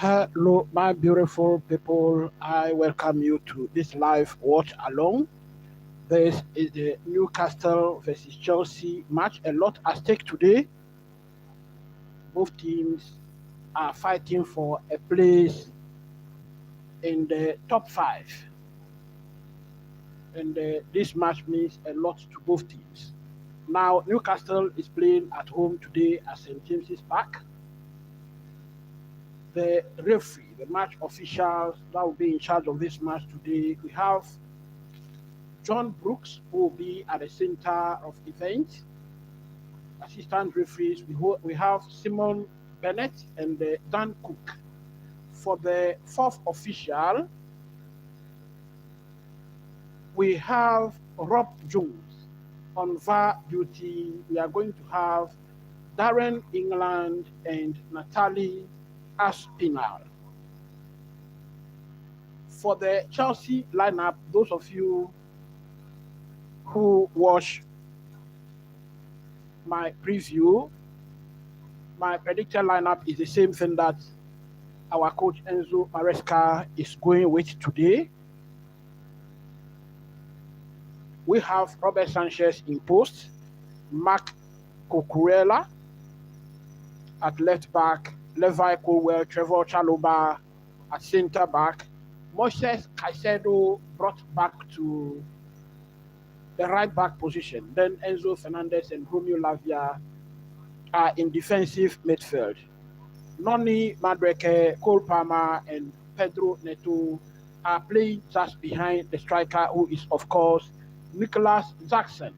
Hello, my beautiful people. I welcome you to this live watch along. This is the Newcastle versus Chelsea match. A lot at stake today. Both teams are fighting for a place in the top five. And this match means a lot to both teams. Now, Newcastle is playing at home today at St. James's Park. The referee, the match officials that will be in charge of this match today, we have John Brooks, who will be at the center of events. Assistant referees, we have Simon Bennett and Dan Cook. For the fourth official, we have Rob Jones. On VAR duty, we are going to have Darren England and Natalie Aspinall. For the Chelsea lineup, those of you who watch my preview, my predicted lineup is the same thing that our coach Enzo Maresca is going with today. We have Robert Sanchez in post, Mark Cucurella at left back, Levi Colwell, Trevor Chalobah at centre back, Moses Caicedo brought back to the right back position. Then Enzo Fernandez and Romeo Lavia are in defensive midfield. Noni Madueke, Cole Palmer, and Pedro Neto are playing just behind the striker, who is, of course, Nicholas Jackson.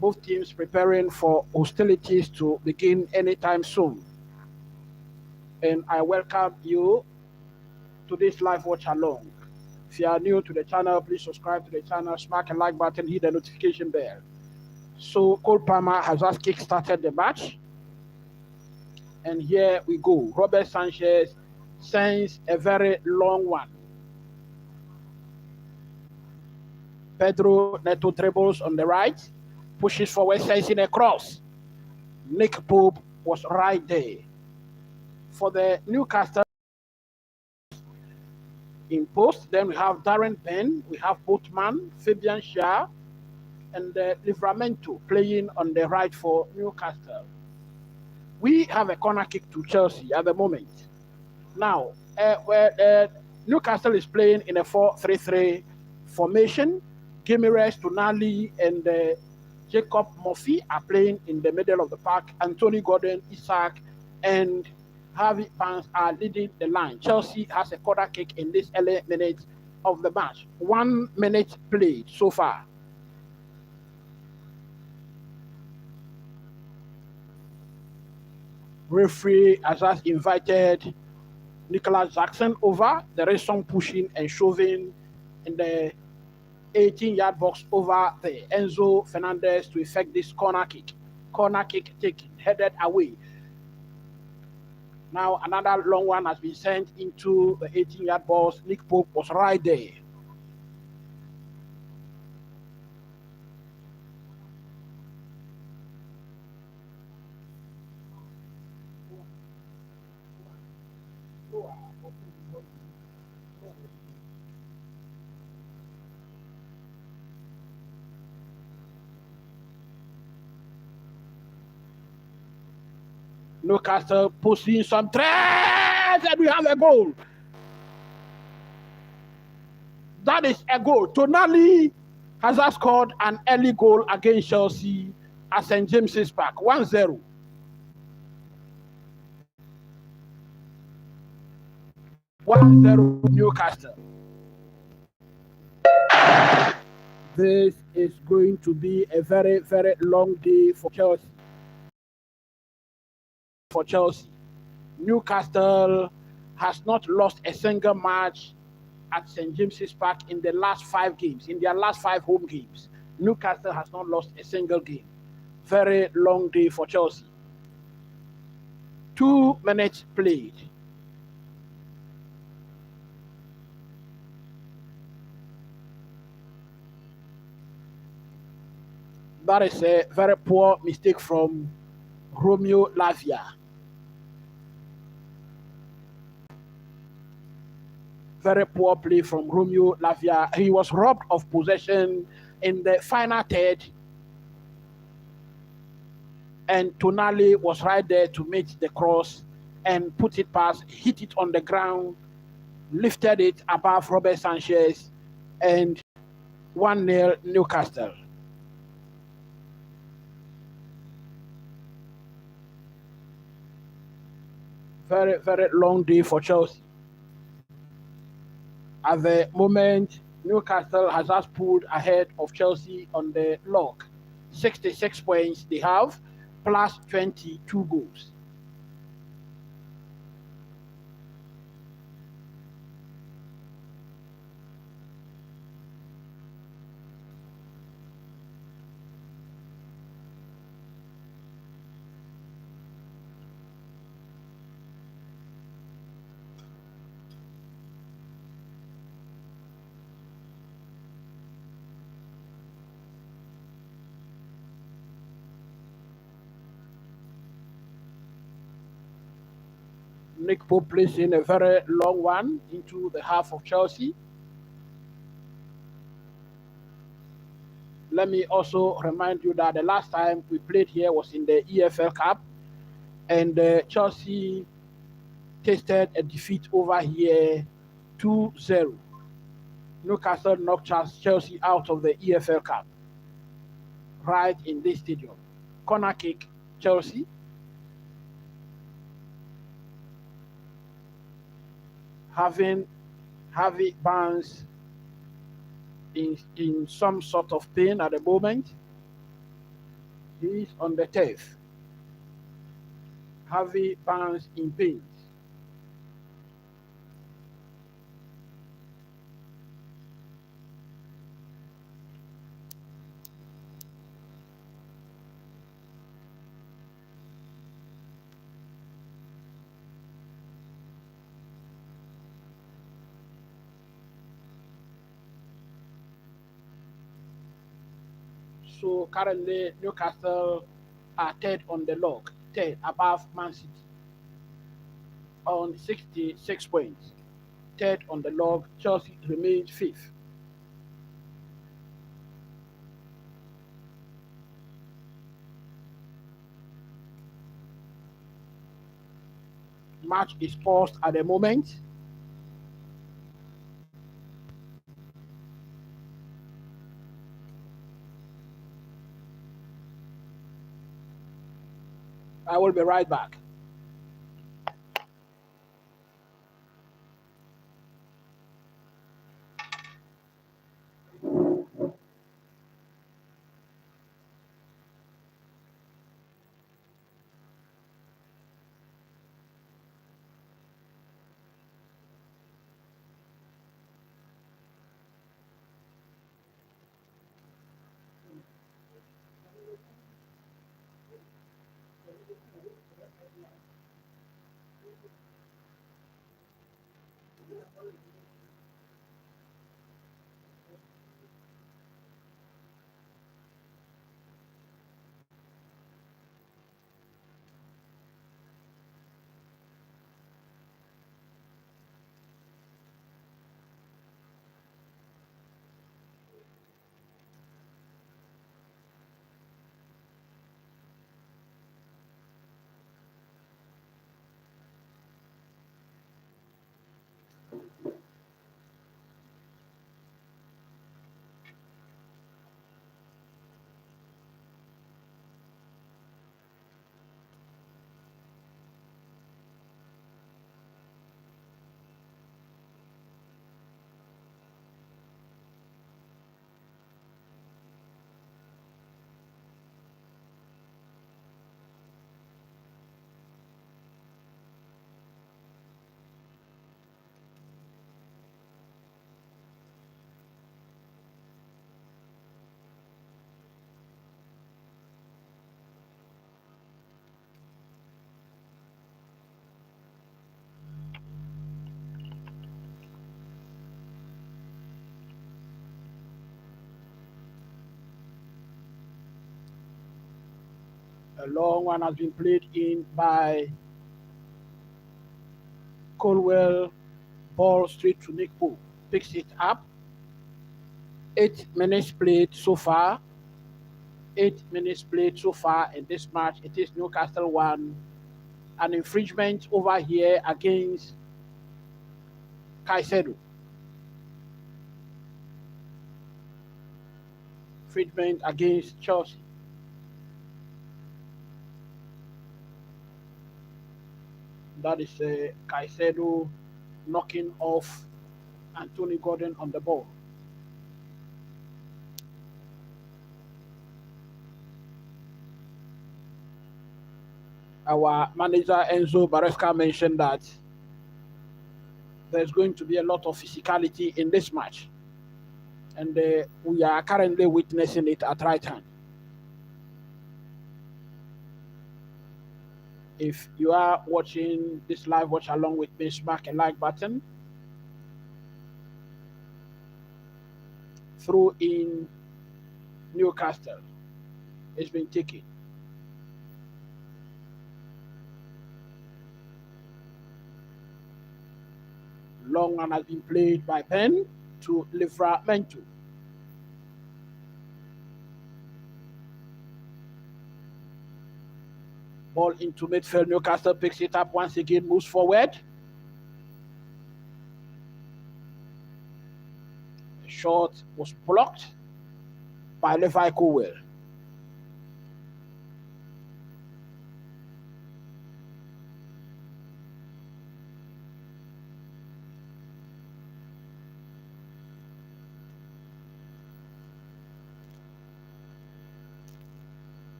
Both teams preparing for hostilities to begin anytime soon. And I welcome you to this live watch along. If you are new to the channel, please subscribe to the channel, smack a like button, hit the notification bell. So Cole Palmer has just kick-started the match. And here we go. Robert Sanchez sends a very long one. Pedro Neto dribbles on the right, pushes forward, sends in a cross. Nick Pope was right there. For the Newcastle in post, then we have Darren Ben, we have Boatman, Fabian Shear, and Livramento playing on the right for Newcastle. We have a corner kick to Chelsea at the moment. Now, Newcastle is playing in a 4-3-3 formation. Gimires, Tonali, and Jacob Murphy are playing in the middle of the park. Anthony Gordon, Isaac, and Harvey Barnes are leading the line. Chelsea has a corner kick in this early minutes of the match. 1 minute played so far. Referee has just invited Nicholas Jackson over. There is some pushing and shoving in the 18-yard box over there. Enzo Fernandez to effect this corner kick. Corner kick taken, headed away. Now another long one has been sent into the 18-yard box. Nick Pope was right there. Newcastle pushing some threats, and we have a goal. That is a goal. Tonali has scored an early goal against Chelsea at St. James's Park, 1-0. 1-0 Newcastle. This is going to be a very, very long day for Chelsea. Newcastle has not lost a single match at St. James's Park in the last 5 games. In their last 5 home games, Newcastle has not lost a single game. Very long day for Chelsea. 2 minutes played. That is a very poor mistake from Romeo Lavia. Very poor play from Romeo Lavia. He was robbed of possession in the final third. And Tonali was right there to meet the cross and put it past, hit it on the ground, lifted it above Robert Sanchez, and 1-0 Newcastle. Very, very long day for Chelsea. At the moment, Newcastle has just pulled ahead of Chelsea on the log. 66 points they have, plus 22 goals. Nick Pope plays in a very long one into the half of Chelsea. Let me also remind you that the last time we played here was in the EFL Cup, and Chelsea tasted a defeat over here 2-0. Newcastle knocked Chelsea out of the EFL Cup right in this stadium. Corner kick, Chelsea. Having Harvey Barnes in some sort of pain at the moment. He's on the turf. Harvey Barnes in pain. So currently Newcastle are third on the log, third above Man City on 66 points. Third on the log, Chelsea remains fifth. Match is paused at the moment. I will be right back. A long one has been played in by Colwell Ball straight to Nick Pope. Picks it up. 8 minutes played so far. 8 minutes played so far in this match. It is Newcastle 1. An infringement over here against Caicedo. Infringement against Chelsea. That is Caicedo knocking off Anthony Gordon on the ball. Our manager Enzo Maresca mentioned that there's going to be a lot of physicality in this match, and we are currently witnessing it at right hand. If you are watching this live watch along with me, smack a like button. Throw in Newcastle. It's been taken. Long one has been played by Ben to Livramento. Ball into midfield. Newcastle picks it up once again, moves forward. The shot was blocked by Levi Colwill.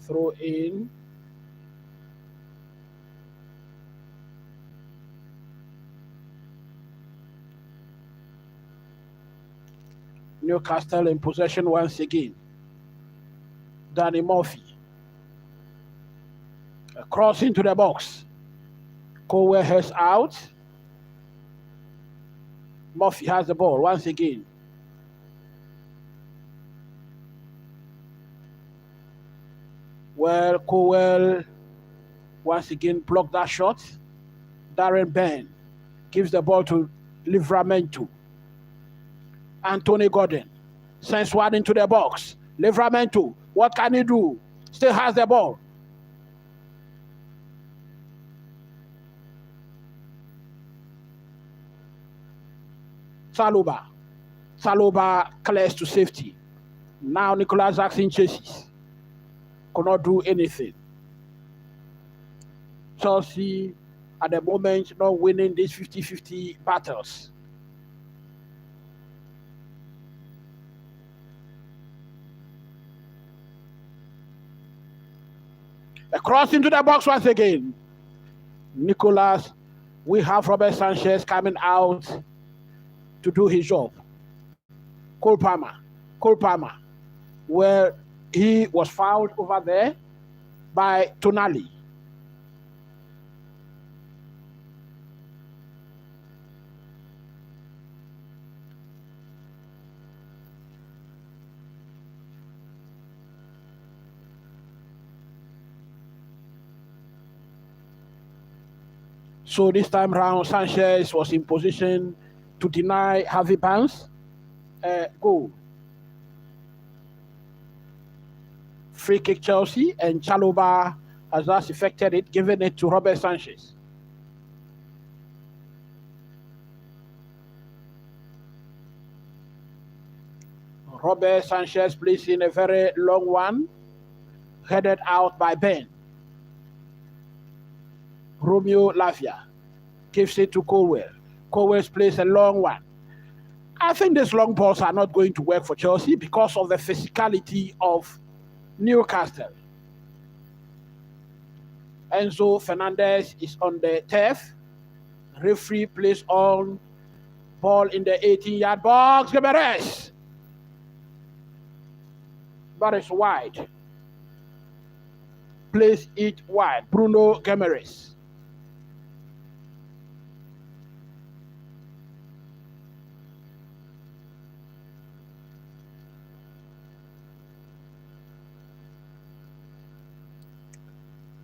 Throw in. Newcastle in possession once again. Danny Murphy. A cross into the box. Colwill heads out. Murphy has the ball once again. Well, Colwill once again blocked that shot. Darren Ben gives the ball to Livramento. Anthony Gordon sends one into the box. Livramento, what can he do? Still has the ball. Saloba clears to safety. Now Nicolas Jackson chases. Could not do anything. Chelsea at the moment not winning these 50-50 battles. A cross into the box once again. Nicolas, we have Robert Sanchez coming out to do his job. Cole Palmer, where he was fouled over there by Tonali. So this time round, Sanchez was in position to deny Harvey Barnes a goal. Free kick Chelsea, and Chalobah has thus effected it, giving it to Robert Sanchez. Robert Sanchez plays in a very long one, headed out by Ben. Romeo Lavia gives it to Colwill. Colwill plays a long one. I think these long balls are not going to work for Chelsea because of the physicality of Newcastle. Enzo Fernandez is on the turf. Referee plays on. Ball in the 18-yard box. Gemeres. But it's wide. Plays it wide. Bruno Gemeres.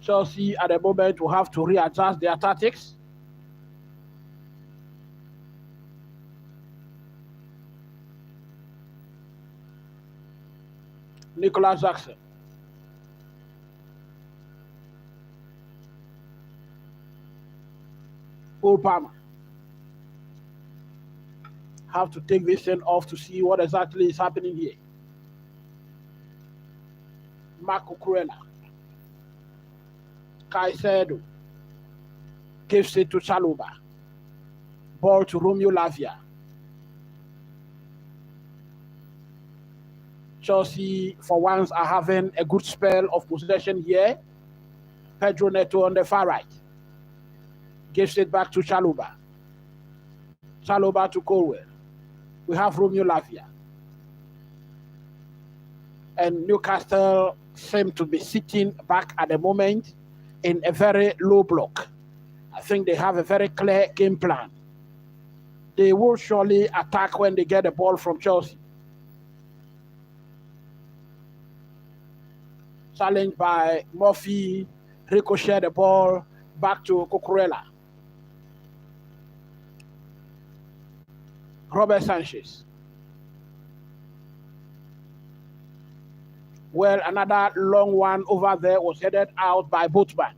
Chelsea at the moment will have to readjust their tactics. Nicolas Jackson. Cole Palmer. Have to take this thing off to see what exactly is happening here. Marco Cucurella. Caicedo gives it to Chalobah. Ball to Romeo Lavia. Chelsea, for once, are having a good spell of possession here. Pedro Neto on the far right. Gives it back to Chalobah. Chalobah to Colwell. We have Romeo Lavia. And Newcastle seem to be sitting back at the moment in a very low block. I think they have a very clear game plan. They will surely attack when they get the ball from Chelsea. Challenged by Murphy, ricochet the ball back to Cucurella. Robert Sanchez. Well, another long one over there was headed out by Boatman.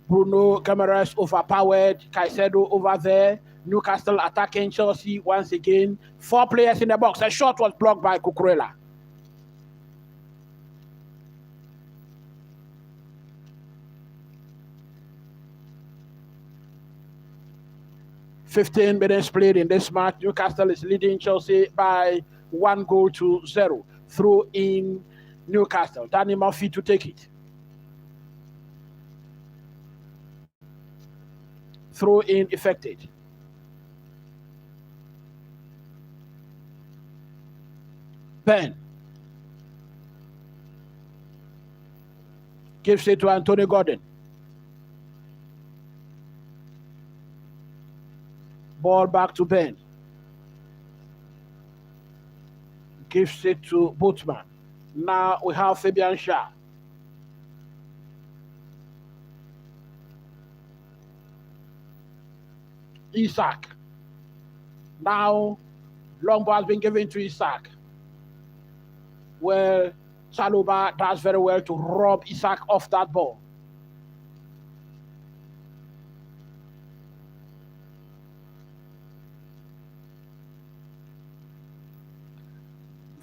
Bruno Guimaraes overpowered. Caicedo over there. Newcastle attacking Chelsea once again. 4 players in the box. A shot was blocked by Cucurella. "15 minutes played in this match. Newcastle is leading Chelsea by 1-0. Throw in Newcastle. Danny Murphy to take it. Throw in effected. Ben gives it to Anthony Gordon. Ball back to Ben. Gives it to Boatman. Now we have Fabian Shear. Isak. Now long ball has been given to Isak. Well, Chalobah does very well to rob Isak off that ball.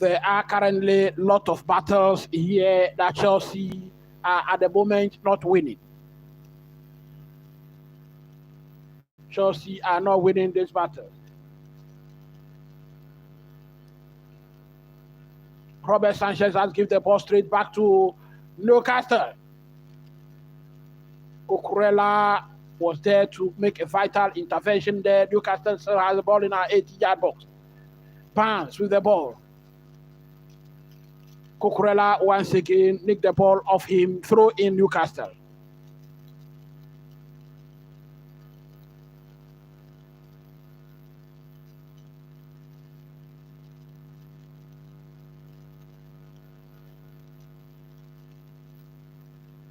There are currently a lot of battles here that Chelsea are at the moment not winning. Chelsea are not winning this battle. Robert Sanchez has given the ball straight back to Newcastle. Cucurella was there to make a vital intervention there. Newcastle still has the ball in our 80-yard box. Barnes with the ball. Cucurella once again nicked the ball off him. Throw in Newcastle.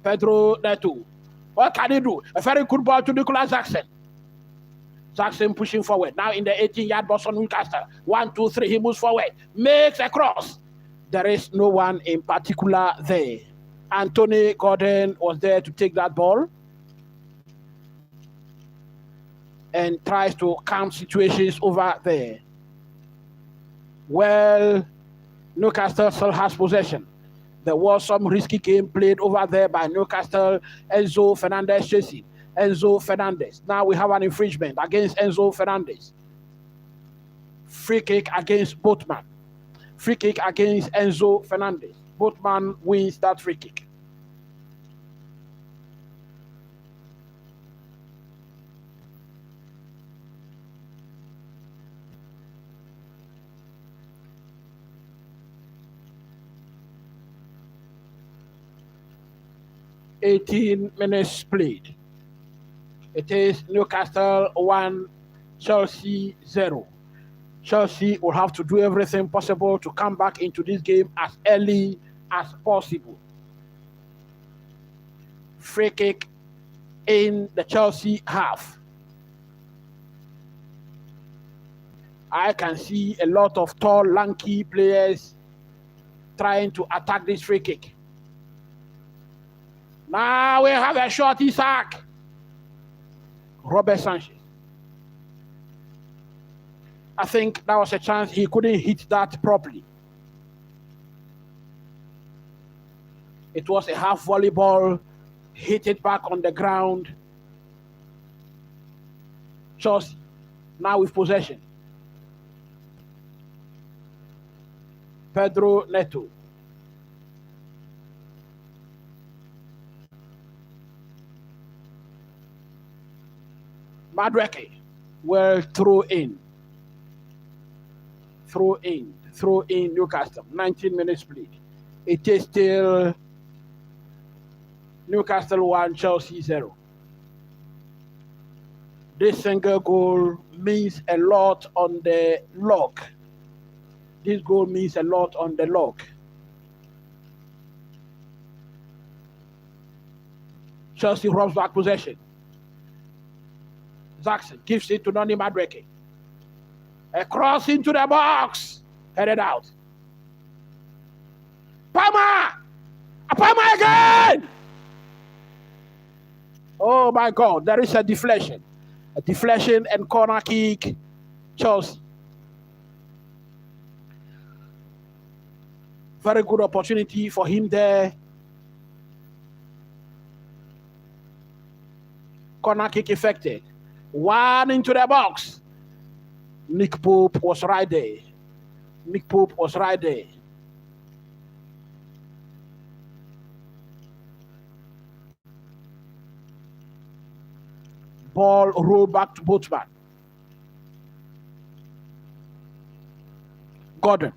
Pedro Neto. What can he do? A very good ball to Nicolas Jackson. Jackson pushing forward. Now in the 18-yard box on Newcastle. 1, 2, 3. He moves forward. Makes a cross. There is no one in particular there. Anthony Gordon was there to take that ball and tries to calm situations over there. Well, Newcastle still has possession. There was some risky game played over there by Newcastle. Enzo Fernandez chasing. Enzo Fernandez. Now we have an infringement against Enzo Fernandez. Free kick against Boatman. Free kick against Enzo Fernandez. Boatman wins that free kick. "18 minutes played. It is Newcastle 1, Chelsea 0. Chelsea will have to do everything possible to come back into this game as early as possible. Free kick in the Chelsea half. I can see a lot of tall, lanky players trying to attack this free kick. Now we have a short Isaac. Robert Sanchez. I think that was a chance he couldn't hit that properly. It was a half volleyball, hit it back on the ground. Chelsea now with possession. Pedro Neto. Madrid will throw in Newcastle. 19 minutes played. It is still Newcastle 1, Chelsea 0. This single goal means a lot on the log. This goal means a lot on the log. Chelsea robs back possession. Jackson gives it to Noni Madreke. A cross into the box. Headed out. Palmer! Palmer again! Oh my God, there is a deflection. A deflection and corner kick. Chelsea. Very good opportunity for him there. Corner kick effected. One into the box. Nick Pope was right there. Ball rolled back to Boatman. Gordon.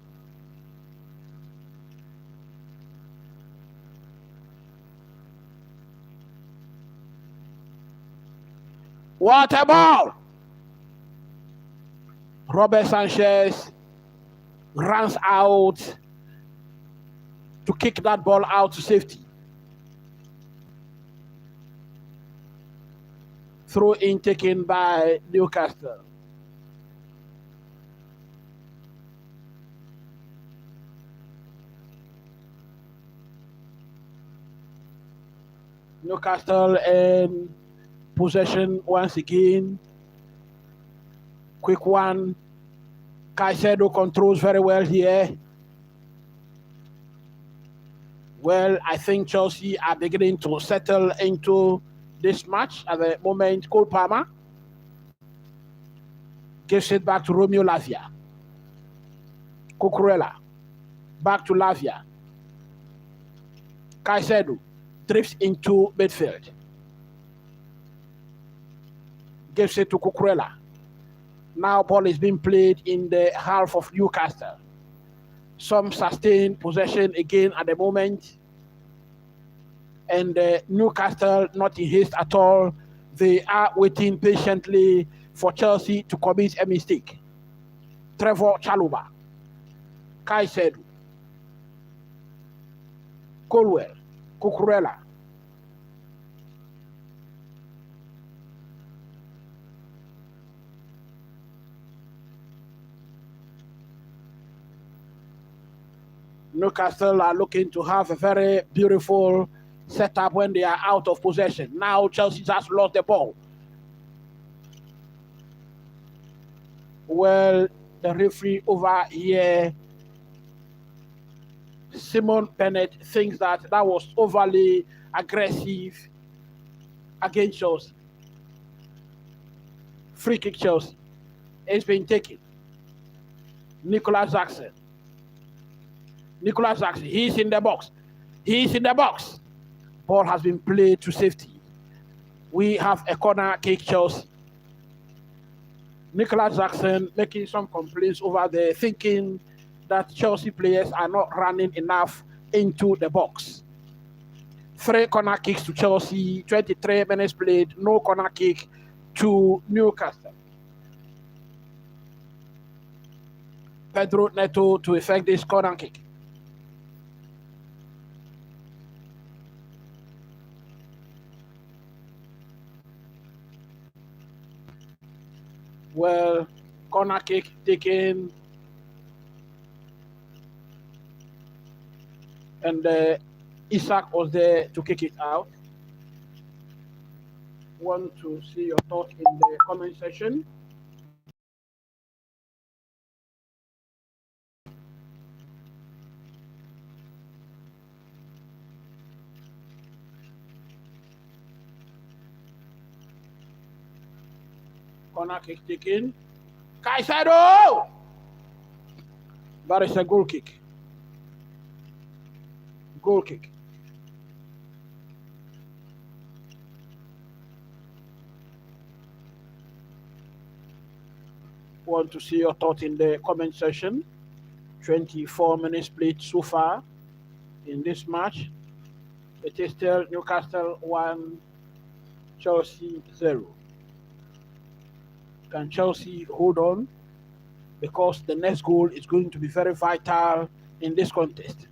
What a ball! Robert Sanchez runs out to kick that ball out to safety. Throw in taken by Newcastle. Newcastle and possession once again. Quick one. Caicedo controls very well here. Well, I think Chelsea are beginning to settle into this match at the moment. Cole Palmer gives it back to Romeo Lavia. Cucurella back to Lavia. Caicedo drifts into midfield. Gives it to Cucurella. Now ball is being played in the half of Newcastle. Some sustained possession again at the moment. And Newcastle not in haste at all. They are waiting patiently for Chelsea to commit a mistake. Trevor Chalobah. Caicedo. Colwell. Cucurella. Newcastle are looking to have a very beautiful setup when they are out of possession. Now Chelsea has lost the ball. Well, the referee over here, Simon Bennett, thinks that was overly aggressive against Chelsea. Free kick Chelsea. It's been taken. Nicolas Jackson. He's in the box. Ball has been played to safety. We have a corner kick Chelsea. Nicolas Jackson making some complaints over there, thinking that Chelsea players are not running enough into the box. 3 corner kicks to Chelsea, 23 minutes played, no corner kick to Newcastle. Pedro Neto to effect this corner kick. Well, corner kick taken, and Isaac was there to kick it out. Want to see your thoughts in the comment section. Corner kick taken. Caicedo! That is a goal kick. Goal kick. Want to see your thoughts in the comment section. 24 minutes played so far in this match. It is still Newcastle 1, Chelsea 0. Can Chelsea hold on? Because the next goal is going to be very vital in this contest.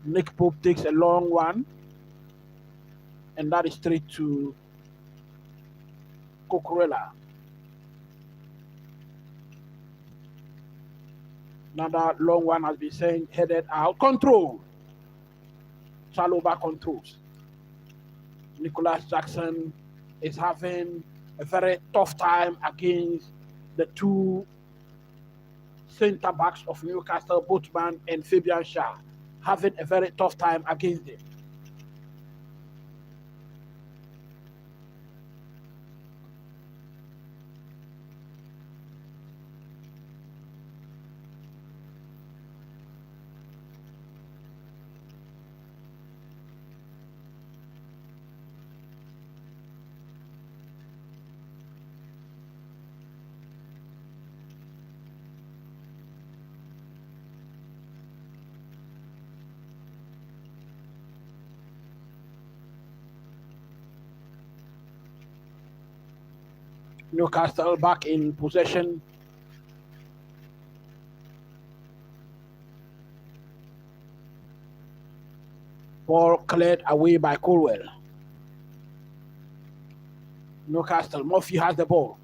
Nick Pope takes a long one, and that is straight to Cucurella. Another long one has been headed out. Control. Chalobah controls. Nicholas Jackson is having a very tough time against the two centre backs of Newcastle, Botman and Fabian Shear, having a very tough time against them. Newcastle back in possession. Ball cleared away by Colwell. Newcastle, Murphy has the ball.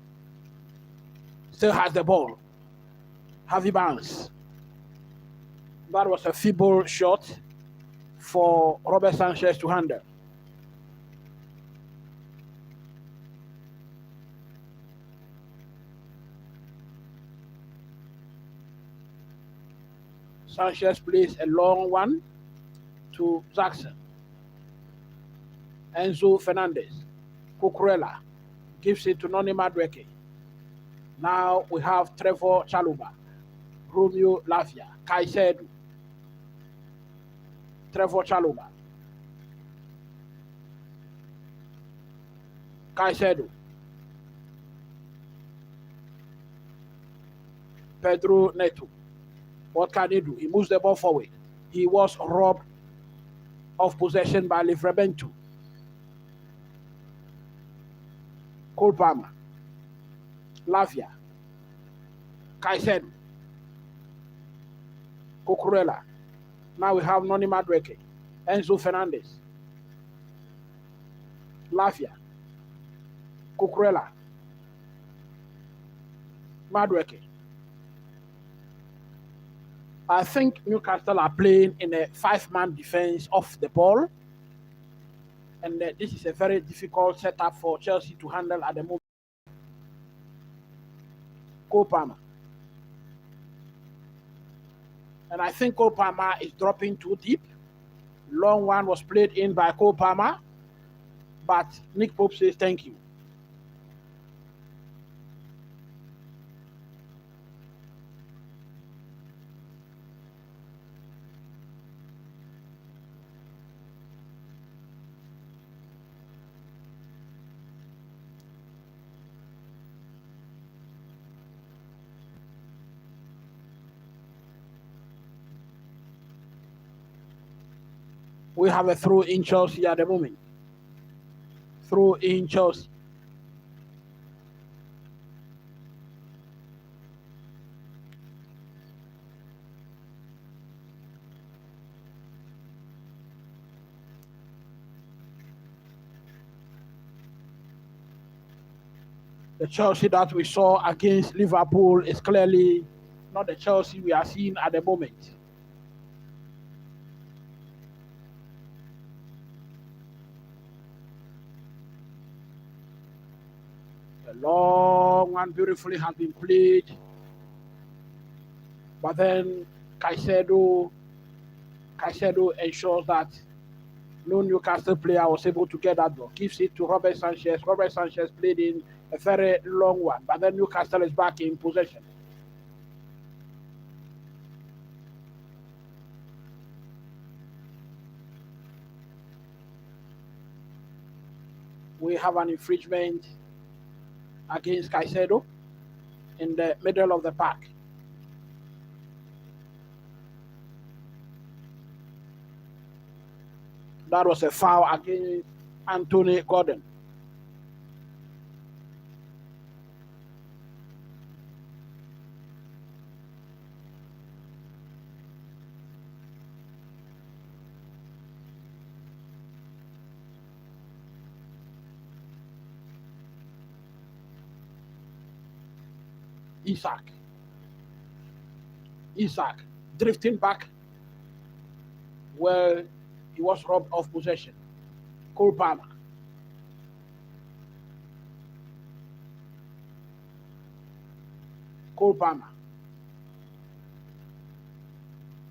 Still has the ball. Heavy bounce. That was a feeble shot for Robert Sanchez to handle. Sanchez plays a long one to Jackson. Enzo Fernandez. Cucurella gives it to Noni Madueke. Now we have Trevor Chalobah, Romeo Lavia, Caicedo. Trevor Chalobah. Caicedo. Pedro Neto. What can he do? He moves the ball forward. He was robbed of possession by Livramento. Cole Palmer. Lavia. Caicedo. Cucurella. Now we have Noni Madueke. Enzo Fernandez. Lavia. Cucurella. Madueke. I think Newcastle are playing in a 5-man defense off the ball. And this is a very difficult setup for Chelsea to handle at the moment. Cole Palmer. And I think Cole Palmer is dropping too deep. Long one was played in by Cole Palmer. But Nick Pope says thank you. We have a throw in Chelsea at the moment. Throw in Chelsea. The Chelsea that we saw against Liverpool is clearly not the Chelsea we are seeing at the moment. The long one beautifully has been played. But then Caicedo ensures that no Newcastle player was able to get that ball. Gives it to Robert Sanchez. Robert Sanchez played in a very long one, but then Newcastle is back in possession. We have an infringement against Caicedo in the middle of the park. That was a foul against Anthony Gordon. Isaac drifting back where he was robbed of possession. Cole Palmer.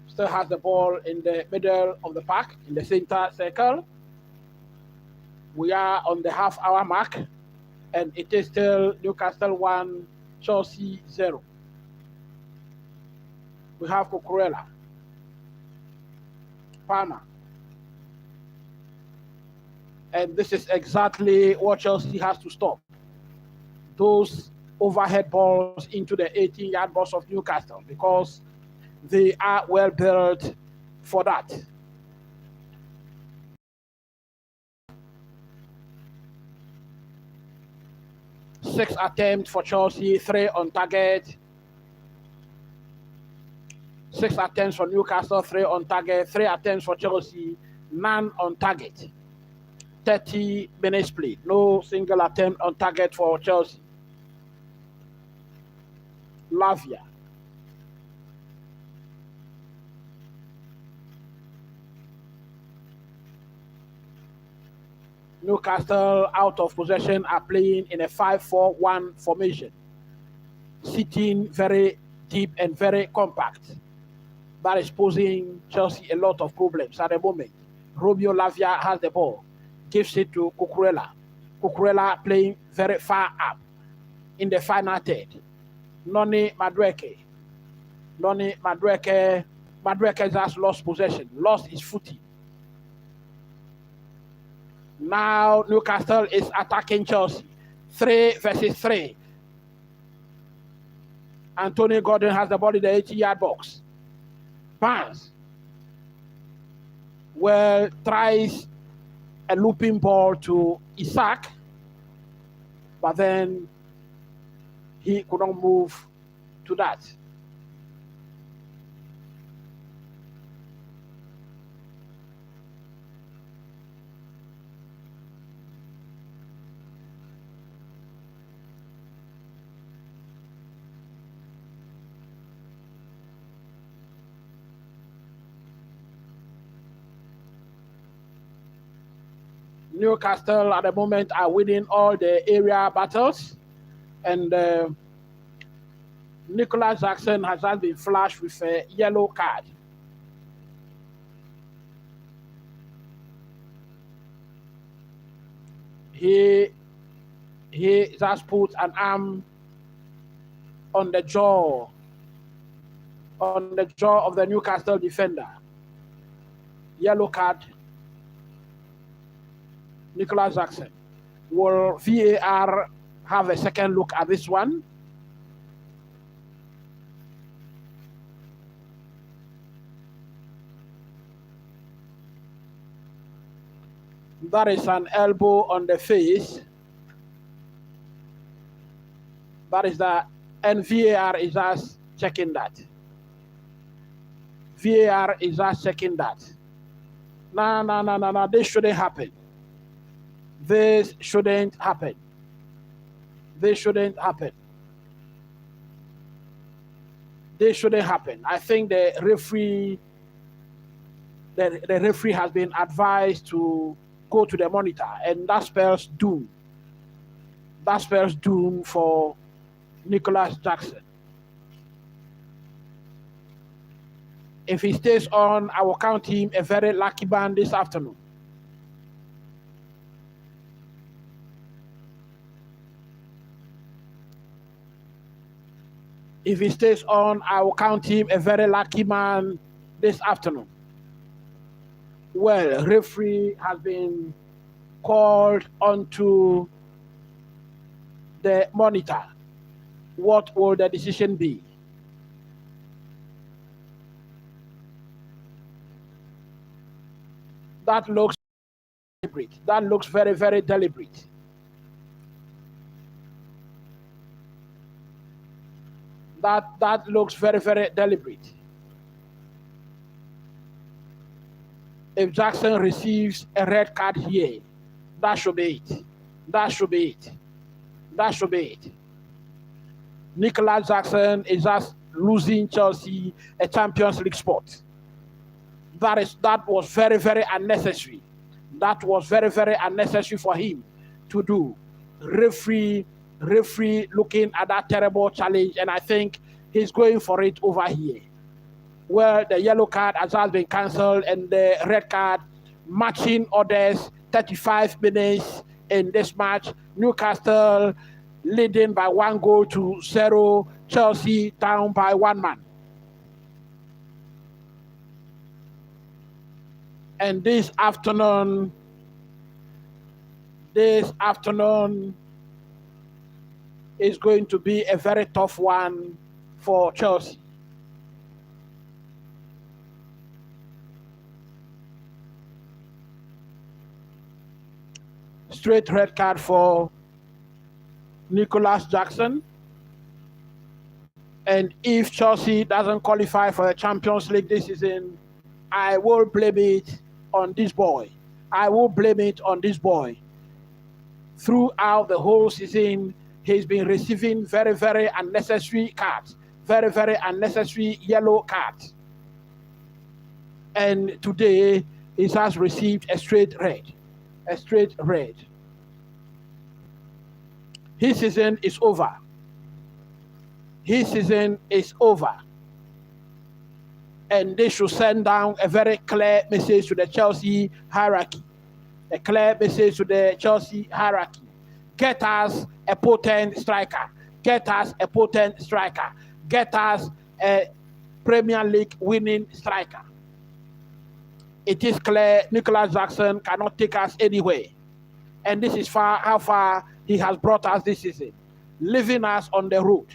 Still has the ball in the middle of the park, in the center circle. We are on the half-hour mark, and it is still Newcastle 1, Chelsea 0. We have Cucurella. Palmer. And this is exactly what Chelsea has to stop. Those overhead balls into the 18-yard box of Newcastle, because they are well built for that. Six attempts for Chelsea, 3 on target. 6 attempts for Newcastle, 3 on target. 3 attempts for Chelsea, none on target. 30 minutes played, no single attempt on target for Chelsea. Lavia. Newcastle out of possession are playing in a 5-4-1 formation, sitting very deep and very compact. That is posing Chelsea a lot of problems at the moment. Romeo Lavia has the ball, gives it to Cucurella. Cucurella playing very far up in the final third. Noni Madueke has lost possession, lost his footing. Now Newcastle is attacking Chelsea. 3 versus 3. Anthony Gordon has the ball in the 80-yard box. Barnes tries a looping ball to Isaac, but then he could not move to that. Newcastle at the moment are winning all the area battles, and Nicholas Jackson has just been flashed with a yellow card. He just put an arm on the jaw of the Newcastle defender. Yellow card. Nicholas Jackson. Will VAR have a second look at this one? That is an elbow on the face. That is that, and VAR is us checking that. VAR is us checking that. No, this shouldn't happen. This shouldn't happen. This shouldn't happen. This shouldn't happen. I think the referee has been advised to go to the monitor, and that spells doom. That spells doom for Nicholas Jackson. If he stays on, I will count him a very lucky man this afternoon. If he stays on, I will count him a very lucky man this afternoon. Well, referee has been called onto the monitor. What will the decision be? That looks deliberate. That looks very, very deliberate. That looks very, very deliberate. If Jackson receives a red card here, that should be it. That should be it. That should be it. Nicholas Jackson is just losing Chelsea a Champions League spot. That was very, very unnecessary. That was very, very unnecessary for him to do. Referee looking at that terrible challenge, and I think he's going for it over here. Well, the yellow card has been cancelled, and the red card matching orders. 35 minutes in this match. Newcastle leading by 1-0. Chelsea down by 1 man. And this afternoon is going to be a very tough one for Chelsea. Straight red card for Nicholas Jackson. And if Chelsea doesn't qualify for the Champions League this season, I will blame it on this boy. I will blame it on this boy. Throughout the whole season, he's been receiving very, very unnecessary cards, very, very unnecessary yellow cards. And today, he has received a straight red. A straight red. His season is over. His season is over. And they should send down a very clear message to the Chelsea hierarchy. A clear message to the Chelsea hierarchy. Get us a potent striker. Get us a potent striker. Get us a Premier League winning striker. It is clear Nicholas Jackson cannot take us anywhere. And this is how far he has brought us this season, leaving us on the road.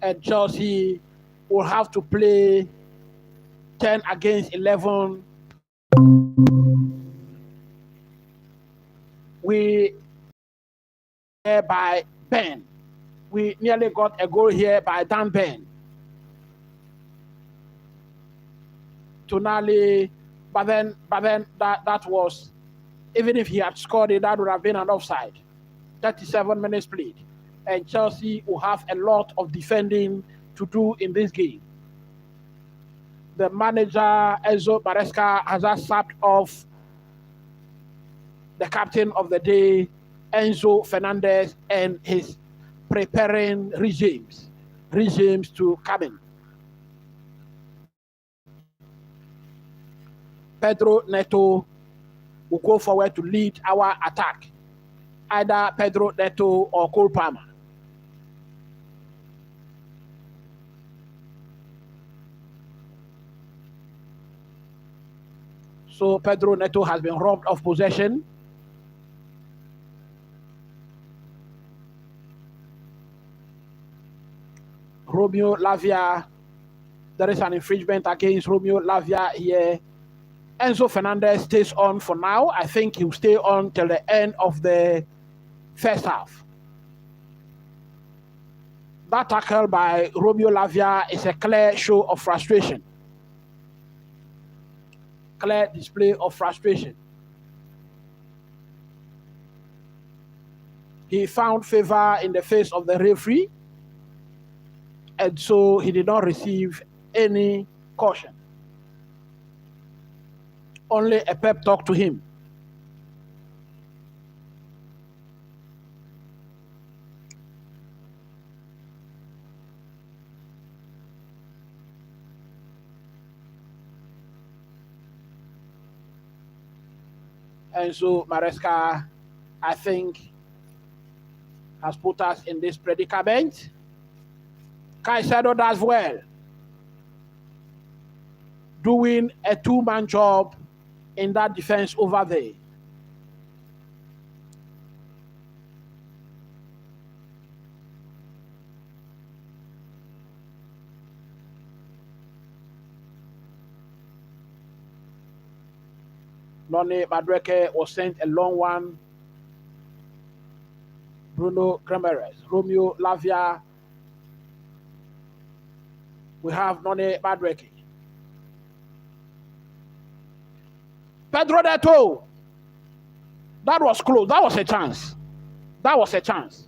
And Chelsea will have to play 10 against 11. We here by Ben. We nearly got a goal here by Dan Ben. Tonali, but then that was, even if he had scored it, that would have been an offside. 37 minutes played. And Chelsea will have a lot of defending to do in this game. The manager, Enzo Maresca, has just sacked off the captain of the day, Enzo Fernandez, and his preparing regimes to come in. Pedro Neto will go forward to lead our attack. Either Pedro Neto or Cole Palmer. So Pedro Neto has been robbed of possession. Romeo Lavia. There is an infringement against Romeo Lavia here. Enzo Fernandez stays on for now. I think he'll stay on till the end of the first half. That tackle by Romeo Lavia is a clear show of frustration. Clear display of frustration. He found favor in the face of the referee, and so he did not receive any caution. Only a pep talk to him. And so Maresca, I think, has put us in this predicament. Caicedo does well, doing a two-man job in that defense over there. Noni Madueke was sent a long one. Bruno Cremeres, Romeo Lavia. We have Noni Madueke. Pedro Neto. That was close. That was a chance. That was a chance.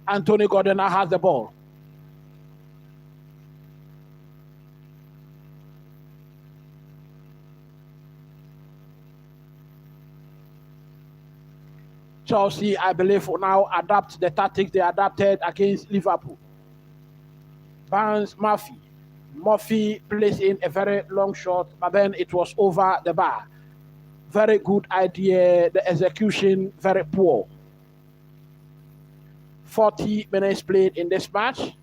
Anthony Gordon now has the ball. Chelsea, I believe, will now adapt the tactics they adapted against Liverpool. Barnes, Murphy plays in a very long shot, but then it was over the bar. Very good idea. The execution, very poor. 40 minutes played in this match.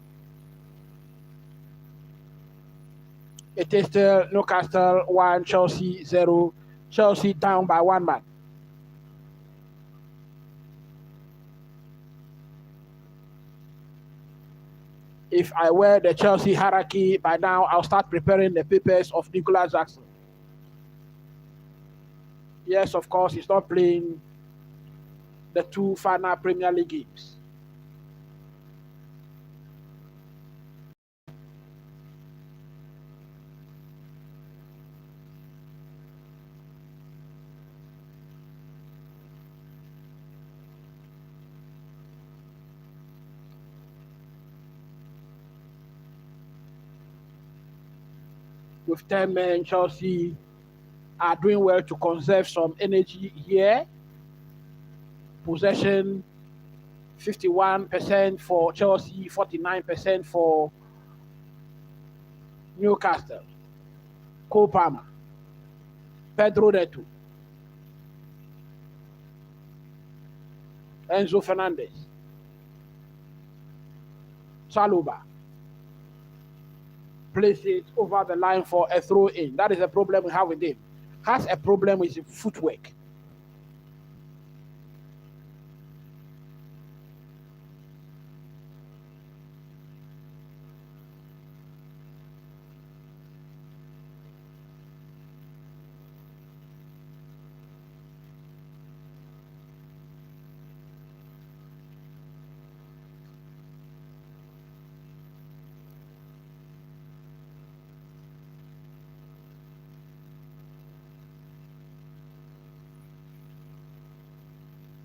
It is still Newcastle 1, Chelsea 0. Chelsea down by 1 man. If I were the Chelsea hierarchy, by now I'll start preparing the papers of Nicolas Jackson. Yes, of course, he's not playing the 2 final Premier League games. With 10 men, Chelsea are doing well to conserve some energy here. Possession 51% for Chelsea, 49% for Newcastle. Cole Palmer, Pedro Neto, Enzo Fernandez, Chaluba. Place it over the line for a throw in. That is a problem we have with him. Has a problem with his footwork.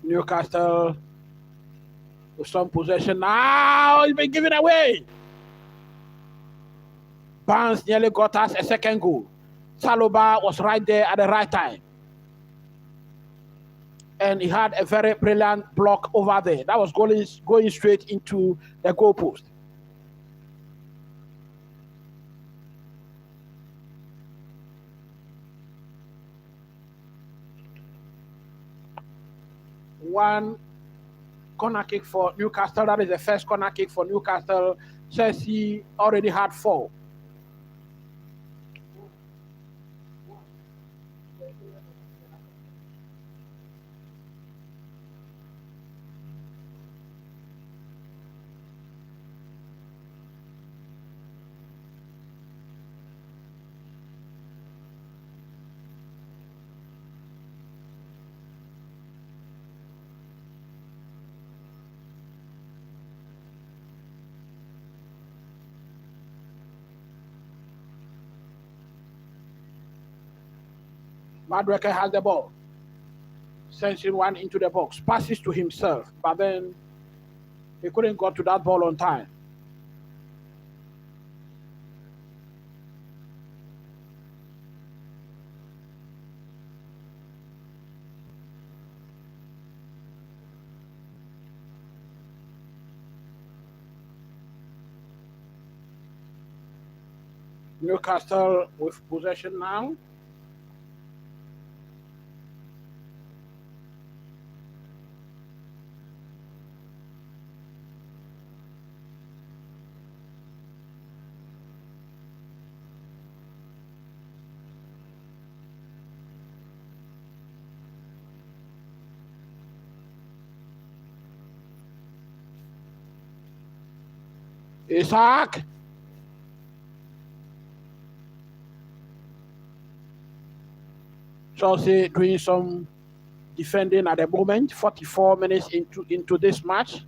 Newcastle with some possession. Now he's been given away. Barnes nearly got us a second goal. Saloba was right there at the right time. And he had a very brilliant block over there. That was going straight into the goalpost. One corner kick for Newcastle. That is the first corner kick for Newcastle. Chelsea already had 4. Madrid has the ball. Sending one into the box. Passes to himself, but then he couldn't go to that ball on time. Newcastle with possession now. Isaac. Chelsea doing some defending at the moment. 44 minutes into this match.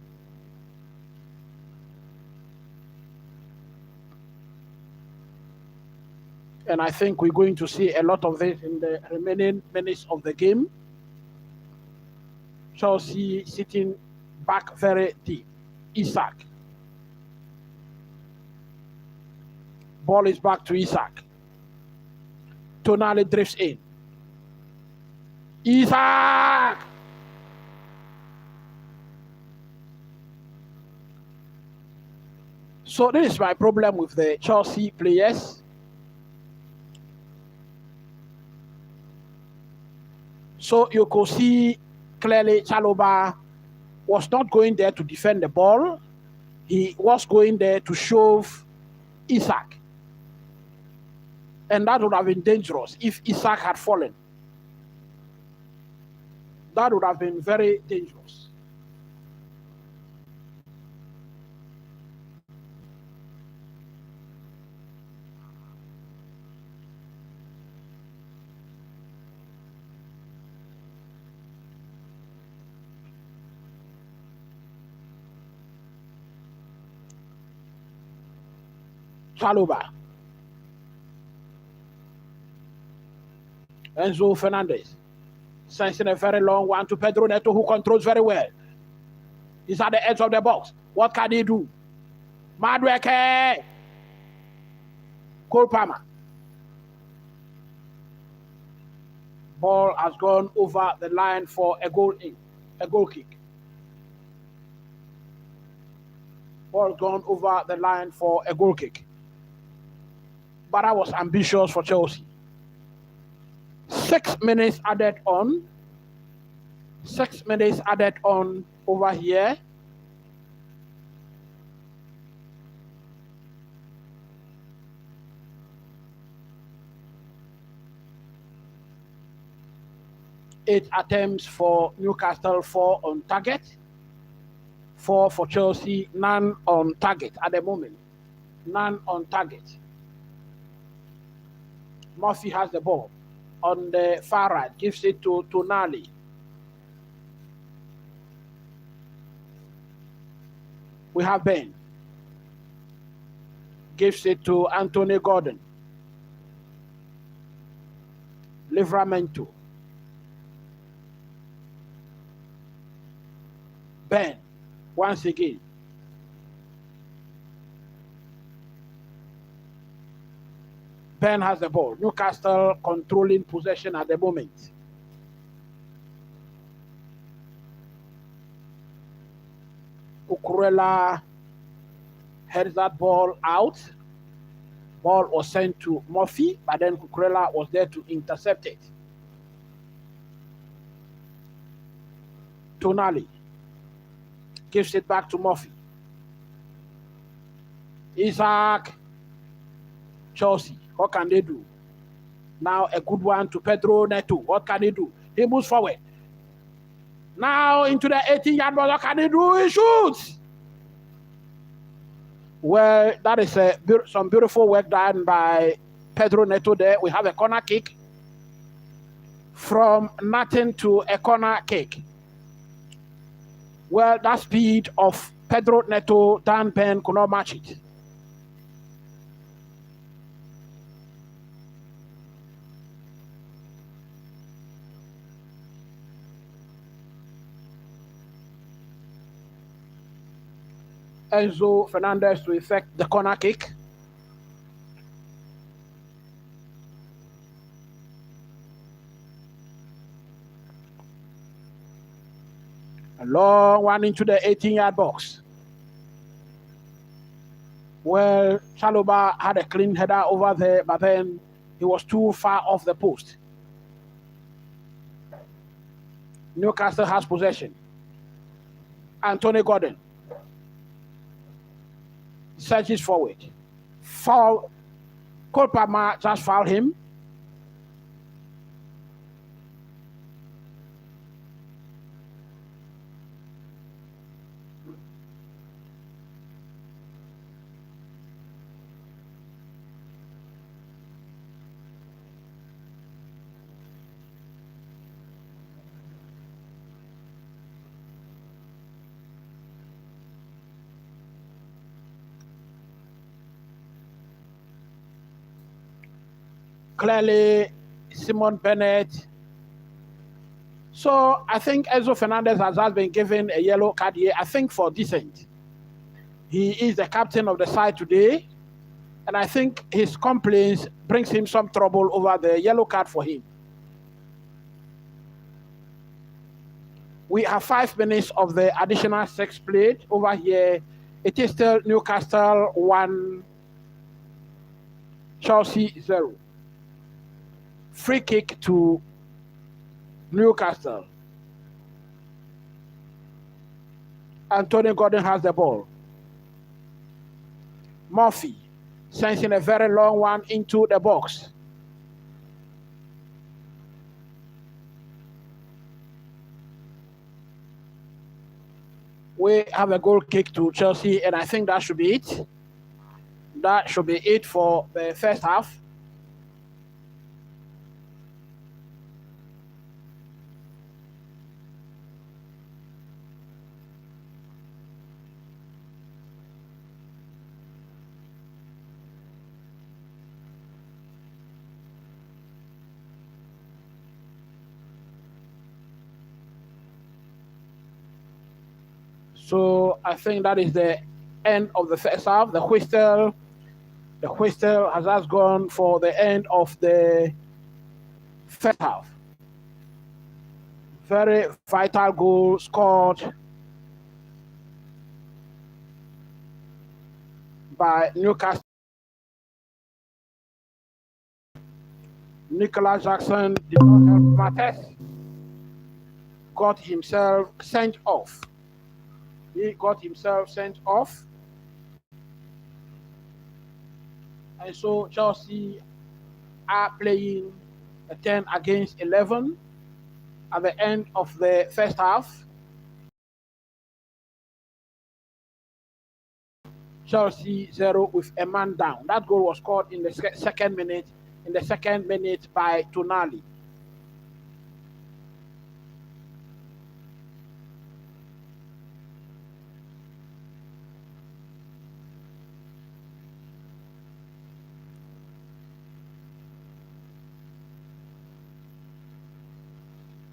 And I think we're going to see a lot of this in the remaining minutes of the game. Chelsea sitting back very deep. Isaac. Ball is back to Isaac. Tonali drifts in. Isaac! So this is my problem with the Chelsea players. So you could see clearly Chalobah was not going there to defend the ball. He was going there to shove Isaac. And that would have been dangerous if Isaac had fallen. That would have been very dangerous. Chalobah. Enzo Fernandez. Sensing a very long one to Pedro Neto, who controls very well. He's at the edge of the box. What can he do? Madweke. Cole Palmer. Ball has gone over the line for a goal kick. Ball gone over the line for a goal kick. But that was ambitious for Chelsea. 6 minutes added on. 6 minutes added on over here. Eight attempts for Newcastle, 4 on target. 4 for Chelsea, none on target at the moment. None on target. Murphy has the ball on the far right, gives it to Tonali. We have Ben. Gives it to Anthony Gordon. Livramento. Ben, once again. Ben has the ball. Newcastle controlling possession at the moment. Cucurella heads that ball out. Ball was sent to Murphy, but then Cucurella was there to intercept it. Tonali gives it back to Murphy. Isaac. Chelsea. What can they do? Now a good one to Pedro Neto. What can he do? He moves forward. Now into the 18-yard box. What can he do? He shoots. Well, that is some beautiful work done by Pedro Neto there. We have a corner kick. From nothing to a corner kick. Well, that speed of Pedro Neto, Dan Ben could not match it. Enzo Fernandez to effect the corner kick. A long one into the 18-yard box. Well, Chalobah had a clean header over there, but then he was too far off the post. Newcastle has possession. Anthony Gordon surges forward. Foul. Cole Palmer just fouled him. Clearly, Simon Bennett. So I think Enzo Fernandez has just been given a yellow card here, I think for dissent. He is the captain of the side today, and I think his complaints brings him some trouble over the yellow card for him. We have 5 minutes of the additional 6 played. Over here, it is still Newcastle 1, Chelsea 0. Free kick to Newcastle. Anthony Gordon has the ball. Murphy sends in a very long one into the box. We have a goal kick to Chelsea, and I think that should be it. That should be it for the first half. So I think that is the end of the first half. The whistle has just gone for the end of the first half. Very vital goal scored by Newcastle. Nicholas Jackson did not help matters. Got himself sent off. He got himself sent off. And so Chelsea are playing a 10 against 11 at the end of the first half. Chelsea 0 with a man down. That goal was scored in the second minute by Tonali.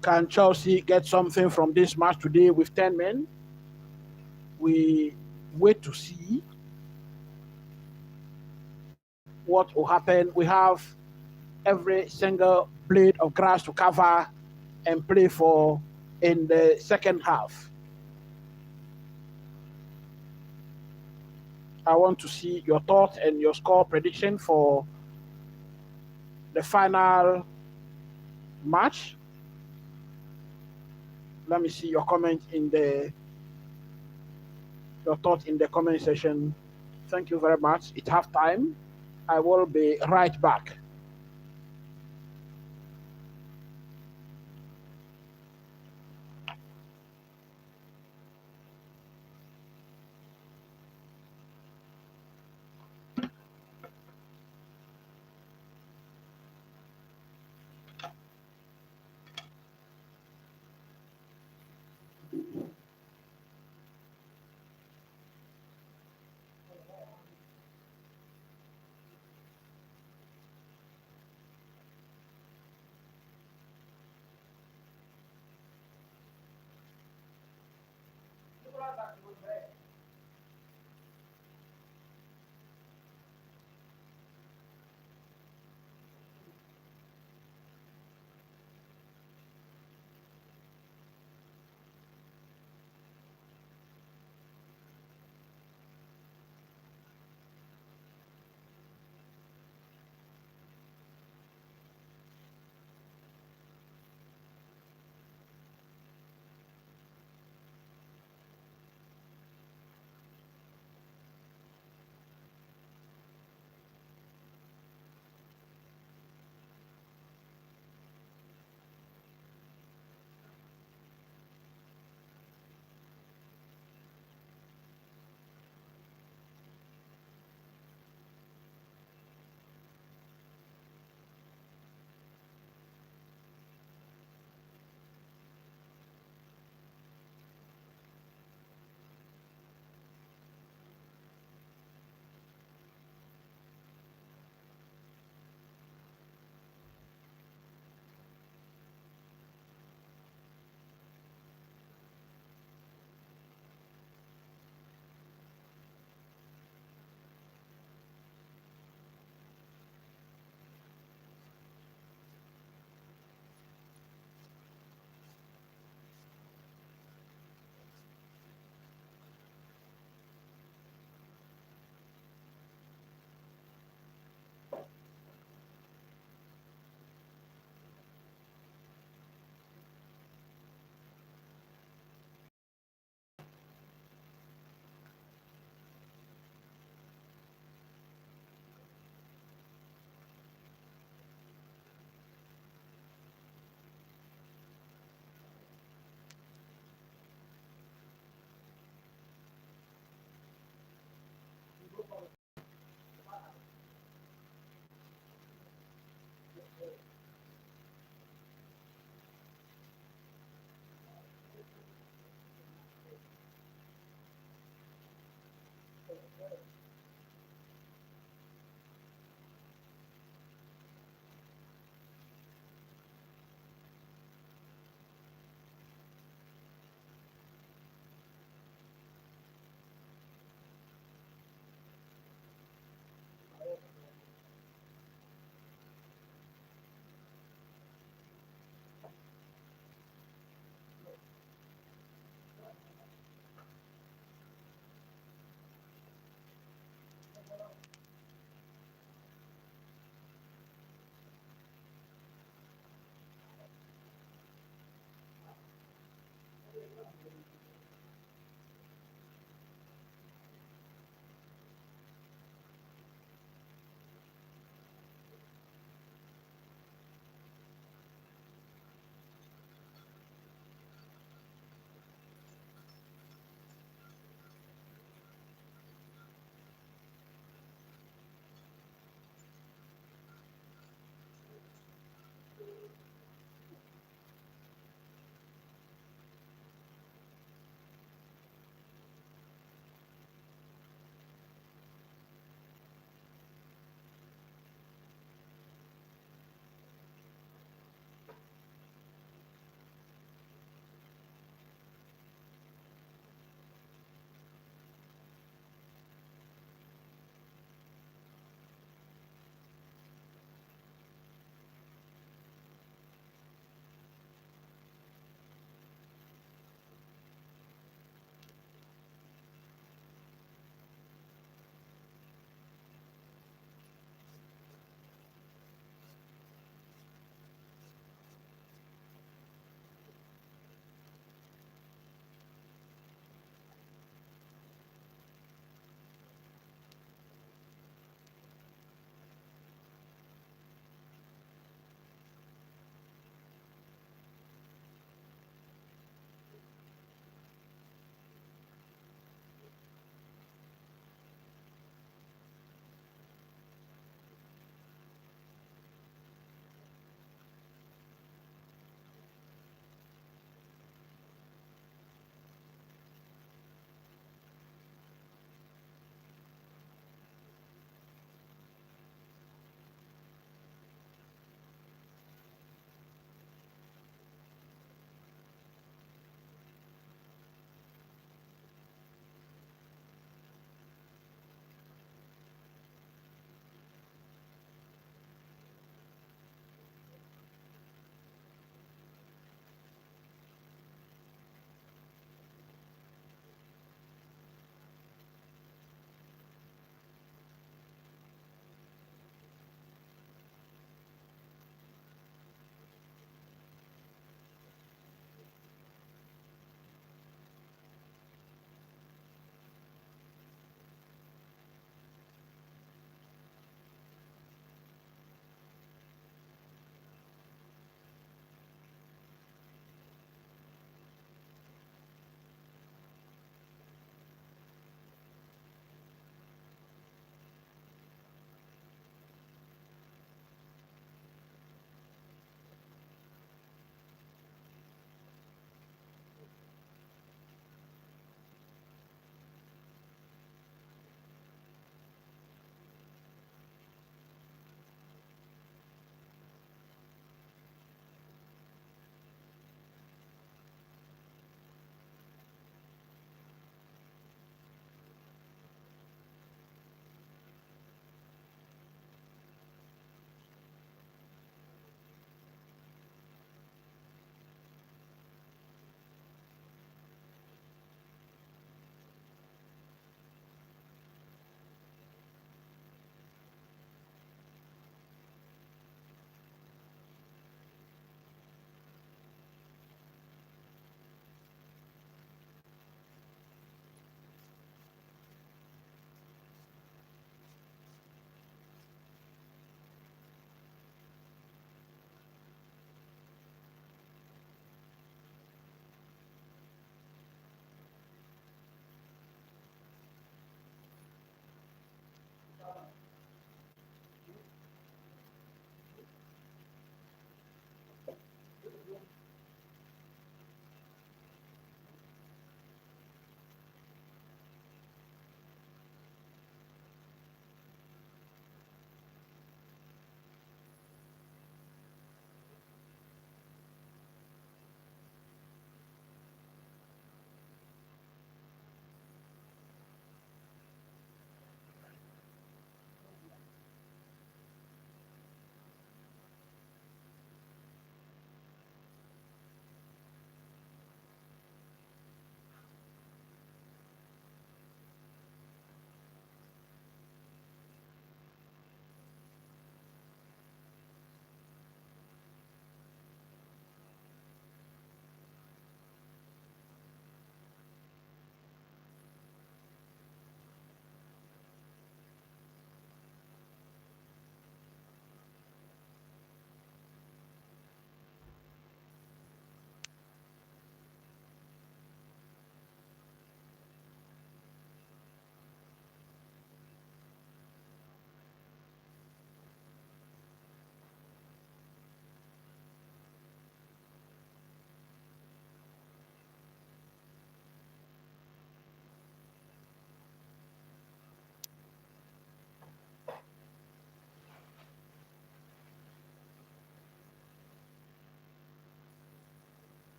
Can Chelsea get something from this match today with 10 men? We wait to see what will happen. We have every single blade of grass to cover and play for in the second half. I want to see your thoughts and your score prediction for the final match. Let me see your comment your thoughts in the comment section. Thank you very much. It's half time. I will be right back.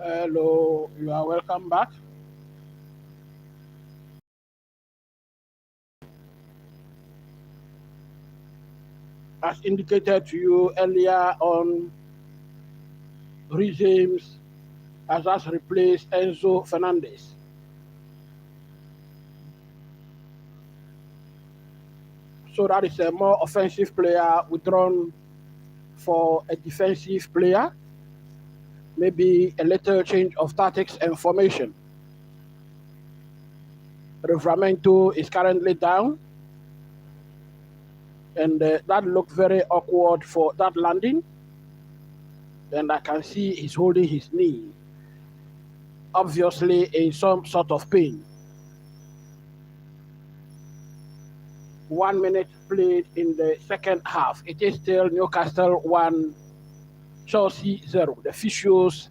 Hello, you are welcome back. As indicated to you earlier on, James has just replaced Enzo Fernandez. So that is a more offensive player withdrawn for a defensive player. Maybe a little change of tactics and formation. Livramento is currently down. And that looked very awkward for that landing. And I can see he's holding his knee. Obviously in some sort of pain. 1 minute played in the second half. It is still Newcastle 1, Chelsea 0. The officials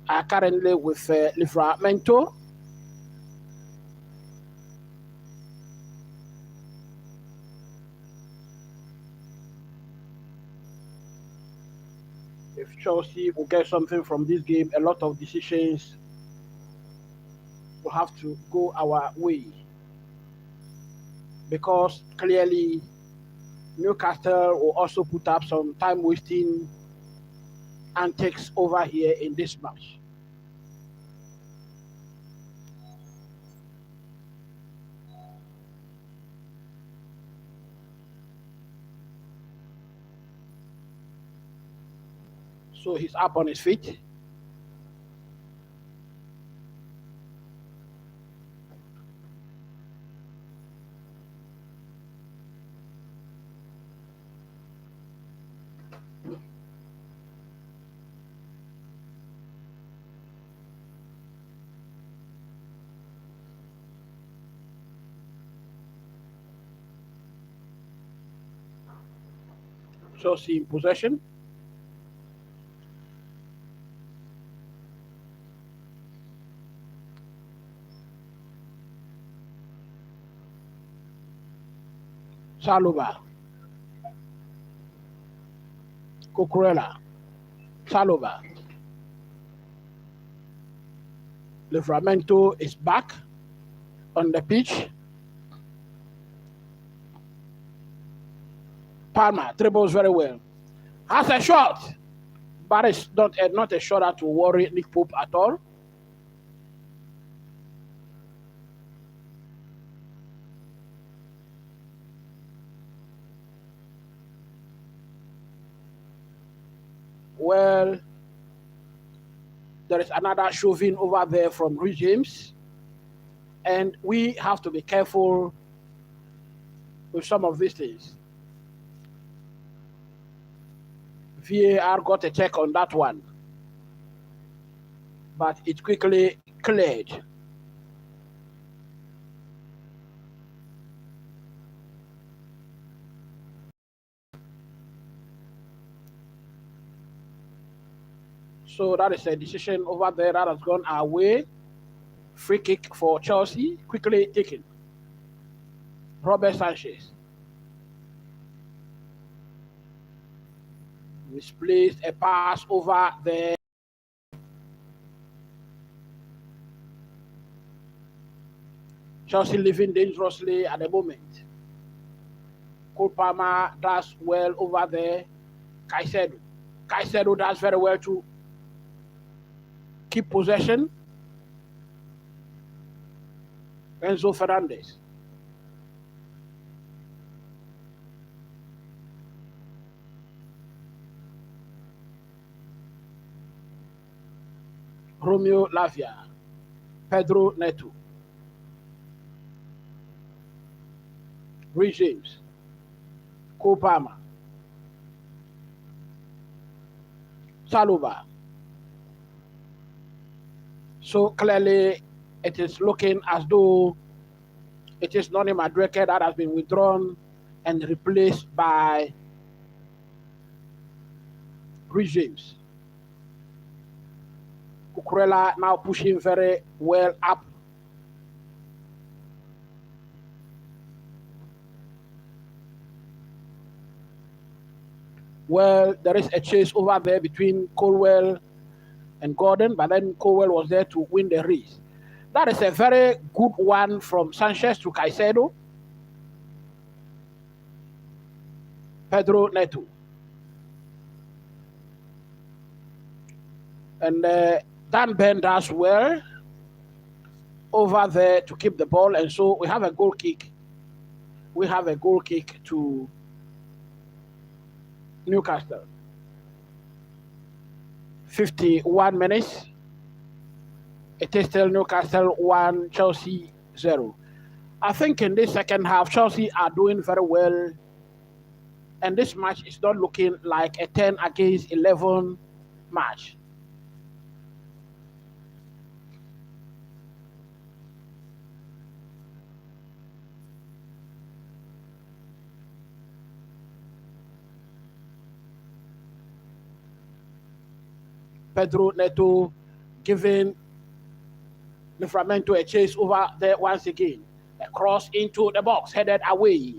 are currently with Livramento. If Chelsea will get something from this game, a lot of decisions will have to go our way. Because clearly Newcastle will also put up some time-wasting antics over here in this match. So he's up on his feet. Chelsea in possession. Saloba. Cucurella. Saloba. Livramento is back on the pitch. Palmer dribbles very well. Has a shot, but it's not a shot to worry Nick Pope at all. Well, there is another shoving over there from James, and we have to be careful with some of these things. VAR got a check on that one, but it quickly cleared. So that is a decision over there that has gone our way. Free kick for Chelsea, quickly taken. Robert Sanchez. Misplaced a pass over there. Chelsea living dangerously at the moment. Cole Palmer does well over there. Caicedo does very well to keep possession. Enzo Fernandez. Romeo Lavia. Pedro Neto. Reece James. Cole Palmer. Saloba. So clearly it is looking as though it is Noni Madueke that has been withdrawn and replaced by Reece James. Cucurella now pushing very well up. Well, there is a chase over there between Colwell and Gordon, but then Cowell was there to win the race. That is a very good one from Sanchez to Caicedo. Pedro Neto. And Dan Ben does well over there to keep the ball. And so we have a goal kick. We have a goal kick to Newcastle. 51 minutes. It is still Newcastle 1, Chelsea 0. I think in this second half, Chelsea are doing very well. And this match is not looking like a 10 against 11 match. Pedro Neto giving Livramento a chase over there once again. A cross into the box, headed away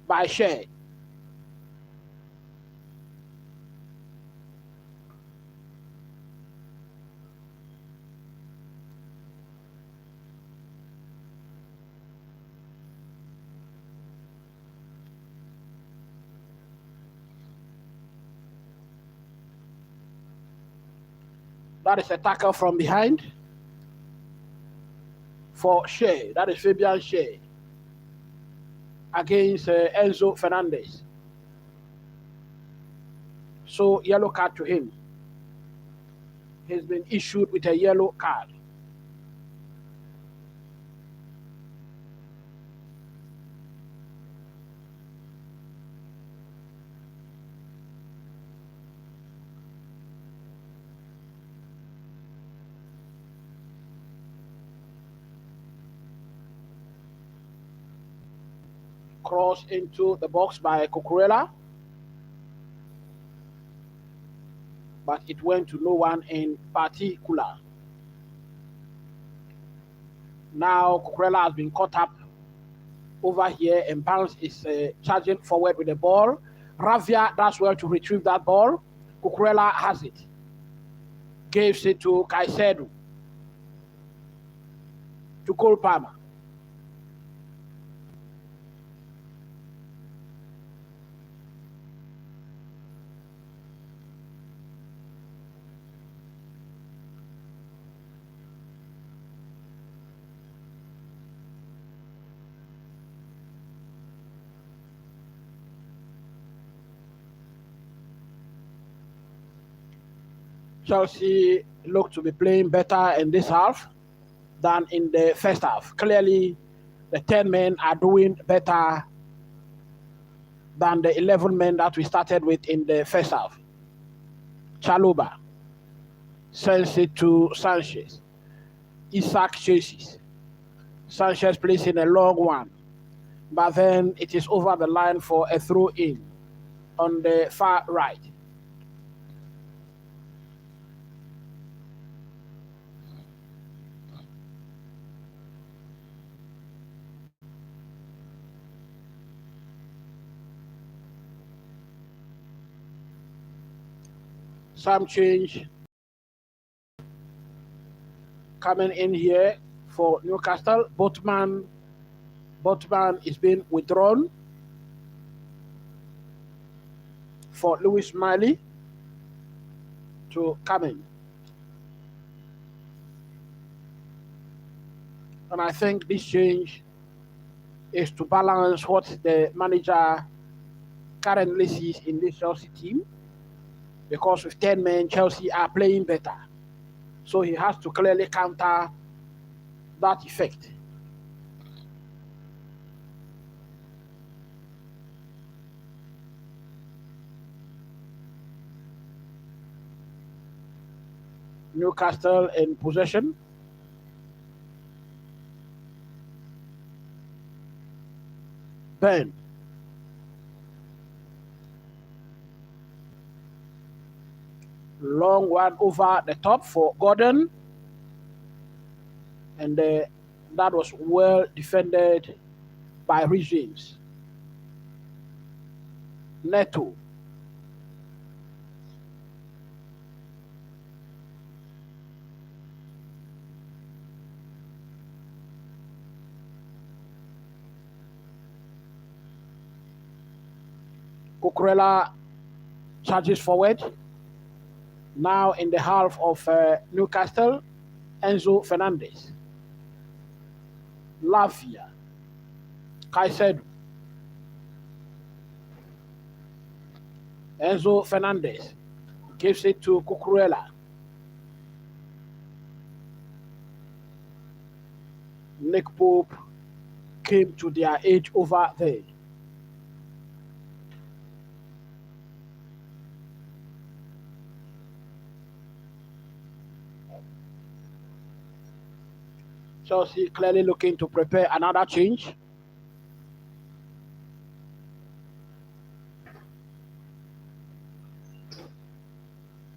by Shear. That is a tackle from behind for Shear. That is Fabian Shear against Enzo Fernandez. So yellow card to him. He's been issued with a yellow card. Cross into the box by Cucurella, but it went to no one in particular. Now Cucurella has been caught up over here, and Barnes is charging forward with the ball. Ravia does well to retrieve that ball. Cucurella has it. Gives it to Caicedo. To Cole Palmer. Chelsea look to be playing better in this half than in the first half. Clearly, the 10 men are doing better than the 11 men that we started with in the first half. Chaluba sends it to Sanchez. Isaac chases. Sanchez plays in a long one, but then it is over the line for a throw-in on the far right. Some change coming in here for Newcastle. Botman is being withdrawn for Lewis Miley to come in. And I think this change is to balance what the manager currently sees in this Chelsea team. Because with 10 men, Chelsea are playing better. So he has to clearly counter that effect. Newcastle in possession. Ben. Long one over the top for Gordon. And that was well defended by Rhys James. Neto. Cucurella charges forward. Now in the half of Newcastle, Enzo Fernandez. Lavia. Caicedo. Enzo Fernandez gives it to Cucurella. Nick Pope came to their aid over there. Chelsea clearly looking to prepare another change.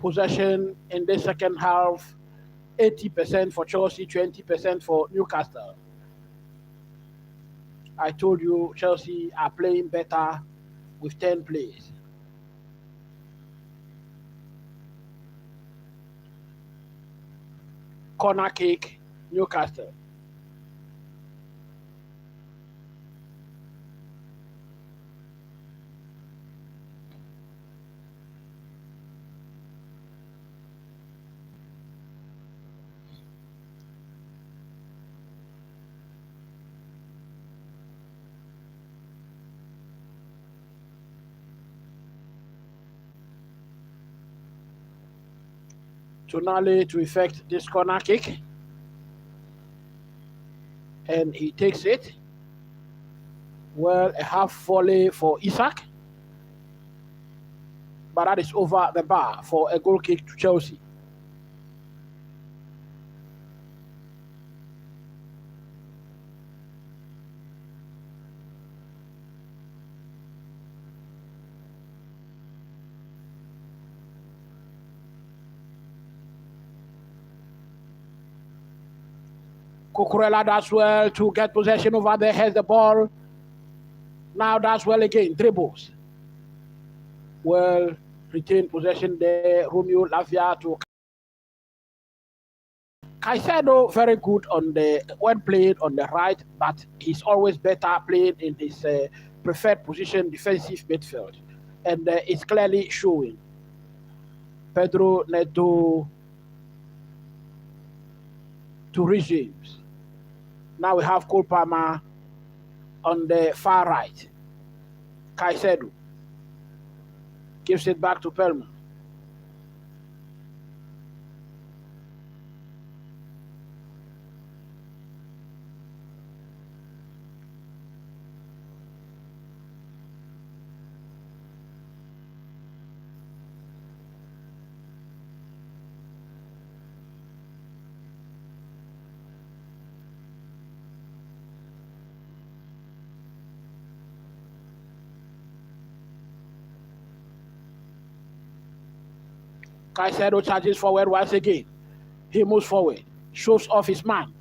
Possession in the second half, 80% for Chelsea, 20% for Newcastle. I told you Chelsea are playing better with 10 players. Corner kick, Newcastle. Tonali to effect this corner kick. And he takes it. Well, a half volley for Isak. But that is over the bar for a goal kick to Chelsea. Cucurella does well to get possession over there, has the ball. Now does well again, dribbles. Well, retain possession there, Romeo Lavia to Caicedo, very good on the when played on the right, but he's always better playing in his preferred position, defensive midfield. And it's clearly showing. Pedro Neto to Regimes. Now we have Cole Palmer on the far right. Caicedo gives it back to Palmer. Caicedo charges forward once again. He moves forward, shows off his man.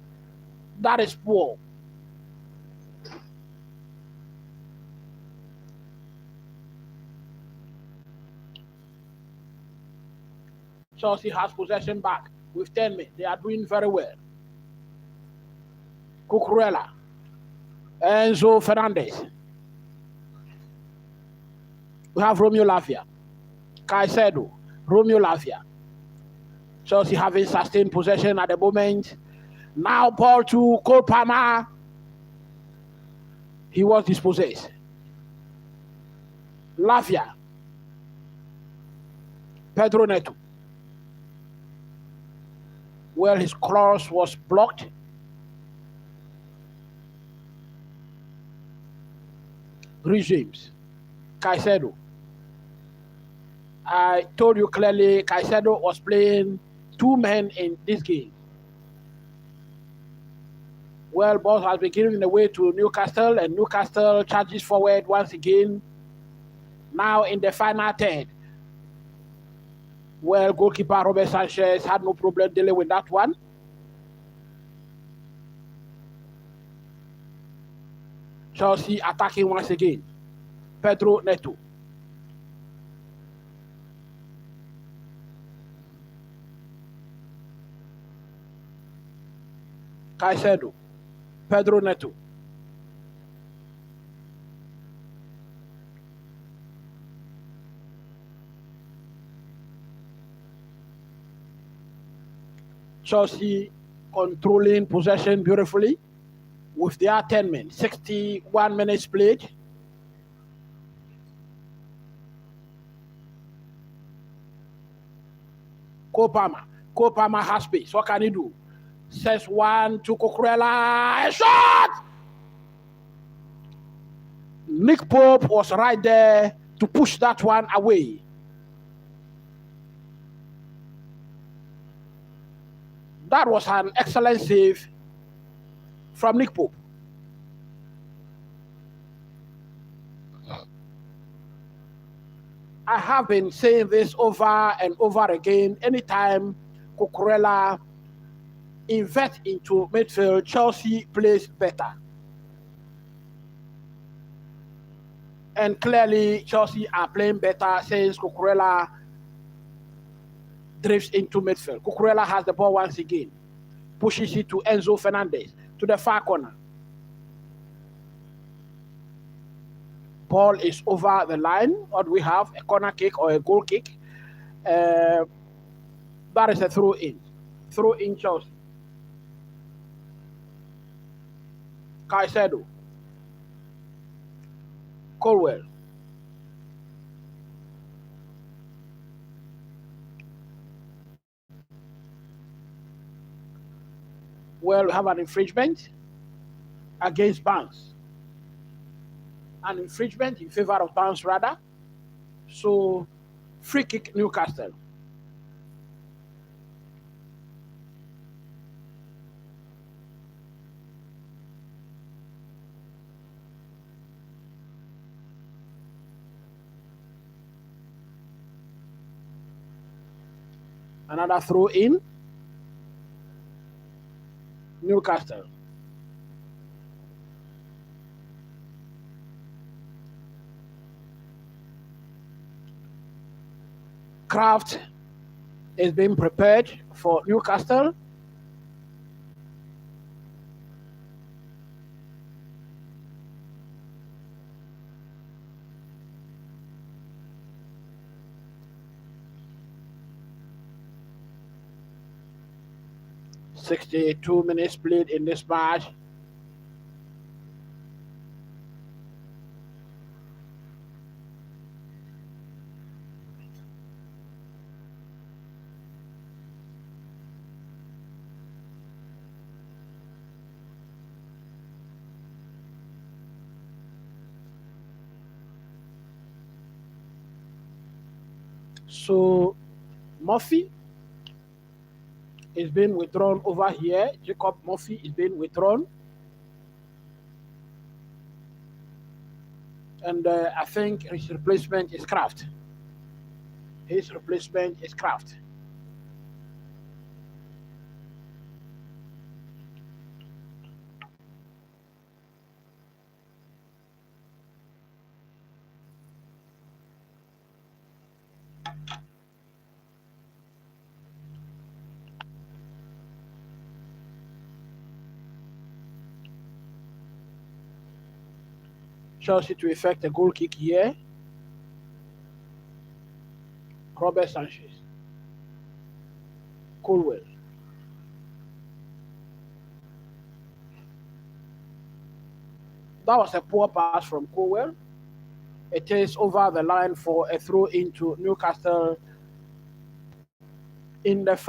That is poor. Chelsea has possession back with 10 men. They are doing very well. Cucurella, Enzo Fernandez. We have Romeo Lavia, Caicedo, Romeo Lavia. Chelsea having sustained possession at the moment. Now ball to Cole Palmer. He was dispossessed. Lavia. Pedro Neto. Well, his cross was blocked. Regimes. Caicedo. I told you clearly Caicedo was playing two men in this game. Well, ball has been given away to Newcastle, and Newcastle charges forward once again. Now in the final third. Well, goalkeeper Robert Sanchez had no problem dealing with that one. Chelsea attacking once again. Pedro Neto. Caicedo. Pedro Neto. Chelsea controlling possession beautifully with their 10 men. 61 minutes played. Cole Palmer has space. What can he do? Says one to Cucurella. A shot! Nick Pope was right there to push that one away. That was an excellent save from Nick Pope. I have been saying this over and over again. Anytime Cucurella invests into midfield, Chelsea plays better. And clearly, Chelsea are playing better since Cucurella drifts into midfield. Cucurella has the ball once again, pushes it to Enzo Fernandez to the far corner. Ball is over the line. Or do we have a corner kick or a goal kick? That is a throw in. Throw in Chelsea. Caicedo. Colwell. Well, we have an infringement against Barnes. An infringement in favor of Barnes, rather. So, free kick Newcastle. Another throw in. Newcastle. Craft is being prepared for Newcastle. "62 minutes played in this match. So Murphy is being withdrawn over here. Jacob Murphy is being withdrawn. And I think his replacement is Kraft. His replacement is Kraft. Chelsea to effect a goal kick here. Robert Sanchez. Colwell. That was a poor pass from Colwell. It is over the line for a throw into Newcastle in the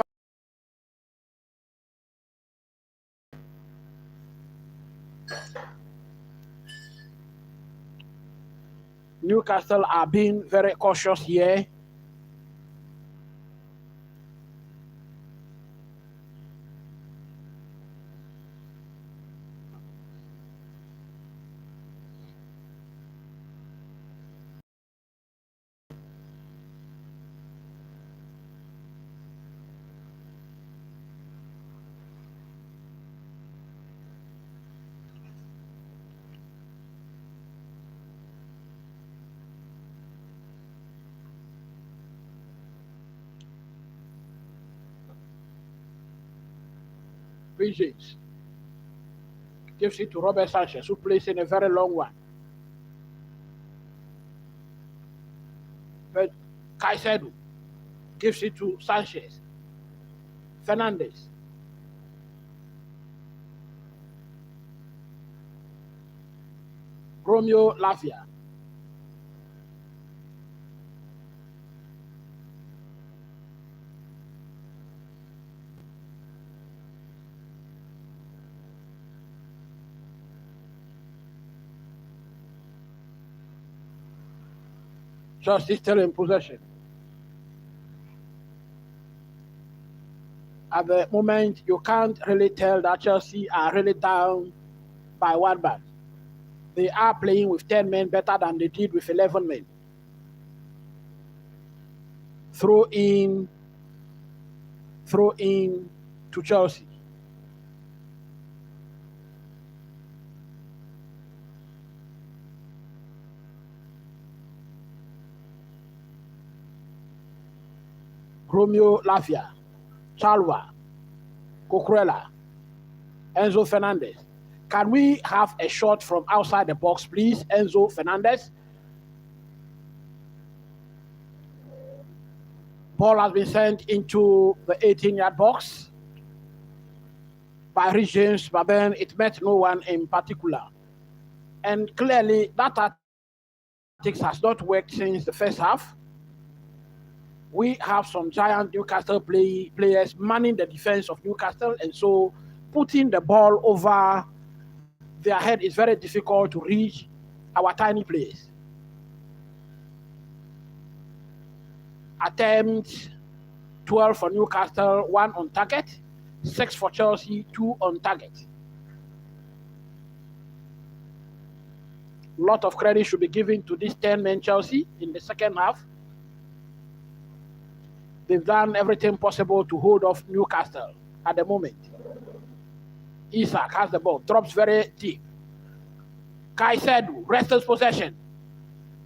Newcastle are being very cautious here. James gives it to Robert Sanchez, who plays in a very long one. But Caicedo gives it to Sanchez. Fernandez. Romeo Lavia. Chelsea still in possession. At the moment, you can't really tell that Chelsea are really down by 1 man. They are playing with 10 men better than they did with 11 men. Throw in to Chelsea. Romeo Lavia, Chalwa, Cucurella, Enzo Fernandez. Can we have a shot from outside the box, please, Enzo Fernandez? Ball has been sent into the 18-yard box by Rich James, but then it met no one in particular. And clearly, that tactics has not worked since the first half. We have some giant Newcastle players manning the defense of Newcastle, and so putting the ball over their head is very difficult to reach our tiny players. Attempt 12 for Newcastle, 1 on target, 6 for Chelsea, 2 on target. A lot of credit should be given to this 10-man Chelsea in the second half. They've done everything possible to hold off Newcastle at the moment. Isak has the ball, drops very deep. Caicedo, restless possession.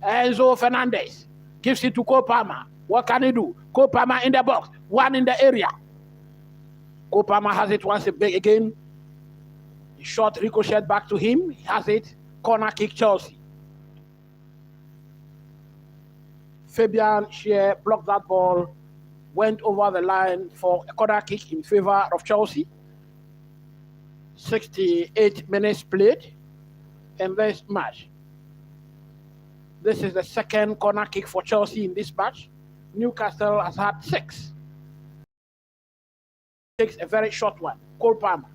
Enzo Fernandez gives it to Cole Palmer. What can he do? Cole Palmer in the box, 1 in the area. Cole Palmer has it once again. Shot ricocheted back to him. He has it. Corner kick Chelsea. Fabian Shear blocked that ball, went over the line for a corner kick in favor of Chelsea. 68 minutes played in this match. This is the second corner kick for Chelsea in this match. Newcastle has had 6. Takes a very short one. Cole Palmer.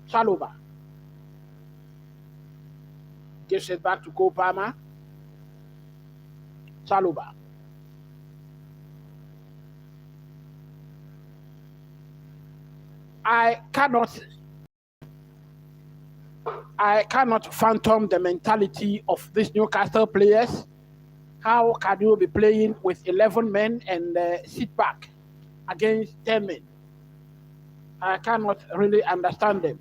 Chalobah. Gives it back to Cole Palmer. Chalobah. I cannot fathom the mentality of these Newcastle players. How can you be playing with 11 men and sit back against 10 men? I cannot really understand them.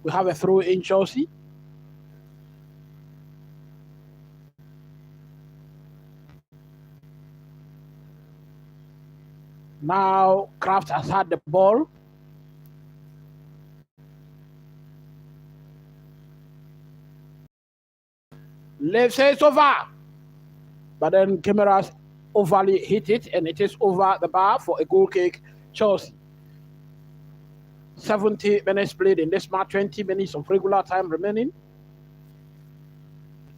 We have a throw in Chelsea. Now Kraft has had the ball. Left says over. But then Cameras overly hit it, and it is over the bar for a goal kick, Chelsea. 70 minutes played in this match, 20 minutes of regular time remaining.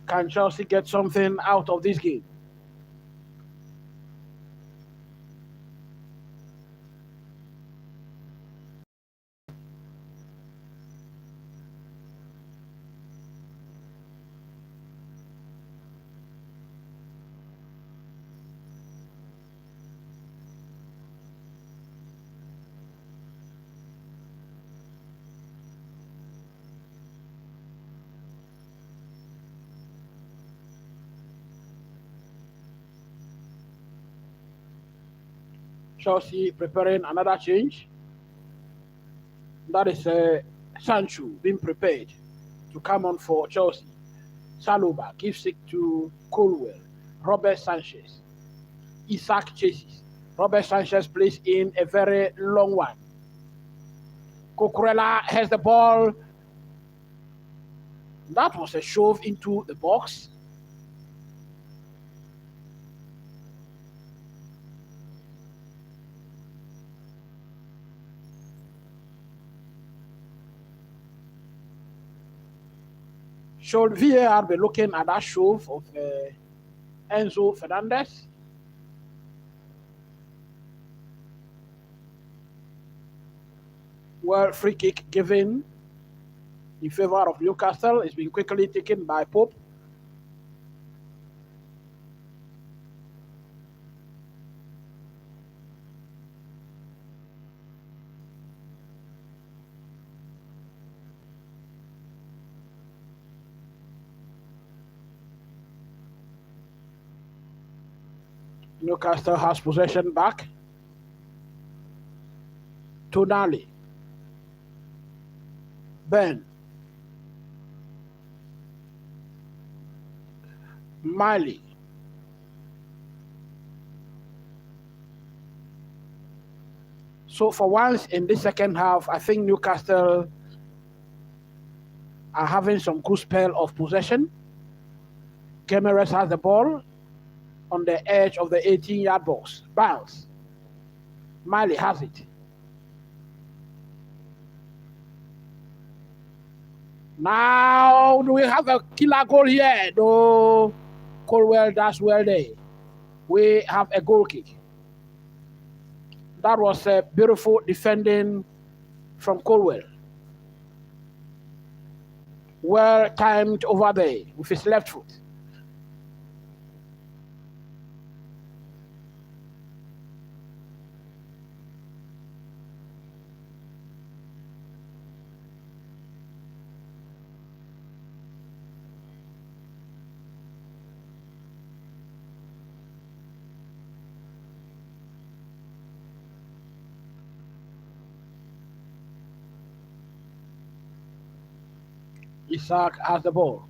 Can Chelsea get something out of this game? Chelsea preparing another change. That is Sancho being prepared to come on for Chelsea. Chalobah gives it to Colwell. Robert Sanchez. Isak chases. Robert Sanchez plays in a very long one. Cucurella has the ball. That was a shove into the box. Should VAR be looking at that shove of Enzo Fernandez? Well, free kick given in favor of Newcastle is being quickly taken by Pope. Newcastle has possession back. Tonali. Ben. Miley. So for once in the second half, I think Newcastle are having some good spell of possession. Gemeres has the ball on the edge of the 18-yard box. Bounce. Miley has it. Now, do we have a killer goal here? No. Colwell does well there. We have a goal kick. That was a beautiful defending from Colwell. Well timed over there with his left foot. Isaac has the ball.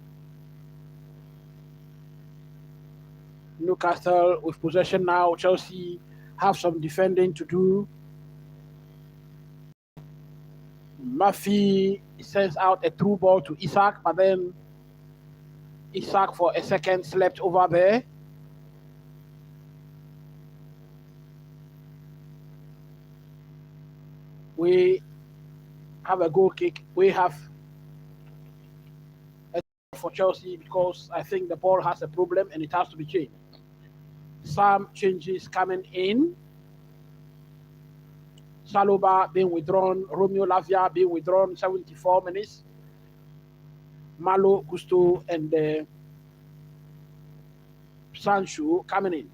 Newcastle with possession now. Chelsea have some defending to do. Murphy sends out a through ball to Isaac, but then Isaac for a second slept over there. We have a goal kick. We have a for Chelsea because I think the ball has a problem and it has to be changed. Some changes coming in. Saloba being withdrawn, Romeo Lavia being withdrawn 74 minutes. Malo, Gusto, and Sancho coming in.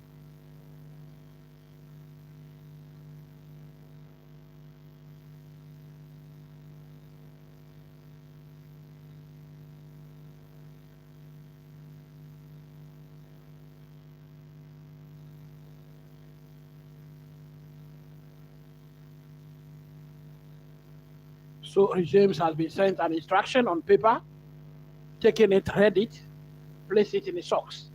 So James has been sent an instruction on paper, taking it, read it, place it in his socks.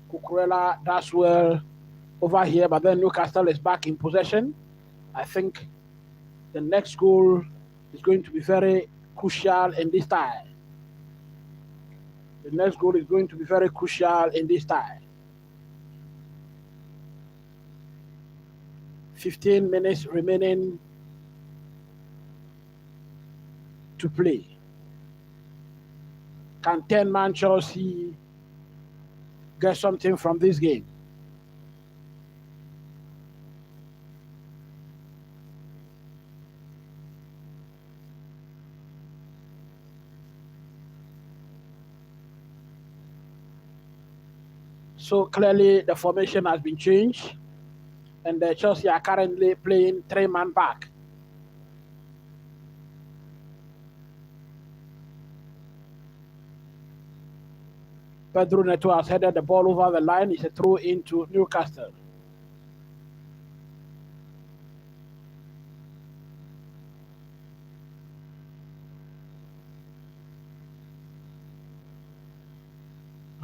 Cucurella does well over here, but then Newcastle is back in possession. I think the next goal is going to be very crucial in this tie. The next goal is going to be very crucial in this tie. 15 minutes remaining to play. Can 10-man Chelsea get something from this game? So clearly the formation has been changed, and the Chelsea are currently playing 3-man back. Pedro Neto has headed the ball over the line. It's a throw into Newcastle.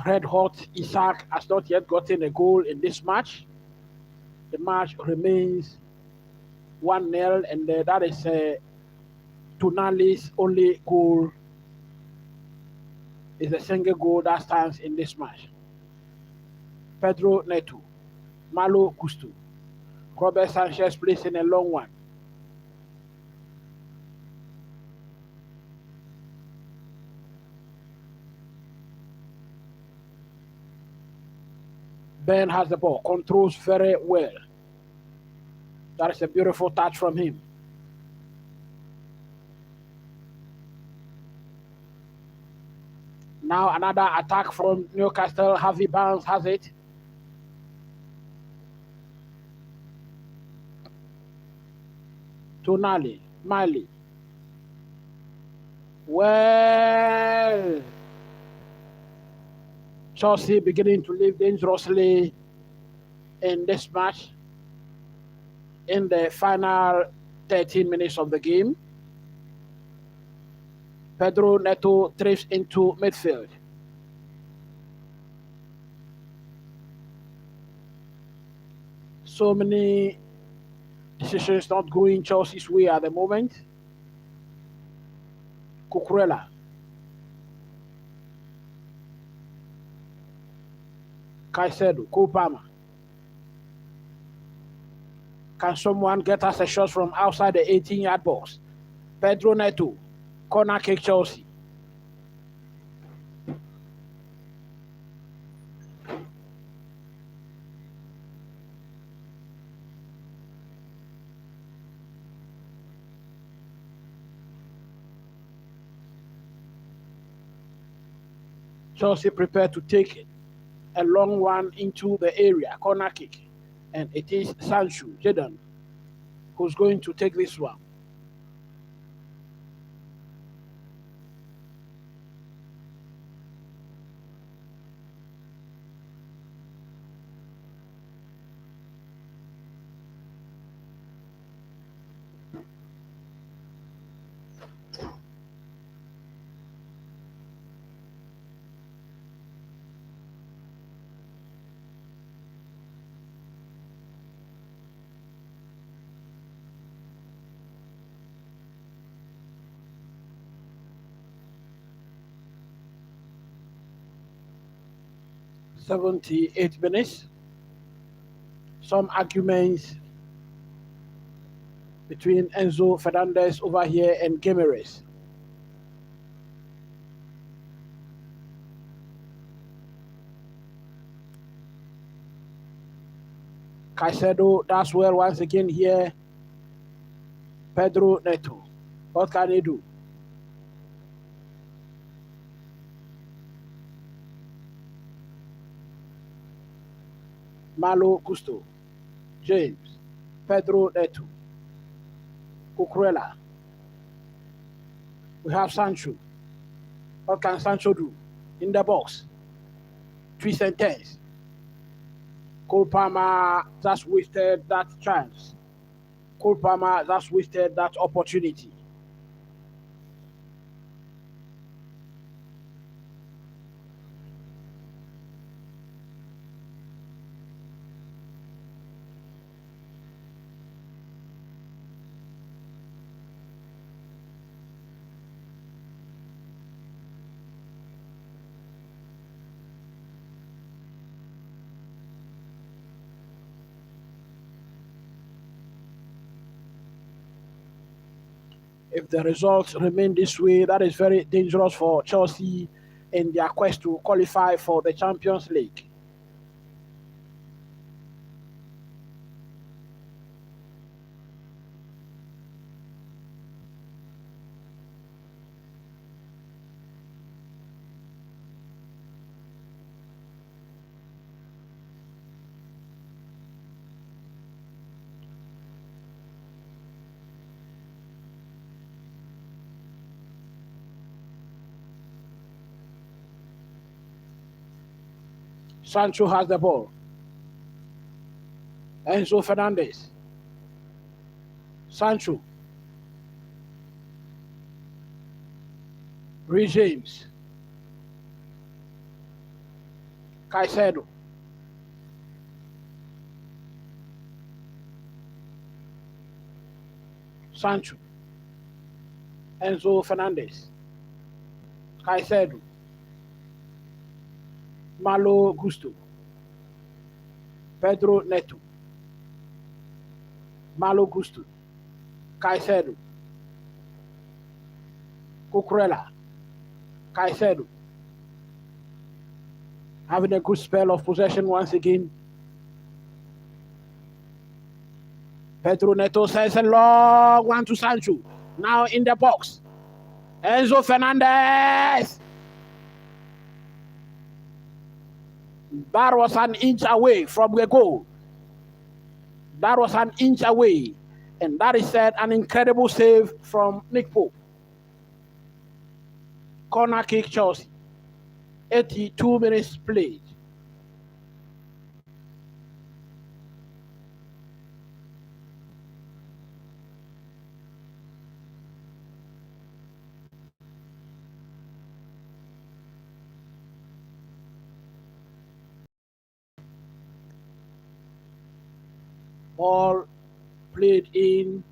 Red Hot Isaac has not yet gotten a goal in this match. The match remains 1-0, and that is Tonali's only goal. Is a single goal that stands in this match. Pedro Neto, Malo Gusto, Robert Sanchez plays in a long one. Ben has the ball, controls very well. That is a beautiful touch from him. Now another attack from Newcastle. Harvey Barnes has it. Tonali, Miley. Well, Chelsea beginning to live dangerously in this match in the final 13 minutes of the game. Pedro Neto drifts into midfield. So many decisions not going Chelsea's way at the moment. Cucurella. Caicedo, Kopama. Can someone get us a shot from outside the 18-yard box? Pedro Neto, corner kick Chelsea. Chelsea prepared to take a long one into the area, corner kick. And it is Sancho, Jadon, who's going to take this one. "78 minutes. Some arguments between Enzo Fernandez over here and Gimenez. Caicedo does well once again here. Pedro Neto. What can he do? Malo Gusto. James. Pedro Neto. Cucurella. We have Sancho. What can Sancho do? In the box. Twist and turns. Cole Palmer just wasted that chance. Cole Palmer just wasted that opportunity. If the results remain this way, that is very dangerous for Chelsea in their quest to qualify for the Champions League. Sancho has the ball. Enzo Fernandez. Sancho. Reece James. Caicedo. Sancho. Enzo Fernandez. Caicedo. Malo Gusto. Pedro Neto. Malo Gusto. Caicedo. Cucurella. Caicedo. Having a good spell of possession once again. Pedro Neto says a long one to Sancho. Now in the box. Enzo Fernandez. That was an inch away from the goal. That was an inch away. And that is an incredible save from Nick Pope. Corner kick Chelsea. 82 minutes played. Ball played in.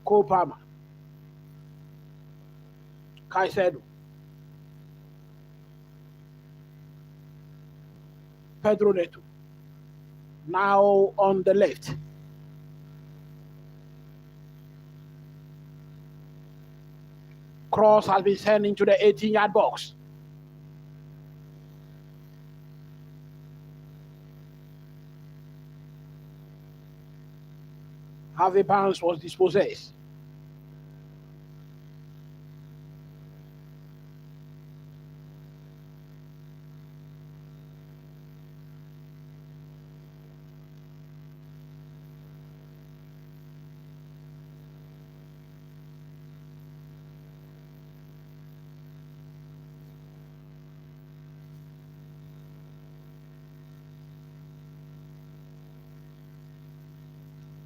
Cole Palmer. Caicedo. Pedro Neto. Now on the left. Cross has been sent into the 18-yard box. Harvey Barnes was dispossessed.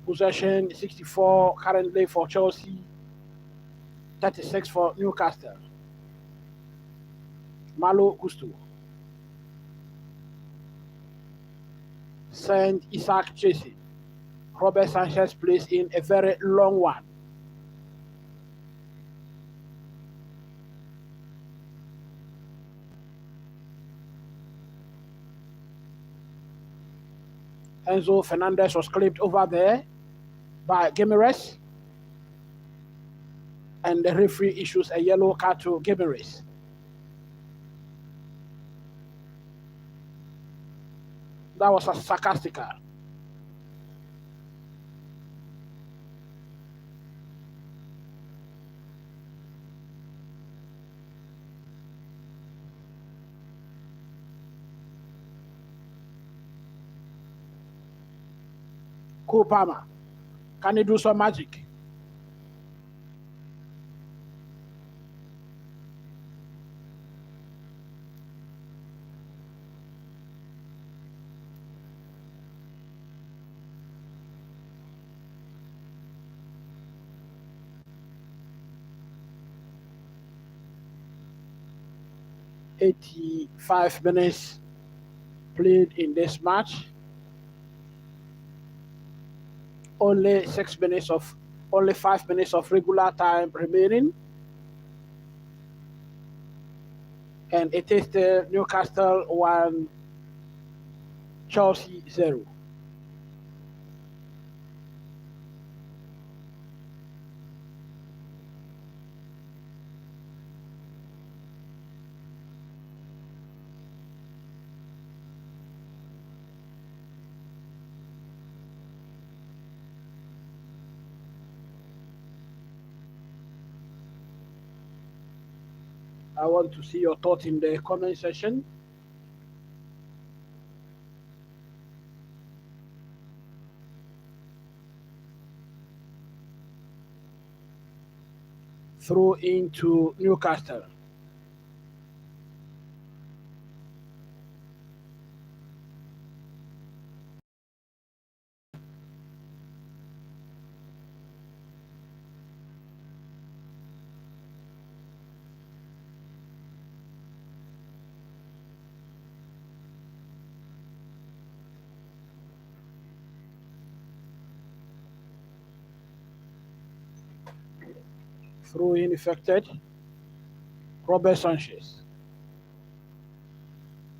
Possession 64 currently for Chelsea, 36 for Newcastle. Malo Gusto. Saint Isaac chasing. Robert Sanchez plays in a very long one. Enzo Fernandez was clipped over there by Gimenez, and the referee issues a yellow card to Gimenez. That was a sarcastic card. Cole Palmer, can he do some magic? "85 minutes played in this match. Only 5 minutes of regular time remaining. And it is the Newcastle 1, Chelsea 0. I want to see your thoughts in the comment section. Throw into Newcastle. Throw in effected. Robert Sanchez.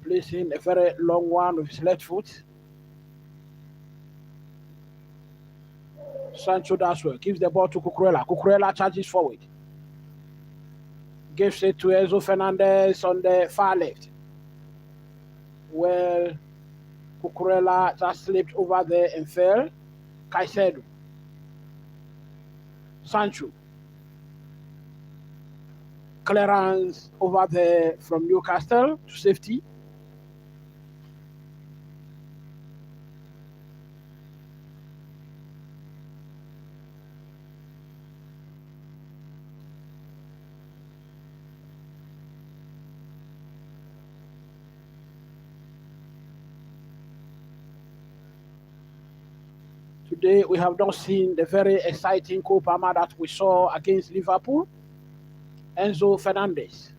Placing a very long one with his left foot. Sancho does well. Gives the ball to Cucurella. Cucurella charges forward. Gives it to Enzo Fernandez on the far left. Well, Cucurella just slipped over there and fell. Caicedo. Sancho. Clearance over there from Newcastle to safety. Today, we have not seen the very exciting Cole Palmer that we saw against Liverpool. Enzo Fernandez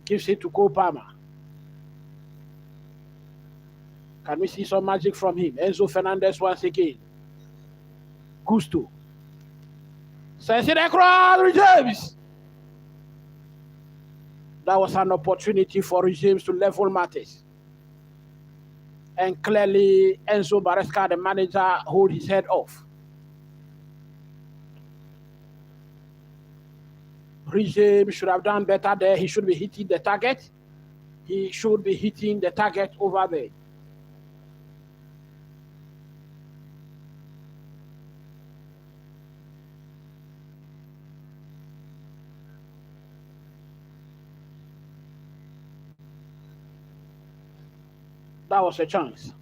gives it to Cole Palmer. Can we see some magic from him? Enzo Fernandez once again. Gusto. Sends it across James. That was an opportunity for James to level matters. And clearly, Enzo Maresca, the manager, hold his head off. James should have done better there. He should be hitting the target. He should be hitting the target over there. That was a chance.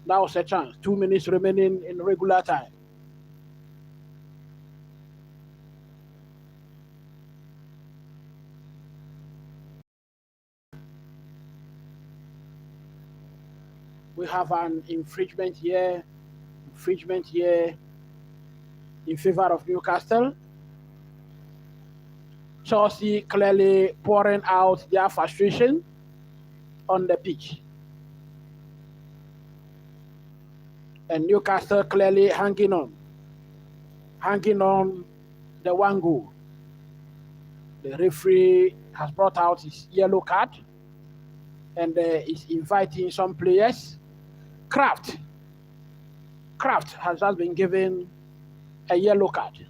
That was a chance. 2 minutes remaining in regular time. We have an infringement here in favor of Newcastle. Chelsea clearly pouring out their frustration on the pitch. And Newcastle clearly hanging on the one goal. The referee has brought out his yellow card and is inviting some players. Kraft has just been given a yellow card.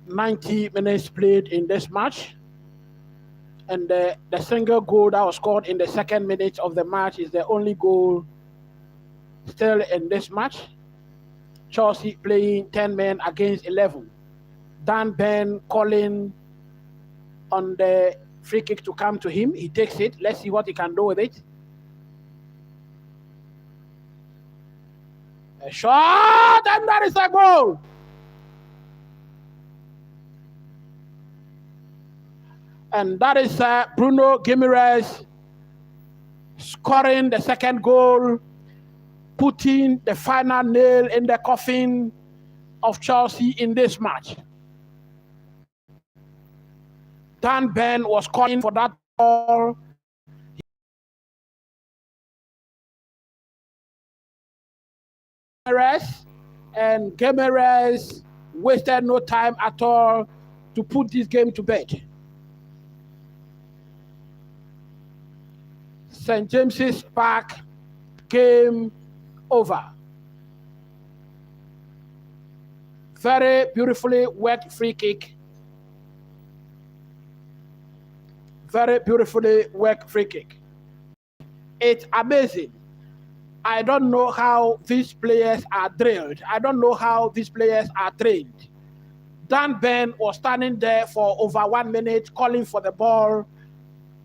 "90 minutes played in this match, and the single goal that was scored in the second minute of the match is the only goal still in this match. Chelsea playing 10 men against 11. Dan Ben calling on the free kick to come to him. He takes it. Let's see what he can do with it. A shot, and that is a goal. And that is Bruno Guimaraes scoring the second goal, putting the final nail in the coffin of Chelsea in this match. Dan Ben was calling for that ball. And Guimaraes wasted no time at all to put this game to bed. St. James's Park, game over. Very beautifully worked free kick. Very beautifully worked free kick. It's amazing. I don't know how these players are drilled. I don't know how these players are trained. Dan Ben was standing there for over 1 minute calling for the ball,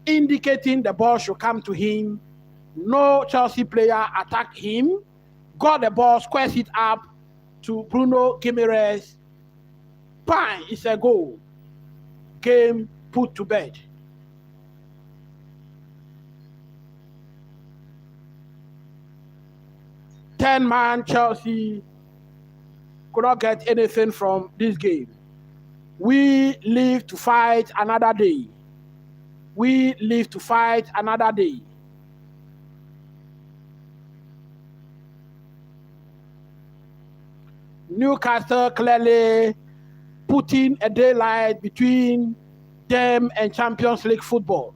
indicating the ball should come to him. No Chelsea player attacked him, got the ball, squares it up to Bruno Guimaraes. Bang, it's a goal. Game put to bed. 10-man Chelsea could not get anything from this game. We live to fight another day. We live to fight another day. Newcastle clearly putting a daylight between them and Champions League football.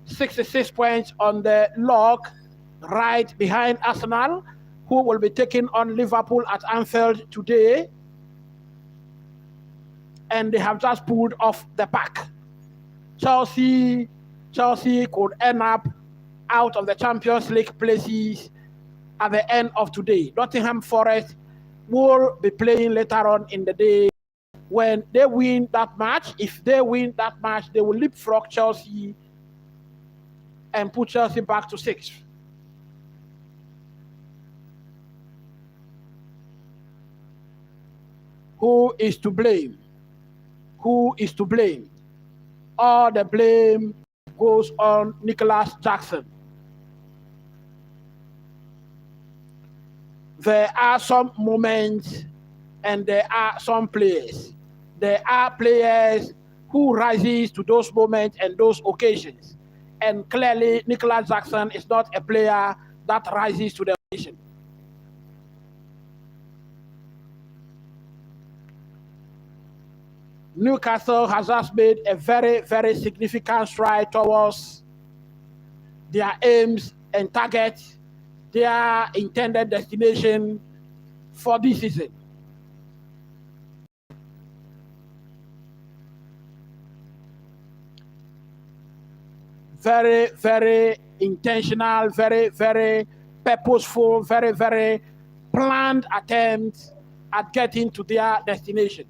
66 points on the log, right behind Arsenal, who will be taking on Liverpool at Anfield today. And they have just pulled off the pack. Chelsea could end up out of the Champions League places at the end of today. Nottingham Forest will be playing later on in the day. When they win that match, if they win that match, they will leapfrog Chelsea and put Chelsea back to 6th. Who is to blame? Who is to blame? All the blame goes on Nicholas Jackson. There are some moments and there are some players. There are players who rises to those moments and those occasions. And clearly, Nicholas Jackson is not a player that rises to the occasion. Newcastle has just made a very, very significant stride towards their aims and targets, their intended destination for this season. Very, very intentional, very, very purposeful, very, very planned attempts at getting to their destination.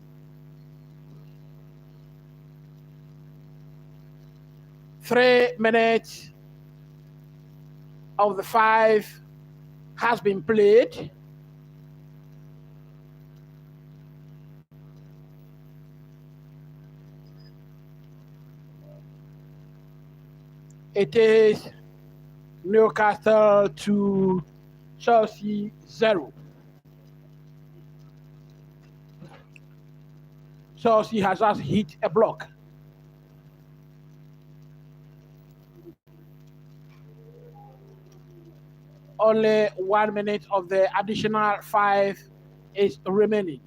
Three minutes of the 5 has been played. It is Newcastle 2, Chelsea 0. Chelsea has just hit a block. Only 1 minute of the additional 5 is remaining.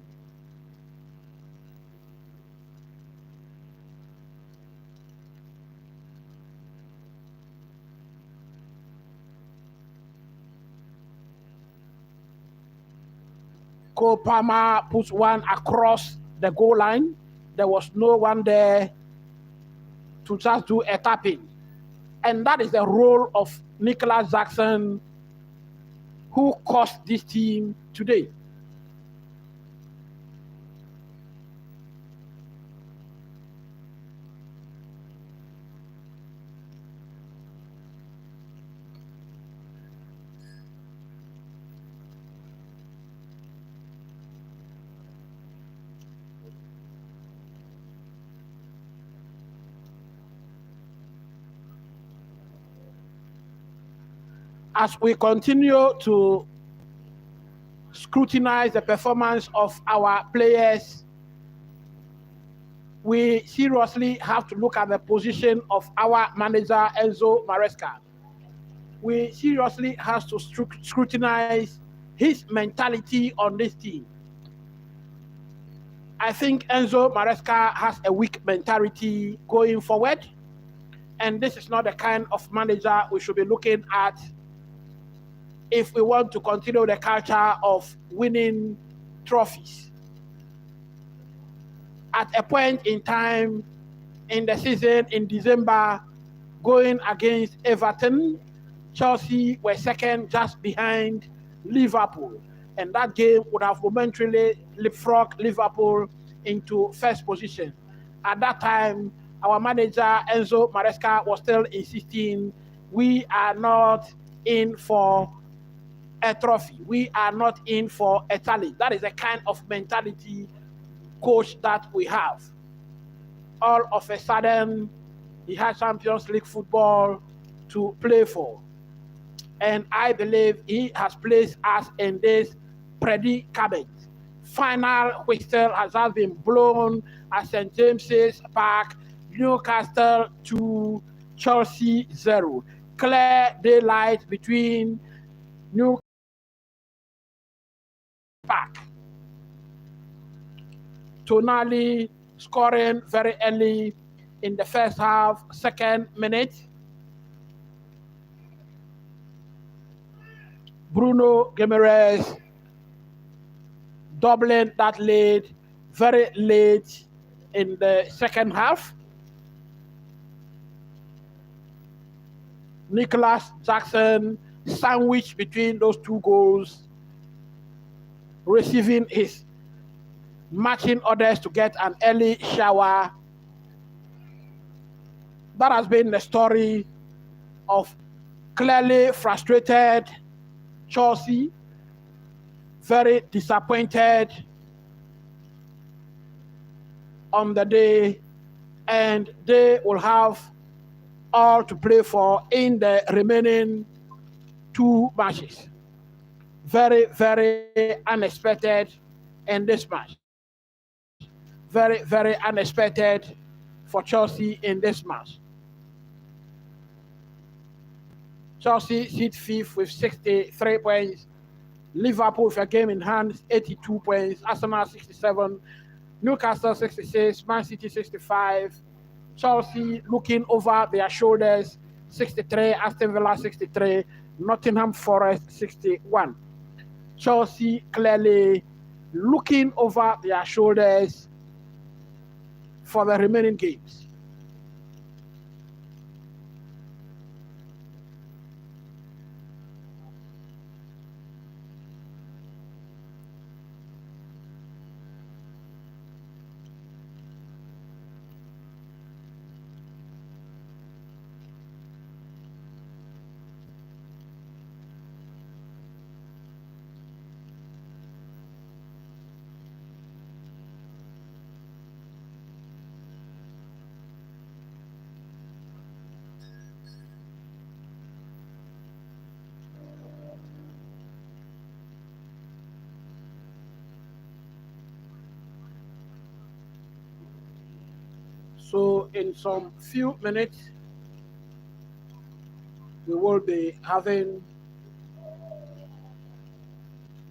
Cole Palmer puts one across the goal line. There was no one there to just do a tapping. And that is the role of Nicholas Jackson, who cost this team today. As we continue to scrutinize the performance of our players, we seriously have to look at the position of our manager, Enzo Maresca. We seriously have to scrutinize his mentality on this team. I think Enzo Maresca has a weak mentality going forward, and this is not the kind of manager we should be looking at if we want to continue the culture of winning trophies. At a point in time in the season, in December, going against Everton, Chelsea were second just behind Liverpool. And that game would have momentarily leapfrogged Liverpool into first position. At that time, our manager, Enzo Maresca, was still insisting we are not in for a trophy. We are not in for a challenge. That is the kind of mentality coach that we have. All of a sudden, he has Champions League football to play for. And I believe he has placed us in this predicament. Final whistle has been blown at St. James's Park, Newcastle 2, Chelsea 0. Clear daylight between Newcastle Park. Tonali scoring very early in the first half, second minute. Bruno Guimaraes doubling that lead very late in the second half. Nicholas Jackson sandwiched between those two goals, receiving his matching orders to get an early shower. That has been the story of clearly frustrated Chelsea, very disappointed on the day, and they will have all to play for in the remaining two matches. Very, very unexpected in this match. Very, very unexpected for Chelsea in this match. Chelsea sit fifth with 63 points. Liverpool with a game in hand, 82 points. Arsenal 67. Newcastle 66. Man City 65. Chelsea looking over their shoulders, 63. Aston Villa 63. Nottingham Forest 61. Chelsea clearly looking over their shoulders for the remaining games. So in some few minutes, we will be having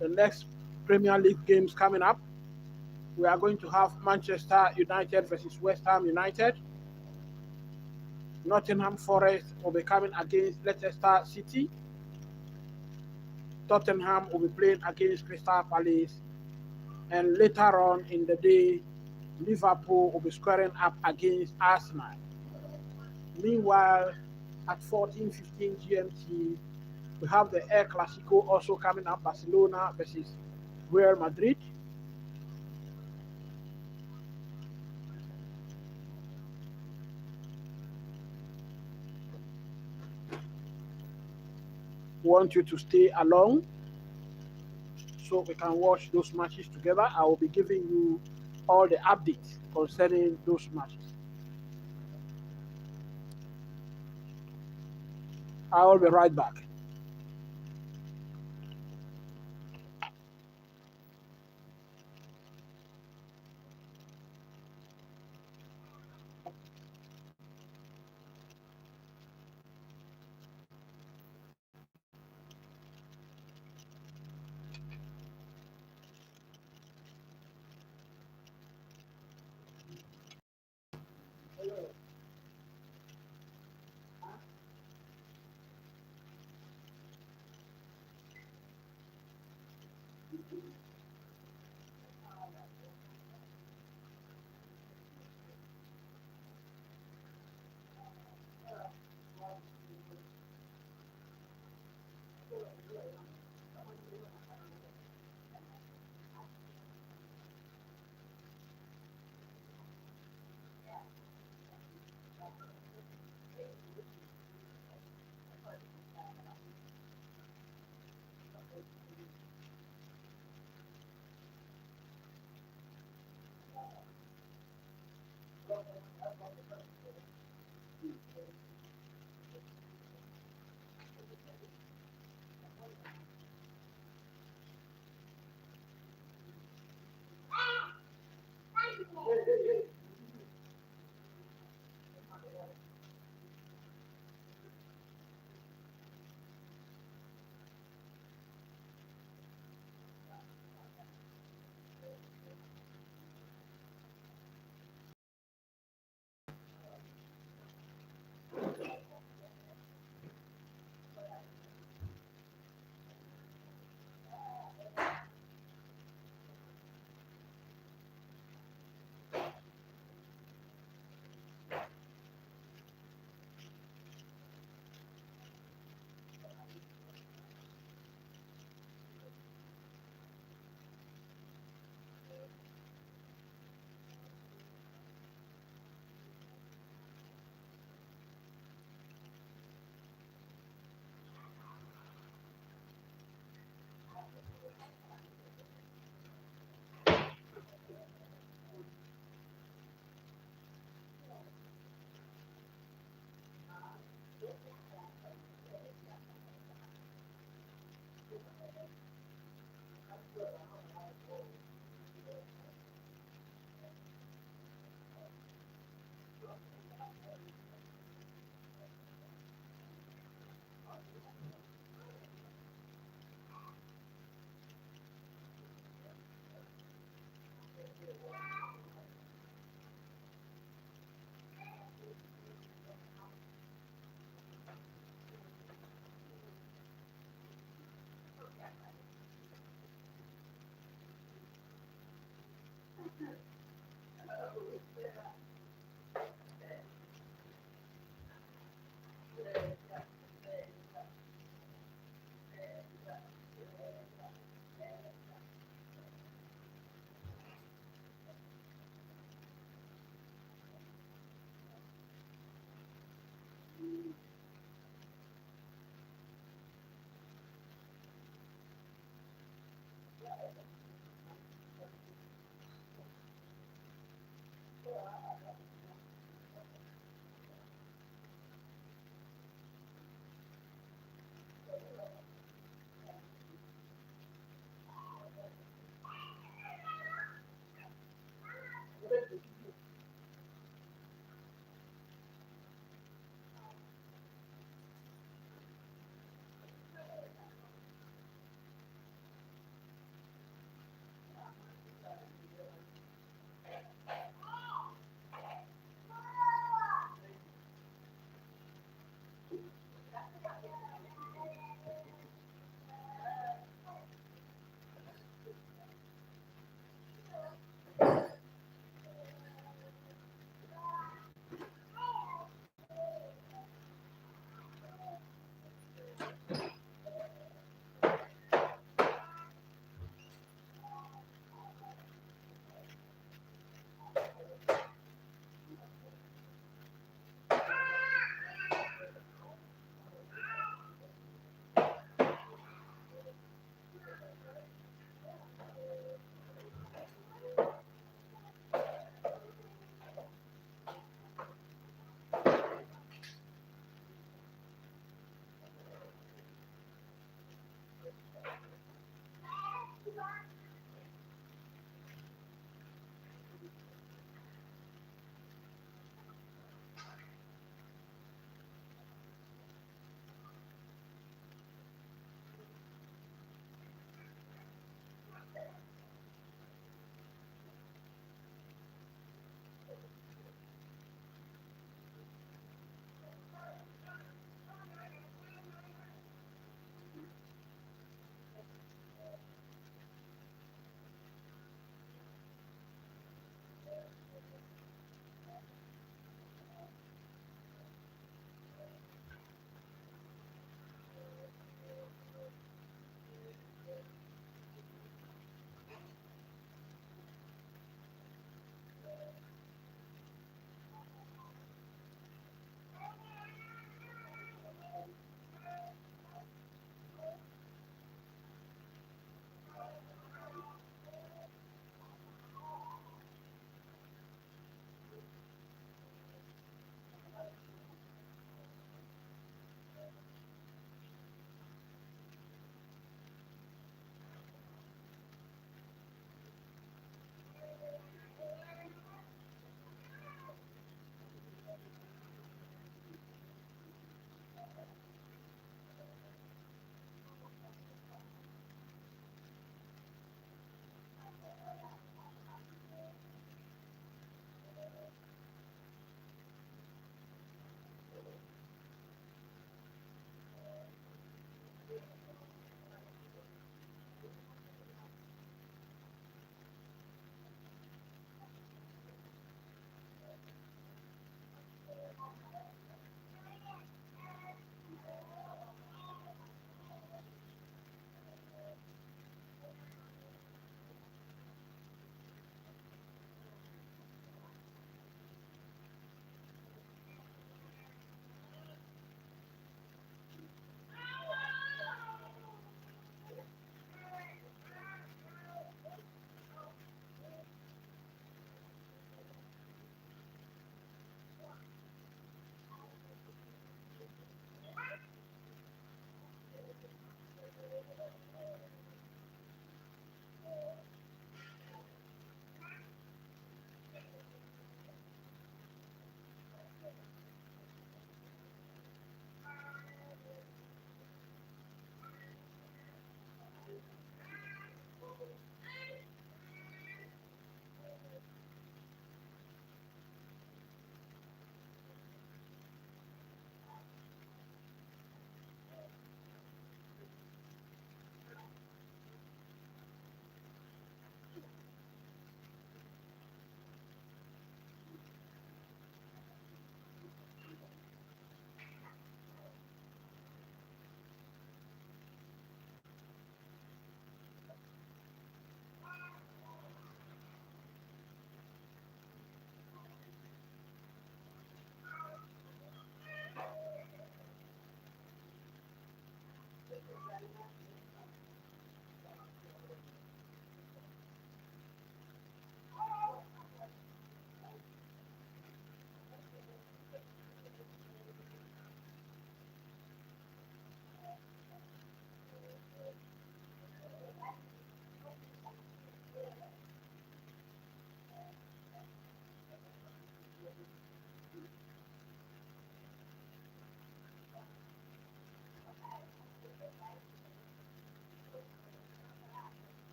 the next Premier League games coming up. We are going to have Manchester United versus West Ham United. Nottingham Forest will be coming against Leicester City. Tottenham will be playing against Crystal Palace. And later on in the day, Liverpool will be squaring up against Arsenal. Meanwhile, at 14:15 GMT, we have the El Clasico also coming up, Barcelona versus Real Madrid. Want you to stay along so we can watch those matches together. I will be giving you all the updates concerning those matches. I will be right back.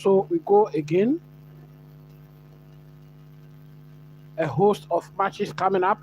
So we go again. A host of matches coming up.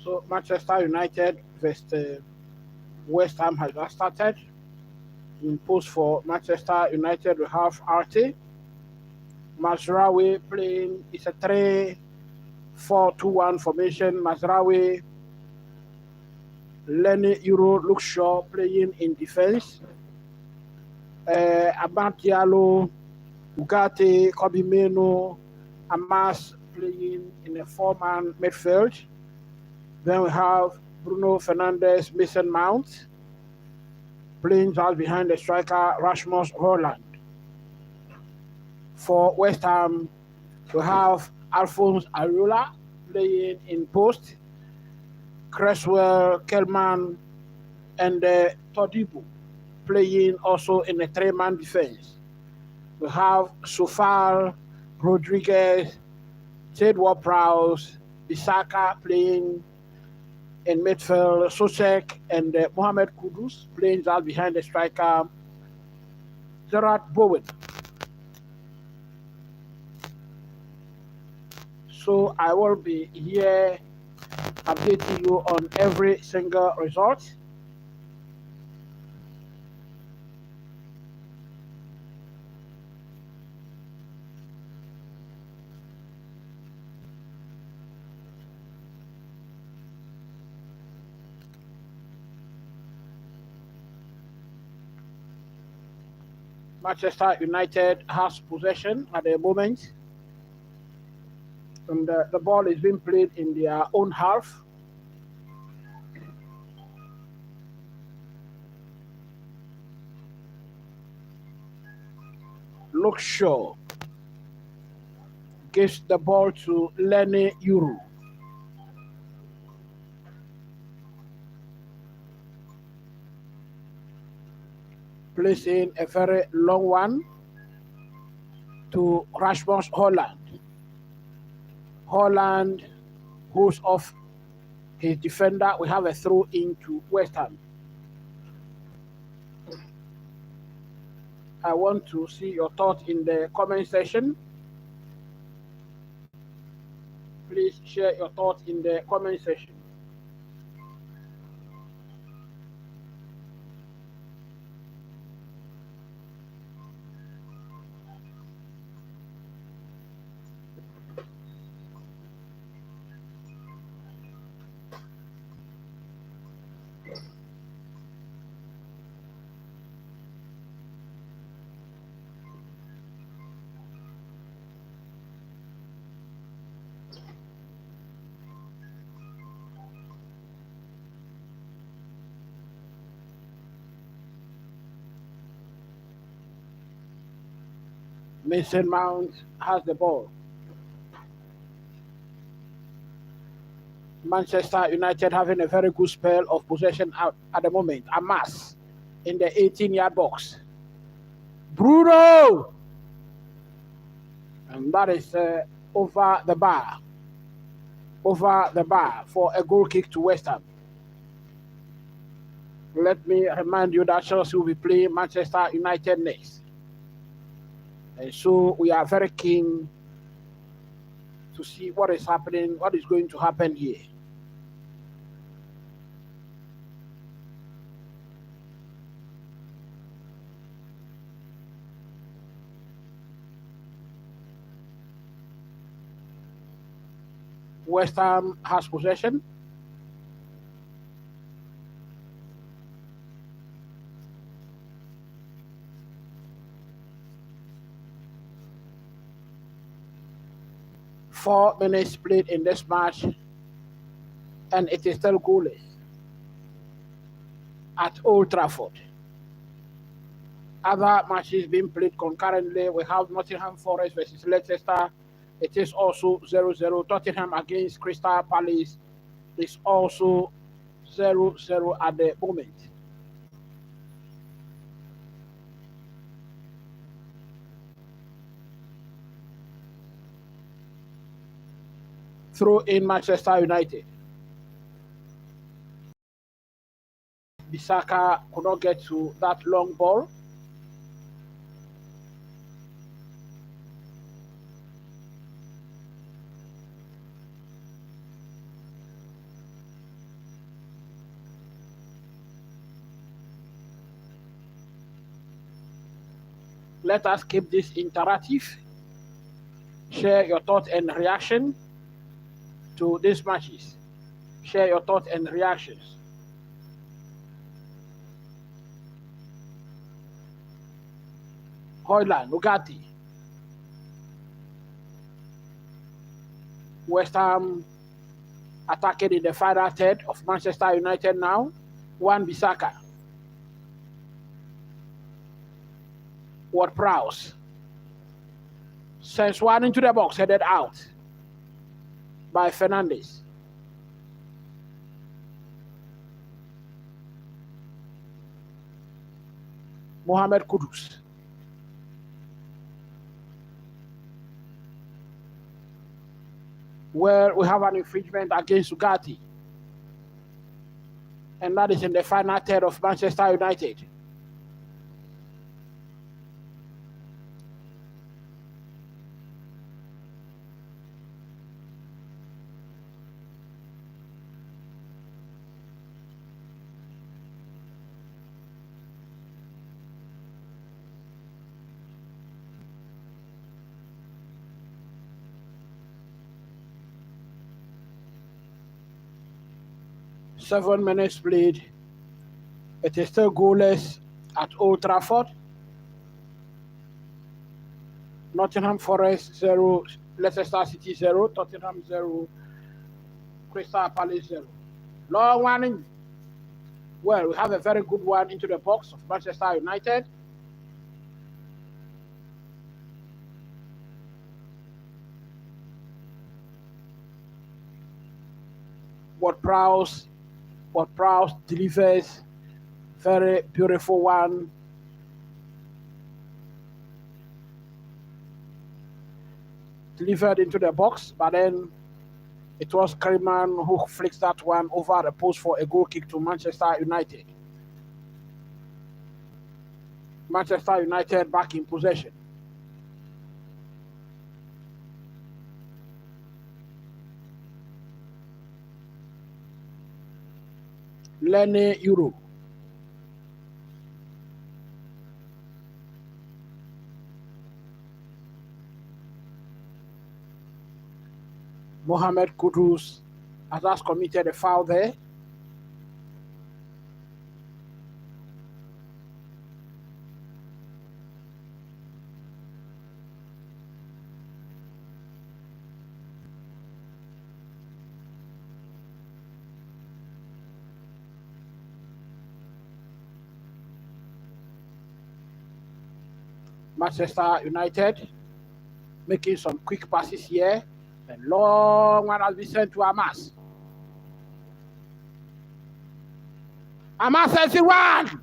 So Manchester United versus West Ham has just started. In post for Manchester United, we have RT. Mazraoui playing, it's a 3-4-2-1 formation. Mazraoui, Lenny Euro, Luke Shaw playing in defense. Abad Diallo, Ugarte, Kobe Meno, Amas playing in a 4-man midfield. Then we have Bruno Fernandes, Mason Mount playing just behind the striker Rasmus Hojlund. For West Ham, we have Alphonse Areola playing in post, Cresswell, Kelman, and Todibo playing also in a 3-man defense. We have Sofal, Rodriguez, Ted Ward-Prowse, Bissaka playing in midfield, Sosek and Mohamed Kudus playing just behind the striker Gerard Bowen. So I will be here updating you on every single result. Manchester United has possession at the moment. And the ball is being played in their own half. Luke Shaw gives the ball to Lenny Euro. Plays in a very long one to Rasmus Hojlund. Hojlund goes off his defender. We have a throw into West Ham. I want to see your thoughts in the comment section. Please share your thoughts in the comment section. Mason Mount has the ball. Manchester United having a very good spell of possession at the moment. Amas in the 18-yard box. Bruno! And that is over the bar. Over the bar for a goal kick to West Ham. Let me remind you that Chelsea will be playing Manchester United next. And so we are very keen to see what is happening, what is going to happen here. West Ham has possession. Four minutes played in this match, and it is still goalless at Old Trafford. Other matches being played concurrently, we have Nottingham Forest versus Leicester. It is also 0-0. Tottenham against Crystal Palace is also 0-0 at the moment. Throw in Manchester United. Bissaka could not get to that long ball. Let us keep this interactive. Share your thoughts and reaction to these matches. Share your thoughts and reactions. Hoyland, Ugati. West Ham attacking in the final third of Manchester United now. Wan-Bissaka. Ward-Prowse. Sends one into the box, headed out by Fernandes. Mohamed Kudus. Where we have an infringement against Ugati. And that is in the final third of Manchester United. Seven minutes played. It is still goalless at Old Trafford. Nottingham Forest 0, Leicester City 0, Tottenham 0, Crystal Palace 0. Long one. Well, we have a very good one into the box of Manchester United. Ward-Prowse delivers. Very beautiful one. Delivered into the box, but then it was Kreeman who flicks that one over the post for a goal kick to Manchester United. Manchester United back in possession. Lenny Euro. Mohamed Kudus has committed a foul there. Manchester United making some quick passes here. A long one has been sent to Amas. Amas sends it one.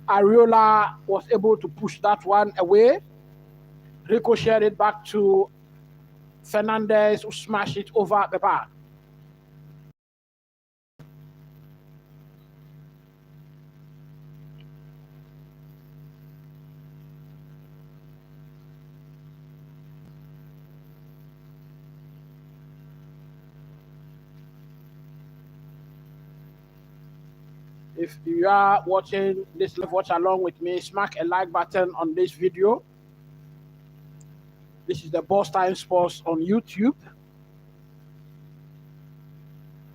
Areola was able to push that one away. Ricocheted it back to Fernandes, who smashed it over the bar. If you are watching this live, watch along with me, smack a like button on this video. This is the Boss Time Sports on YouTube.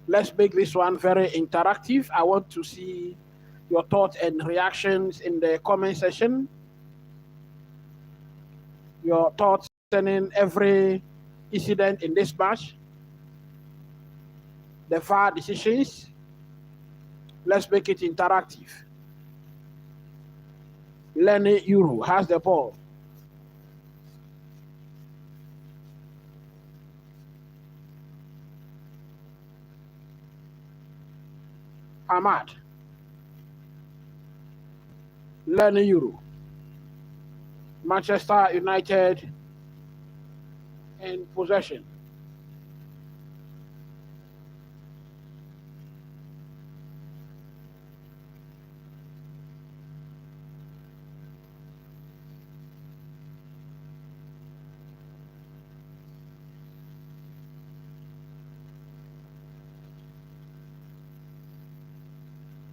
Let's make this one very interactive. I want to see your thoughts and reactions in the comment section. Your thoughts concerning every incident in this match. The VAR decisions. Let's make it interactive. Lenny Euro has the ball. Ahmad. Lenny Euro. Manchester United in possession.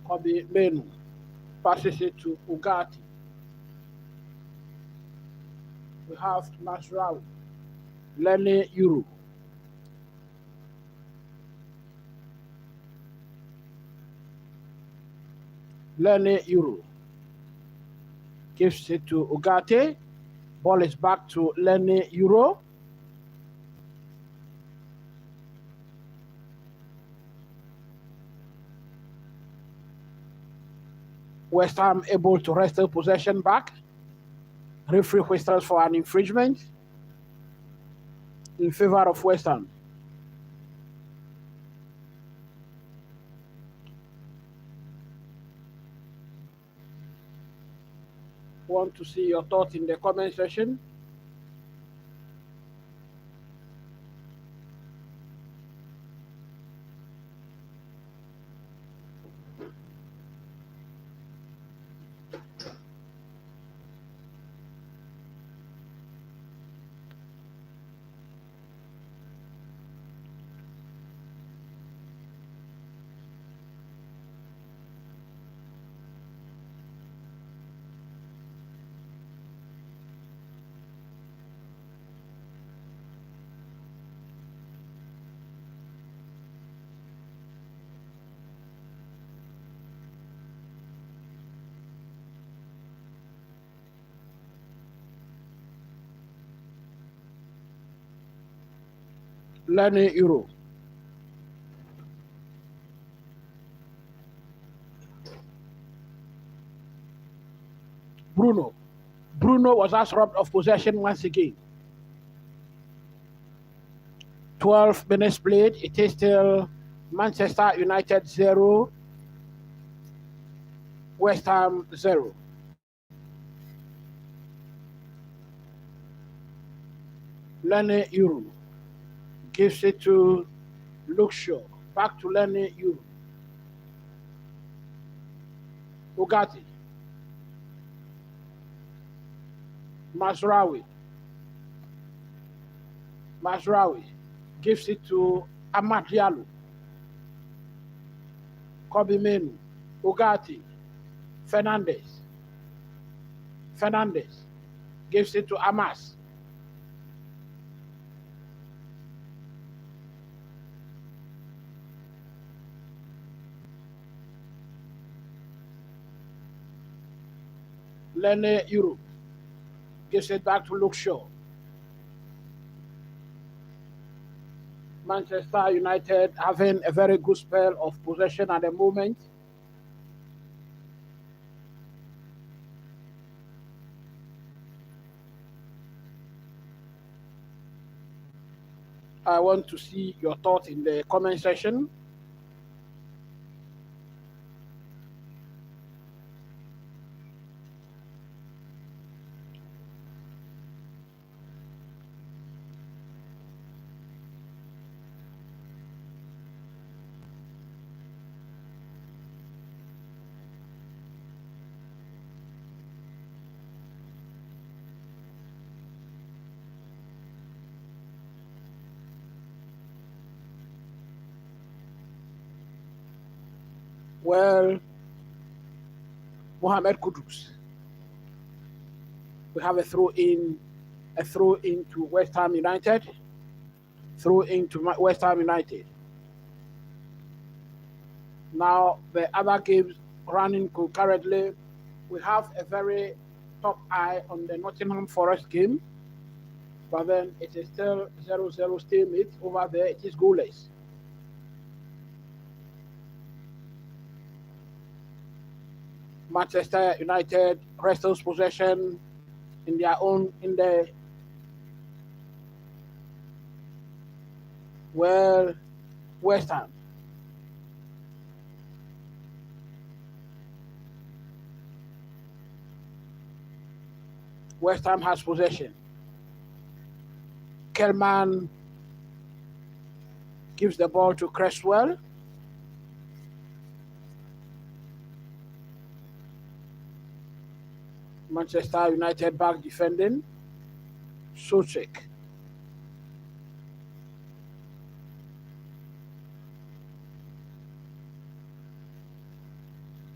Kobe Menu passes it to Ugati. We have Masraoui, Lenny Euro. Lenny Euro gives it to Ugarte. Ball is back to Lenny Euro. West Ham able to wrestle possession back. Referee whistles for an infringement in favor of West Ham. Want to see your thoughts in the comment section. Lenny Euro. Bruno. Bruno was asked robbed of possession once again. 12 minutes played. It is still Manchester United 0, West Ham 0. Lenny Euro gives it to Luke Shaw. Back to Lenny Euro. Ugarte. Masraoui. Masraoui gives it to Amad Diallo. Kobe Menu. Ugarte. Fernandez. Fernandez gives it to Amas. Lenny Euro gives it back to Luke Shaw. Manchester United having a very good spell of possession at the moment. I want to see your thoughts in the comment section. Well, Mohamed Kudus. We have a throw in to West Ham United. Throw into West Ham United. Now the other games running concurrently. We have a very top eye on the Nottingham Forest game, but then it is still 0-0 stalemate over there. It is goalless. Manchester United wrestles possession in their own West Ham. West Ham has possession. Kelman gives the ball to Cresswell. Manchester United back defending. Soucek.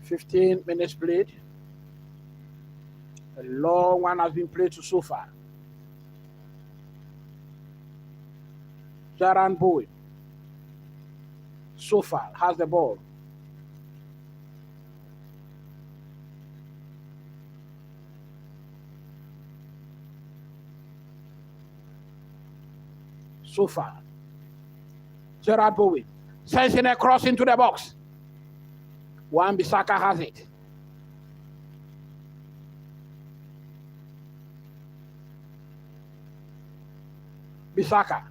(15 minutes played). A long one has been played so far. Darren Bowen. So far has the ball. So far. Gerard Bowen sends in a cross into the box. Wan-Bissaka has it. Bissaka.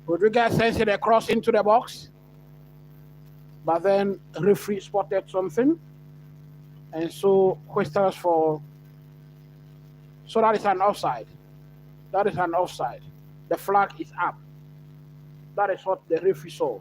Rodriguez sends it across into the box. But then referee spotted something. And so whistles for... So that is an offside. That is an offside. The flag is up. That is what the referee saw.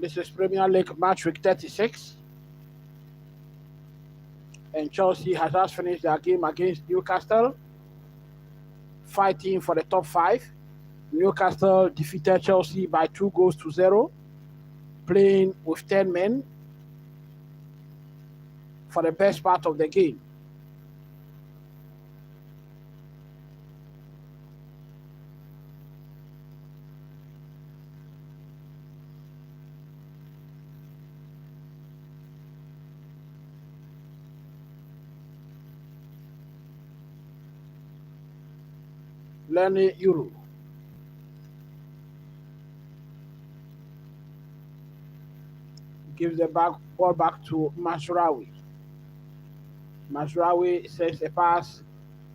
This is Premier League Matchweek 36. And Chelsea has just finished their game against Newcastle, fighting for the top 5. Newcastle defeated Chelsea by 2-0, playing with 10 men for the best part of the game. Lenny Euro. Gives the ball back to Mazraoui. Mazraoui sends a pass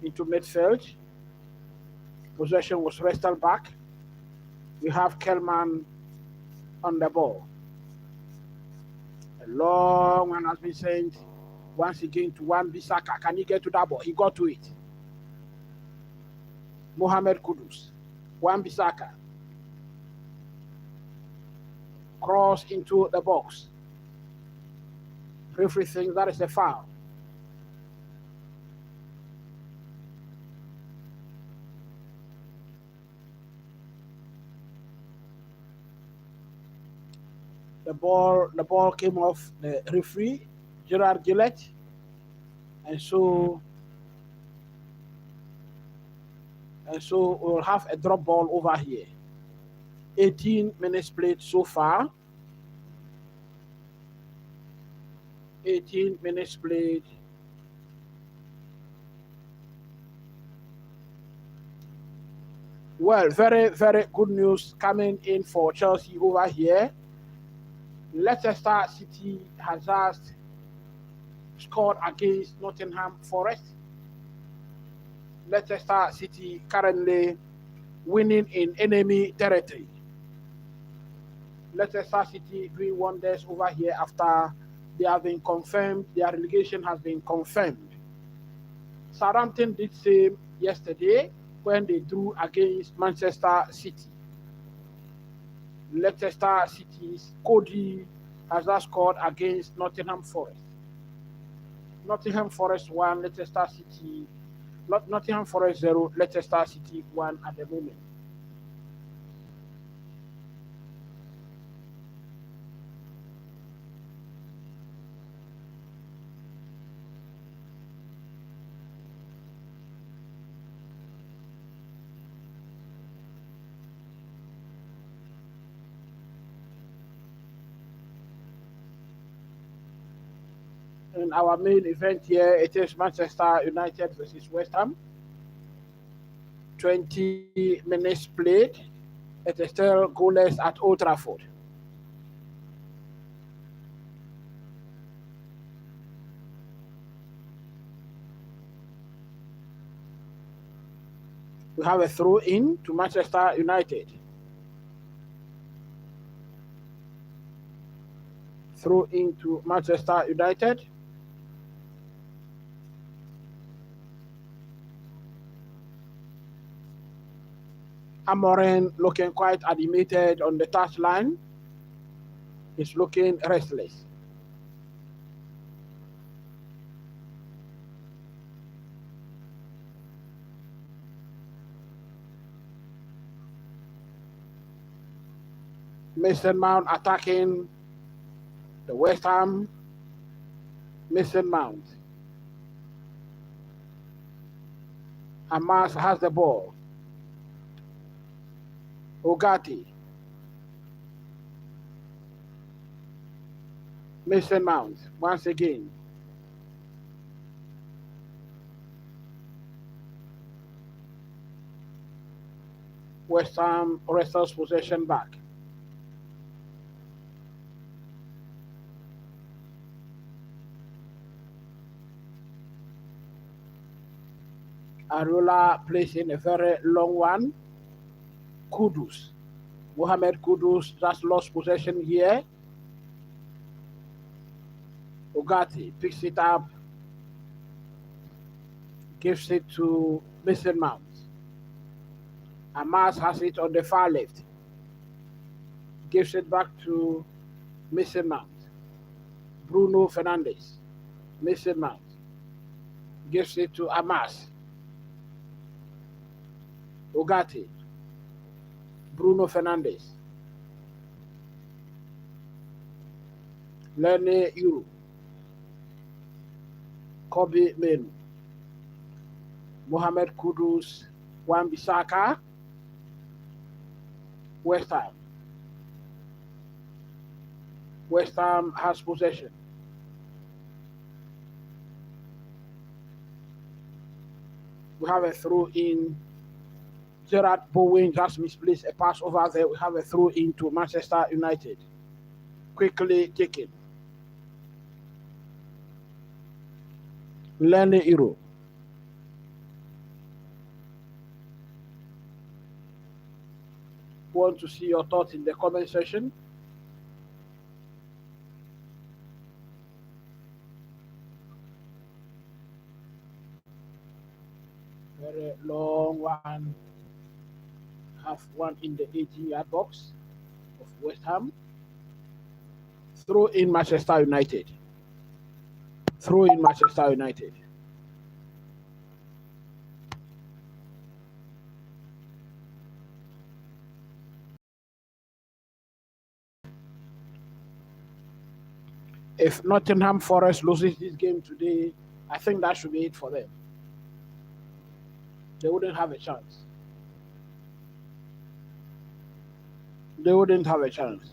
into midfield. Possession was wrestled back. We have Kelman on the ball. A long one has been sent once again to Wan-Bissaka. Can he get to that ball? He got to it. Mohamed Kudus. Wan-Bissaka. Cross into the box. Referee thinks that is a foul. The ball came off the referee, Gerard Gillett, and so we'll have a drop ball over here. 18 minutes played so far. 18 minutes played. Well, very, very good news coming in for Chelsea over here. Leicester City has just scored against Nottingham Forest. Leicester City currently winning in enemy territory. Leicester City doing wonders over here after they have been confirmed, their relegation has been confirmed. Southampton did same yesterday when they drew against Manchester City. Leicester City's Cody has just scored against Nottingham Forest. Nottingham Forest 1, Nottingham Forest 0, Leicester City 1 at the moment. In our main event here, it is Manchester United versus West Ham. 20 minutes played. It is still goalless at Old Trafford. We have a throw in to Manchester United. Throw into Manchester United. Amorim looking quite animated on the touchline. is looking restless. Mason Mount attacking the West Ham. Mason Mount. Hamas has the ball. Ogati. Mason Mount once again. West Ham wrestles possession back. Ariola plays in a very long one. Kudus. Mohamed Kudus just lost possession here. Ogati picks it up, gives it to Mason Mount. Hamas has it on the far left. Gives it back to Mason Mount. Bruno Fernandes. Mason Mount. Gives it to Hamas. Ogati. Bruno Fernandes. Lene Euro. Kobe Menu. Mohamed Kudus. Wan-Bissaka. West Ham. West Ham has possession. We have a throw in. Gerard Bowen just misplaced a pass over there. We have a throw in to Manchester United. Quickly taken. Lene Euro. Want to see your thoughts in the comment section. Very long one. Have one in the 18-yard box of West Ham. Throw in Manchester United. Throw in Manchester United. If Nottingham Forest loses this game today, I think that should be it for them. They wouldn't have a chance. They wouldn't have a chance.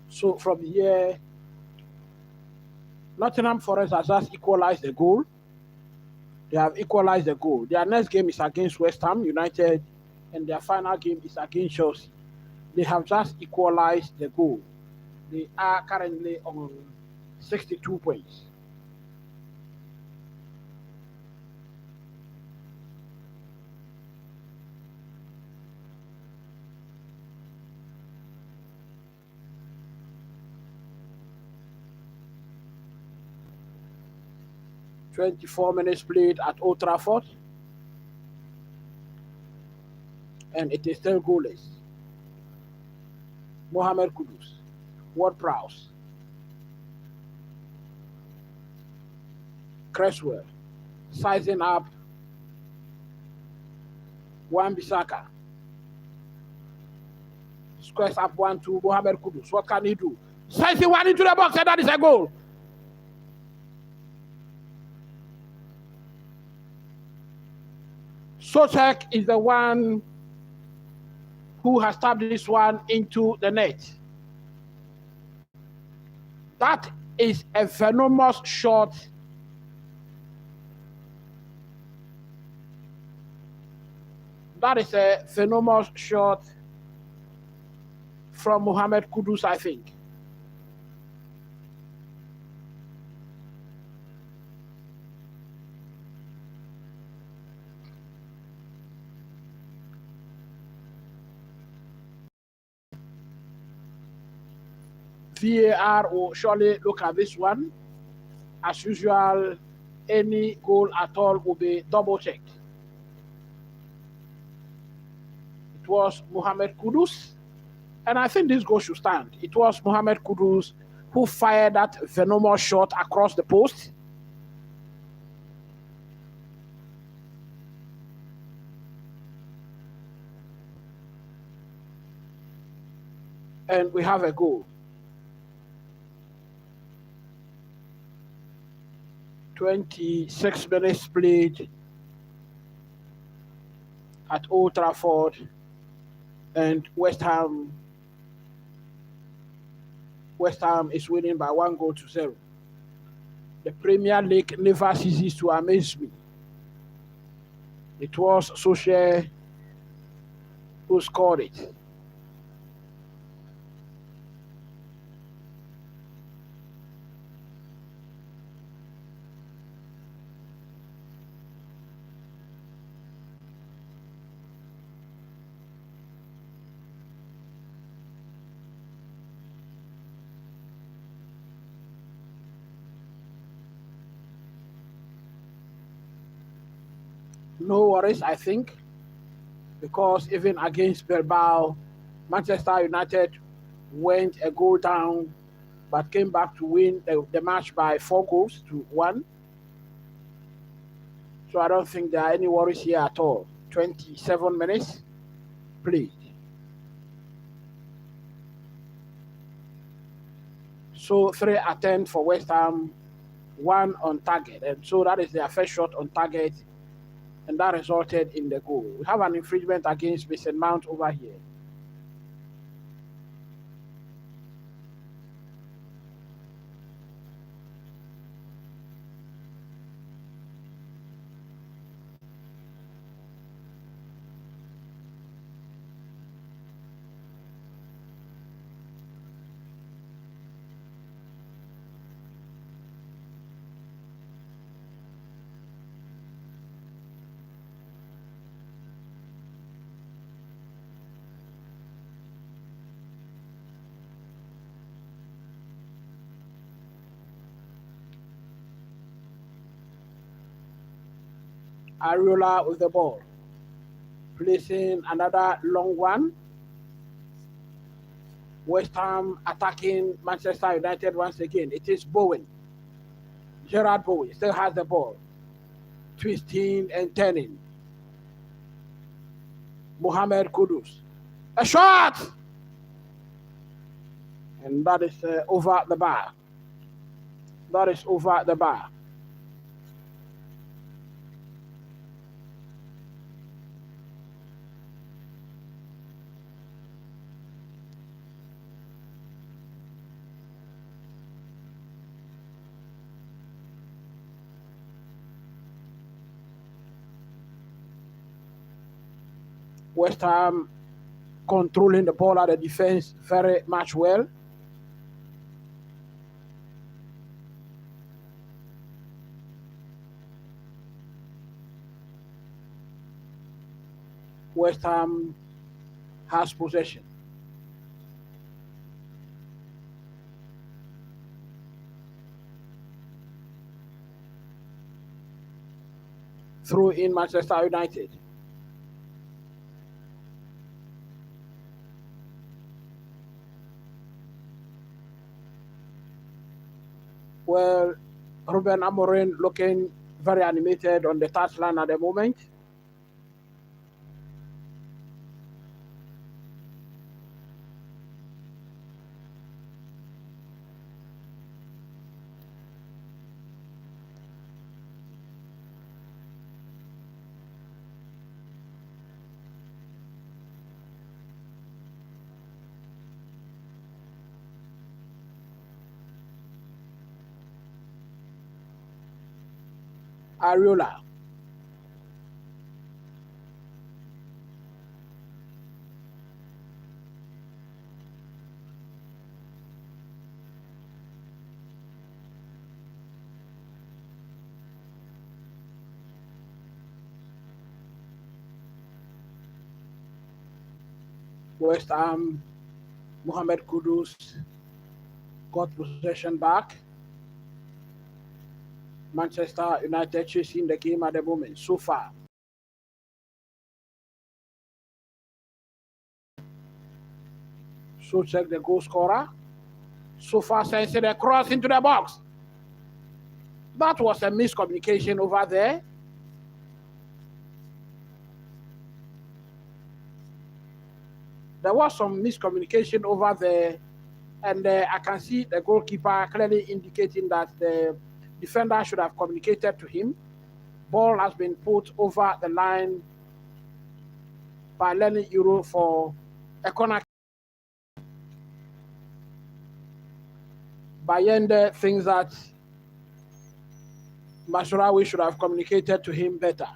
So from here, Nottingham Forest has just equalized the goal. They have equalized the goal. Their next game is against West Ham United, and their final game is against Chelsea. They have just equalized the goal. They are currently on 62 points. "24 minutes played at Old Trafford, and it is still goalless. Mohamed Kudus, Ward-Prowse, Cresswell, sizing up Wan-Bissaka. Squares up 1-2, Mohamed Kudus. What can he do? Sizing one into the box, and that is a goal. Socek is the one who has tapped this one into the net. That is a venomous shot. That is a venomous shot from Mohamed Kudus, I think. VAR will surely look at this one. As usual, any goal at all will be double checked. It was Mohamed Kudus, and I think this goal should stand. It was Mohamed Kudus who fired that venomous shot across the post. And we have a goal. 26 minutes played at Old Trafford, and West Ham is winning by 1-0. The Premier League never ceases to amaze me. It was Shear who scored it. No worries, I think, because even against Bilbao, Manchester United went a goal down but came back to win the match by 4-1. So I don't think there are any worries here at all. 27 minutes played. So 3 attempts for West Ham, 1 on target. And so that is their first shot on target, and that resulted in the goal. We have an infringement against Mason Mount over here. Areola with the ball, placing another long one. West Ham attacking Manchester United once again. It is Bowen. Gerard Bowen still has the ball, twisting and turning. Mohamed Kudus. A shot! And that is over the bar. That is over the bar. West Ham controlling the ball at the defense very much well. West Ham has possession. Through in Manchester United. Well, Ruben Amorim looking very animated on the touchline at the moment. Areola. West Ham, Mohamed Kudus got possession back. Manchester United chasing the game at the moment so far. So check the goal scorer. So far sends it across into the box. That was a miscommunication over there. There was some miscommunication over there, and I can see the goalkeeper clearly indicating that the defender should have communicated to him. Ball has been put over the line by Lenny Euro for a corner. Bayende thinks that Masurawi should have communicated to him better.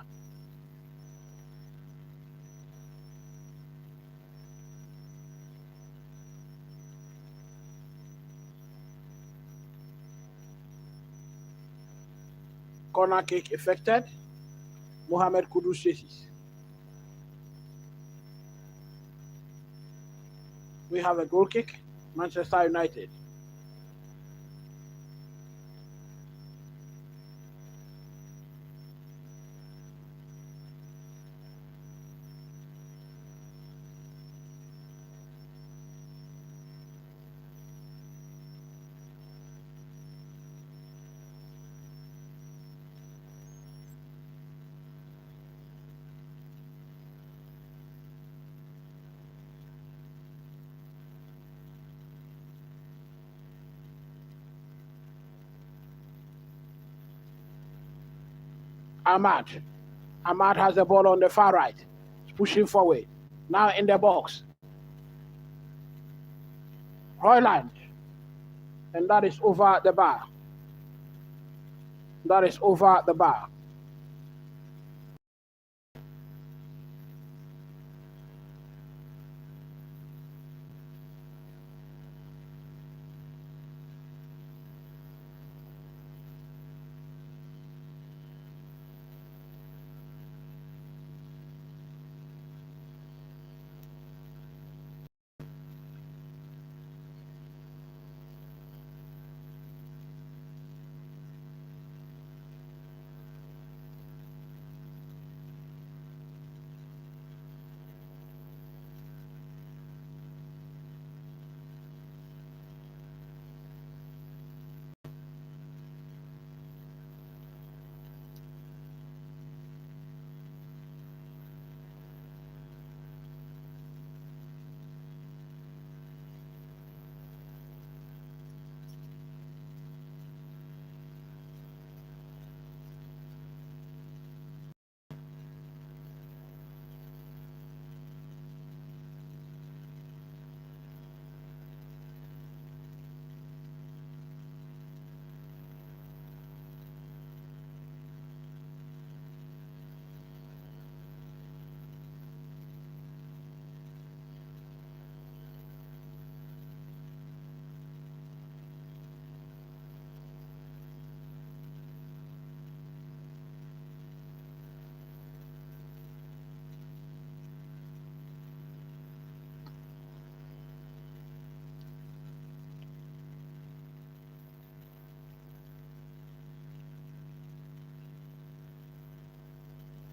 Corner kick effected. Mohamed Kudus chases. We have a goal kick. Manchester United. Ahmad has the ball on the far right. He's pushing forward. Now in the box. Royland. And that is over the bar. That is over the bar.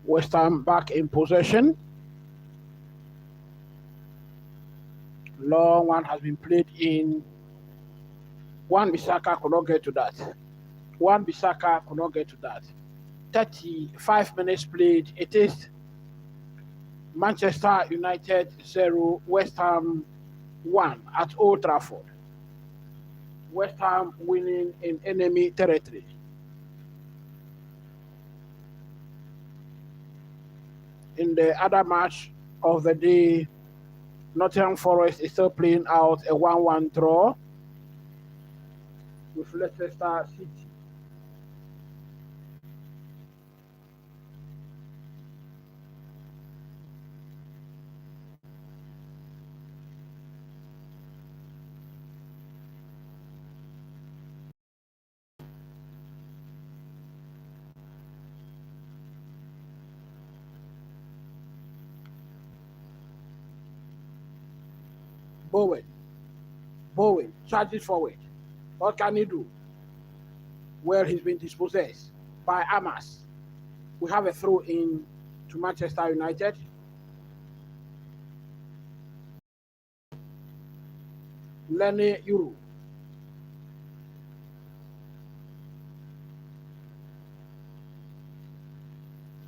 West Ham back in possession. Long one has been played in. Wan-Bissaka could not get to that. Wan-Bissaka could not get to that. 35 minutes played. It is Manchester United 0, West Ham 1 at Old Trafford. West Ham winning in enemy territory. In the other match of the day, Nottingham Forest is still playing out a 1-1 draw with Leicester City. Bowen charges forward. What can he do? Well, he's been dispossessed by Amas. We have a throw in to Manchester United. Lenny Euro.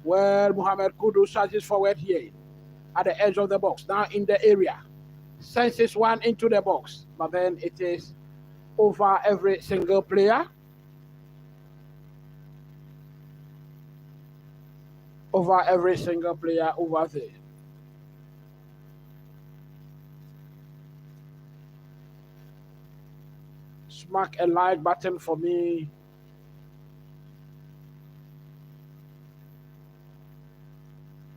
Well, Mohamed Kudus charges forward here at the edge of the box, now in the area. Senses one into the box, but then it is over every single player. Over every single player over there. Smack a like button for me.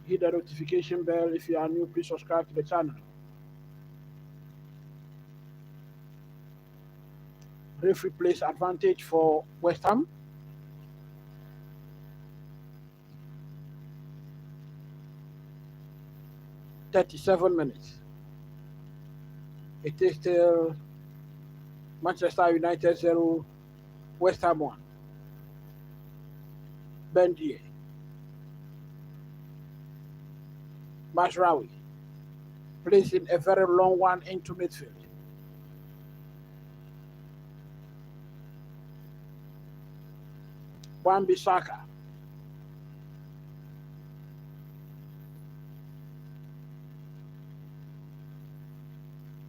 Hit the notification bell. If you are new, please subscribe to the channel. Referee plays advantage for West Ham. .37 It is still Manchester United 0, West Ham 1. Bendier. Mashraoui placing a very long one into midfield. Wan-Bissaka.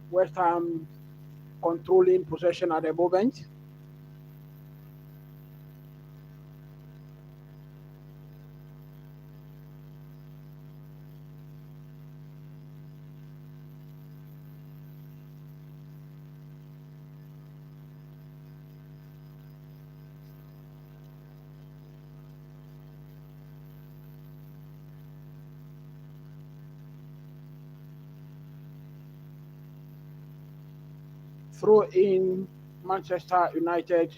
West Ham controlling possession at the moment. Throw in Manchester United.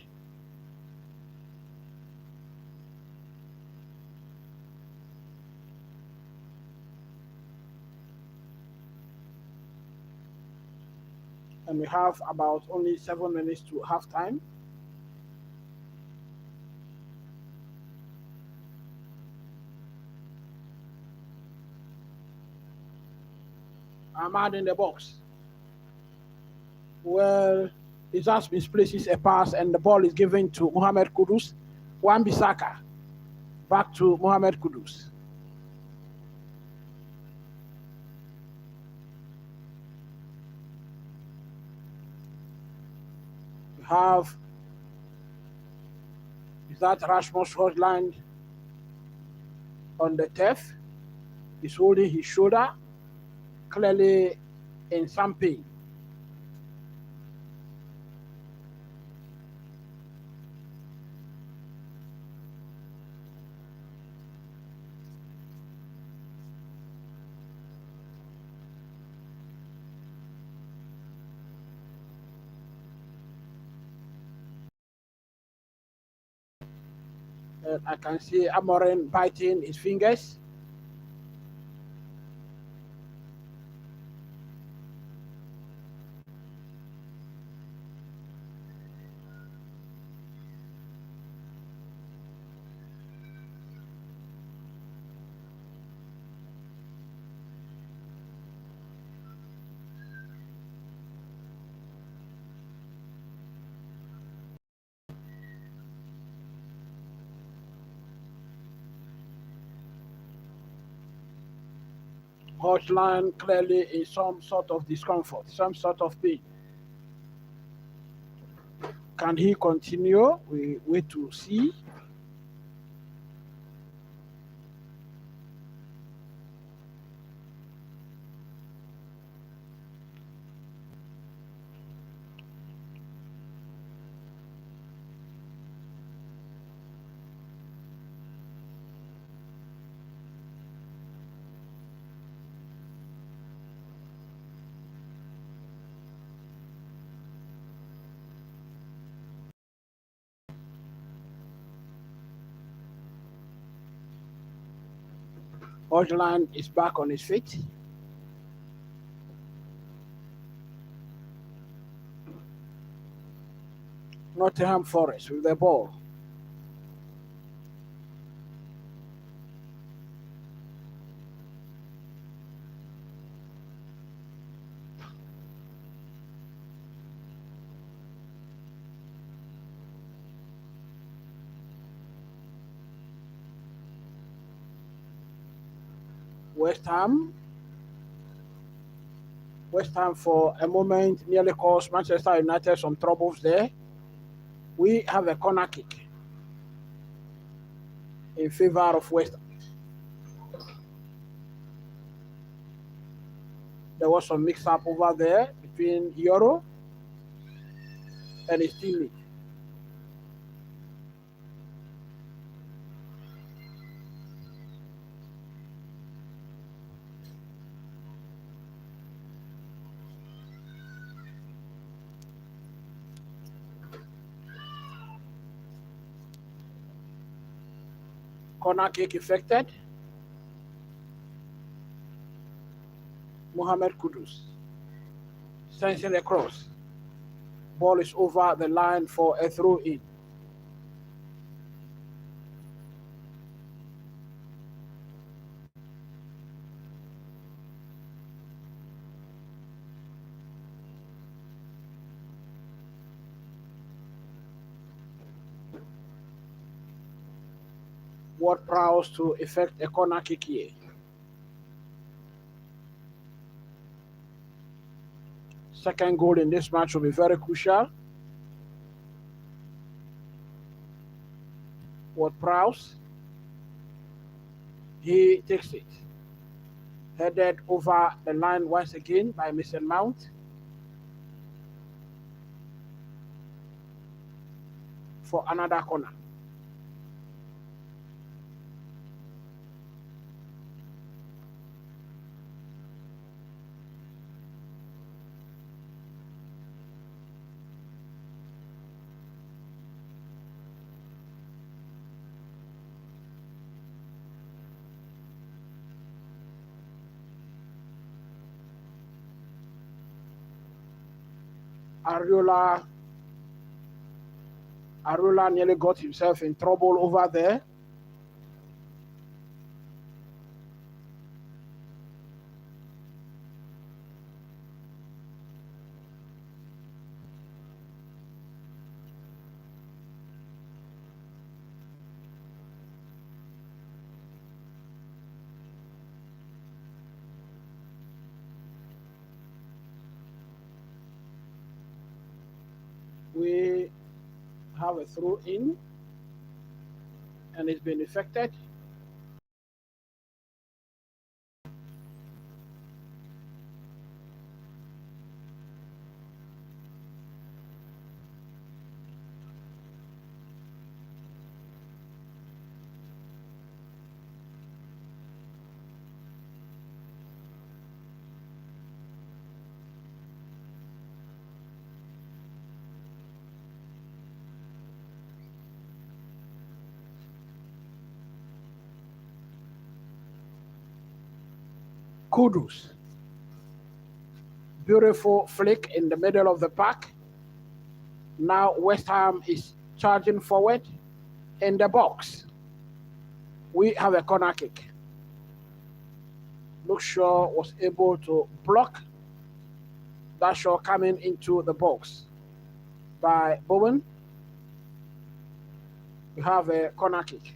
And we have about only 7 minutes to half time. Ahmad in the box. Well, it just misplaces a pass and the ball is given to Mohamed Kudus. Wan-Bissaka. Back to Mohamed Kudus. We have, is that Rasmus Højlund on the turf? He's holding his shoulder, clearly in some pain. I can see Amorim biting his fingers. Højlund clearly in some sort of discomfort, some sort of pain. Can he continue? We wait to see. Højlund is back on his feet. Nottingham Forest with the ball. West Ham for a moment nearly caused Manchester United some troubles there. We have a corner kick in favor of West Ham. There was some mix-up over there between Euro and his teammate. Corner kick effected. Mohamed Kudus sends in a cross. Ball is over the line for a throw-in. Ward-Prowse to effect a corner kick here. Second goal in this match will be very crucial. Ward-Prowse, he takes it. Headed over the line once again by Mason Mount. For another corner. Areola nearly got himself in trouble over there. We have a throw in and it's been effected. Kudus. Beautiful flick in the middle of the pack. Now West Ham is charging forward in the box. We have a corner kick. Luke Shaw was able to block that shot coming into the box by Bowen. We have a corner kick.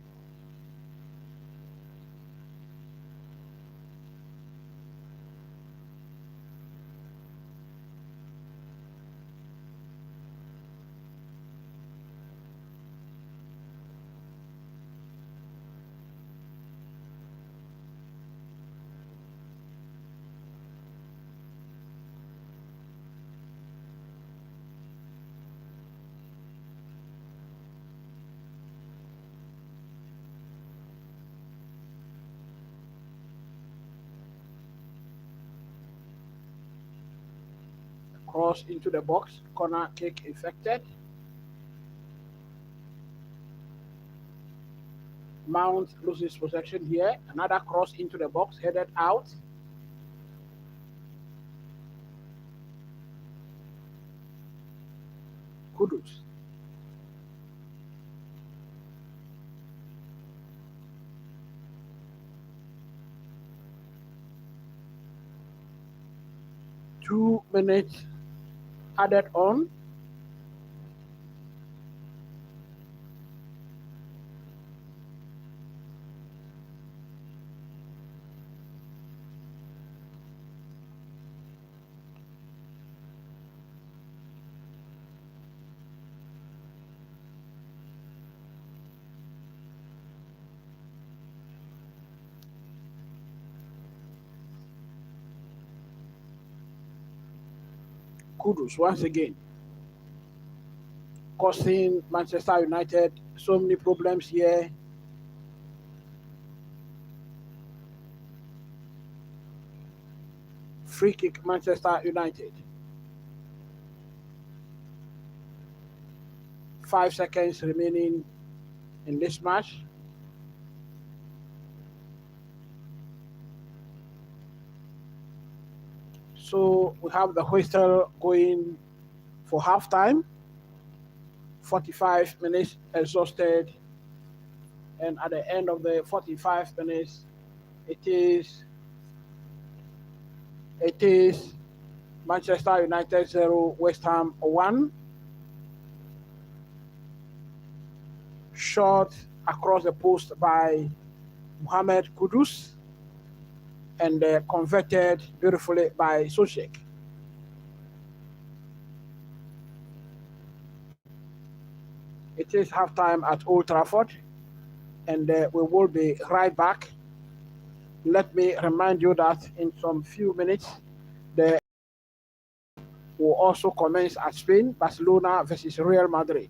Cross into the box, corner kick effected. Mount loses possession here. Another cross into the box, headed out. Kudus 2 minutes added on. Kudos once again, causing Manchester United so many problems here. Free kick, Manchester United. 5 seconds remaining in this match. So we have the whistle going for halftime. 45 minutes exhausted, and at the end of the 45 minutes, it is Manchester United 0, West Ham 1. Shot across the post by Mohamed Kudus, and converted beautifully by Sochek. It is halftime at Old Trafford, and we will be right back. Let me remind you that in some few minutes, the will also commence at Spain, Barcelona versus Real Madrid.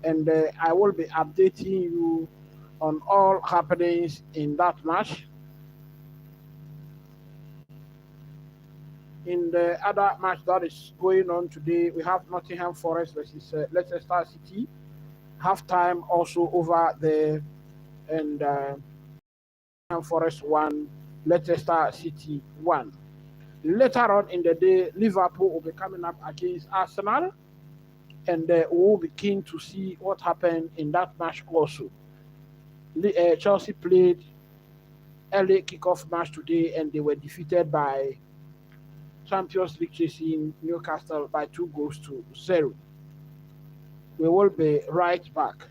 And I will be updating you on all happenings in that match. In the other match that is going on today, we have Nottingham Forest versus Leicester City. Halftime also over there, and Nottingham Forest 1, Leicester City 1. Later on in the day, Liverpool will be coming up against Arsenal, and we will be keen to see what happened in that match also. Chelsea played early kickoff match today, and they were defeated by Champions League chasing Newcastle by 2-0. We will be right back.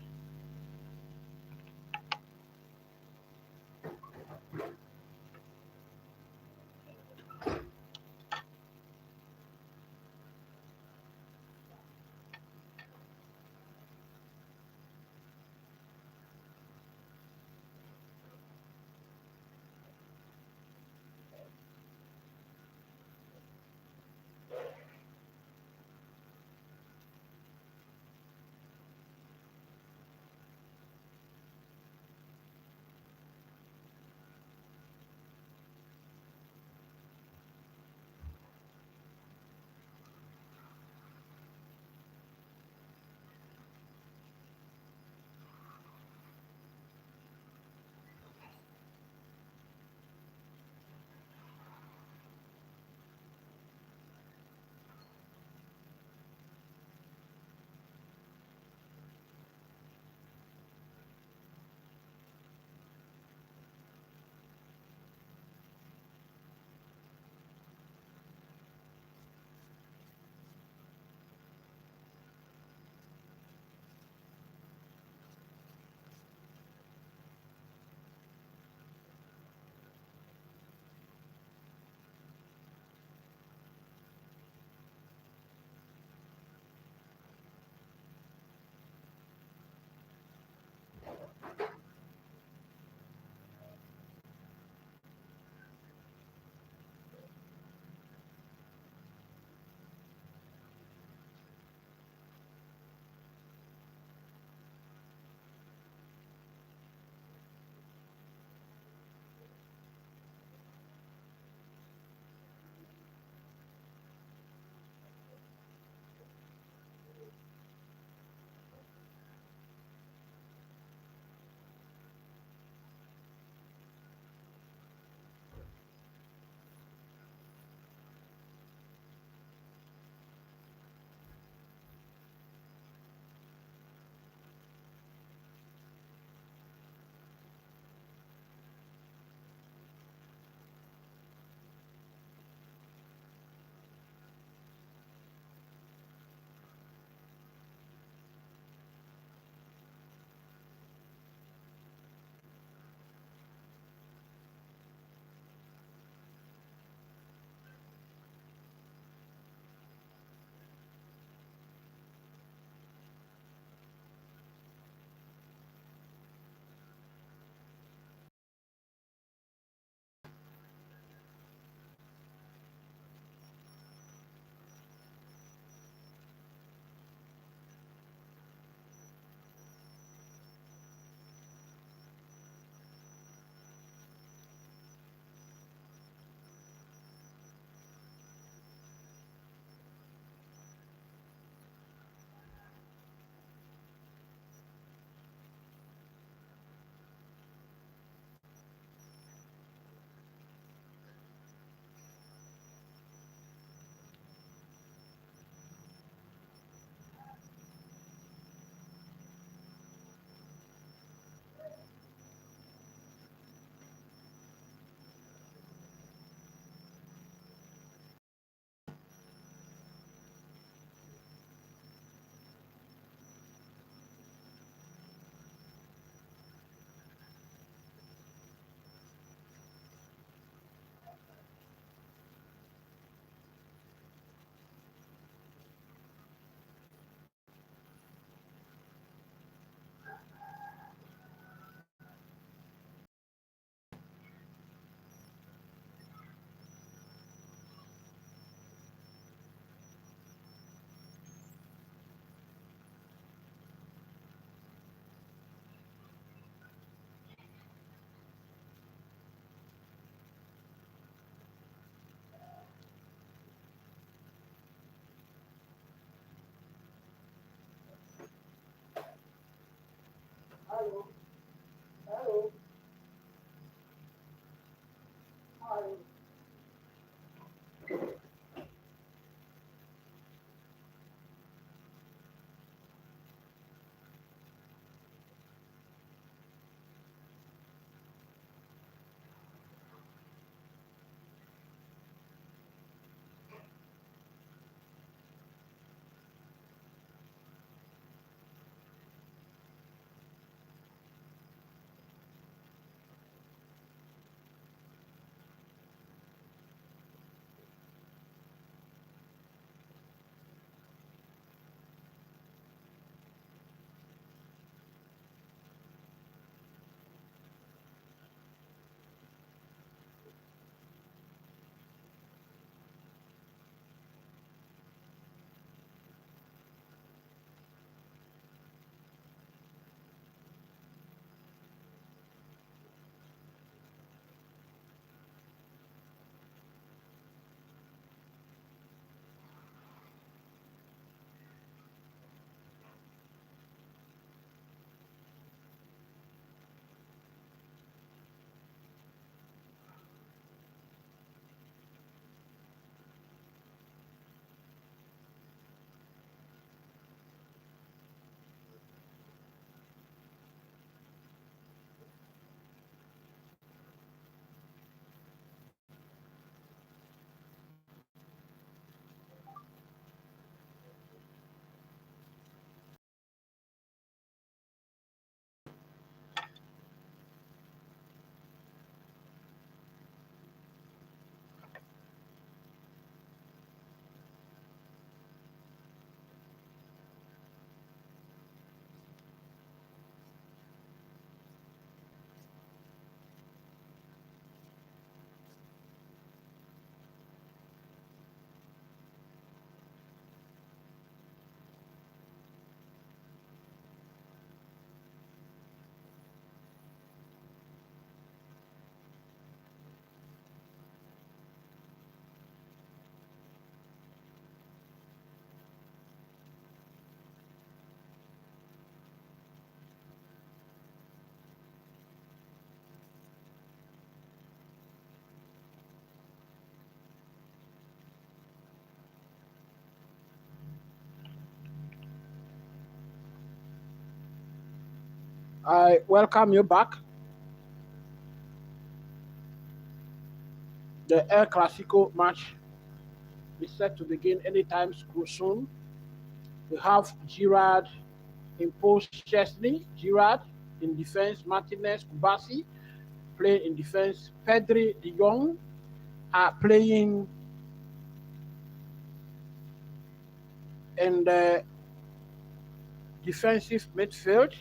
I welcome you back. The El Clasico match is set to begin anytime soon. We have Girard in post Chesney, Girard in defense, Martinez, Kubasi playing in defense, Pedri, De Jong are playing in the defensive midfield.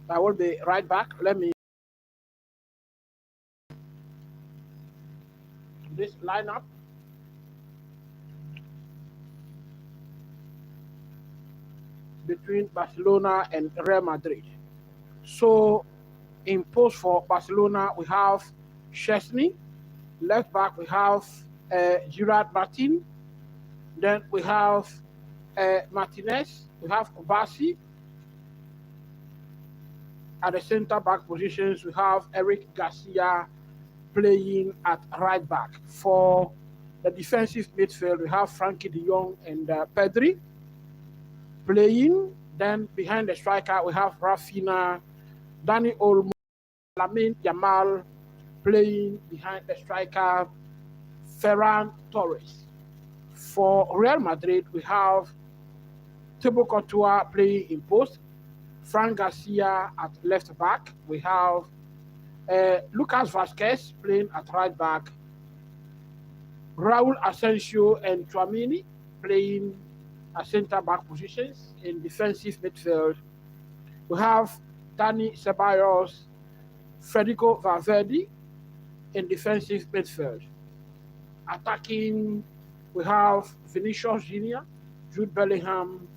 I will be right back. Let me this lineup. Between Barcelona and Real Madrid. So in post for Barcelona, we have Chesney. Left back, we have Gerard Martin. Then we have Martinez. We have Kubasi. At the center back positions, we have Eric Garcia playing at right back. For the defensive midfield, we have Frankie de Jong and Pedri playing. Then behind the striker, we have Rafinha, Dani Olmo, Lamine Yamal playing behind the striker, Ferran Torres. For Real Madrid, we have Thibaut Courtois playing in post, Fran Garcia at left back. We have Lucas Vazquez playing at right back, Raul Asensio and Tchouaméni playing at center back positions. In defensive midfield, we have Dani Ceballos, Federico Valverde in defensive midfield. Attacking, we have Vinicius Junior, Jude Bellingham,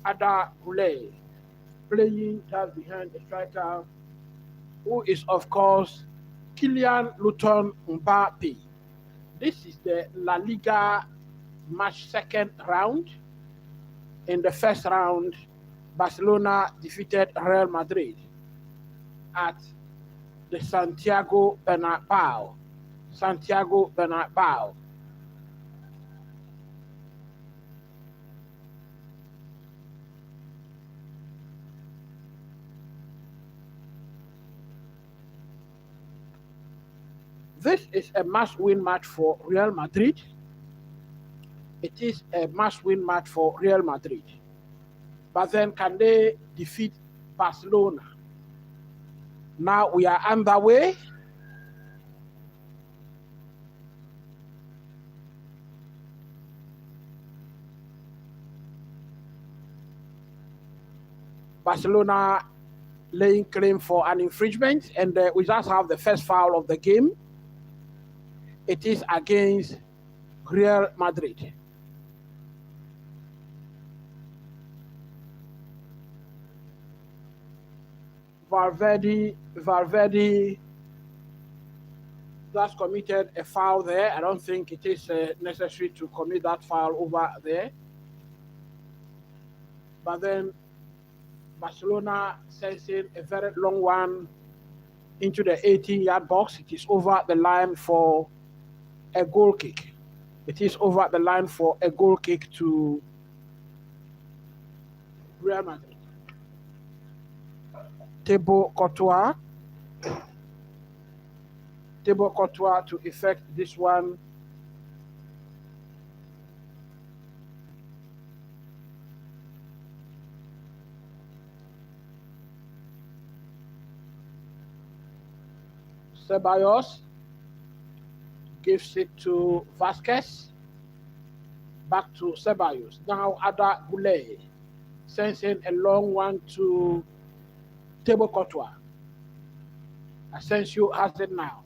Ada Goulet playing just behind the striker, who is of course Kylian Luton Mbappe. This is the La Liga match second round. In the first round, Barcelona defeated Real Madrid at the Santiago Bernabeu. Santiago Bernabeu. This is a must-win match for Real Madrid. It is a must-win match for Real Madrid. But then can they defeat Barcelona? Now we are underway. Barcelona laying claim for an infringement, and we just have the first foul of the game. It is against Real Madrid. Valverde just committed a foul there. I don't think it is necessary to commit that foul over there. But then Barcelona sends in a very long one into the 18-yard box. It is over the line for a goal kick. It is over the line for a goal kick to Real Madrid. Thibaut Courtois to effect this one. Ceballos gives it to Vazquez. Back to Ceballos. Now Ada Goulet sends in a long one to Thibaut Courtois. Asensio has it now.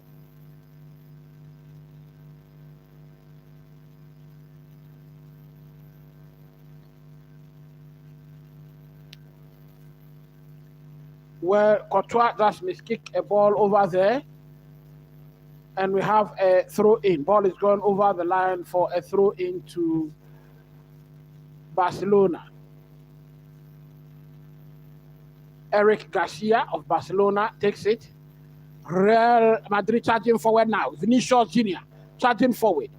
Well, Courtois just miskick a ball over there. And we have a throw-in. Ball is going over the line for a throw-in to Barcelona. Eric Garcia of Barcelona takes it. Real Madrid charging forward now. Vinicius Junior charging forward.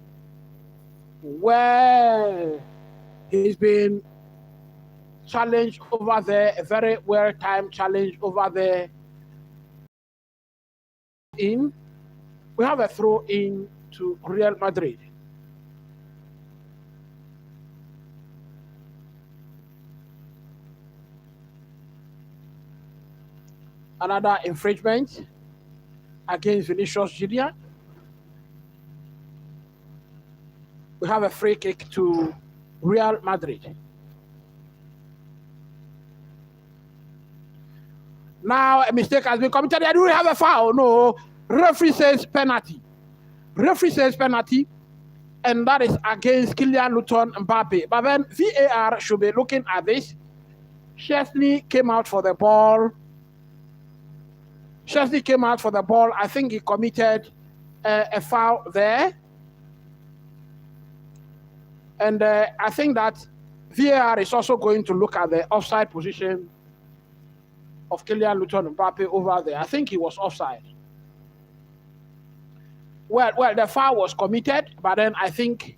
Well, he's been challenge over there, a very well-timed challenge over there. We have a throw in to Real Madrid. Another infringement against Vinicius Junior. We have a free kick to Real Madrid. Now a mistake has been committed. I do have a foul. No, referee says penalty. Referee says penalty, and that is against Kylian Mbappe. But then VAR should be looking at this. Chesney came out for the ball. I think he committed a foul there. And I think that VAR is also going to look at the offside position of Kylian Mbappe over there. I think he was offside. Well, the foul was committed, but then I think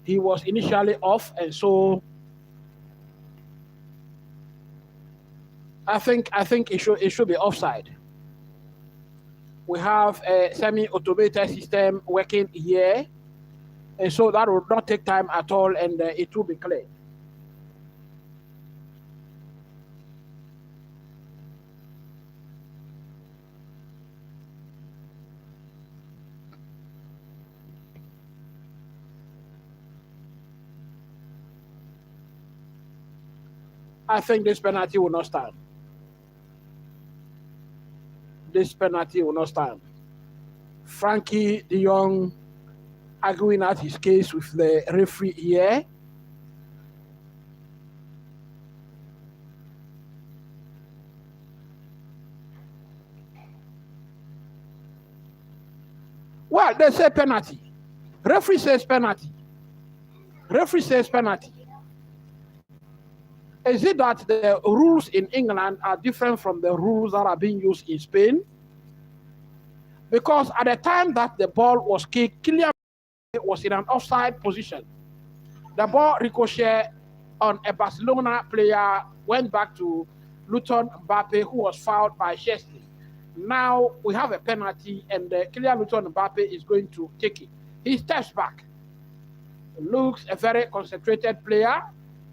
he was initially off, and so I think it should be offside. We have a semi-automated system working here, and so that will not take time at all, and it will be clear. I think this penalty will not stand. Frankie de Jong arguing out his case with the referee here. Well, they say penalty. Referee says penalty. Is it that the rules in England are different from the rules that are being used in Spain? Because at the time that the ball was kicked, Kylian was in an offside position. The ball ricocheted on a Barcelona player, went back to Luton Mbappe, who was fouled by Chesney. Now we have a penalty, and Kylian Mbappe is going to take it. He steps back. Looks a very concentrated player.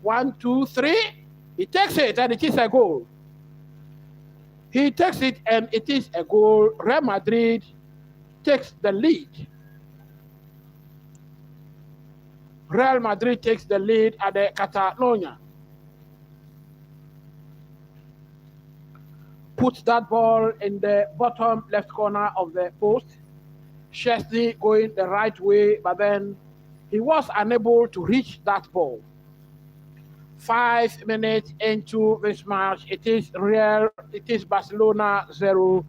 1, 2, 3. He takes it, and it is a goal. He takes it, and it is a goal. Real Madrid takes the lead. Real Madrid takes the lead at the Catalonia. Puts that ball in the bottom left corner of the post. Chesney going the right way, but then he was unable to reach that ball. 5 minutes into this match, it is Barcelona 0,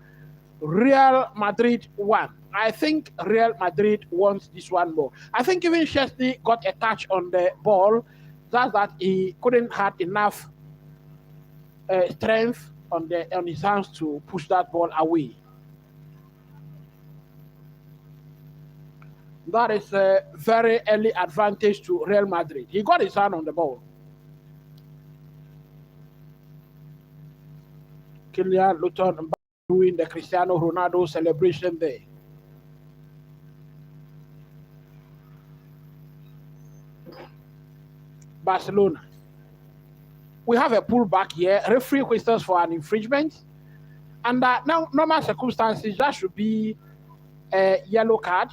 Real Madrid 1. I think Real Madrid wants this one more. I think even Chesney got a touch on the ball, just that he couldn't have enough strength on his hands to push that ball away. That is a very early advantage to Real Madrid. He got his hand on the ball. Kylian Mbappe doing the Cristiano Ronaldo celebration there. Barcelona. We have a pullback here. Referee whistles for an infringement. And now, normal circumstances, that should be a yellow card.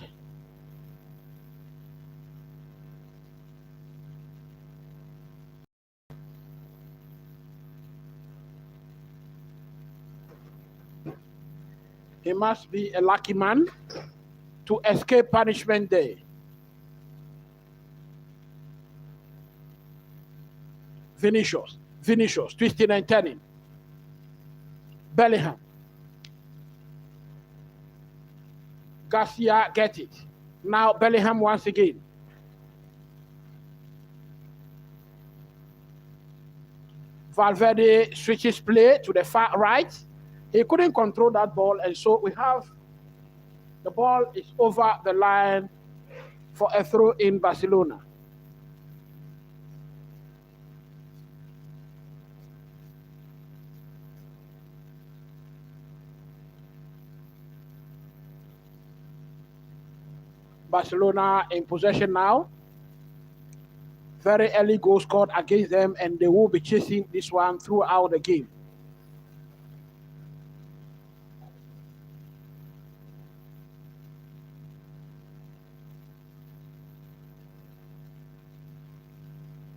He must be a lucky man to escape punishment there. Vinicius, twisting and turning. Bellingham. Garcia get it. Now Bellingham once again. Valverde switches play to the far right. He couldn't control that ball, and so we have the ball is over the line for a throw in Barcelona. Barcelona in possession now. Very early goal scored against them, and they will be chasing this one throughout the game.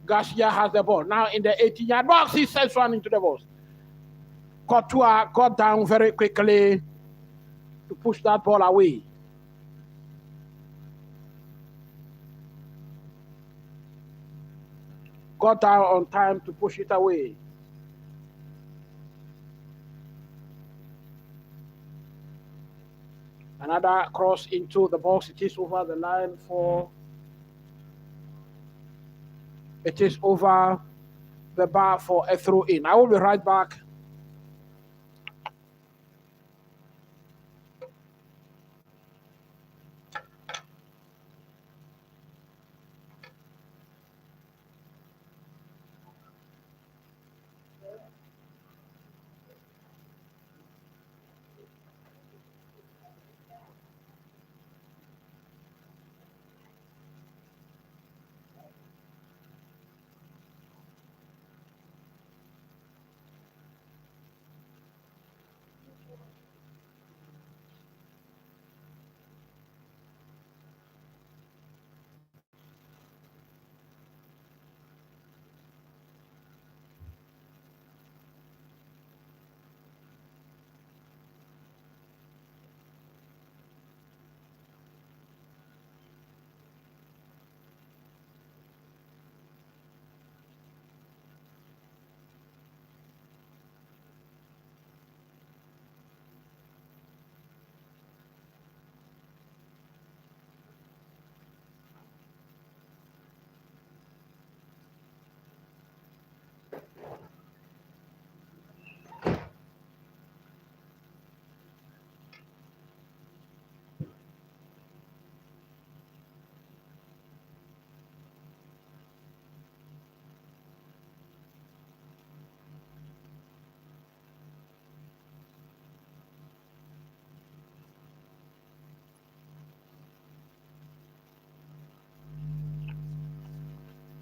Garcia has the ball. Now in the 18-yard box, he sends one into the box. Courtois got down very quickly to push that ball away. Got down on time to push it away. Another cross into the box. It is over the line for... It is over the bar for a throw-in. I will be right back.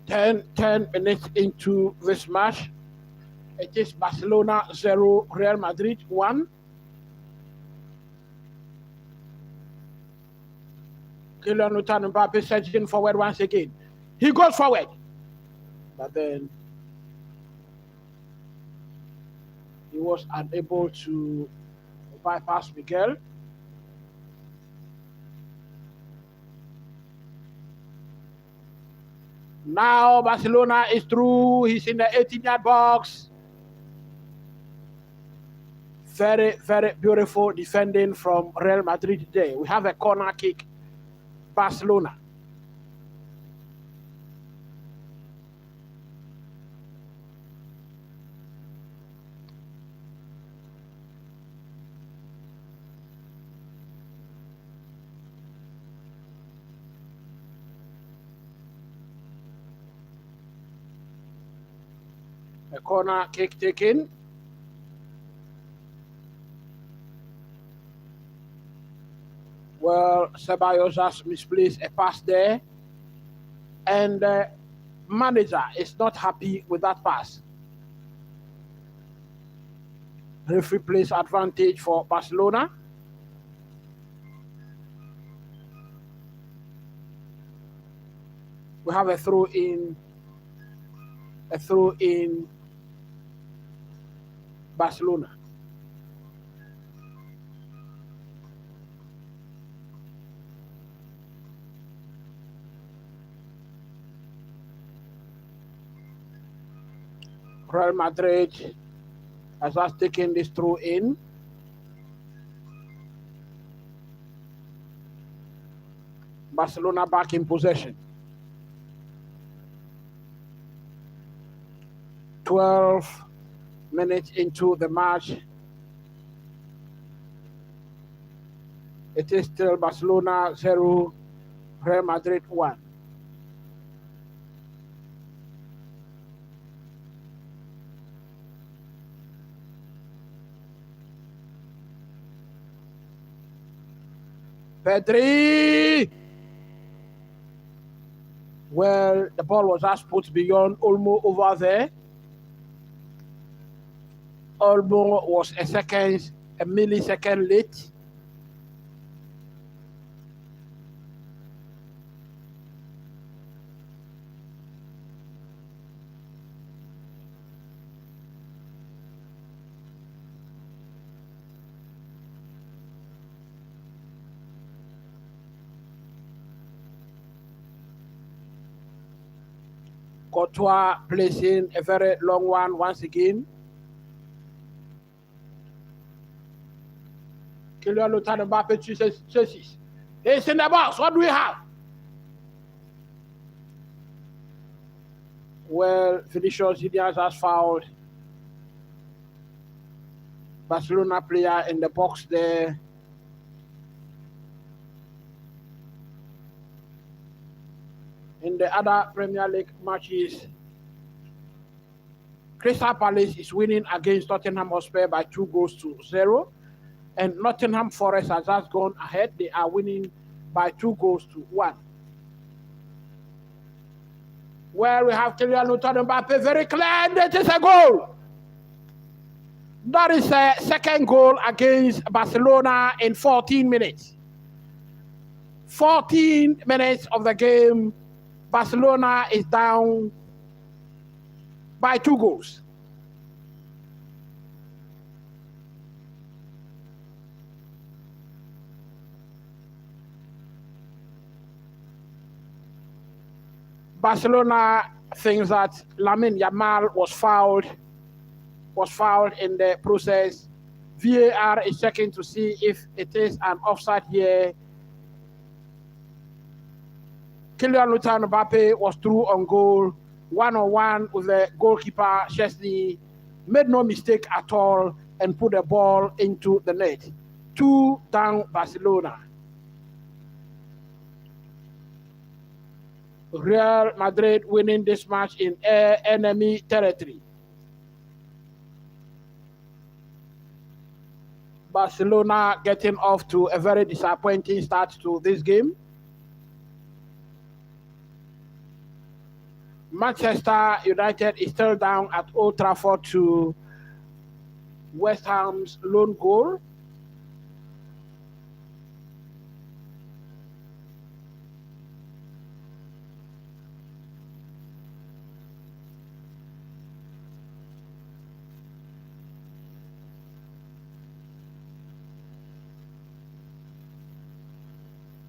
Ten minutes into this match. It is Barcelona 0, Real Madrid 1. Kylian Mbappe surging forward once again. He goes forward. But then he was unable to bypass Miguel. Now Barcelona is through. He's in the 18-yard box. Very, very beautiful defending from Real Madrid today. We have a corner kick. Barcelona. A corner kick taken. Well, Ceballos has misplaced a pass there. And the manager is not happy with that pass. Referee plays advantage for Barcelona. We have a throw in. Barcelona. Real Madrid has taken this throw in. Barcelona back in possession. 12 minutes into the match. It is still Barcelona 0, Real Madrid 1. Pedri! The ball was just put beyond Olmo over there. Olmo was a millisecond late. Courtois placing a very long one once again. Kylian Mbappe chases. It's in the box. What do we have? Well, Vinicius Junior has fouled Barcelona player in the box there. In the other Premier League matches, Crystal Palace is winning against Tottenham Hotspur by 2-0. And Nottingham Forest has just gone ahead. They are winning by 2-1. Well, we have Kylian Mbappe very clear, and it is a goal. That is a second goal against Barcelona in 14 minutes. 14 minutes of the game, Barcelona is down by 2 goals. Barcelona thinks that Lamine Yamal was fouled in the process. VAR is checking to see if it is an offside here. Kylian Mbappe was through on goal, 1-on-1 with the goalkeeper, Chesney, made no mistake at all and put the ball into the net. 2 down Barcelona. Real Madrid winning this match in enemy territory. Barcelona getting off to a very disappointing start to this game. Manchester United is still down at Old Trafford to West Ham's lone goal.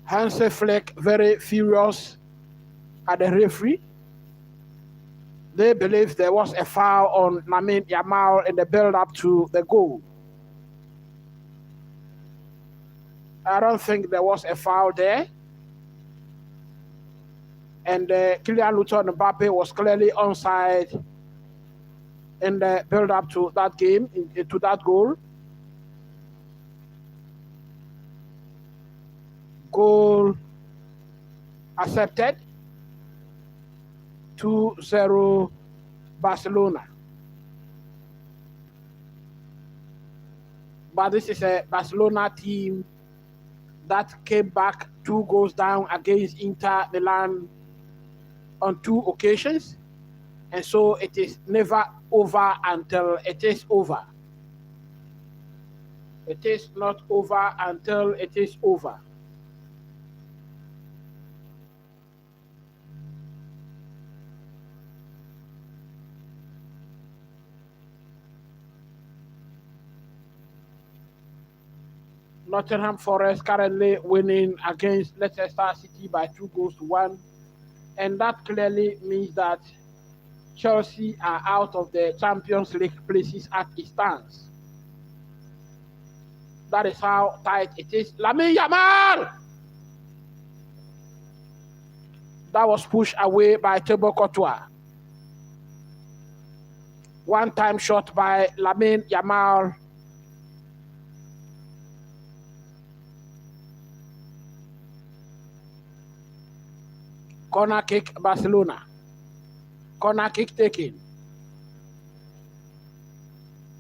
Hansi Flick very furious at the referee. They believe there was a foul on Lamine Yamal in the build-up to the goal. I don't think there was a foul there. And Kylian Mbappe was clearly onside in the build-up to that game, to that goal. Goal accepted. 2-0 Barcelona. But this is a Barcelona team that came back 2 goals down against Inter Milan on 2 occasions. And so it is never over until it is over. It is not over until it is over. Nottingham Forest currently winning against Leicester City by 2-1. And that clearly means that Chelsea are out of the Champions League places as it stands. That is how tight it is. Lamine Yamal! That was pushed away by Thibaut Courtois. One-time shot by Lamine Yamal. Corner kick, Barcelona. Corner kick taken.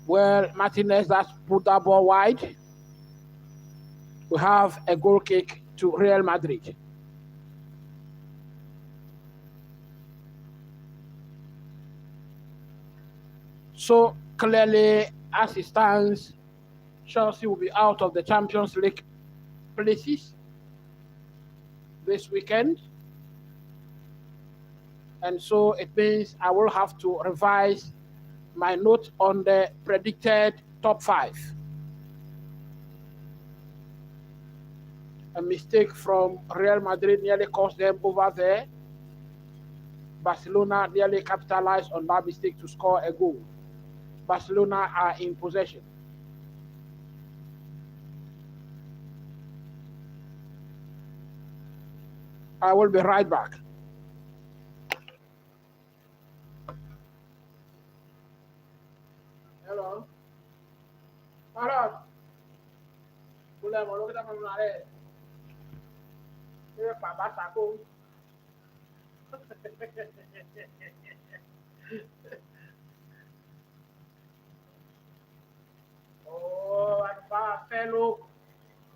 Well, Martinez has put that ball wide. We have a goal kick to Real Madrid. So clearly, as it stands, Chelsea will be out of the Champions League places this weekend. And so it means I will have to revise my note on the predicted top 5. A mistake from Real Madrid nearly cost them over there. Barcelona nearly capitalized on that mistake to score a goal. Barcelona are in possession. I will be right back. Hello. Hello. Oh, fellow.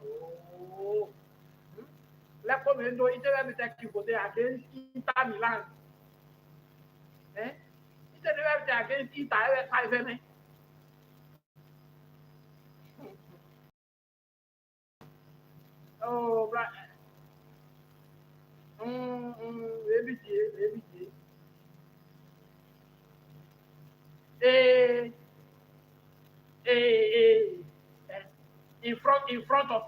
Oh. Let's come into Inter against Inter Milan. Eh? Inter against Inter 5. Oh, right. Maybe. Eh, in front of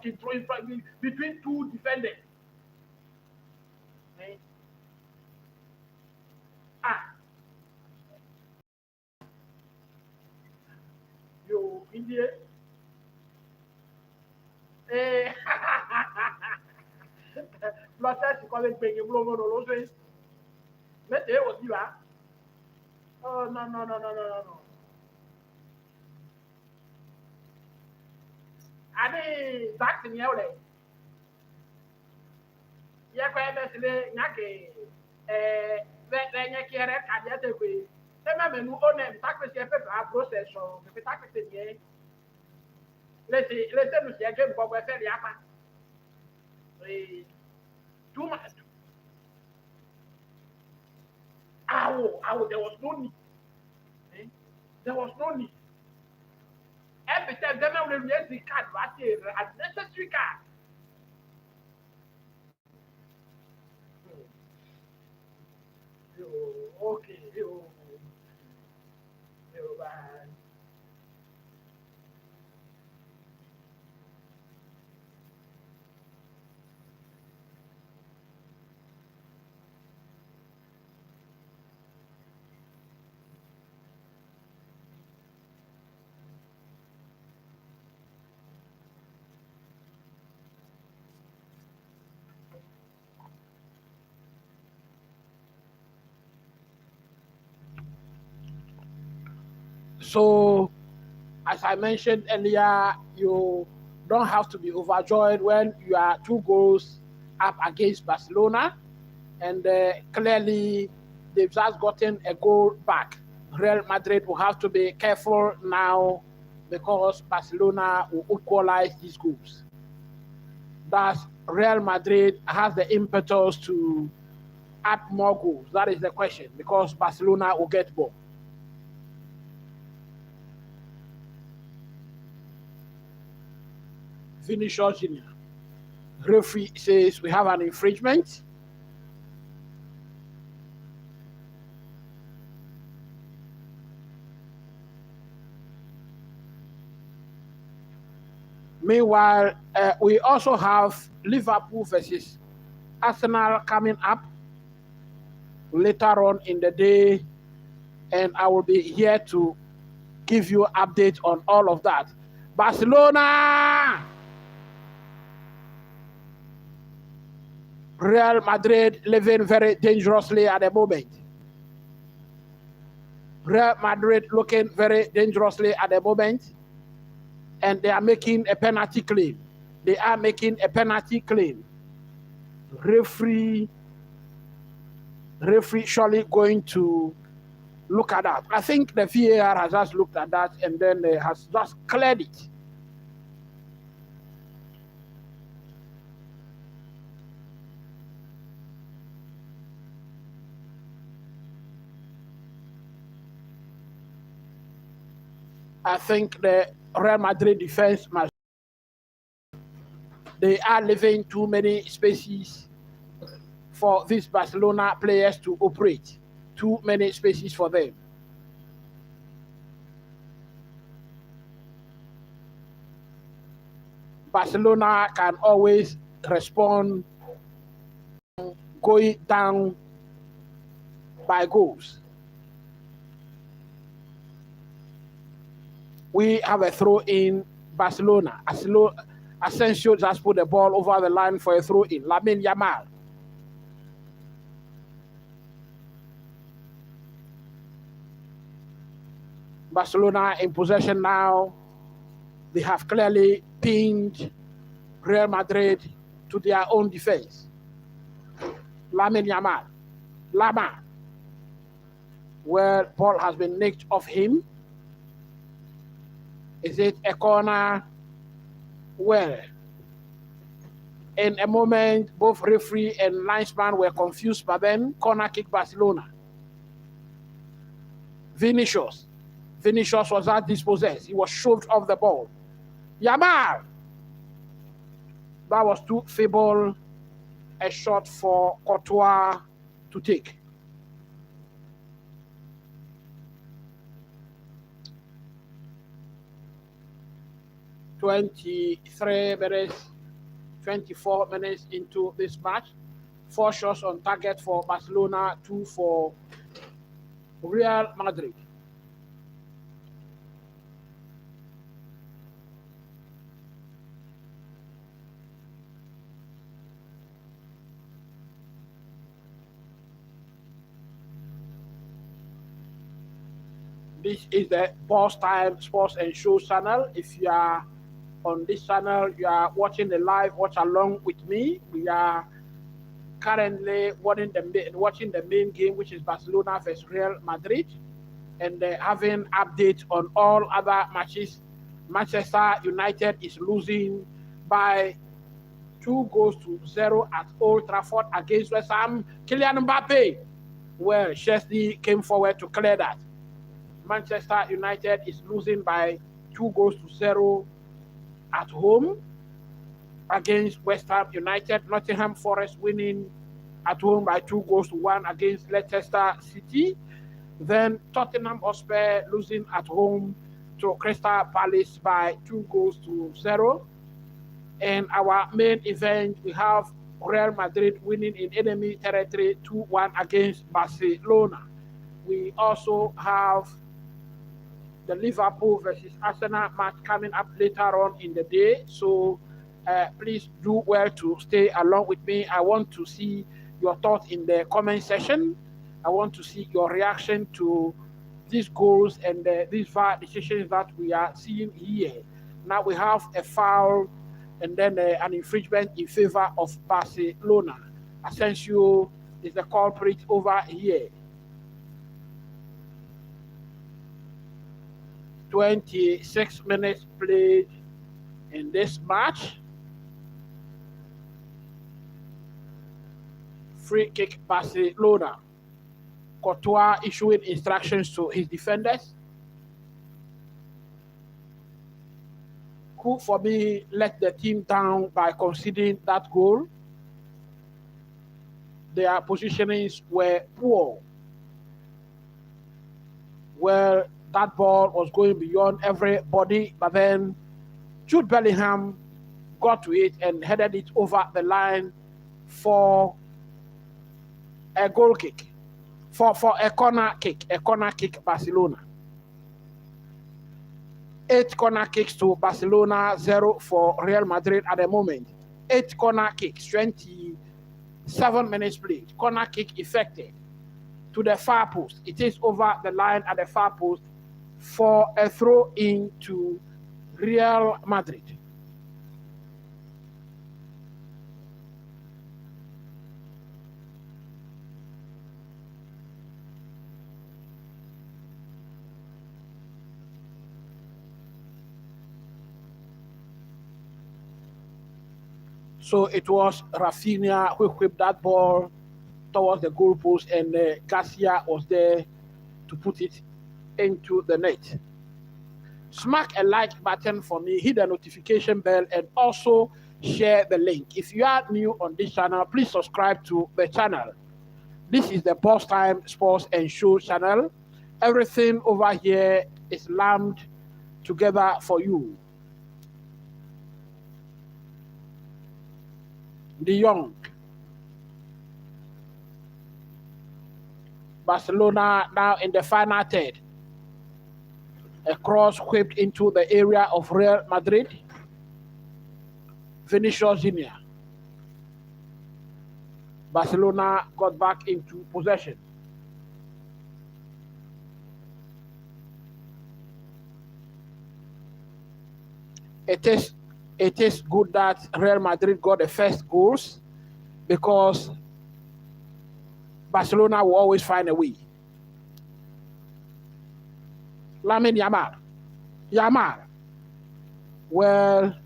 between two defenders. Eh? Ah, you India. Eh, Blotter is calling big blow no no no. Let it was you. Oh no. Ani back in your leg. Ya kwa besle nyake venye kiere kadia te kwe. Tema menu onem takwe se pe ba process so me takwe te nie. Lete no se game bobo fe ri apa. Too much. There was no need. There was no need. Every time them will use the card, what is unnecessary card. Okay, bye. So, as I mentioned earlier, you don't have to be overjoyed when you are 2 goals up against Barcelona. And clearly, they've just gotten a goal back. Real Madrid will have to be careful now because Barcelona will equalize these goals. Thus, Real Madrid has the impetus to add more goals. That is the question, because Barcelona will get more. Vinicius Jr. Referee says we have an infringement. Meanwhile, we also have Liverpool versus Arsenal coming up later on in the day, and I will be here to give you updates on all of that. Barcelona! Real Madrid living very dangerously at the moment. Real Madrid looking very dangerously at the moment. And they are making a penalty claim. Referee surely going to look at that. I think the VAR has just looked at that and then has just cleared it. I think the Real Madrid defense must. They are leaving too many spaces for these Barcelona players to operate. Too many spaces for them. Barcelona can always respond going down by goals. We have a throw in Barcelona. Asensio just put the ball over the line for a throw in. Lamine Yamal. Barcelona in possession now. They have clearly pinned Real Madrid to their own defense. Lamine Yamal. Lama. Where ball has been nicked off him. Is it a corner? Well, in a moment, both referee and linesman were confused, but then corner kick Barcelona. Vinicius was at dispossessed. He was shoved off the ball. Yamal. That was too feeble a shot for Courtois to take. (23 minutes, 24 minutes into this match). 4 shots on target for Barcelona, 2 for Real Madrid. This is the Boss Time Sports and Show channel. If you are on this channel, you are watching the live watch along with me. We are currently watching the main game, which is Barcelona versus Real Madrid, and having updates on all other matches. Manchester United is losing by 2-0 at Old Trafford against West Ham. Kylian Mbappe. Well, Chelsea came forward to clear that. Manchester United is losing by 2-0 at home against West Ham United. Nottingham Forest winning at home by 2-1 against Leicester City. Then Tottenham Hotspur losing at home to Crystal Palace by 2-0. And our main event, we have Real Madrid winning in enemy territory 2-1 against Barcelona. We also have the Liverpool versus Arsenal match coming up later on in the day. So please do well to stay along with me. I want to see your thoughts in the comment section. I want to see your reaction to these goals and these VAR decisions that we are seeing here. Now we have a foul and then an infringement in favor of Barcelona. Asensio is the culprit over here. 26 minutes played in this match. Free kick Barcelona. Courtois issuing instructions to his defenders, who for me let the team down by conceding that goal. Their positionings were poor. Well, that ball was going beyond everybody, but then Jude Bellingham got to it and headed it over the line for a goal kick, for a corner kick Barcelona. 8 corner kicks to Barcelona, 0 for Real Madrid at the moment. 8 corner kicks, 27 minutes played. Corner kick effected to the far post. It is over the line at the far post for a throw in to Real Madrid. So it was Rafinha who whipped that ball towards the goalpost, and Garcia was there to put it into the net. smack a like button for me, hit the notification bell, and also share the link. If you are new on this channel, please subscribe to the channel. This is the Boss Time Sports and Show channel. Everything over here is lammed together for you. De Jong. Barcelona now in the final third. A cross whipped into the area of Real Madrid. Vinicius Jr. Barcelona got back into possession. It is good that Real Madrid got the first goals because Barcelona will always find a way. Lamine Yamal. Well,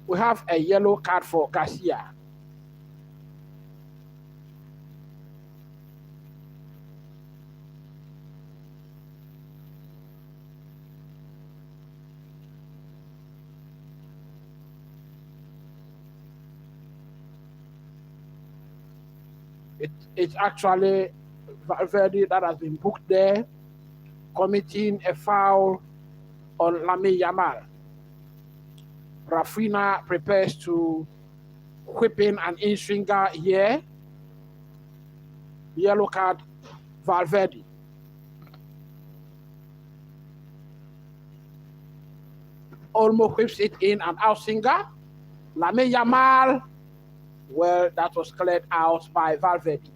we have a yellow card for Garcia. It's actually Valverde that has been booked there, committing a foul on Lamine Yamal. Rafinha prepares to whip in an in-swinger here. Yellow card, Valverde. Almost whips it in and out swinger. Lamine Yamal. Well, that was cleared out by Valverde.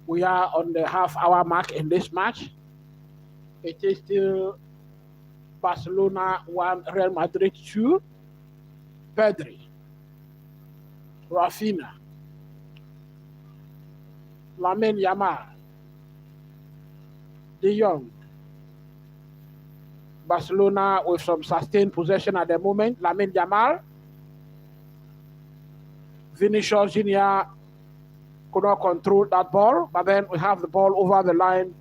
We are on the half-hour mark in this match. It is still Barcelona 1, Real Madrid 2. Pedri, Rafinha, Lamine Yamal, De Jong. Barcelona with some sustained possession at the moment. Lamine Yamal, Vinicius Jr. could not control that ball, but then we have the ball over the line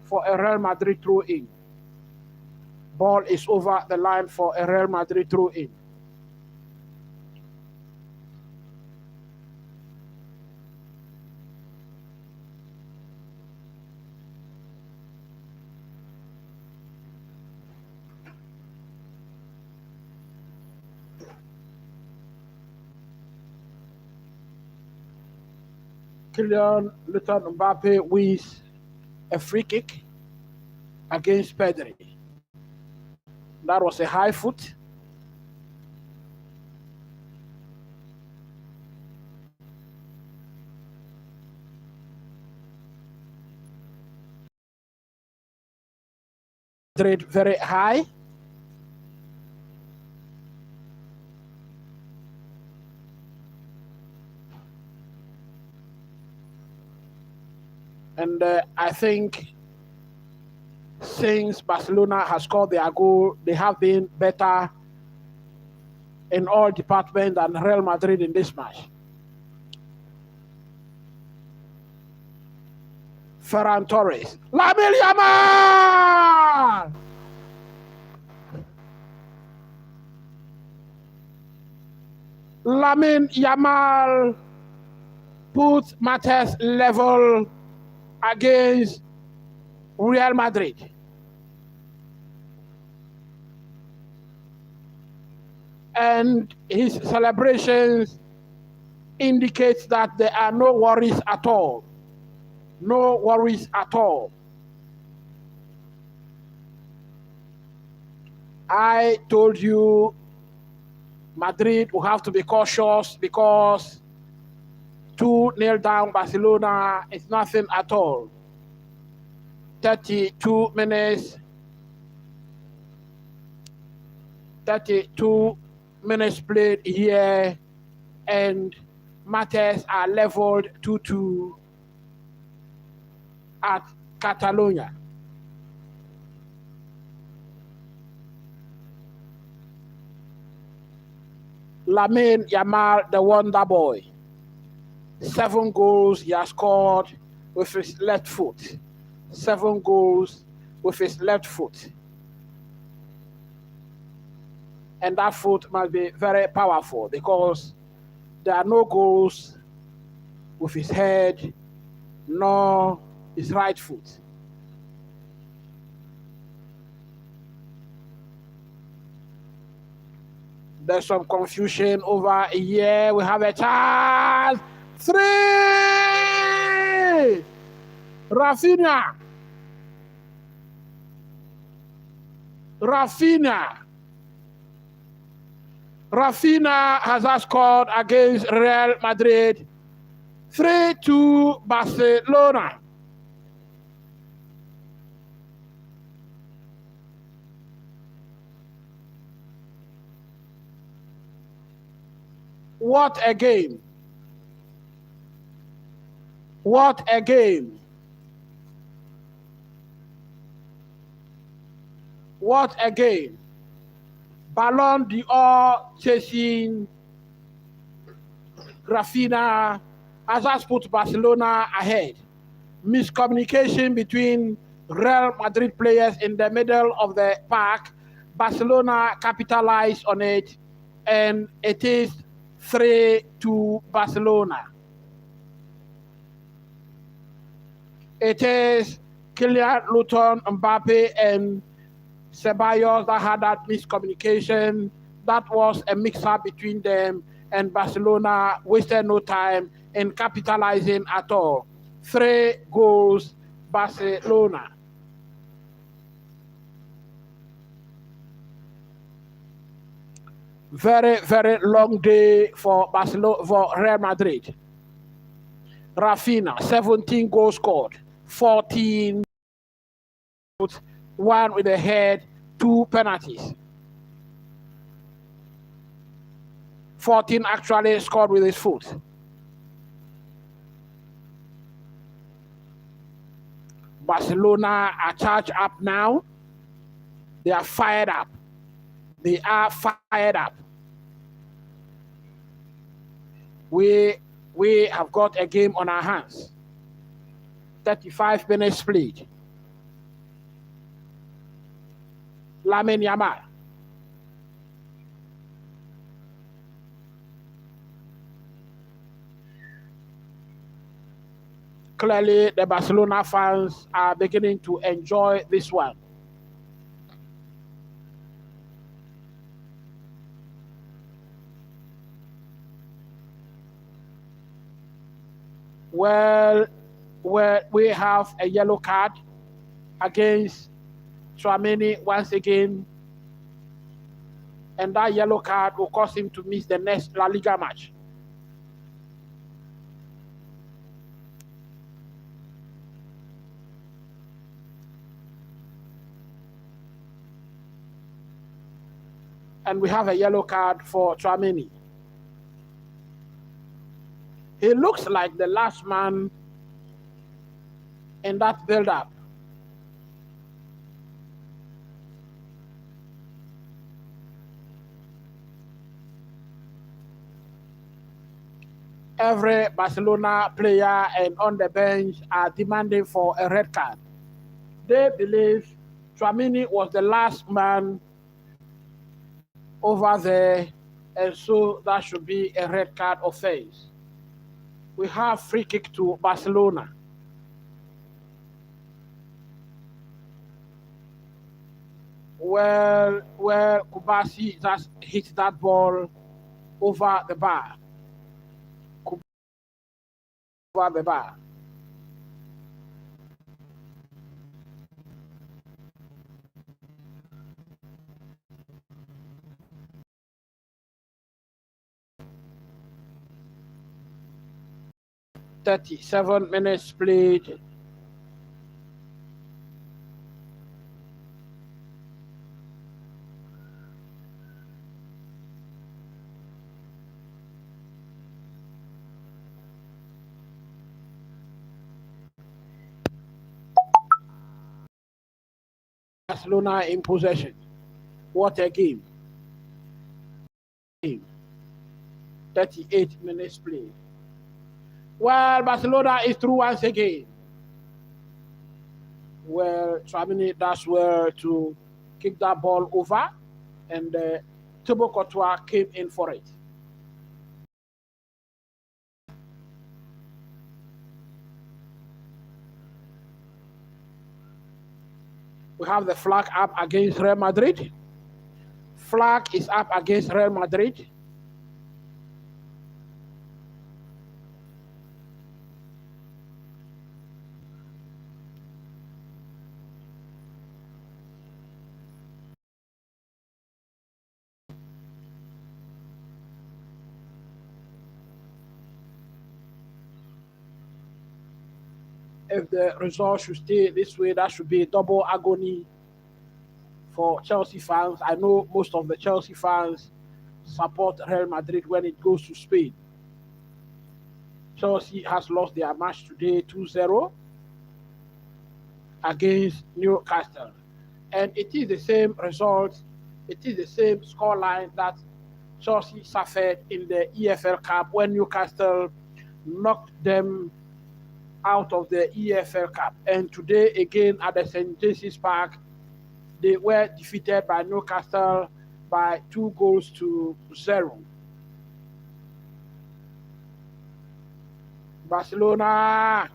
for a Real Madrid throw-in. Ball is over the line for a Real Madrid throw-in. Kylian Mbappe wins a free kick against Pedri. That was a high foot. Madrid very high. And I think since Barcelona has scored their goal, they have been better in all departments than Real Madrid in this match. Ferran Torres. Lamine Yamal! Lamine Yamal puts matters level against Real Madrid. And his celebrations indicates that there are no worries at all. No worries at all. I told you Madrid will have to be cautious because 2-0 down Barcelona is nothing at all. 32 minutes 32 minutes played here, and matters are leveled 2-2 at Catalonia. Lamine Yamal, the wonder boy. 7 goals he has scored with his left foot. 7 goals with his left foot. And that foot must be very powerful because there are no goals with his head nor his right foot. There's some confusion over here. We have a chance. 3! Rafinha. Rafinha has scored against Real Madrid. 3-2 Barcelona. What a game. What a game. What a game. Ballon d'Or chasing Rafinha has put Barcelona ahead. Miscommunication between Real Madrid players in the middle of the park. Barcelona capitalized on it, and it is 3-2 Barcelona. It is Kylian Mbappe and Ceballos that had that miscommunication. That was a mix-up between them, and Barcelona wasted no time in capitalizing at all. 3 goals, Barcelona. Very, very long day for Barcelona, for Real Madrid. Rafinha, 17 goals scored, 14, 1 with the head, 2 penalties. 14 actually scored with his foot. Barcelona are charged up now. They are fired up. They are fired up. We have got a game on our hands. 35 minutes played. Lamine Yamal. Clearly, the Barcelona fans are beginning to enjoy this one. Well, we have a yellow card against Tchouaméni once again, and that yellow card will cause him to miss the next La Liga match. And we have a yellow card for Tchouaméni. He looks like the last man in that build-up. Every Barcelona player and on the bench are demanding for a red card. They believe Tchouaméni was the last man over there, and so that should be a red card offense. We have free kick to Barcelona. Well, Kubasi just hit that ball over the bar. Over the bar. "37 minutes played." Barcelona in possession. What a game. 38 minutes play. Well, Barcelona is through once again. Well, Tchouaméni does well to kick that ball over, and Thibaut Courtois came in for it. We have the flag up against Real Madrid. Flag is up against Real Madrid. If the result should stay this way, that should be a double agony for Chelsea fans. I know most of the Chelsea fans support Real Madrid when it goes to Spain. Chelsea has lost their match today 2-0 against Newcastle. And it is the same result, it is the same scoreline that Chelsea suffered in the EFL Cup when Newcastle knocked them out of the EFL Cup. And today, again, at the St. James's Park, they were defeated by Newcastle by 2-0. Barcelona,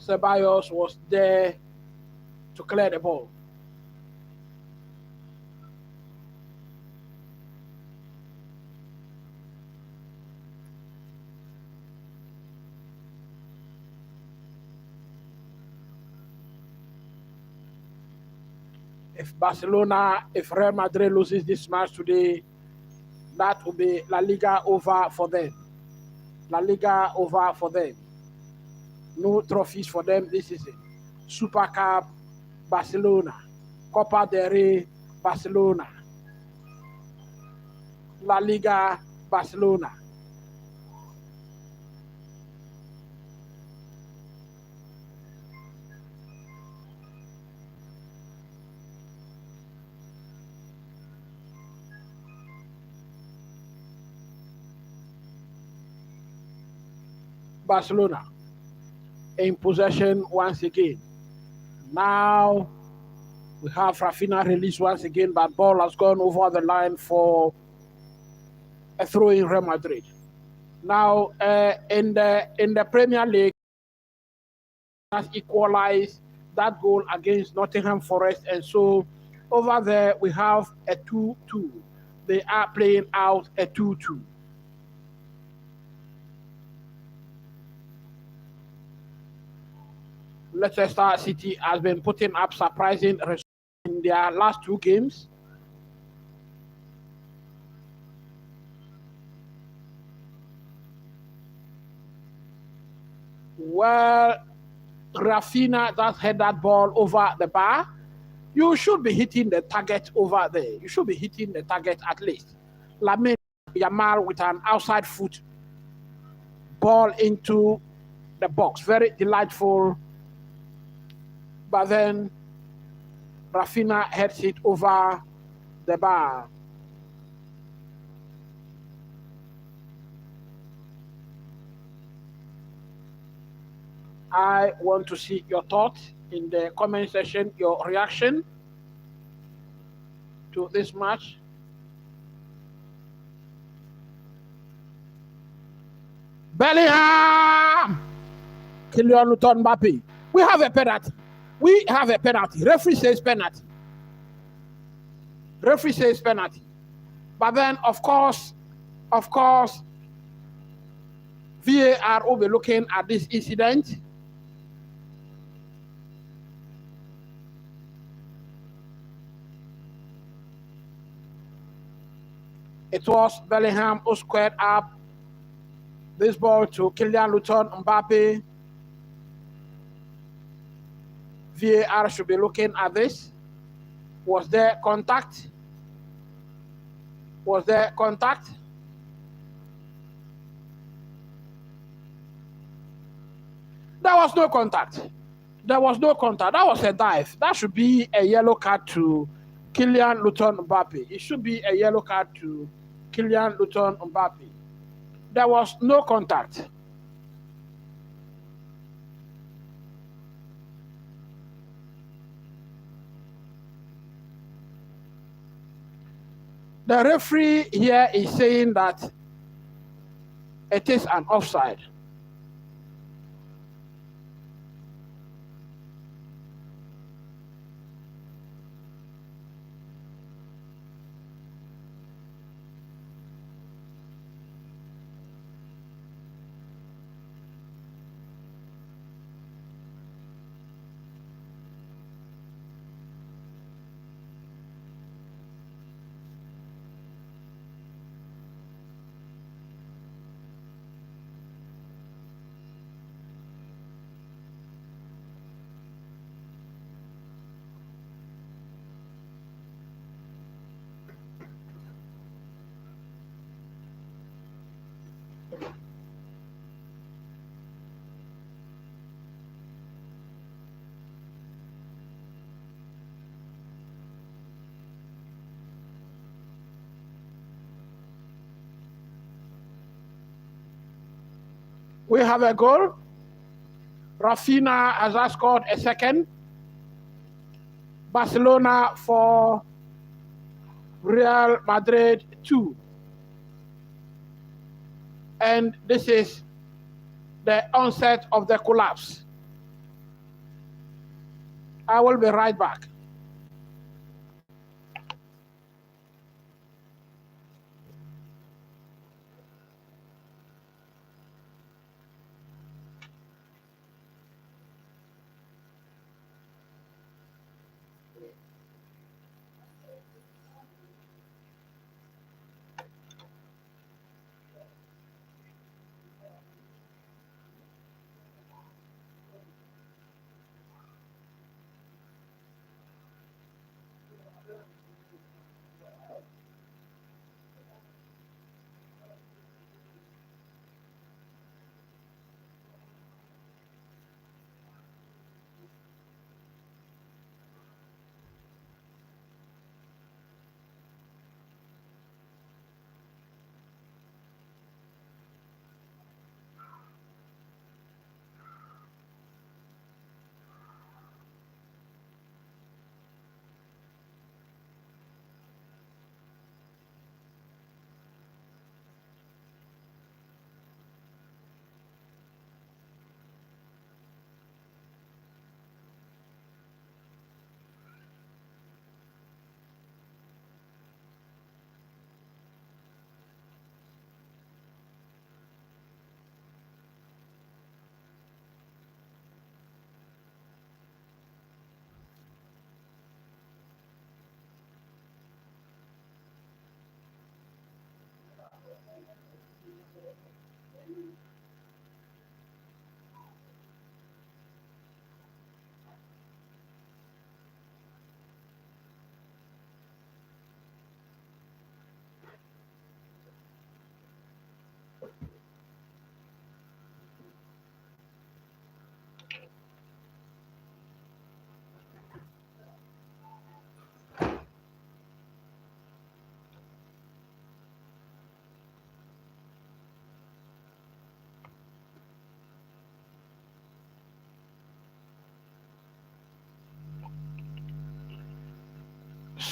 Ceballos was there to clear the ball. If Real Madrid loses this match today, that will be La Liga over for them. La Liga over for them. No trophies for them this season. Super Cup, Barcelona. Copa del Rey, Barcelona. La Liga, Barcelona. Barcelona in possession once again. Now we have Rafinha released once again, but ball has gone over the line for a throw in Real Madrid. Now in the Premier League, has equalized that goal against Nottingham Forest, and so over there we have a 2-2. They are playing out a 2-2. Leicester City has been putting up surprising results in their last 2 games. Well, Rafinha just had that ball over the bar. You should be hitting the target over there. You should be hitting the target at least. Lamine Yamal with an outside foot ball into the box. Very delightful. But then Rafinha heads it over the bar. I want to see your thoughts in the comment section, your reaction to this match. Bellingham! Kylian Mbappe. We have a penalty. We have a penalty. Referee says penalty. Referee says penalty. But then, of course, VAR will be looking at this incident. It was Bellingham who squared up this ball to Kylian Mbappe. VAR should be looking at this. Was there contact? Was there contact? There was no contact. There was no contact. That was a dive. That should be a yellow card to Kylian Mbappe. It should be a yellow card to Kylian Mbappe. There was no contact. The referee here is saying that it is an offside. We have a goal. Rafinha has scored a second. Barcelona for Real Madrid 2. And this is the onset of the collapse. I will be right back.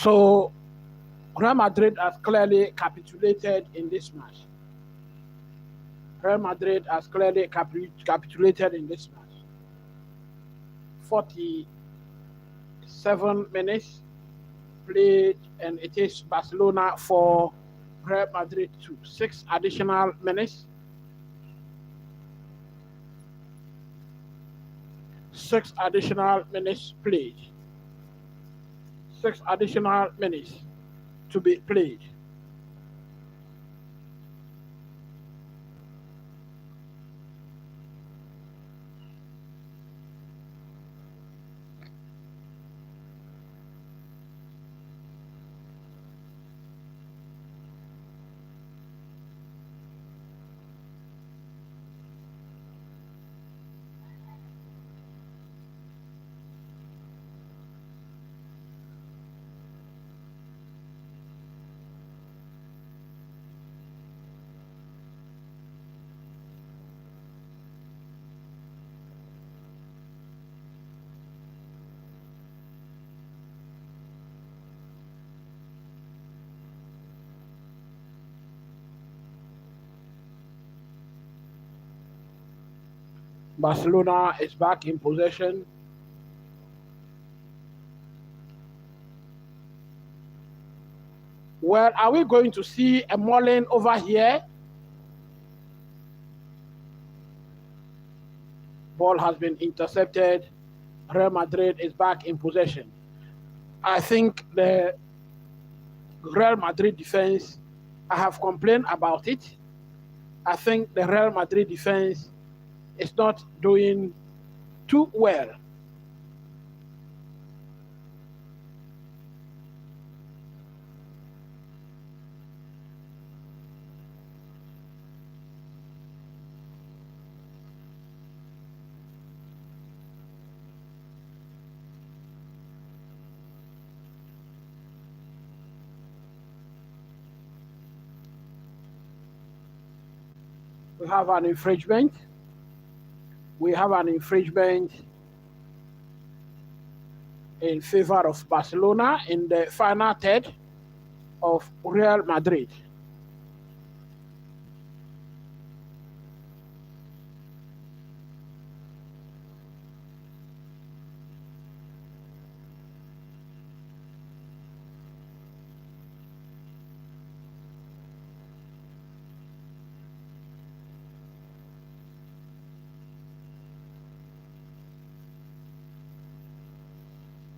So Real Madrid has clearly capitulated in this match. Real Madrid has clearly capitulated in this match. 47 minutes played, and it is Barcelona for Real Madrid 2. 6 additional minutes. 6 additional minutes played. 6 additional minutes to be played. Barcelona is back in possession. Well, are we going to see a mauling over here? Ball has been intercepted. Real Madrid is back in possession. I think the Real Madrid defense, I have complained about it. I think the Real Madrid defense is not doing too well. We have an infringement. We have an infringement in favor of Barcelona in the final third of Real Madrid.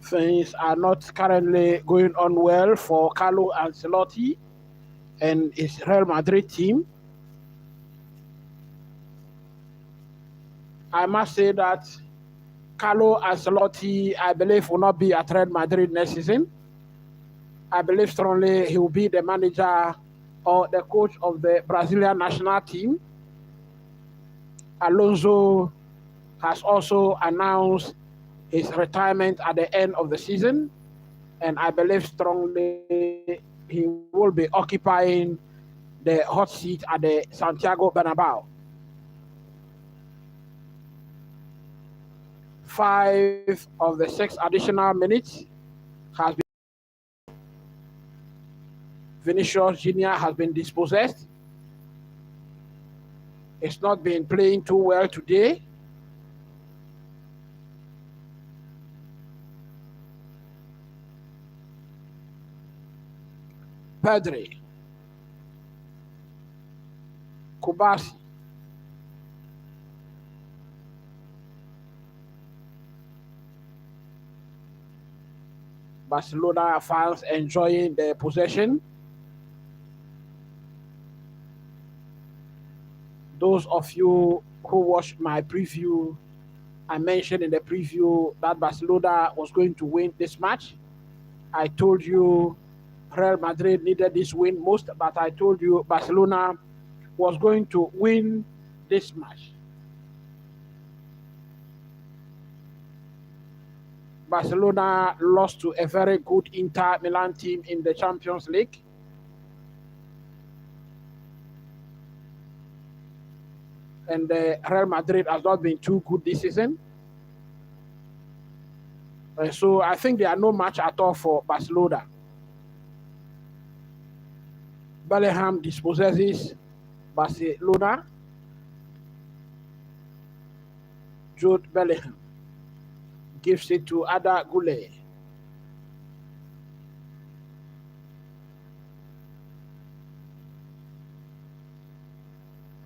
Things are not currently going on well for Carlo Ancelotti and his Real Madrid team. I must say that Carlo Ancelotti, I believe, will not be at Real Madrid next season. I believe strongly he will be the manager or the coach of the Brazilian national team. Alonso has also announced his retirement at the end of the season, and I believe strongly he will be occupying the hot seat at the Santiago Bernabeu. 5 of the 6 additional minutes has been. Vinicius Jr. has been dispossessed. It's not been playing too well today. Pedri, Kubasi, Barcelona fans enjoying the possession. Those of you who watched my preview, I mentioned in the preview that Barcelona was going to win this match. I told you Real Madrid needed this win most, but I told you Barcelona was going to win this match. Barcelona lost to a very good Inter Milan team in the Champions League. And Real Madrid has not been too good this season. So I think there are no match at all for Barcelona. Bellingham dispossesses Barcelona. Jude Bellingham gives it to Ada Goulet.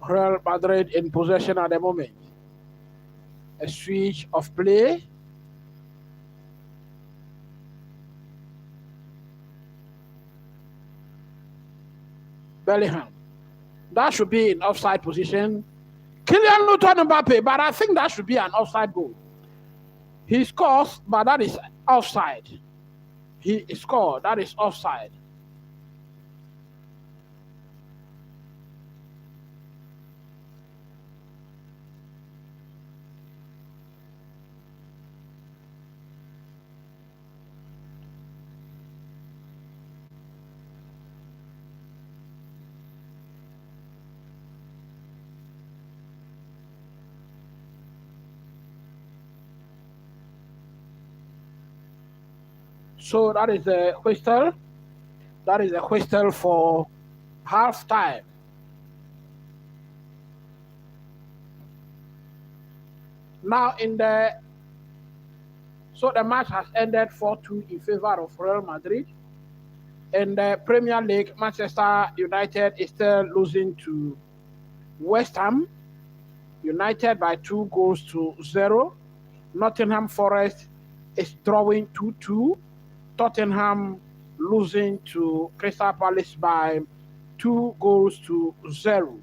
Real Madrid in possession at the moment. A switch of play. Bellingham. That should be in offside position. Kylian Mbappe, but I think that should be an offside goal. He scores, but that is offside. He scored, that is offside. So that is a whistle. That is a whistle for half time. Now so the match has ended 4-2 in favor of Real Madrid. In the Premier League, Manchester United is still losing to West Ham United by 2-0. Nottingham Forest is drawing 2-2. Tottenham losing to Crystal Palace by 2-0.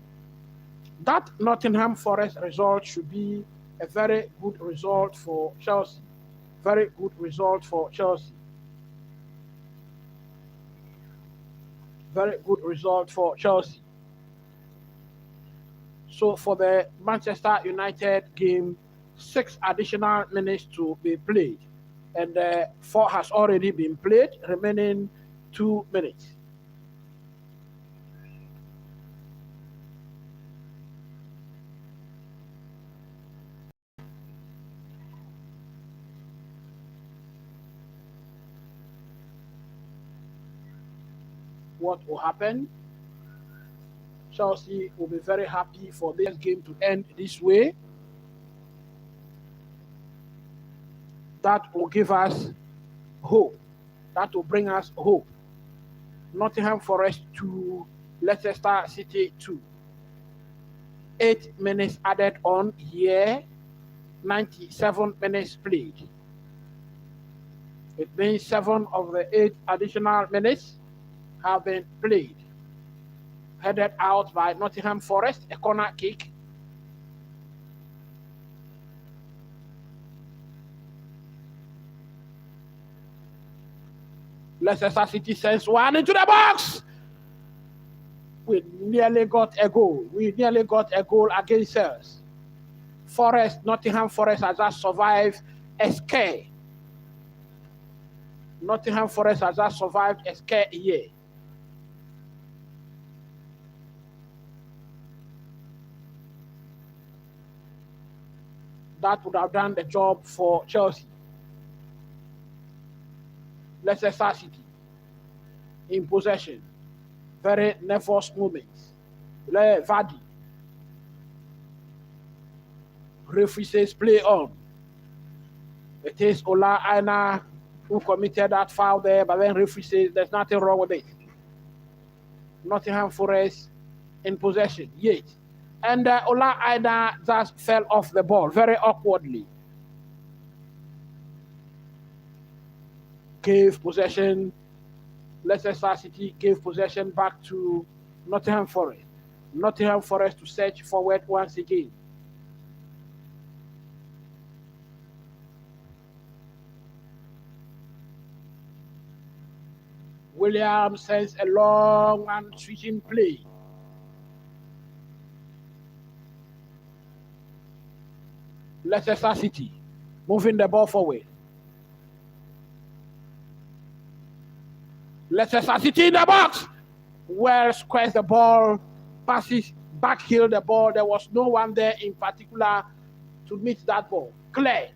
That Nottingham Forest result should be a very good result for Chelsea. Very good result for Chelsea. Very good result for Chelsea. So for the Manchester United game, 6 additional minutes to be played. And 4 has already been played, remaining 2 minutes. What will happen? Chelsea will be very happy for this game to end this way. That will give us hope. That will bring us hope. Nottingham Forest 2, Leicester City 2. 8 minutes added on here, 97 minutes played. It means 7 of the 8 additional minutes have been played. Headed out by Nottingham Forest, a corner kick. Leicester City sends one into the box. We nearly got a goal. We nearly got a goal against us. Nottingham Forest has just survived a scare. Nottingham Forest has just survived a scare here. That would have done the job for Chelsea. Leicester City in possession. Very nervous moments. Vardy. Referee says play on. It is Ola Aina who committed that foul there, but then referee says there's nothing wrong with it. Nottingham Forest in possession, yet. And Ola Aina just fell off the ball very awkwardly. Gave possession. Leicester City gave possession back to Nottingham Forest. Nottingham Forest to search forward once again. Williams sends a long and switching play. Leicester City moving the ball forward. Leicester City in the box. Well squares the ball, passes, backheel the ball. There was no one there in particular to meet that ball. Cleared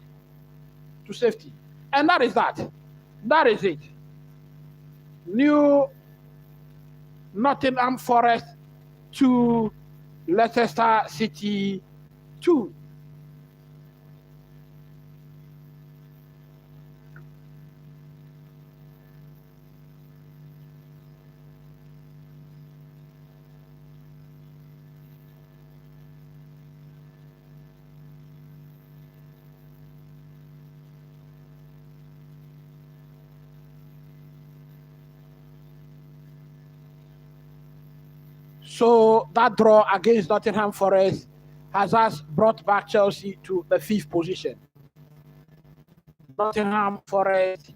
to safety. And that is that. That is it. New Nottingham Forest 2, Leicester City 2. So that draw against Nottingham Forest has us brought back Chelsea to the 5th position. Nottingham Forest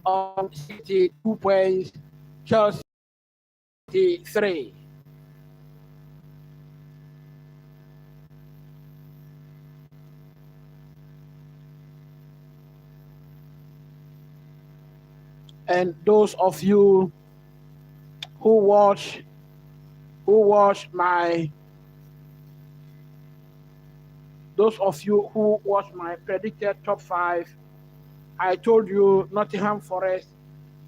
on 62 points, Chelsea 3. And those of you who watch my predicted top 5, I told you Nottingham Forest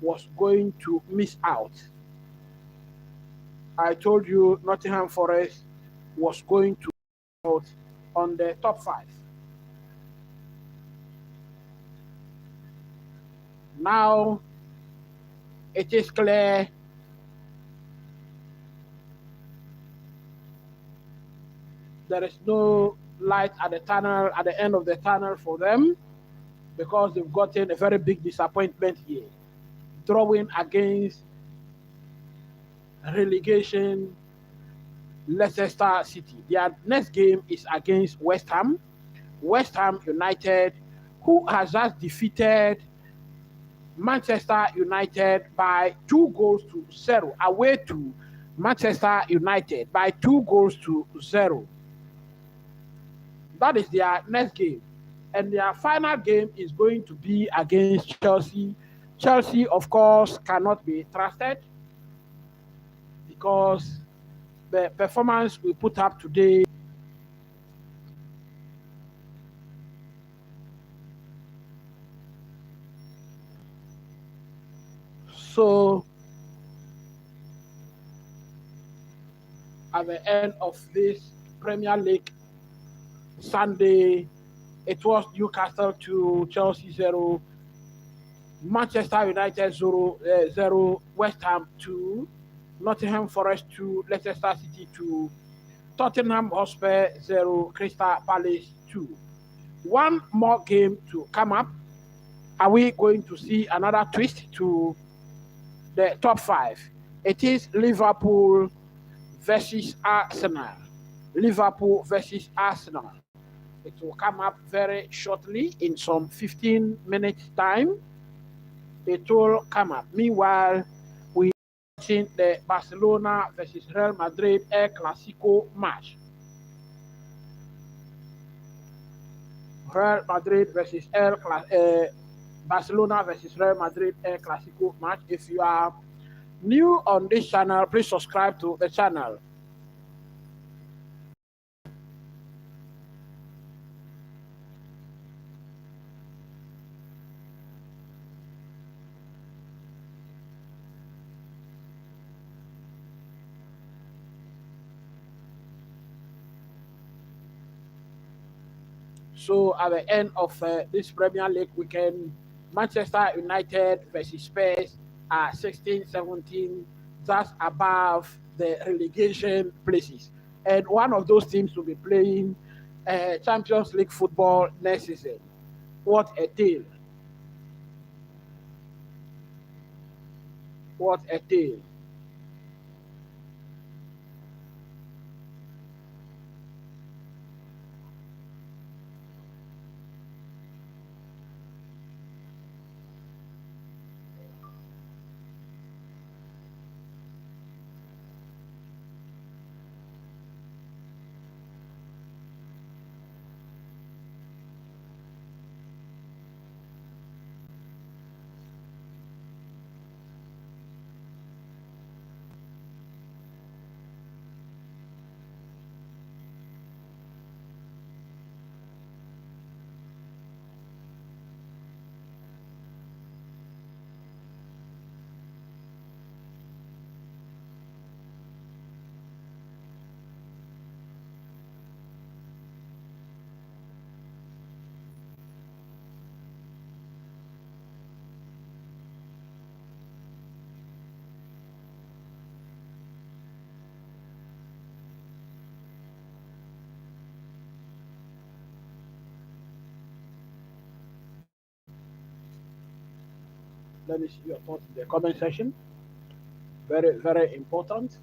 was going to miss out. I told you Nottingham Forest was going to miss out on the top 5. Now it is clear there is no light at the tunnel, at the end of the tunnel for them, because they've gotten a very big disappointment here, drawing against relegation Leicester City. Their next game is against West Ham. West Ham United, who has just defeated Manchester United by 2-0 away to Manchester United by 2-0. That is their next game. And their final game is going to be against Chelsea. Chelsea, of course, cannot be trusted because the performance we put up today so at the end of this Premier League Sunday, it was Newcastle 2, Chelsea 0, Manchester United 0, West Ham 2, Nottingham Forest 2, Leicester City 2, Tottenham Hotspur 0, Crystal Palace 2. One more game to come up. Are we going to see another twist to the top 5? It is Liverpool versus Arsenal. Liverpool versus Arsenal. It will come up very shortly in some 15 minutes time. It will come up. Meanwhile, we are watching the Barcelona versus Real Madrid El Clasico match. Real Madrid versus Barcelona versus Real Madrid El Clasico match. If you are new on this channel, please subscribe to the channel. So at the end of this Premier League weekend, Manchester United versus Spurs are 16, 17, just above the relegation places. And one of those teams will be playing Champions League football next season. What a tale. What a tale. Let me see your thoughts in the comment section. Very, very important.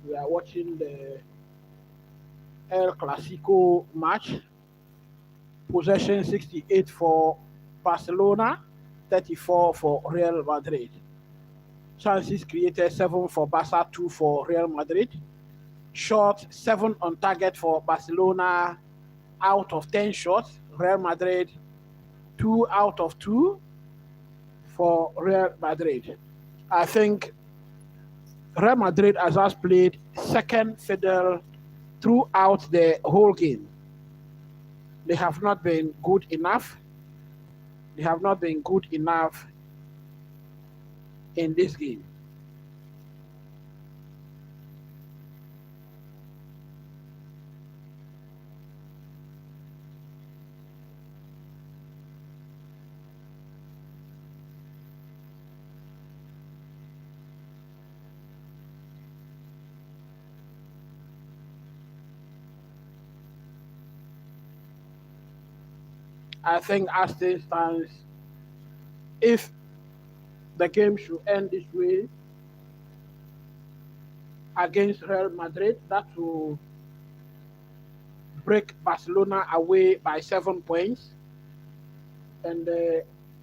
We are watching the El Clasico match. Possession 68 for Barcelona, 34 for Real Madrid. Chances created 7 for Barca, 2 for Real Madrid. Shots 7 on target for Barcelona out of 10 shots. Real Madrid 2 out of 2 for Real Madrid. I think Real Madrid has just played second fiddle throughout the whole game. They have not been good enough. They have not been good enough in this game. I think as things stands, if the game should end this way against Real Madrid, that will break Barcelona away by 7 points, and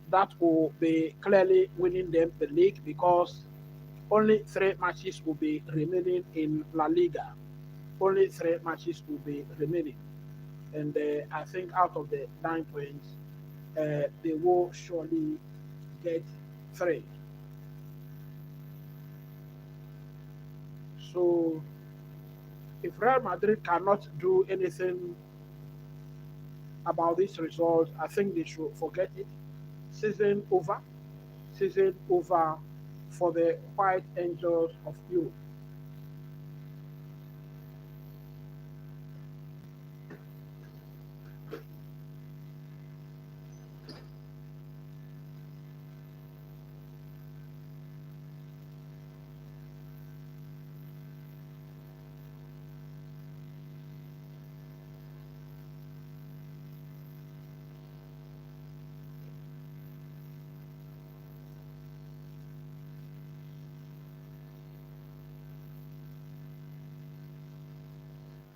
that will be clearly winning them the league because only 3 matches will be remaining in La Liga. Only 3 matches will be remaining. And I think out of the 9 points, they will surely get 3. So if Real Madrid cannot do anything about this result, I think they should forget it. Season over. Season over for the White Angels of Europe.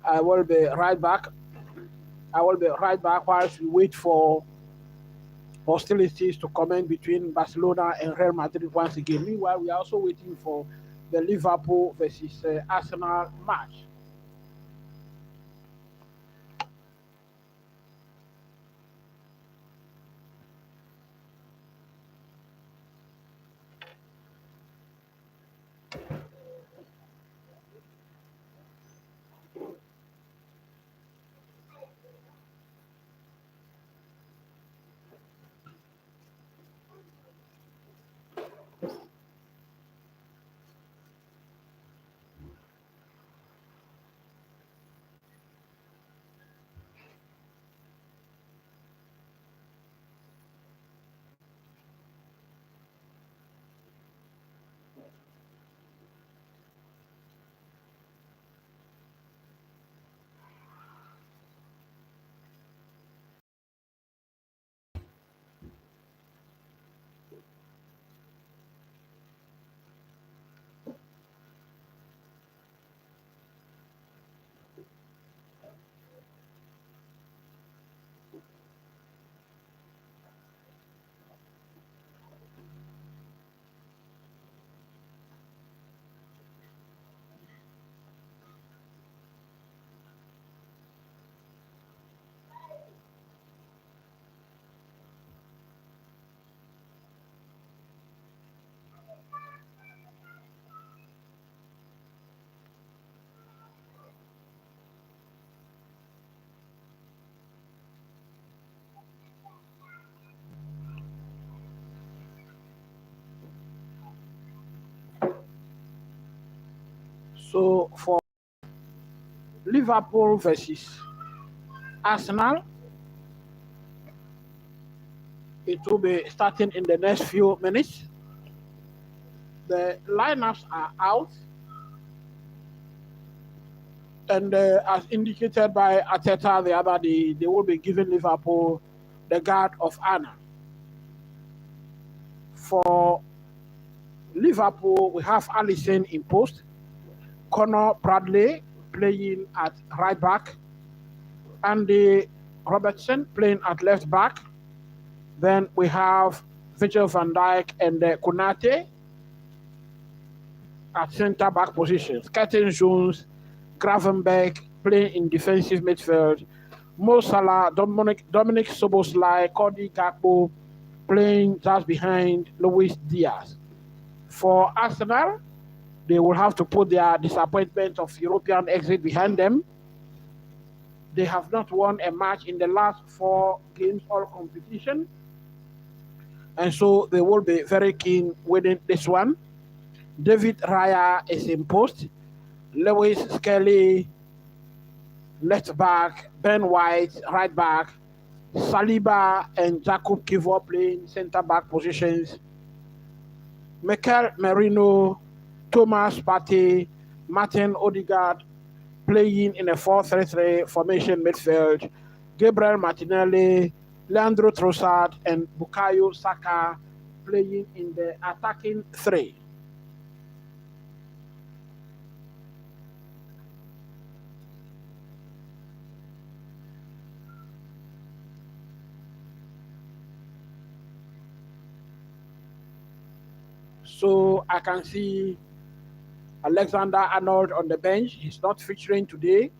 I will be right back. I will be right back whilst we wait for hostilities to comment between Barcelona and Real Madrid once again. Meanwhile, we are also waiting for the Liverpool versus Arsenal match. So for Liverpool versus Arsenal, it will be starting in the next few minutes. The lineups are out, and as indicated by Arteta the other day, they will be giving Liverpool the guard of honor. For Liverpool, we have Alisson in post, Conor Bradley playing at right back, Andy Robertson playing at left back. Then we have Virgil van Dijk and Konate at centre back positions. Curtin Jones, Gravenberg playing in defensive midfield. Mo Salah, Dominic Soboslai, Cody Gakpo playing just behind Luis Diaz. For Arsenal, they will have to put their disappointment of European exit behind them. They have not won a match in the last 4 games all competition. And so they will be very keen winning this one. David Raya is in post. Lewis Skelly, left back. Ben White, right back. Saliba and Jakub Kivior playing centre back positions. Mikel Merino, Thomas Partey, Martin Odegaard playing in a 4-3-3 formation midfield. Gabriel Martinelli, Leandro Trossard and Bukayo Saka playing in the attacking three. So I can see Alexander-Arnold on the bench. He's not featuring today.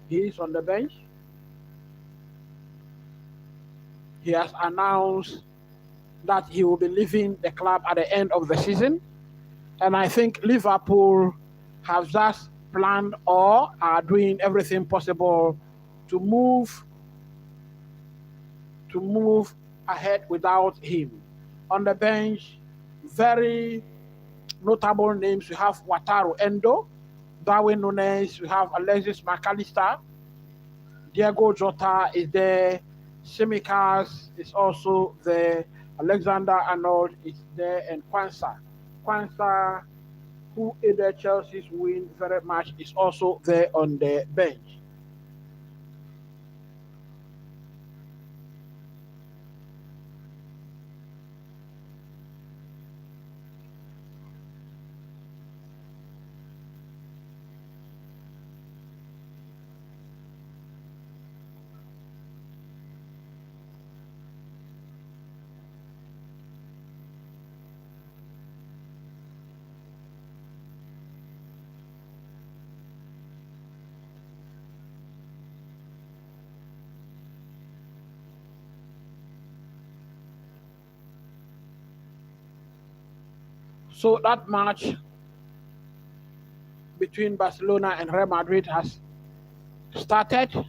He is on the bench. He has announced that he will be leaving the club at the end of the season. And I think Liverpool have just planned or are doing everything possible to move ahead without him. On the bench, very notable names. We have Wataru Endo, Darwin Nunes, we have Alexis McAllister, Diego Jota is there, Simicas is also there, Alexander-Arnold is there, and Kwanzaa, who aided Chelsea's win very much, is also there on the bench. So that match between Barcelona and Real Madrid has started.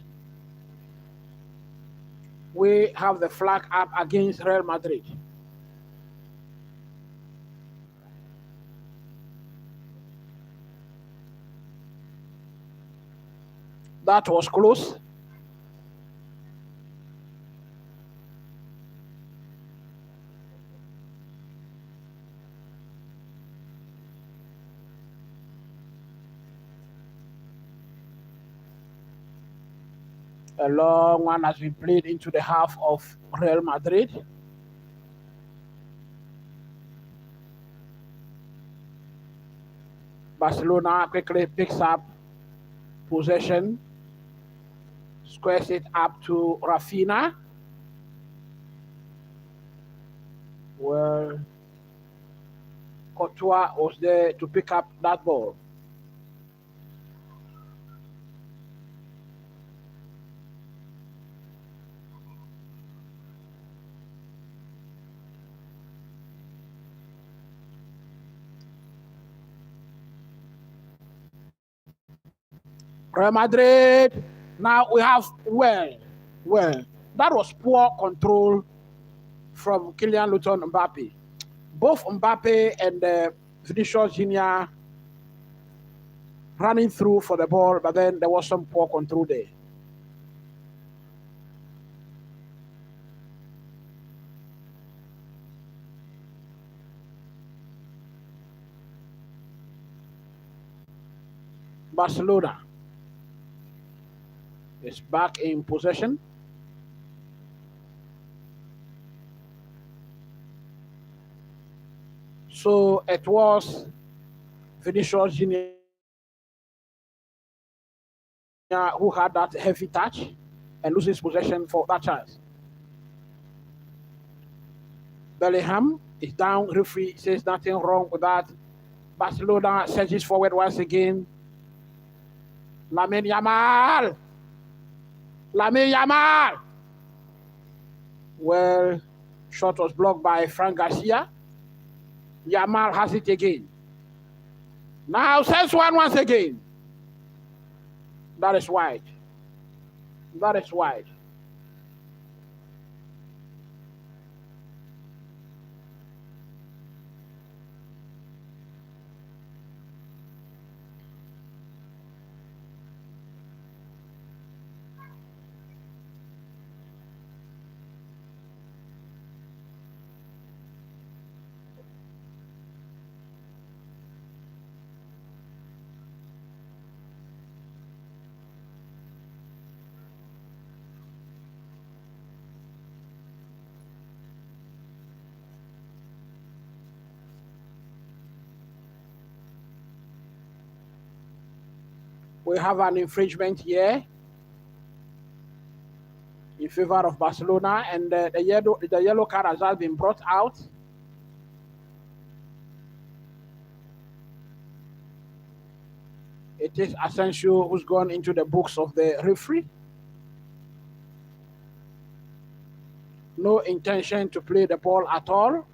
We have the flag up against Real Madrid. That was close. A long one has been played into the half of Real Madrid. Barcelona quickly picks up possession, squares it up to Rafinha. Well, Courtois was there to pick up that ball. Real Madrid. Now we have, well, that was poor control from Kylian Mbappe. Both Mbappe and Vinicius Junior running through for the ball, but then there was some poor control there. Barcelona is back in possession. So it was Vinicius Junior who had that heavy touch and loses possession for that chance. Bellingham is down. Referee says nothing wrong with that. Barcelona surges forward once again. Lamine Yamal. Well, shot was blocked by Fran Garcia. Yamal has it again. Now sends one once again. That is wide. We have an infringement here in favor of Barcelona, and the yellow card has been brought out. It is Asensio who's gone into the books of the referee. No intention to play the ball at all.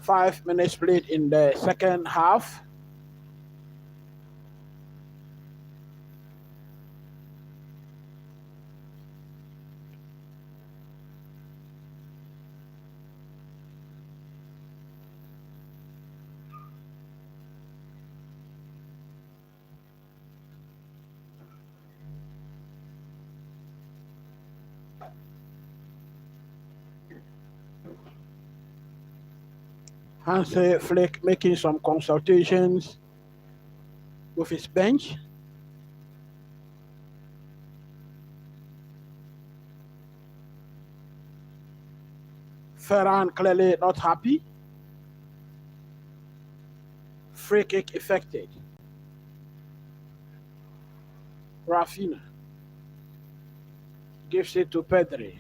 Five minutes played in the second half. Hansi Flick making some consultations with his bench. Ferran clearly not happy. Free kick effected. Rafinha gives it to Pedri.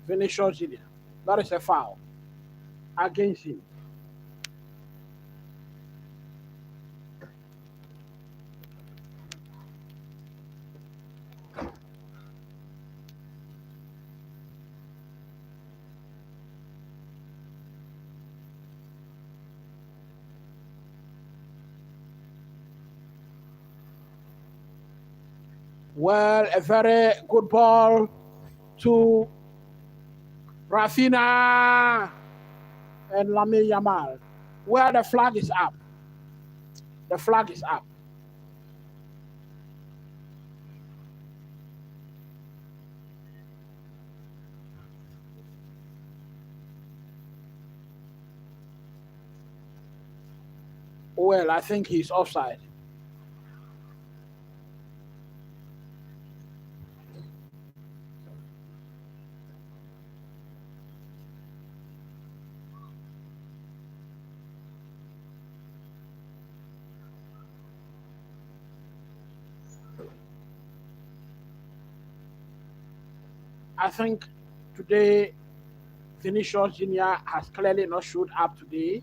Vinicius Junior. That is a foul against him. Well, a very good ball to Rafinha and Lamine Yamal, where the flag is up. The flag is up. Well, I think he's offside. I think today Vinicius Junior has clearly not showed up today.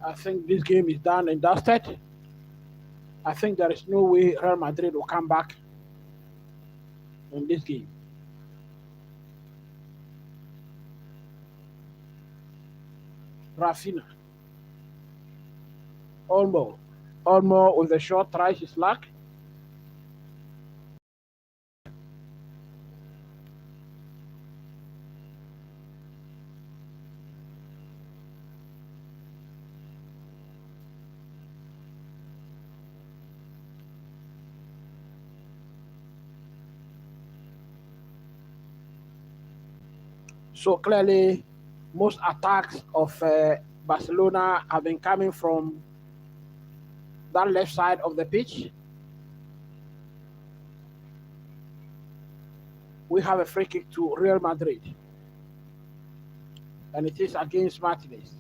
I think this game is done and dusted. I think there is no way Real Madrid will come back in this game. Rafinha. Olmo with a shot tries his luck. So clearly, most attacks of Barcelona have been coming from that left side of the pitch. We have a free kick to Real Madrid, and it is against Martinez.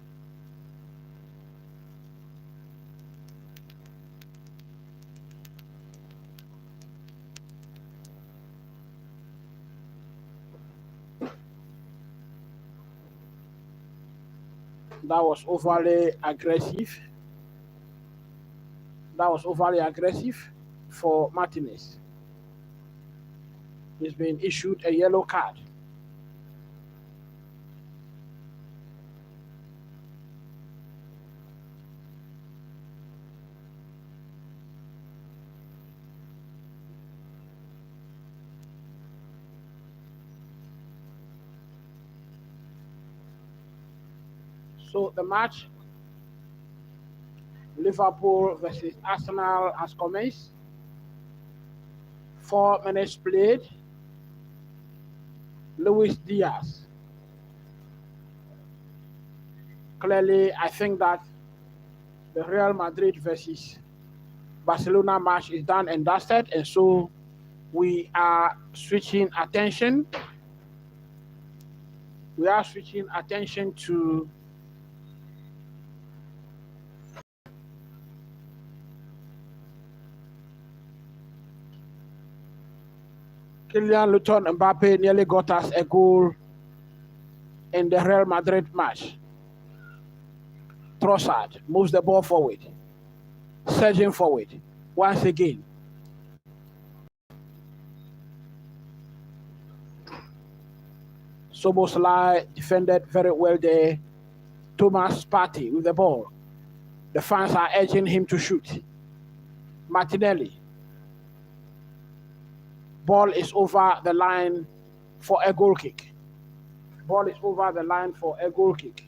That was overly aggressive. That was overly aggressive for Martinez. He's been issued a yellow card. So the match, Liverpool versus Arsenal, has commenced. 4 minutes played. Luis Diaz. Clearly, I think that the Real Madrid versus Barcelona match is done and dusted, and so we are switching attention. We are switching attention to Kylian Mbappe nearly got us a goal in the Real Madrid match. Trossard moves the ball forward, surging forward once again. Soboslai defended very well there. Thomas Partey with the ball. The fans are urging him to shoot. Martinelli. Ball is over the line for a goal kick. Ball is over the line for a goal kick.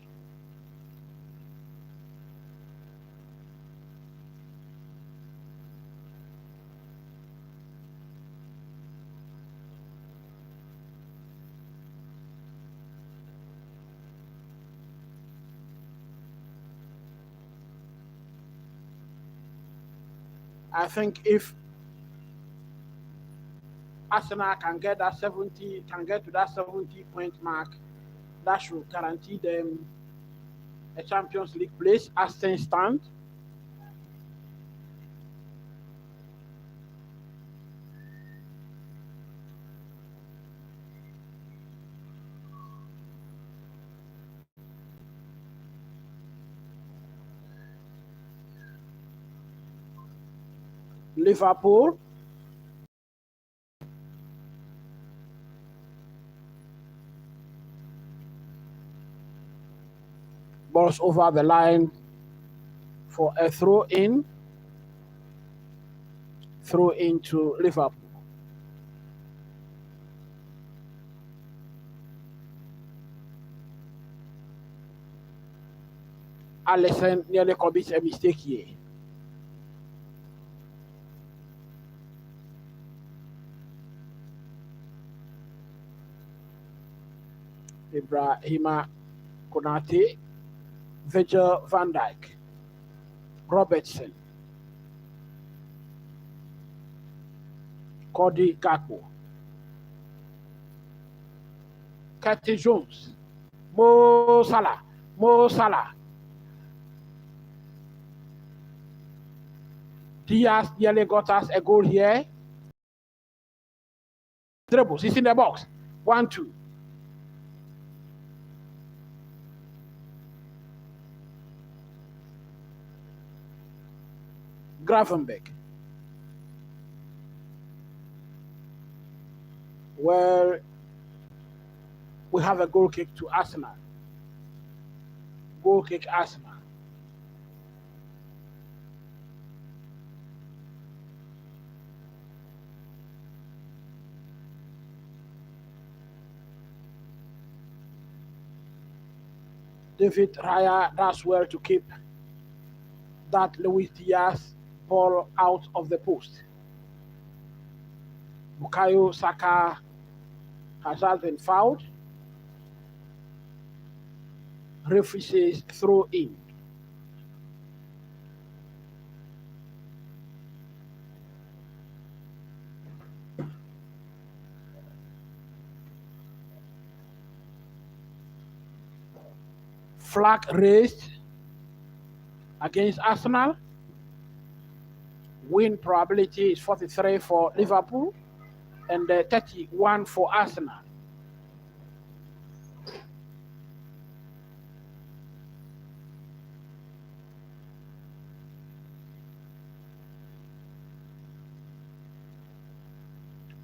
I think if Arsenal can get to that 70-point mark, that should guarantee them a Champions League place as things stand. Liverpool. Balls over the line for a throw-in. Throw-in to Liverpool. Alisson nearly commits a mistake here. Ibrahima Konate, Virgil van Dijk, Robertson, Cody Gakpo, Curtis Jones, Mo Salah. Diaz nearly got us a goal here. Dribbles, he's in the box. 1-2. Gravenberg. Well, we have a goal kick to Arsenal. Goal kick Arsenal. David Raya does well to keep that Luis Diaz ball out of the post. Bukayo Saka has been fouled. Referee says throw in. Flag raised against Arsenal. Win probability is 43 for Liverpool and 31 for Arsenal.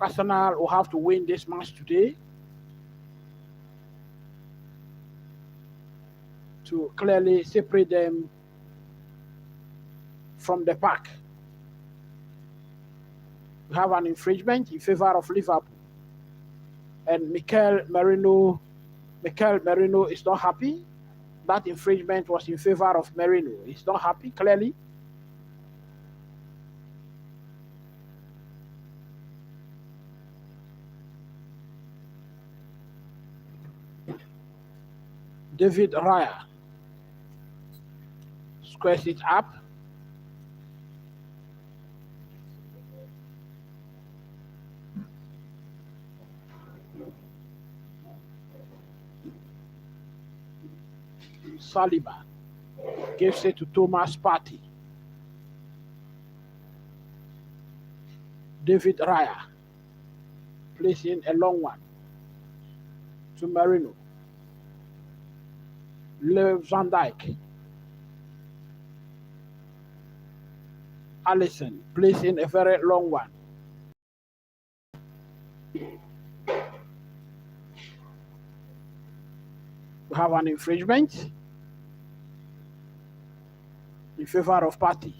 Arsenal will have to win this match today to clearly separate them from the pack. We have an infringement in favor of Liverpool. And Mikel Merino is not happy. that infringement was in favor of Merino. He's not happy, clearly. David Raya squares it up. Saliba gives it to Thomas Partey. David Raya plays in a long one to Merino. Van Dijk. Alisson plays in a very long one. We have an infringement in favor of Partey.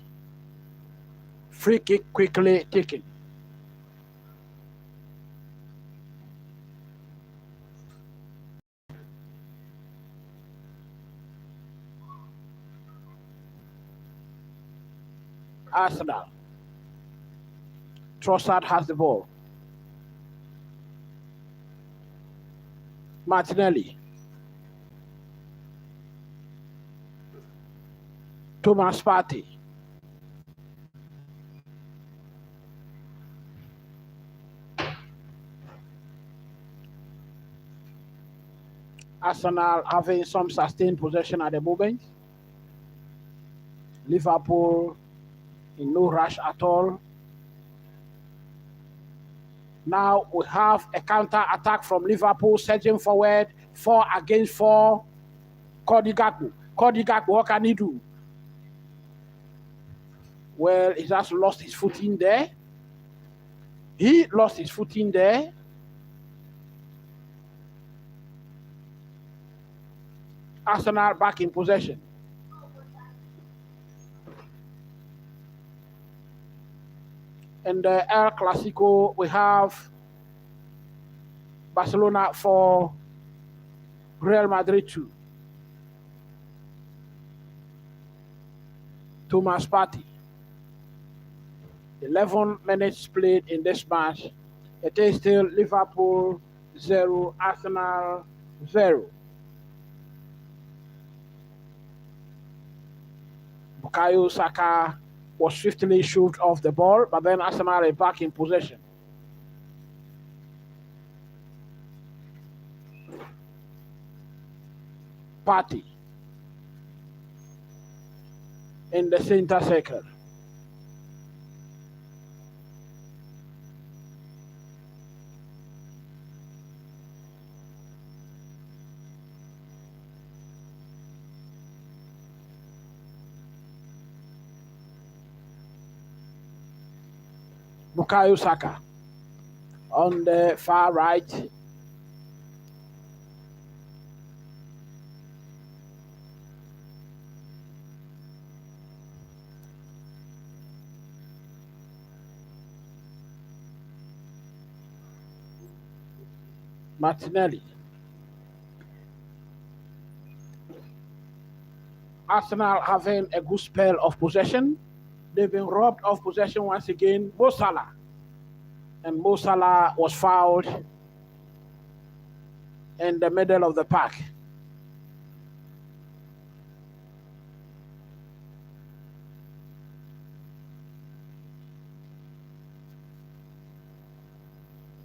Free kick quickly taken. Arsenal. Trossard has the ball. Martinelli. Thomas Partey. Arsenal having some sustained possession at the moment. Liverpool in no rush at all. Now we have a counter attack from Liverpool, surging forward, 4 against 4. Cody Gakpo, what can he do? Well, he just lost his footing there. He lost his footing there. Arsenal back in possession. In the El Clasico, we have Barcelona 4, Real Madrid 2. Thomas Partey. 11 minutes played in this match. It is still Liverpool 0, Arsenal 0. Bukayo Saka was swiftly shoved off the ball, but then Arsenal is back in possession. Partey in the center circle. Bukayo Saka on the far right. Martinelli. Arsenal having a good spell of possession. They've been robbed of possession once again. Mo Salah. And Mo Salah was fouled in the middle of the park.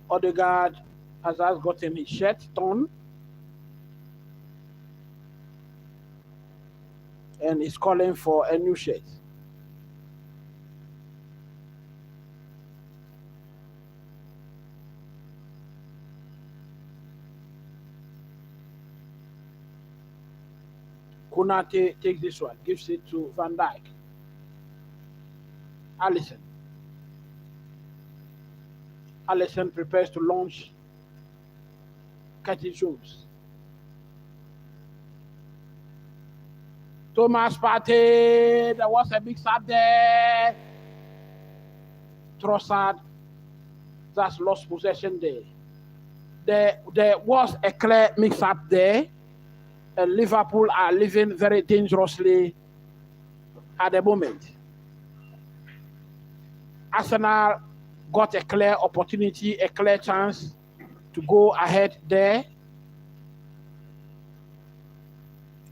Odegaard has gotten his shirt torn and is calling for a new shirt. Konate takes this one, gives it to Van Dijk. Alisson. Alisson prepares to launch. Curtis Jones. Thomas Partey, there was a mix-up there. Trossard just lost possession there. There was a clear mix-up there. And Liverpool are living very dangerously at the moment. Arsenal got a clear opportunity, a clear chance to go ahead there,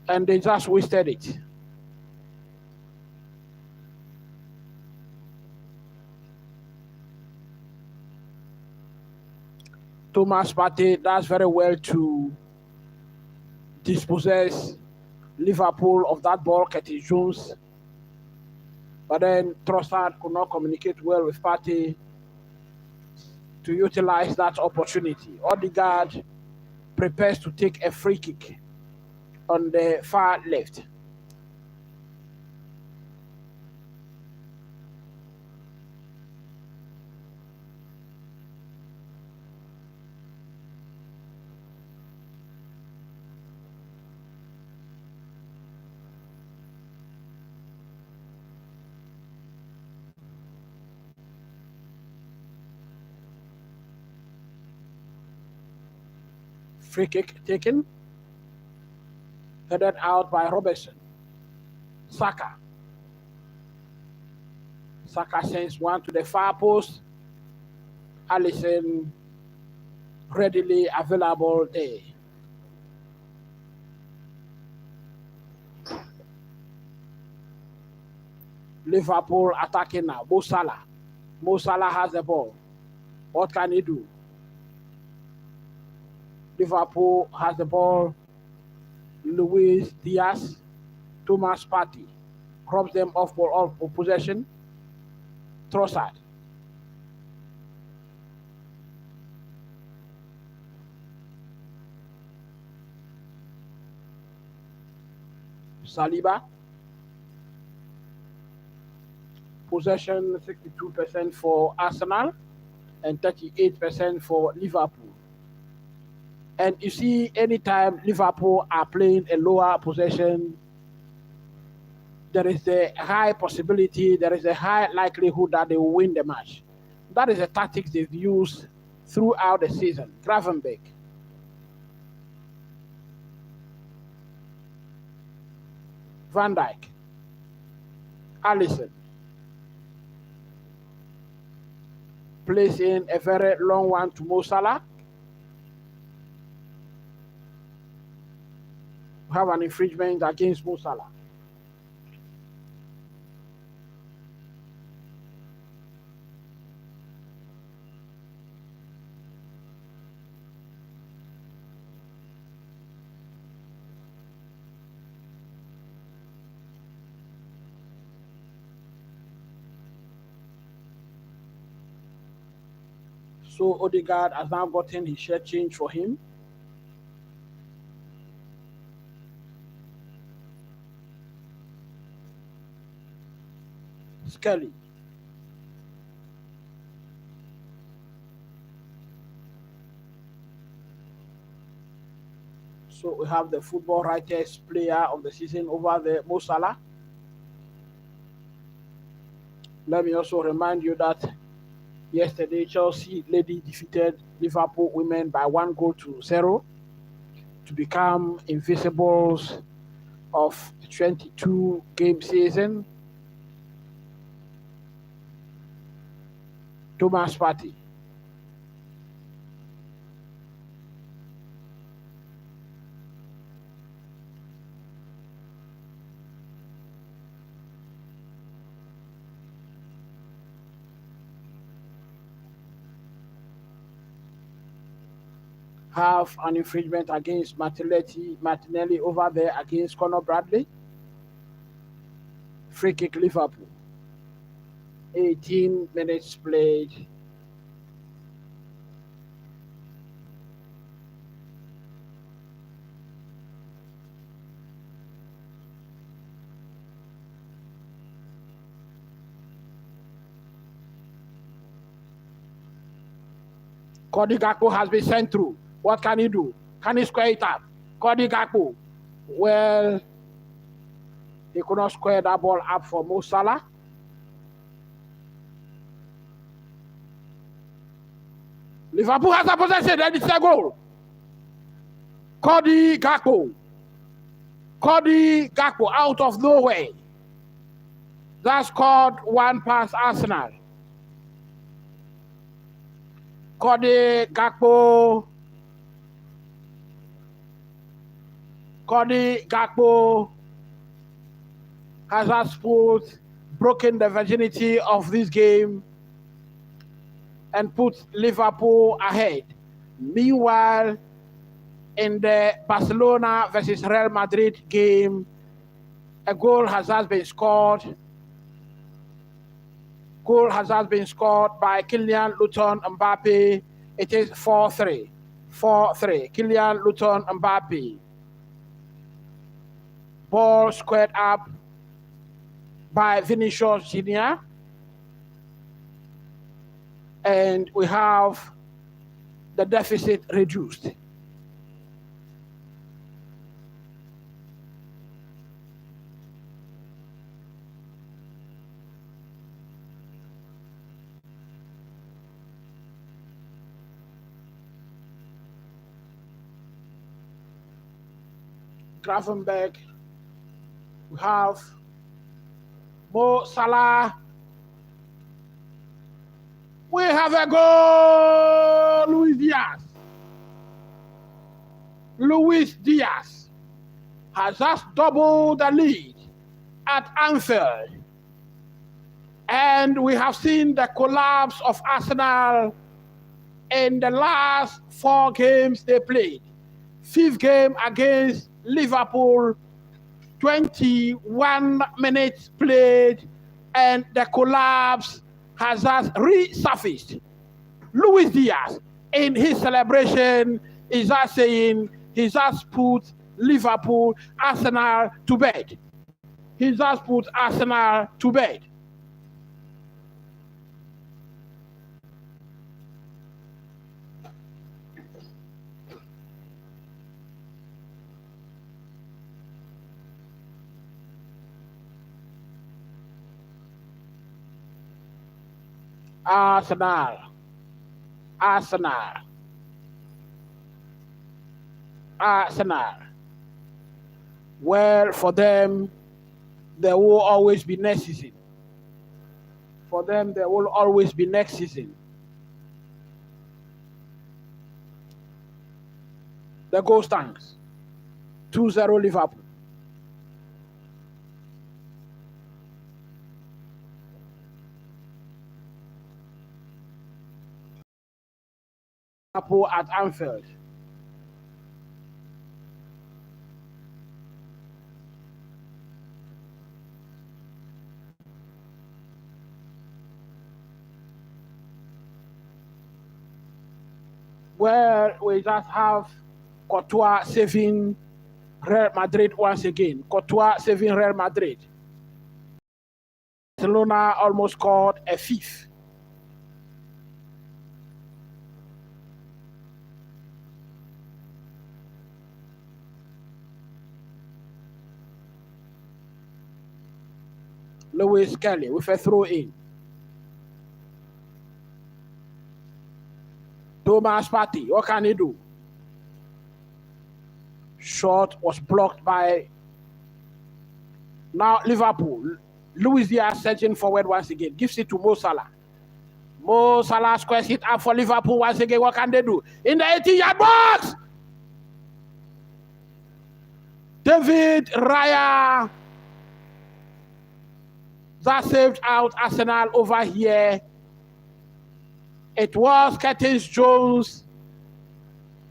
and they just wasted it. Thomas Partey does very well to dispossess Liverpool of that ball, Curtis Jones. But then Trossard could not communicate well with Partey to utilize that opportunity. Odegaard prepares to take a free kick on the far left. Free kick taken, headed out by Robertson. Saka. Saka sends one to the far post. Alisson readily available there. Liverpool attacking now. Mo Salah. Mo Salah has the ball. What can he do? Liverpool has the ball. Luis Diaz, Thomas Partey robs them off ball of possession. Trossard. Saliba. Possession 62% for Arsenal and 38% for Liverpool. And you see, anytime Liverpool are playing a lower possession, there is a high possibility, there is a high likelihood that they will win the match. That is a tactic they've used throughout the season. Gravenberch. Van Dijk. Alisson. Plays in a very long one to Mo Salah. Have an infringement against Mo Salah. So Odegaard has now gotten his shirt change for him. Kelly. So we have the Football Writers Player of the Season over the Mo Salah. Let me also remind you that yesterday Chelsea lady defeated Liverpool women by 1-0 to become invisibles of 22 game season. Thomas Partey. Have an infringement against Martinelli over there against Conor Bradley. Free kick Liverpool. 18 minutes played. Cody Gakpo has been sent through. What can he do? Can he square it up? Cody Gakpo. Well, he could not square that ball up for Mo Salah. Liverpool has a possession and it's a goal. Cody Gakpo. Cody Gakpo out of nowhere. That scored one past Arsenal. Cody Gakpo. Cody Gakpo has broken the virginity of this game and put Liverpool ahead. Meanwhile, in the Barcelona versus Real Madrid game, a goal has been scored. Goal has been scored by Kylian Mbappe. It is 4-3. 4-3. Kylian Mbappe. Ball squared up by Vinicius Jr. And we have the deficit reduced. Gravenberg. We have Mo Salah. We have a goal, Luis Diaz. Luis Diaz has just doubled the lead at Anfield. And we have seen the collapse of Arsenal in the last 4 games they played. 5th game against Liverpool, 21 minutes played, and the collapse has just resurfaced. Luis Diaz, in his celebration, is just saying he just put Liverpool, Arsenal to bed. He just put Arsenal to bed. Arsenal. Well, for them, there will always be next season. For them, there will always be next season. The goal stands 2-0 Liverpool. Liverpool at Anfield. Where we just have Courtois saving Real Madrid once again. Courtois saving Real Madrid. Barcelona almost scored a 5th. Lewis Kelly with a throw in. Thomas Partey, what can he do? Shot was blocked by now Liverpool. Luis Diaz searching forward once again. Gives it to Mo Salah. Mo Salah squares it up for Liverpool once again. What can they do? In the 18-yard box! David Raya. That saved out Arsenal over here. It was Curtis Jones.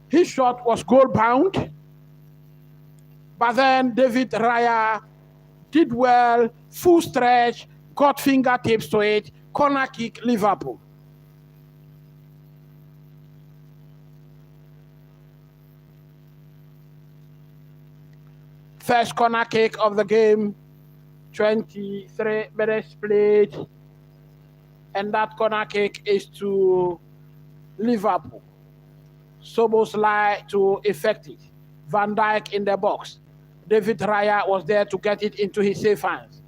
His shot was goal bound. But then David Raya did well, full stretch, got fingertips to it, corner kick Liverpool. First corner kick of the game, 23 minutes played. And that corner kick is to Liverpool. Soboslai to effect it. Van Dijk in the box. David Raya was there to get it into his safe hands.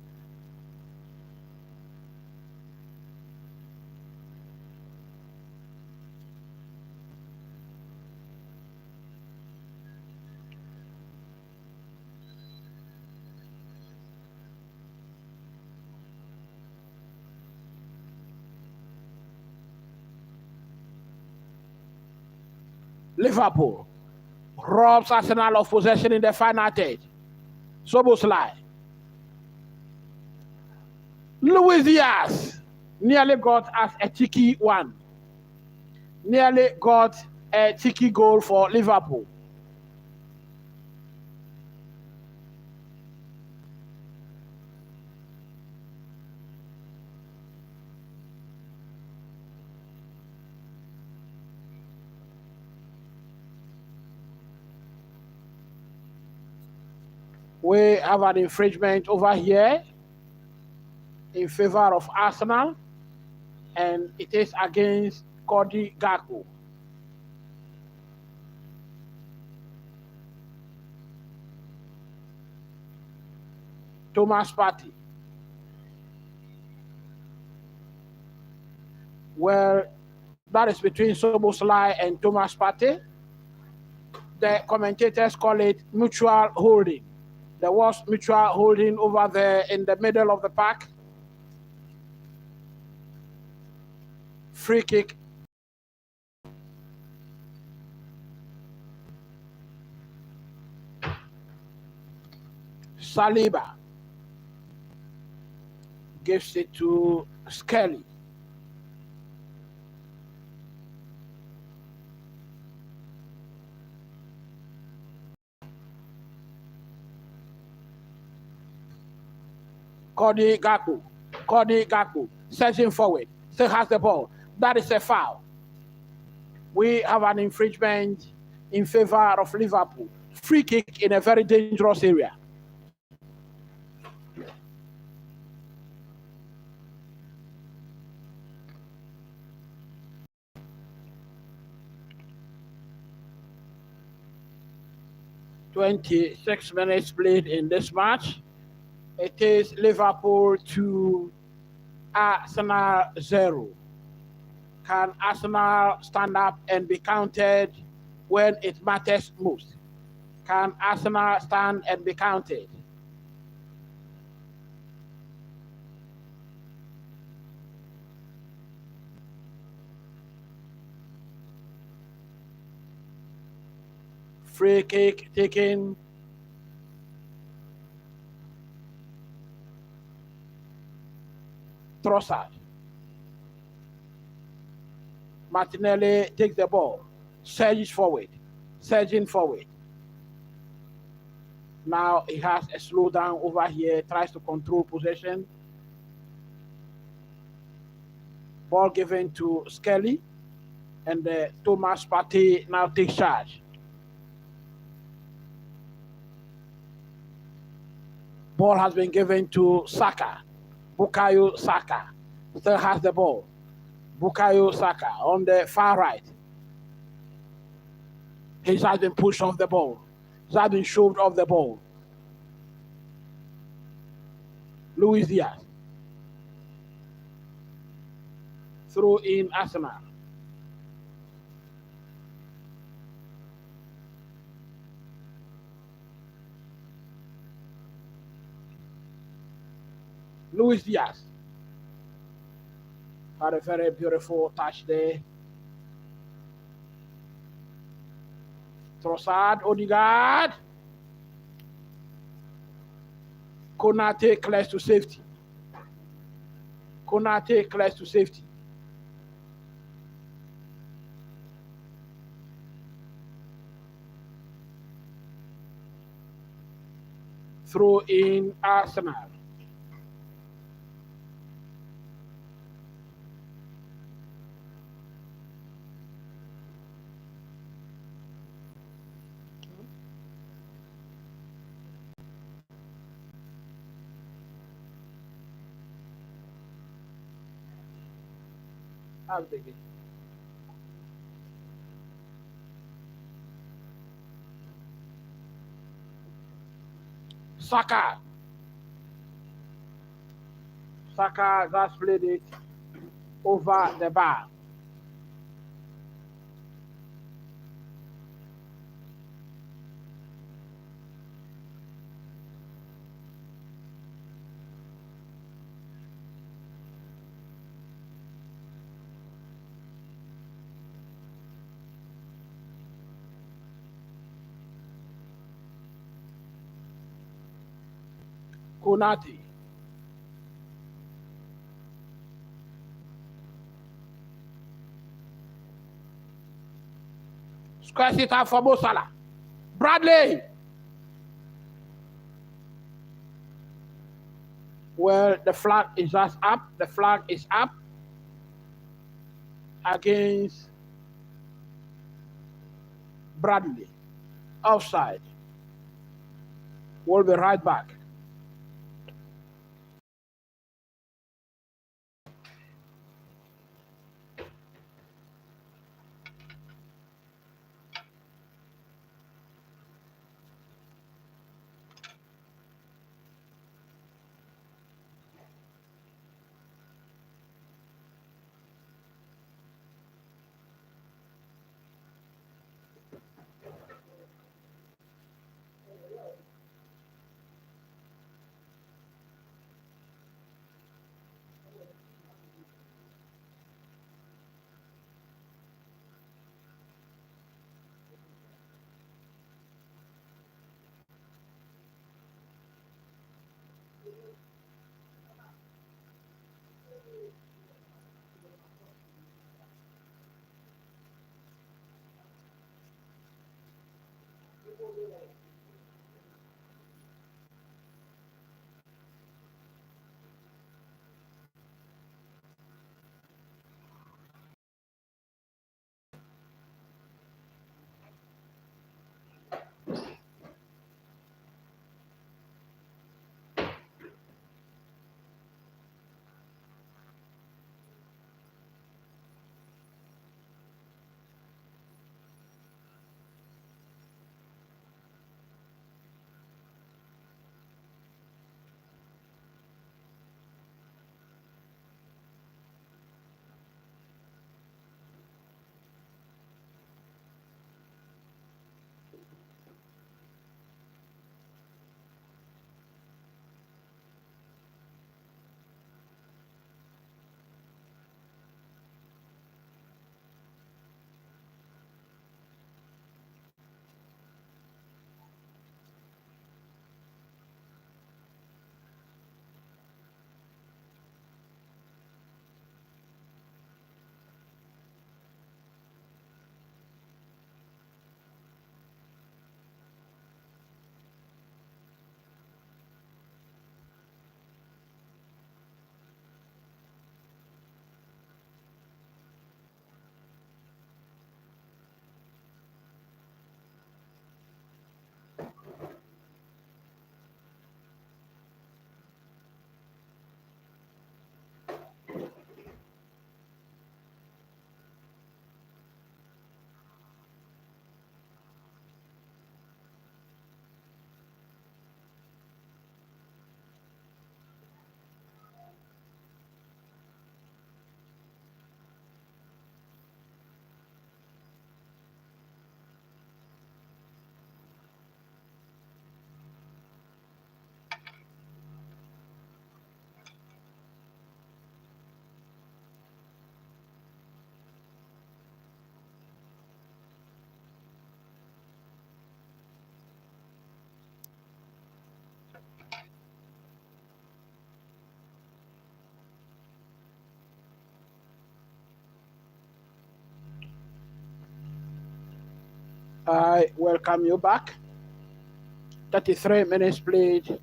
Liverpool robs Arsenal of possession in the final third. Szoboszlai. Luis Diaz nearly got us a cheeky one. Nearly got a cheeky goal for Liverpool. We have an infringement over here in favor of Arsenal, and it is against Cody Gakpo. Thomas Partey. Well, that is between Szoboszlai and Thomas Partey. The commentators call it mutual holding. There was mutual holding over there in the middle of the park. Free kick. Saliba gives it to Skelly. Cody Gakpo, searching forward, still has the ball. That is a foul. We have an infringement in favor of Liverpool. Free kick in a very dangerous area. "26 minutes played in this match. It is Liverpool 2, Arsenal 0. Can Arsenal stand up and be counted when it matters most? Can Arsenal stand and be counted? Free kick taken. Trossard. Martinelli takes the ball, surging forward. Now he has a slowdown over here, tries to control possession. Ball given to Skelly, and Thomas Partey now takes charge. Ball has been given to Saka. Bukayo Saka still has the ball. Bukayo Saka on the far right. He has been pushed off the ball. He has been shoved off the ball. Luis Diaz. Throw in Arsenal. Luis Diaz had a very beautiful touch there. Trossard, Odegaard. Konate clears to safety. Throw in Arsenal. I'll take it. Saka just played it over the bar. Unati. Square it out for Mo Salah. Bradley. Well, the flag is just up. The flag is up against Bradley. Offside. We'll be right back. I welcome you back. 33 minutes played.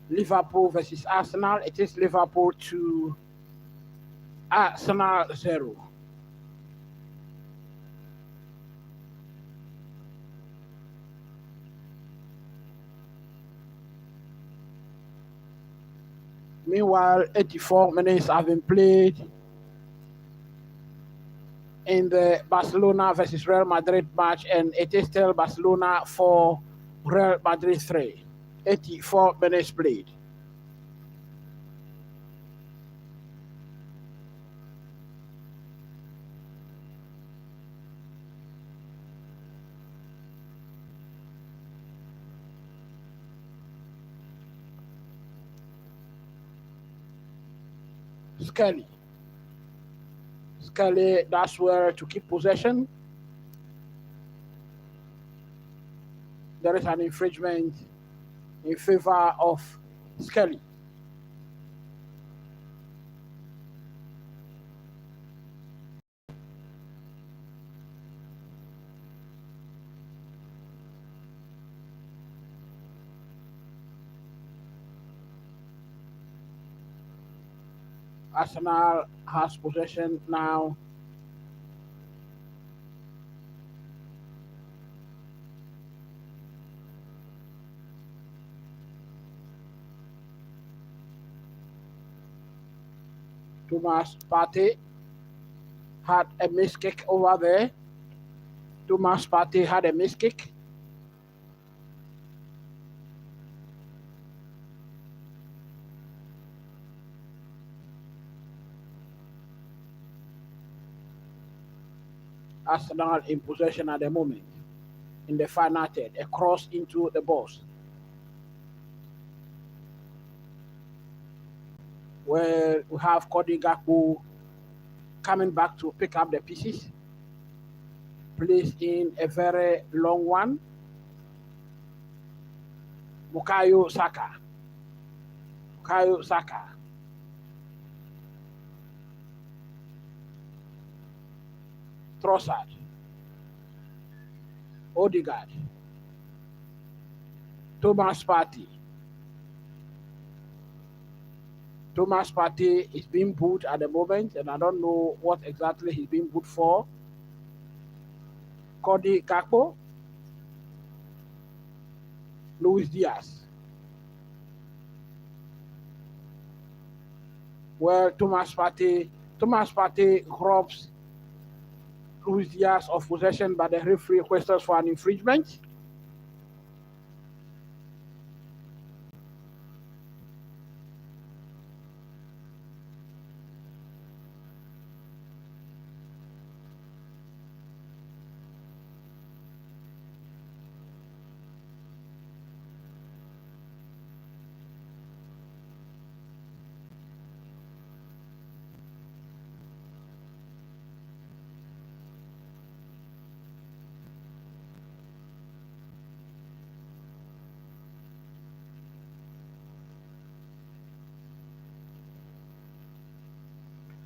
Liverpool versus Arsenal. It is Liverpool 2, Arsenal 0. Meanwhile, 84 minutes have been played in the Barcelona versus Real Madrid match, and it is still Barcelona 4, Real Madrid 3. 84 minutes played. Scully, that's where to keep possession. There is an infringement in favor of Skelly. Arsenal has possession now. Thomas Partey had a miss kick over there. Thomas Partey had a miss kick. Arsenal in possession at the moment. In the final third, a cross into the box, where we have Cody Gakpo coming back to pick up the pieces. Plays in a very long one. Bukayo Saka. Bukayo Saka. Trossard. Odegaard. Thomas Partey. Thomas Partey is being booed at the moment, and I don't know what exactly he's being booed for. Cody Gakpo. Luis Diaz. Well, Thomas Partey robs Luis Diaz of possession, but the referee requests for an infringement.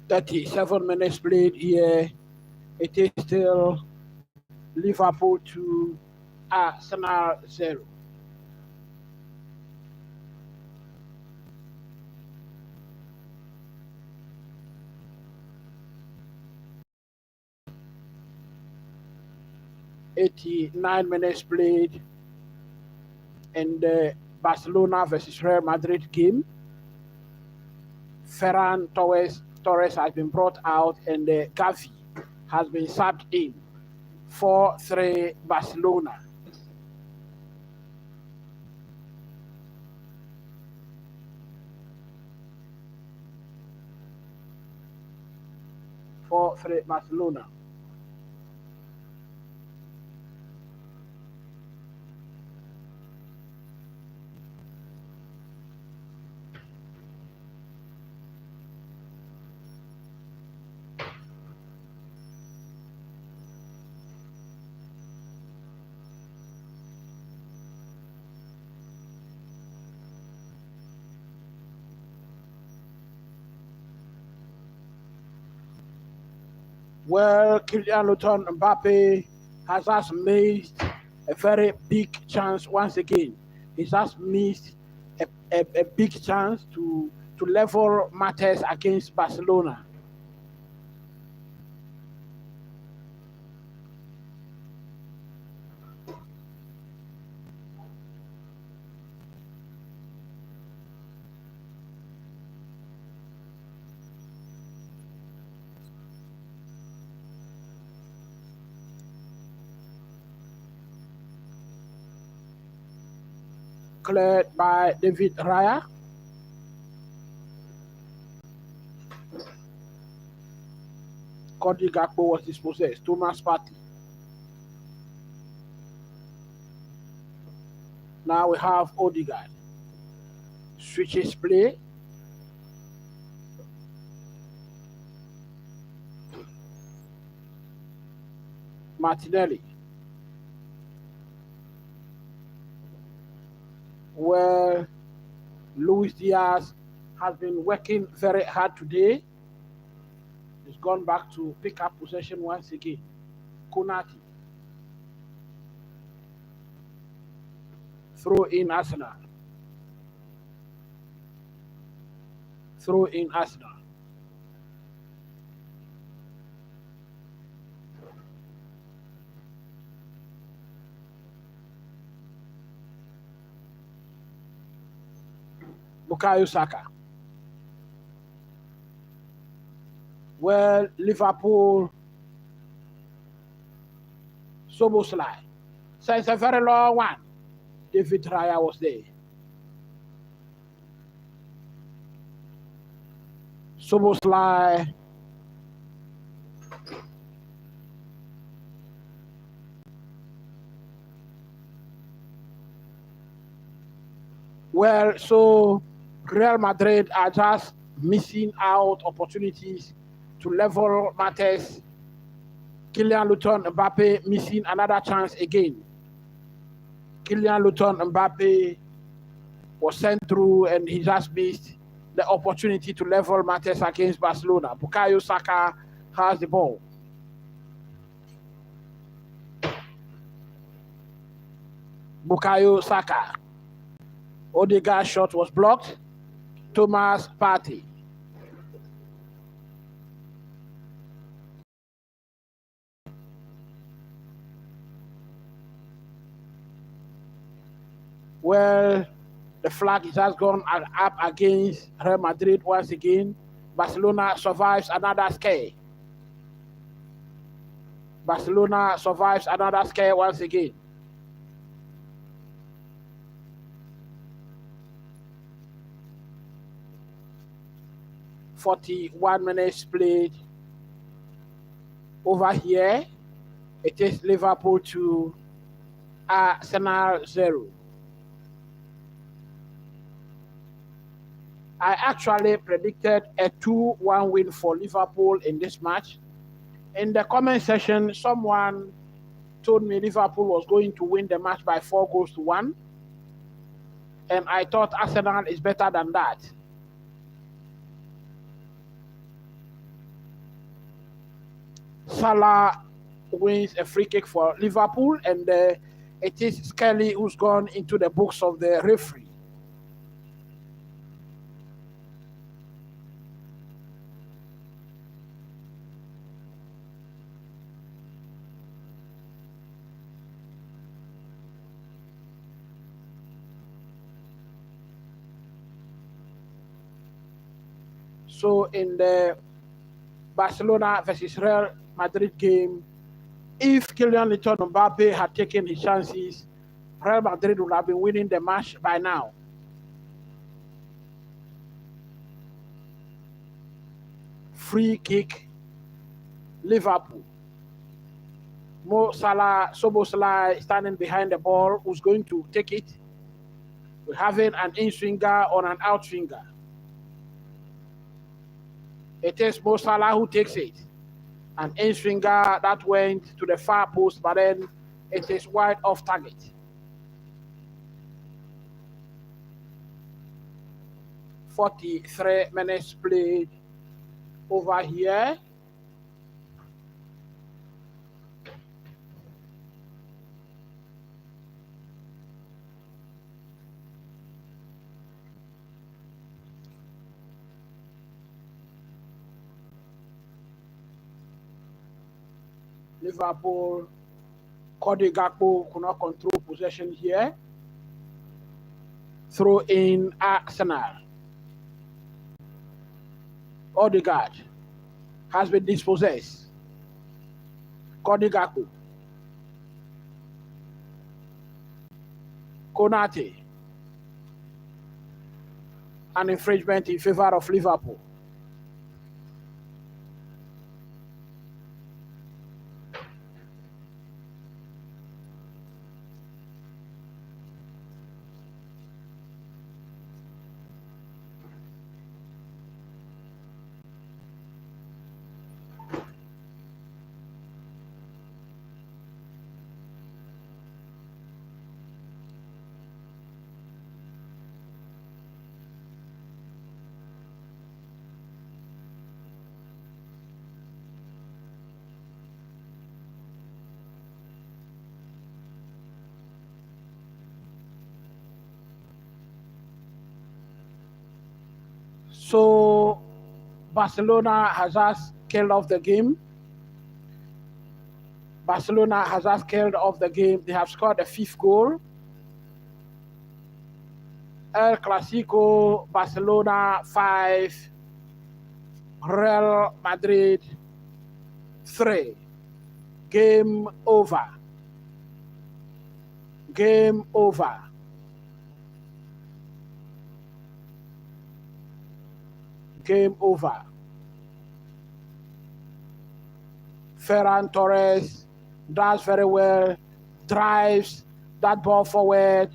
"37 minutes played here. It is still Liverpool 2, Arsenal 0. "89 minutes played in the Barcelona versus Real Madrid game. Ferran Torres has been brought out, and Gavi has been subbed in. 4-3 Barcelona. Barcelona. Well, Kylian Mbappe has just missed a very big chance once again. He's just missed a big chance to level matters against Barcelona. Cleared by David Raya. Cody Gakpo was dispossessed. Thomas Partey. Now we have Odegaard. Switches play. Martinelli. Well, Luis Diaz has been working very hard today. He's gone back to pick up possession once again. Konate. Throw in Arsenal. Throw in Arsenal. Bukayo Saka. Well, Liverpool. Soboslai. So it's a very long one. David Raya was there. Soboslai. Well, so Real Madrid are just missing out opportunities to level matters. Kylian Mbappe missing another chance again. Kylian Mbappe was sent through and he just missed the opportunity to level matters against Barcelona. Bukayo Saka has the ball. Bukayo Saka. Odegaard's shot was blocked. Thomas Partey. Well, the flag has gone up against Real Madrid once again. Barcelona survives another scare. Barcelona survives another scare once again. "41 minutes played." Over here, it is Liverpool 2, Arsenal 0. I actually predicted a 2-1 win for Liverpool in this match. In the comment section, someone told me Liverpool was going to win the match by 4-1. And I thought Arsenal is better than that. Salah wins a free kick for Liverpool, and it is Skelly who's gone into the books of the referee. So in the Barcelona versus Real Madrid game, if Kylian Mbappe had taken his chances, Real Madrid would have been winning the match by now. Free kick, Liverpool. Mo Salah, Soboslai standing behind the ball, who's going to take it. We're having an in-swinger on an out-swinger. It is Mo Salah who takes it. An in-swinger that went to the far post, but then it is wide off target. "43 minutes played over here." Liverpool, Cody Gakpo could not control possession here. Throw in Arsenal. Odegaard has been dispossessed. Cody Gakpo. Konate. An infringement in favor of Liverpool. So Barcelona has just killed off the game. Barcelona has just killed off the game. They have scored a 5th goal. El Clasico, Barcelona 5, Real Madrid 3. Game over. Game over. Game over. Ferran Torres does very well, drives that ball forward,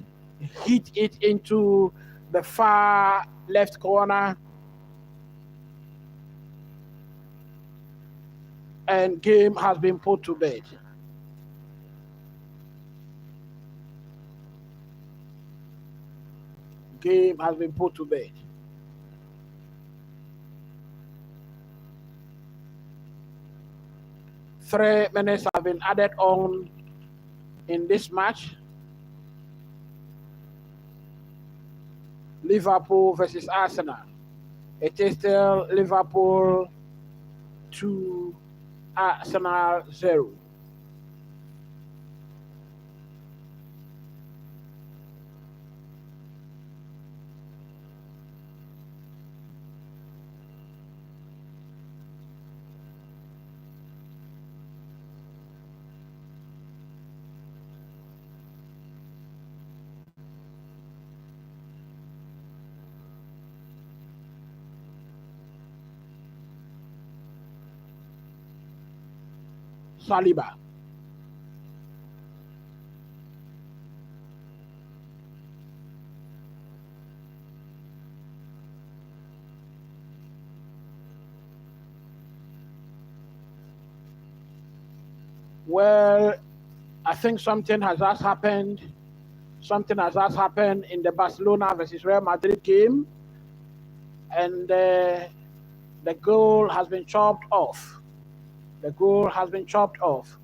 hit it into the far left corner, and game has been put to bed. Game has been put to bed. Three minutes have been added on in this match. Liverpool versus Arsenal. It is still Liverpool 2, Arsenal 0. Saliba. Well, I think something has just happened. Something has just happened in the Barcelona versus Real Madrid game, and the goal has been chopped off. The goal has been chopped off.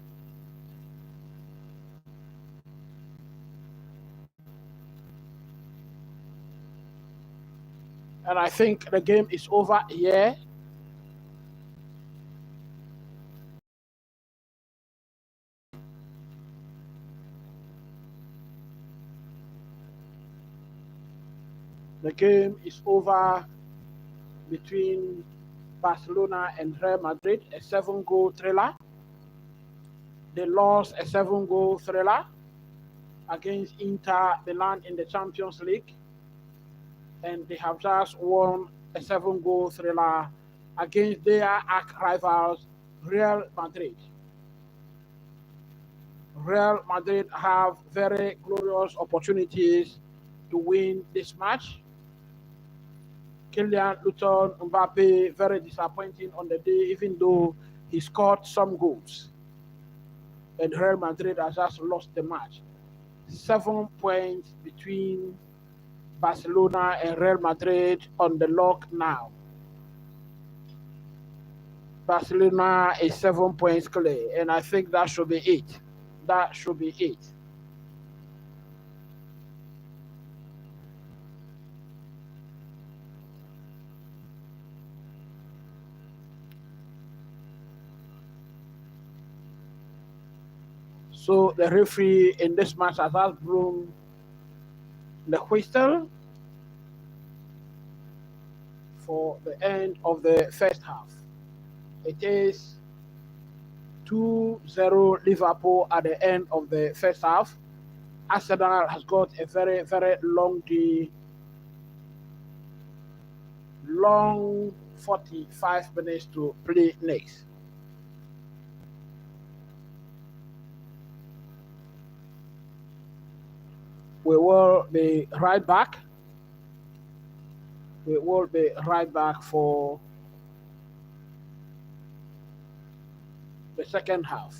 And I think the game is over here. The game is over between Barcelona and Real Madrid, a 7-goal thriller. They lost a 7-goal thriller against Inter Milan in the Champions League. And they have just won a 7-goal thriller against their arch-rivals, Real Madrid. Real Madrid have very glorious opportunities to win this match. Kylian Mbappe, very disappointing on the day, even though he scored some goals. And Real Madrid has just lost the match. 7 points between Barcelona and Real Madrid on the log now. Barcelona is 7 points clear, and I think that should be it. That should be it. So the referee in this match has blown the whistle for the end of the first half. It is 2-0 Liverpool at the end of the first half. Arsenal has got a very, very long day, long 45 minutes to play next. We will be right back. We will be right back for the second half.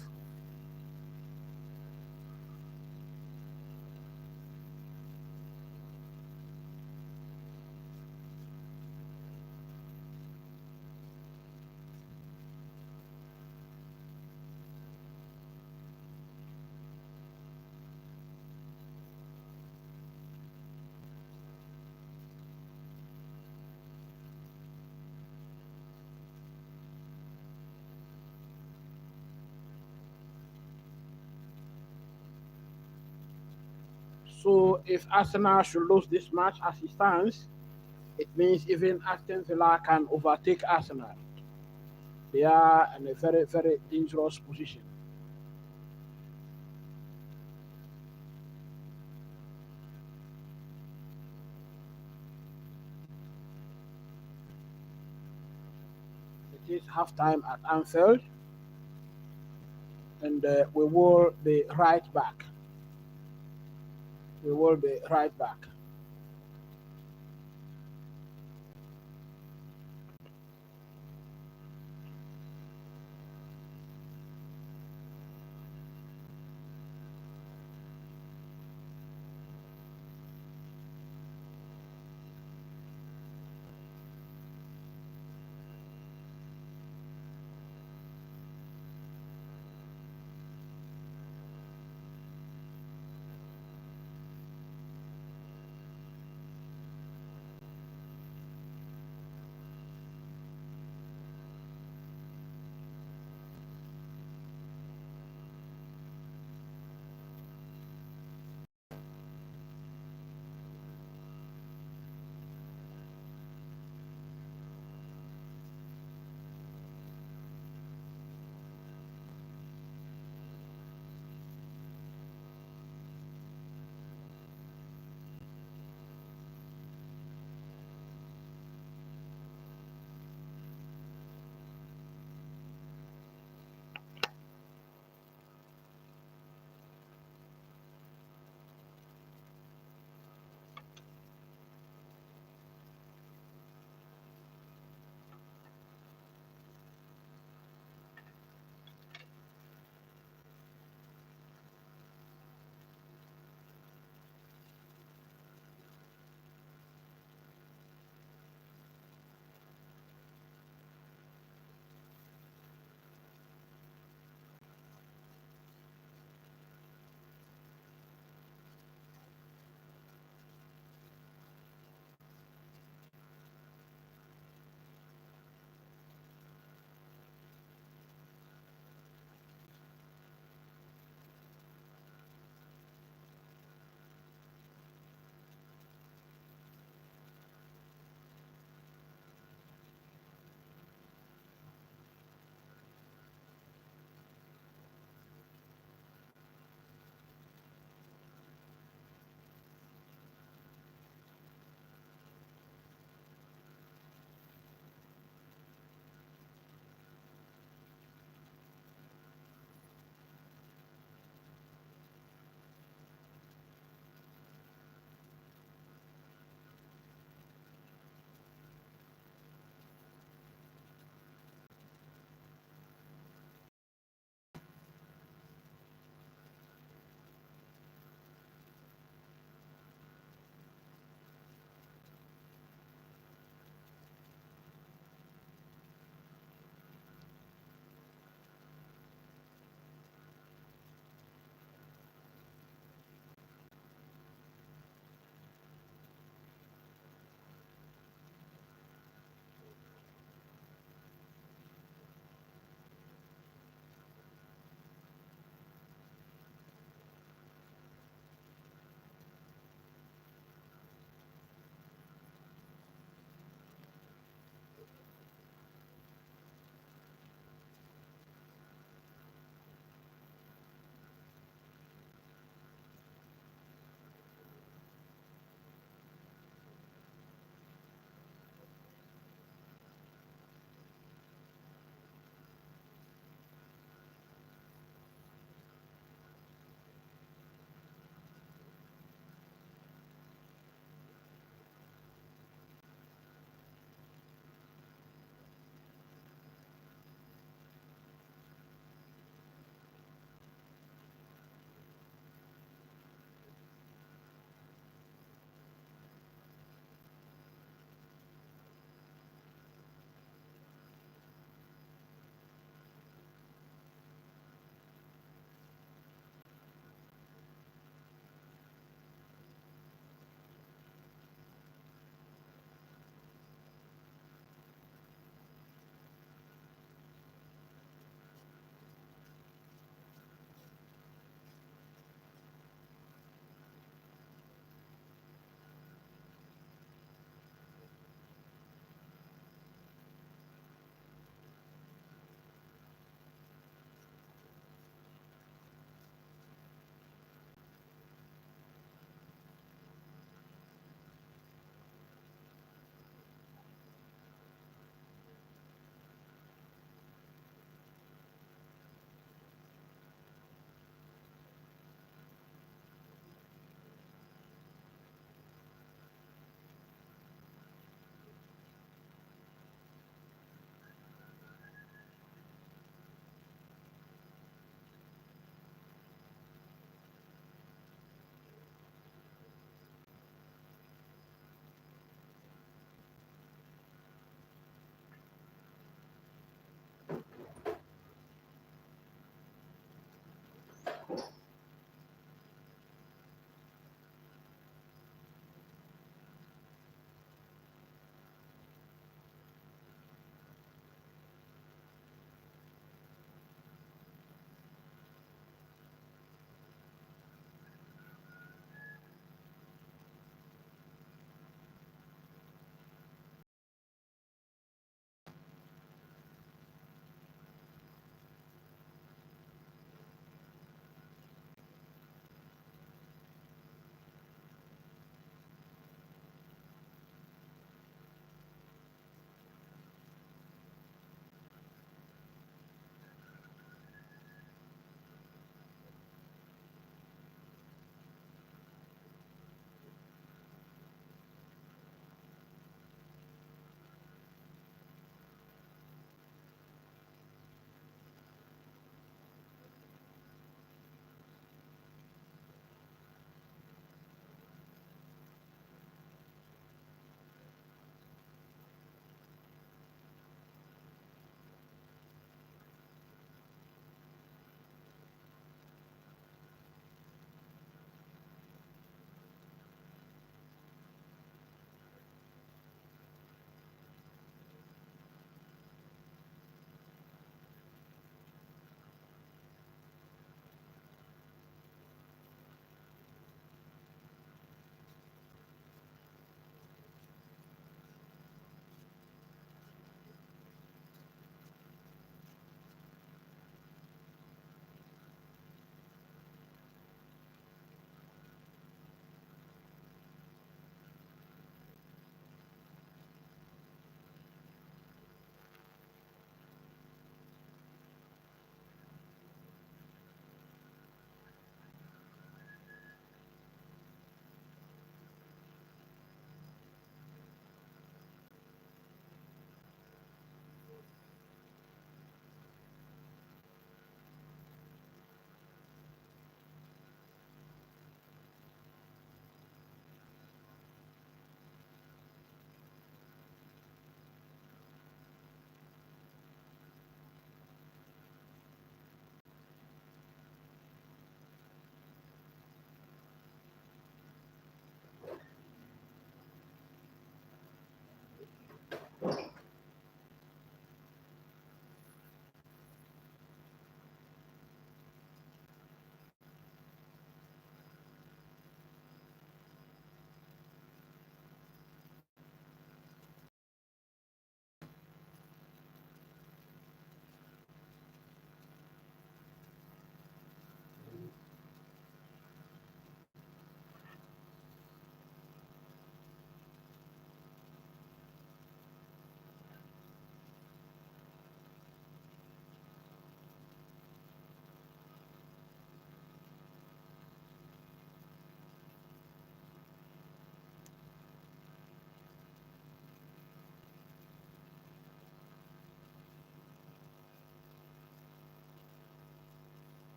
So if Arsenal should lose this match as it stands, it means even Aston Villa can overtake Arsenal. They are in a very, very dangerous position. It is half time at Anfield, and we will be right back. We will be right back.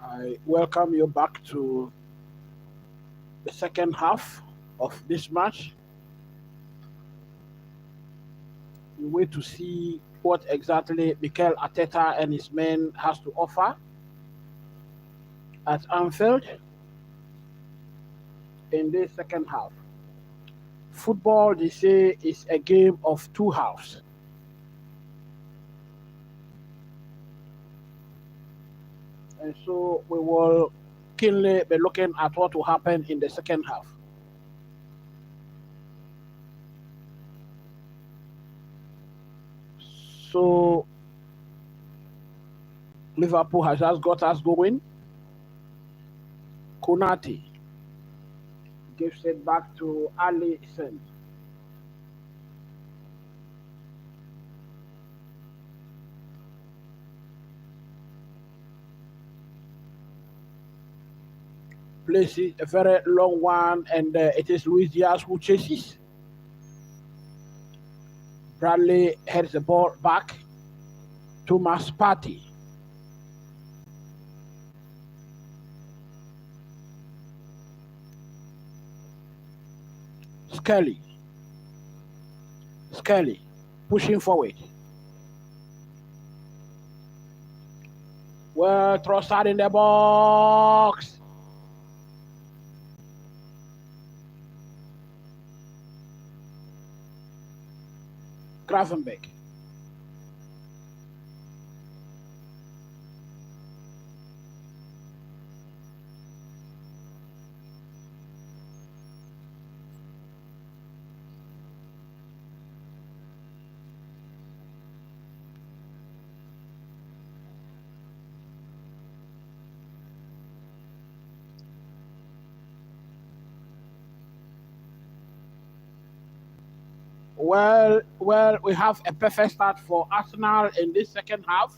I welcome you back to the second half of this match. We wait to see what exactly Mikel Arteta and his men has to offer at Anfield in this second half. Football, they say, is a game of two halves. And so we will keenly be looking at what will happen in the second half. So Liverpool has just got us going. Konate gives it back to Ali Sen. Places a very long one, and it is Luis Diaz who chases. Bradley heads the ball back. Thomas Partey. Skelly pushing forward. Well, Trossard in the box. Gravenberg. Well, we have a perfect start for Arsenal in this second half.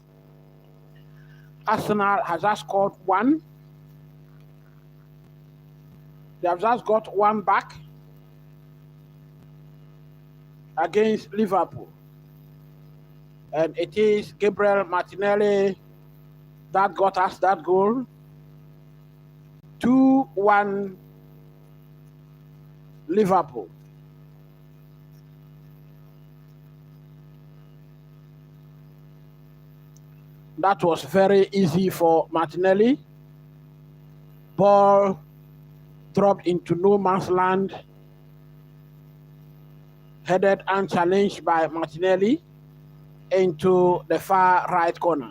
Arsenal has just scored one. They have just got one back against Liverpool. And it is Gabriel Martinelli that got us that goal. 2-1 Liverpool. That was very easy for Martinelli. Ball dropped into no man's land. Headed and challenged by Martinelli into the far right corner.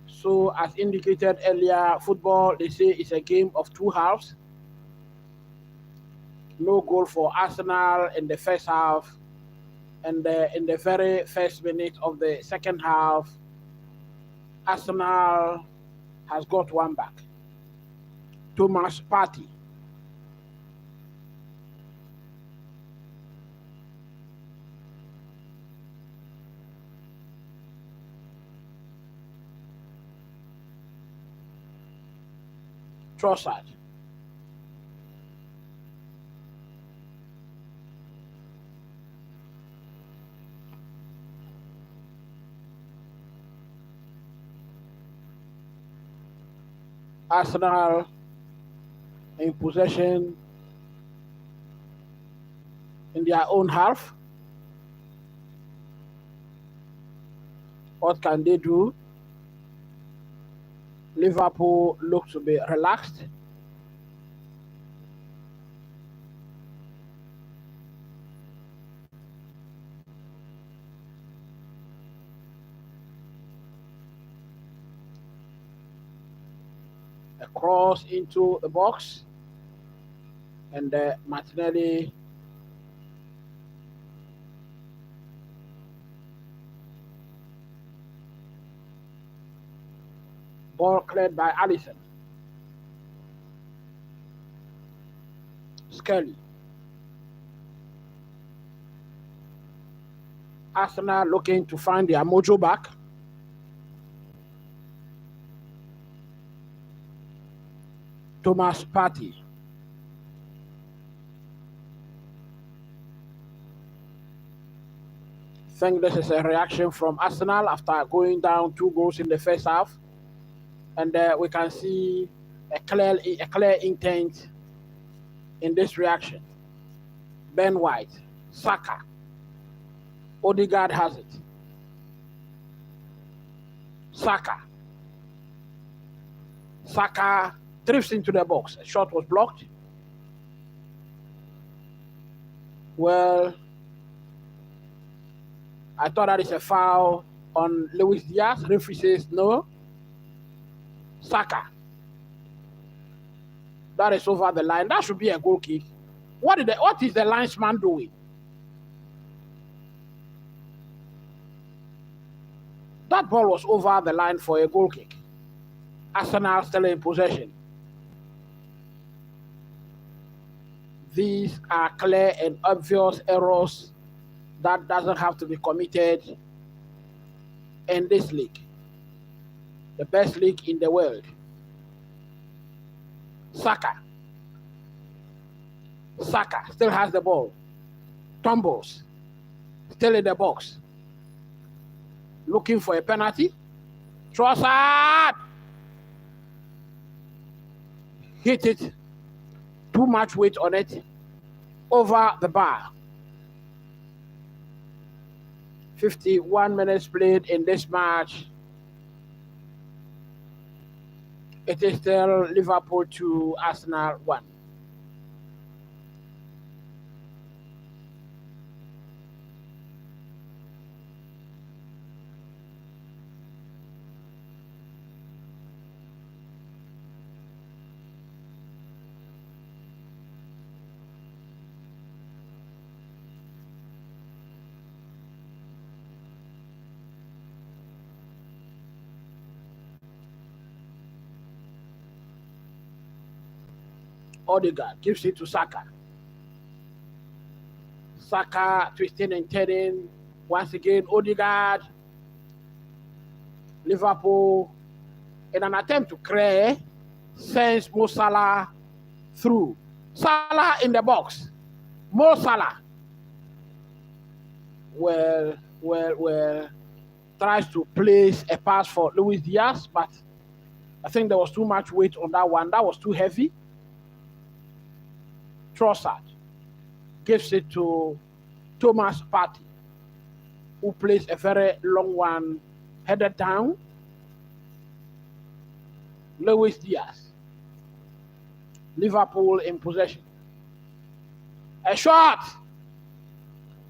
So, as indicated earlier, football, they say, is a game of two halves. No goal for Arsenal in the first half. And in the very first minute of the second half, Arsenal has got one back. Thomas Partey. Trossard. Arsenal in possession in their own half. What can they do? Liverpool look to be relaxed. A cross into the box, and Martinelli ball cleared by Alisson. Skelly. Arsenal looking to find their mojo back. Thomas Partey. I think this is a reaction from Arsenal after going down 2 goals in the first half. And we can see a clear intent in this reaction. Ben White, Saka, Odegaard has it. Saka drifts into the box. A shot was blocked. Well, I thought that is a foul on Luis Diaz. Referee says no. Saka. That is over the line. That should be a goal kick. What is the linesman doing? That ball was over the line for a goal kick. Arsenal still in possession. These are clear and obvious errors that doesn't have to be committed in this league. The best league in the world. Saka still has the ball. Tumbles. Still in the box. Looking for a penalty. Trossard! Hit it. Too much weight on it. Over the bar. 51 minutes played in this match. It is still Liverpool 2, Arsenal 1. Odegaard gives it to Saka. Saka twisting and turning. Once again, Odegaard. Liverpool, in an attempt to clear, sends Mo Salah through. Salah in the box. Mo Salah. Well, tries to place a pass for Luis Diaz, but I think there was too much weight on that one. That was too heavy. Trossard gives it to Thomas Partey, who plays a very long one, headed down. Luis Diaz. Liverpool in possession. A shot!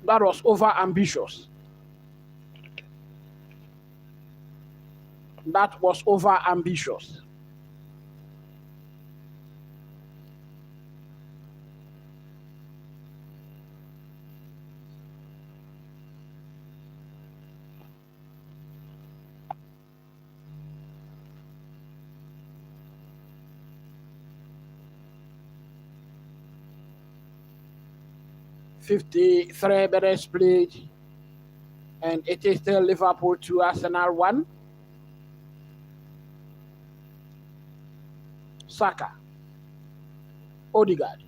That was over ambitious. That was over ambitious. "53 minutes played, and it is still Liverpool 2, Arsenal 1. Saka. Odegaard.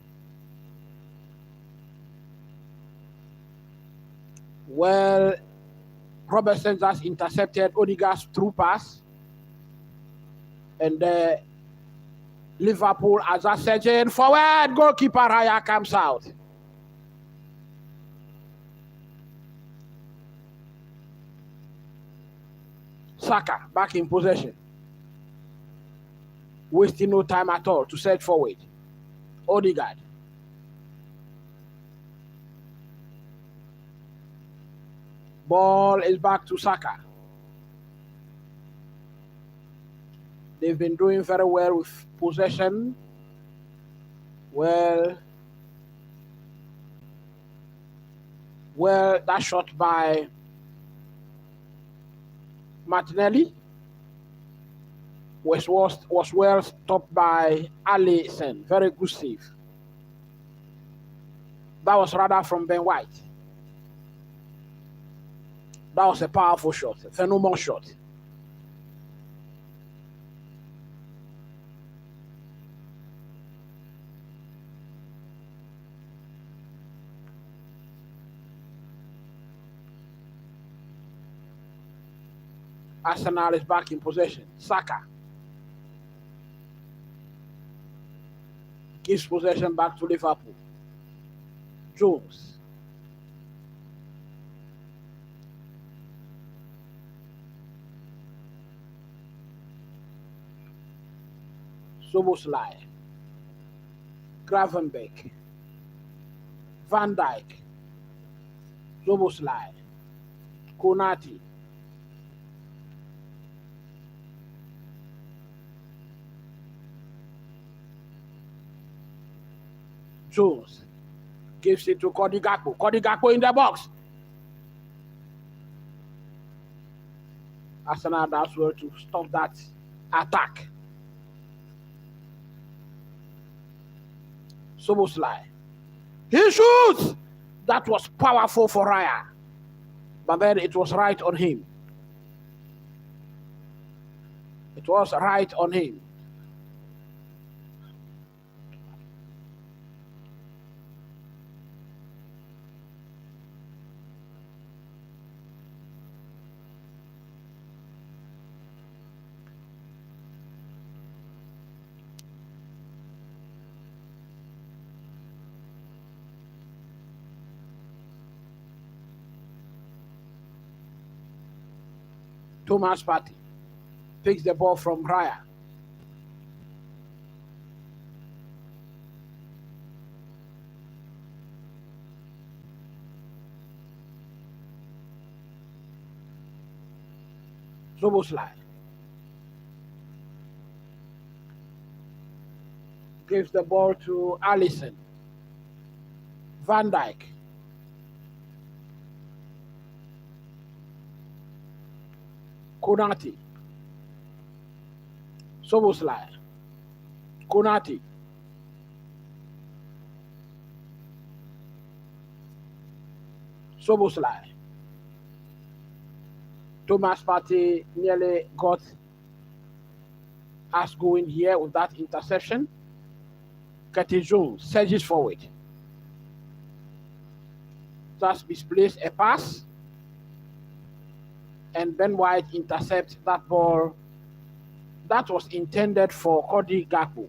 Well, Robertson just intercepted Odegaard's through pass. And Liverpool as a surgeon forward. Goalkeeper Raya comes out. Saka back in possession. Wasting no time at all to search forward. Odegaard. Ball is back to Saka. They've been doing very well with possession. Well, that shot by Martinelli was well stopped by Alisson. Very good save. That was rather from Ben White. That was a powerful shot, a phenomenal shot. Arsenal is back in possession. Saka gives possession back to Liverpool. Jones. Szoboszlai. Gravenberch. Van Dijk. Szoboszlai. Konate. Jones gives it to Cody Gakpo. Cody Gakpo in the box. Arsenal does well to stop that attack. Szoboszlai. He shoots! That was powerful for Raya. But then it was right on him. It was right on him. Thomas Partey picks the ball from Raya. Szoboszlai gives the ball to Alisson. Van Dijk. Konate. Szoboszlai. Konate. Szoboszlai. Thomas Partey nearly got us going here with that interception. Curtis Jones surges forward. Just misplaced a pass. And Ben White intercepts that ball that was intended for Cody Gakpo.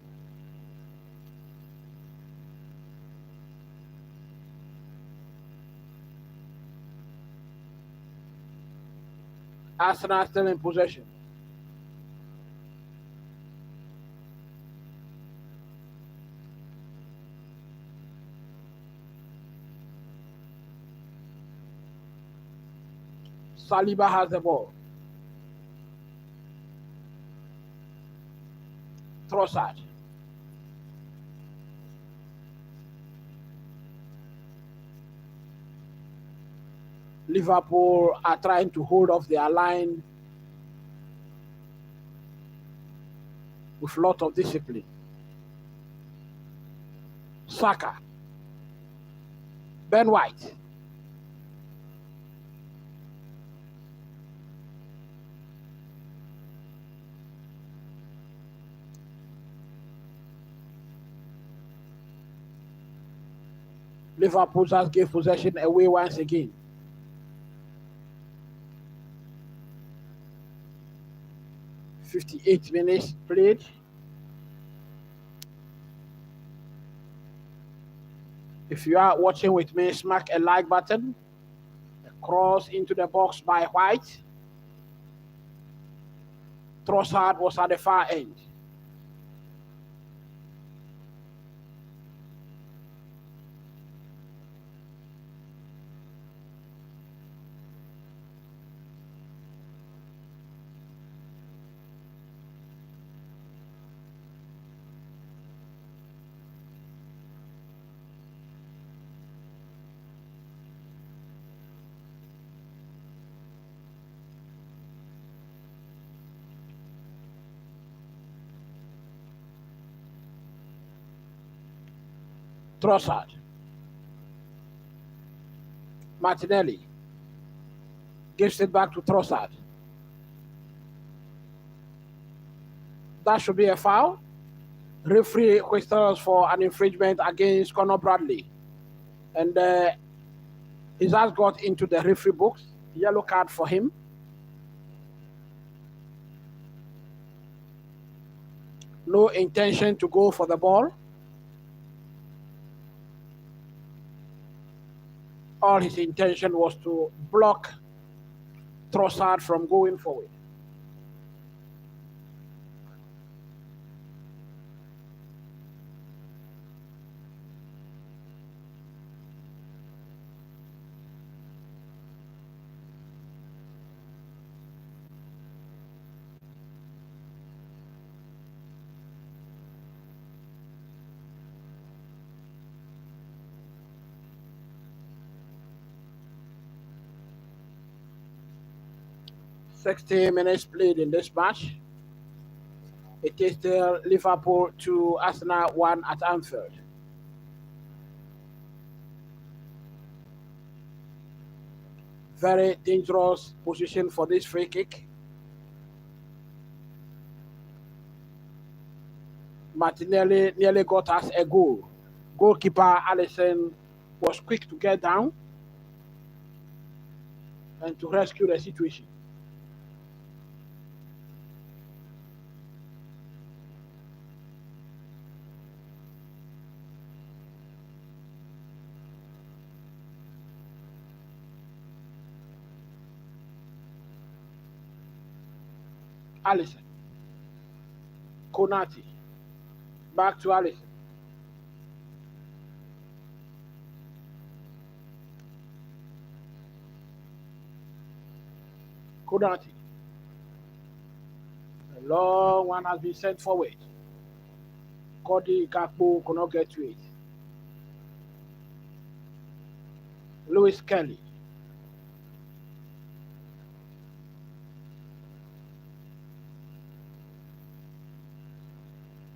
Arsenal still in possession. Saliba has the ball. Trossard. Liverpool are trying to hold off their line with a lot of discipline. Saka. Ben White. Liverpool just gave possession away once again. "58 minutes played. If you are watching with me, smack a like button. A cross into the box by White. Trossard was at the far end. Trossard. Martinelli gives it back to Trossard. That should be a foul. Referee whistles for an infringement against Conor Bradley. And he has got into the referee books. Yellow card for him. No intention to go for the ball. All his intention was to block Trossard from going forward. Minutes played in this match. It is still Liverpool 2, Arsenal 1 at Anfield. Very dangerous position for this free kick. Martinelli nearly got us a goal. Goalkeeper Alisson was quick to get down and to rescue the situation. Alisson. Konate. Back to Alisson. Konate. A long one has been sent forward. Cody Gakpo could not get to it. Lewis Kelly.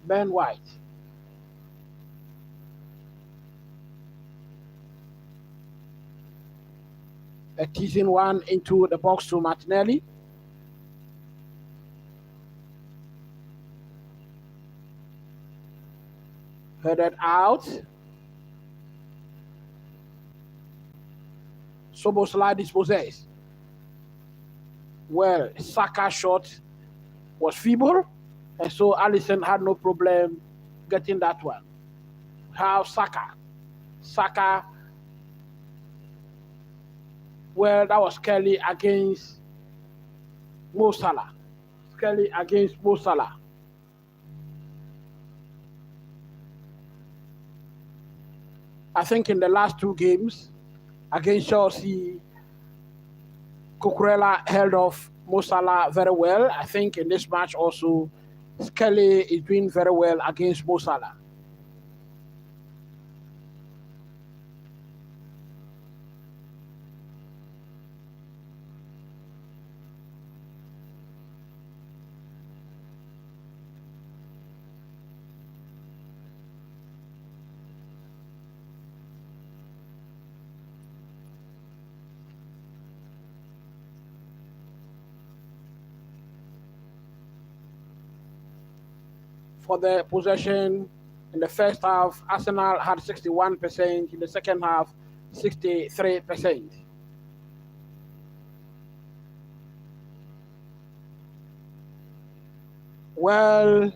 Ben White. A teasing one into the box to Martinelli. Headed out. Szoboszlai dispossessed. Well, Saka's shot was feeble, and so Alisson had no problem getting that one. How Saka? Well, that was Kelly against Mo Salah. Kelly against Mo Salah. I think in the last two games against Chelsea, Cucurella held off Mo Salah very well. I think in this match also, Kelly is doing very well against Mo Salah. For the possession in the first half, Arsenal had 61%. In the second half, 63%. Well,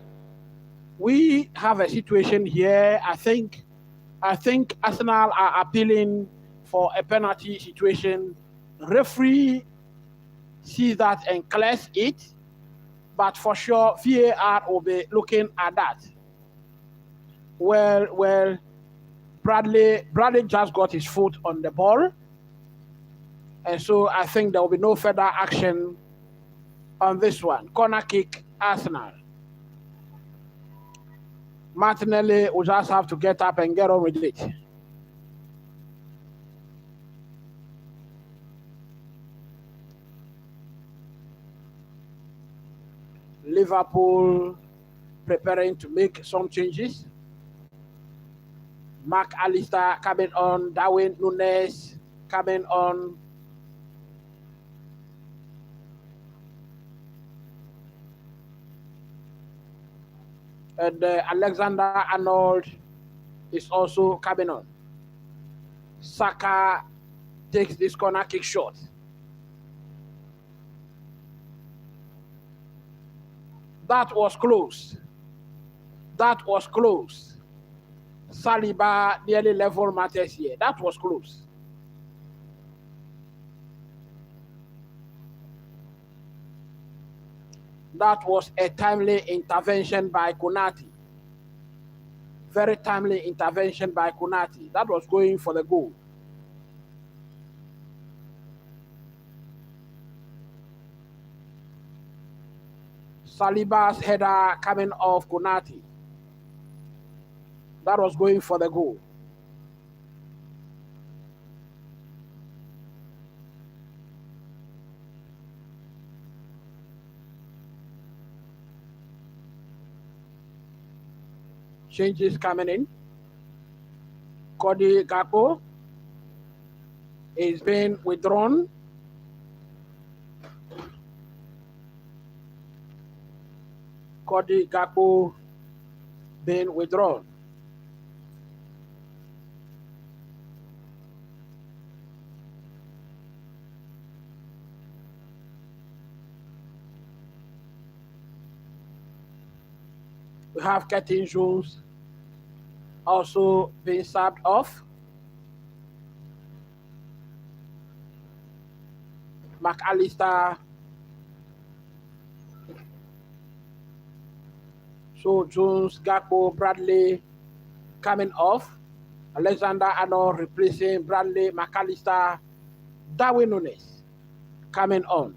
we have a situation here. I think Arsenal are appealing for a penalty situation. Referee sees that and clears it. But for sure, VAR will be looking at that. Well, Bradley just got his foot on the ball. And so I think there will be no further action on this one. Corner kick, Arsenal. Martinelli will just have to get up and get on with it. Liverpool preparing to make some changes. Mark Alistair coming on, Darwin Núñez coming on. And Alexander Arnold is also coming on. Saka takes this corner kick shot. That was close. That was close. Saliba nearly level matters here. That was close. That was a timely intervention by Konate. Very timely intervention by Konate. That was going for the goal. Saliba's header coming off Konate. That was going for the goal. Changes coming in. Cody Gakpo is being withdrawn. Cody Gakpo being withdrawn. We have Curtin Jones also being subbed off. McAllister. So Jones, Gakpo, Bradley coming off. Alexander Arnold replacing Bradley, McAllister, Darwin Núñez coming on.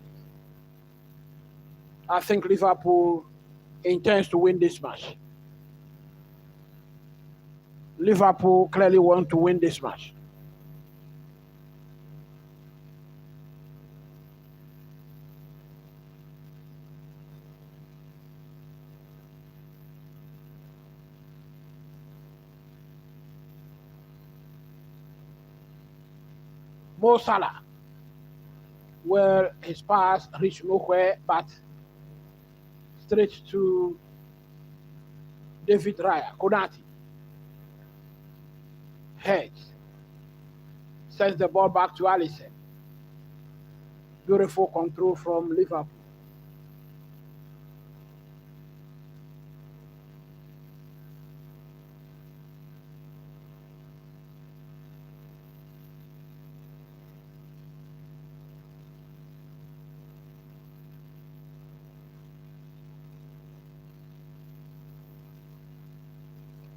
I think Liverpool intends to win this match. Liverpool clearly want to win this match. Mo Salah. Well, his pass reached nowhere, but straight to David Raya. Konate. Heads. Sends the ball back to Alisson. Beautiful control from Liverpool.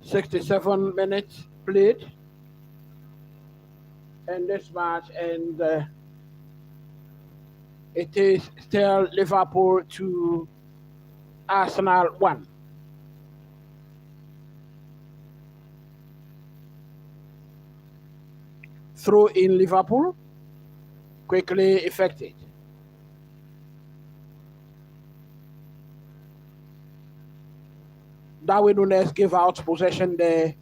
"67 minutes played in this match, and it is still Liverpool 2, Arsenal 1. Throw in Liverpool, quickly effected. Darwin Núñez gave out possession there.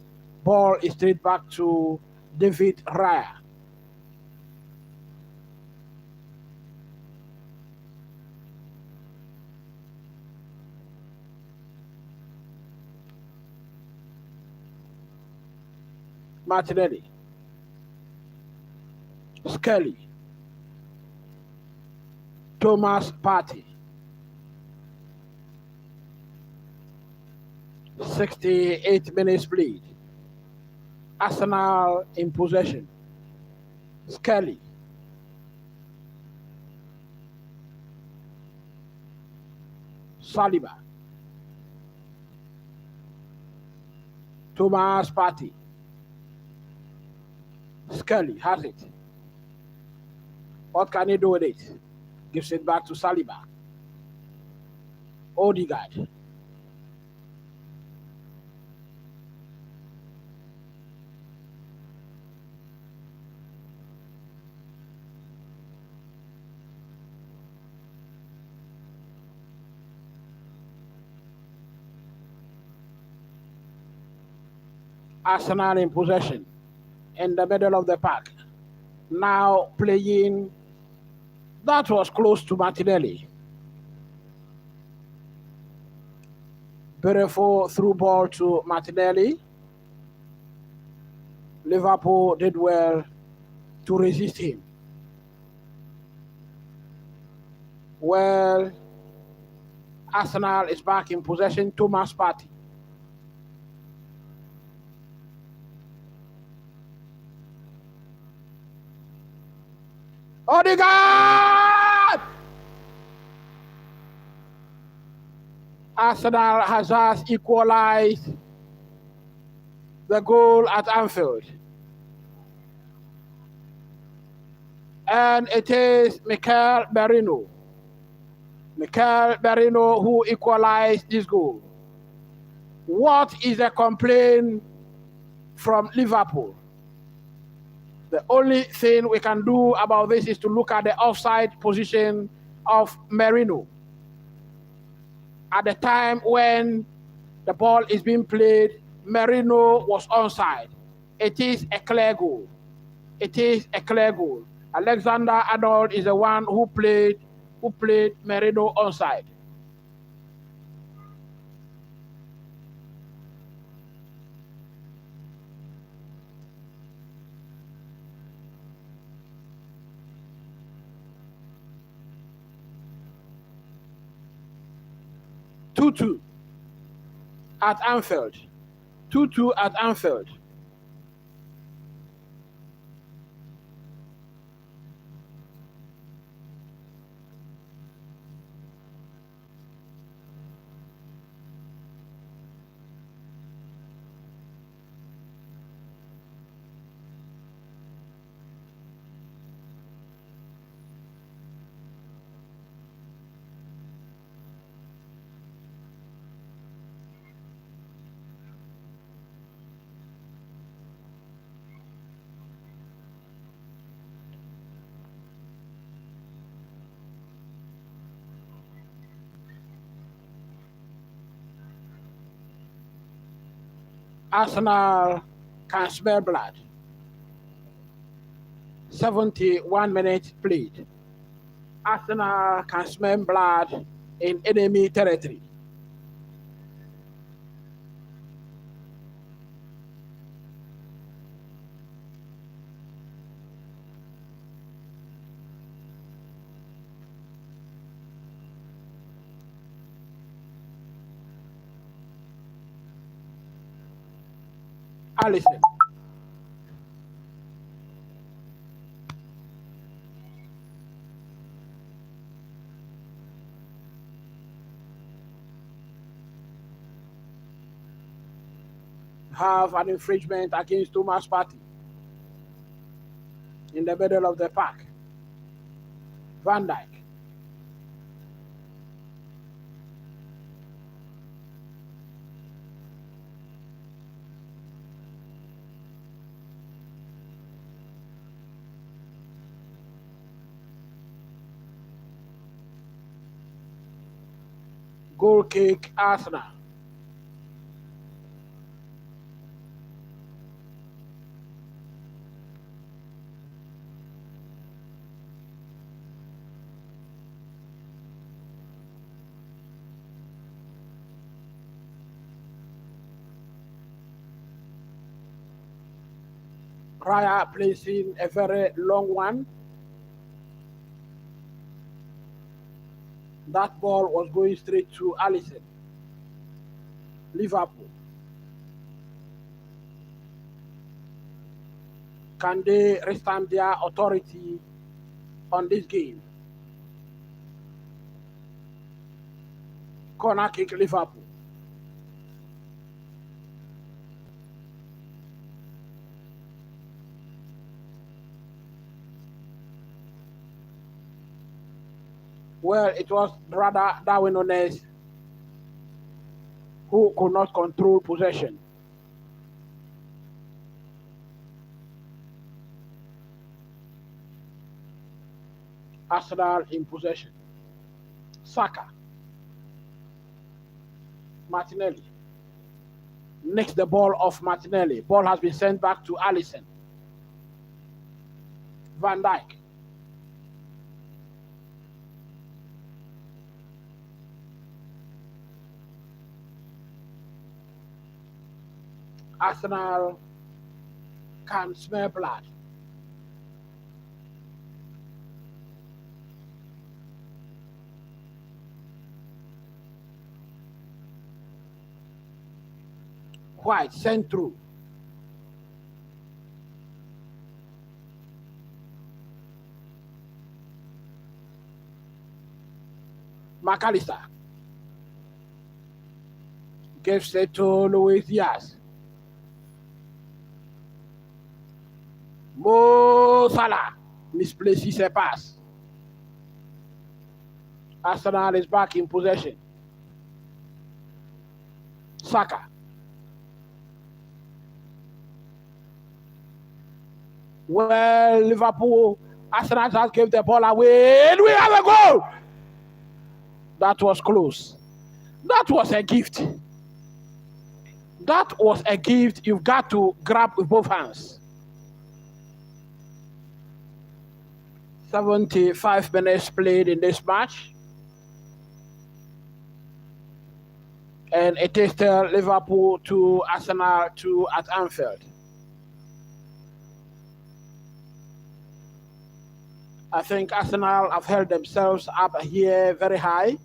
Ball is straight back to David Raya. Martinelli. Skelly. Thomas Partey. 68 minutes played. Arsenal in possession. Skelly. Saliba. Thomas Partey. Skelly has it. What can he do with it? Gives it back to Saliba. Odegaard. Arsenal in possession in the middle of the park. Now playing, that was close to Martinelli. Beautiful through ball to Martinelli. Liverpool did well to resist him. Well, Arsenal is back in possession. Thomas Partey. Odegaard! Arsenal has just equalized the goal at Anfield. And it is Mikel Merino. Mikel Merino who equalized this goal. What is the complaint from Liverpool? The only thing we can do about this is to look at the offside position of Merino. At the time when the ball is being played, Merino was onside. It is a clear goal. It is a clear goal. Alexander Arnold is the one who played Merino onside. Two-two at Anfield. 2-2 at Anfield. Arsenal can smell blood. 71 minutes played. Arsenal can smell blood in enemy territory. Alisson. Have an infringement against Thomas Partey in the middle of the park. Van Dijk. Goal kick, Arsenal. Raya placing a very long one. That ball was going straight to Alisson. Liverpool. Can they restamp their authority on this game? Corner kick, Liverpool. Well, it was rather Darwin Núñez who could not control possession. Arsenal in possession. Saka. Martinelli. Nicks the ball off Martinelli. Ball has been sent back to Alisson. Van Dijk. Arsenal can smell blood. White sent through. McAllister gives it to Luis Diaz. Mo Salah misplaces a pass. Arsenal is back in possession. Saka. Well, Liverpool, Arsenal just gave the ball away, and we have a goal. That was close. That was a gift. That was a gift you've got to grab with both hands. 75 minutes played in this match. And it is still Liverpool to Arsenal 2 at Anfield. I think Arsenal have held themselves up here very high.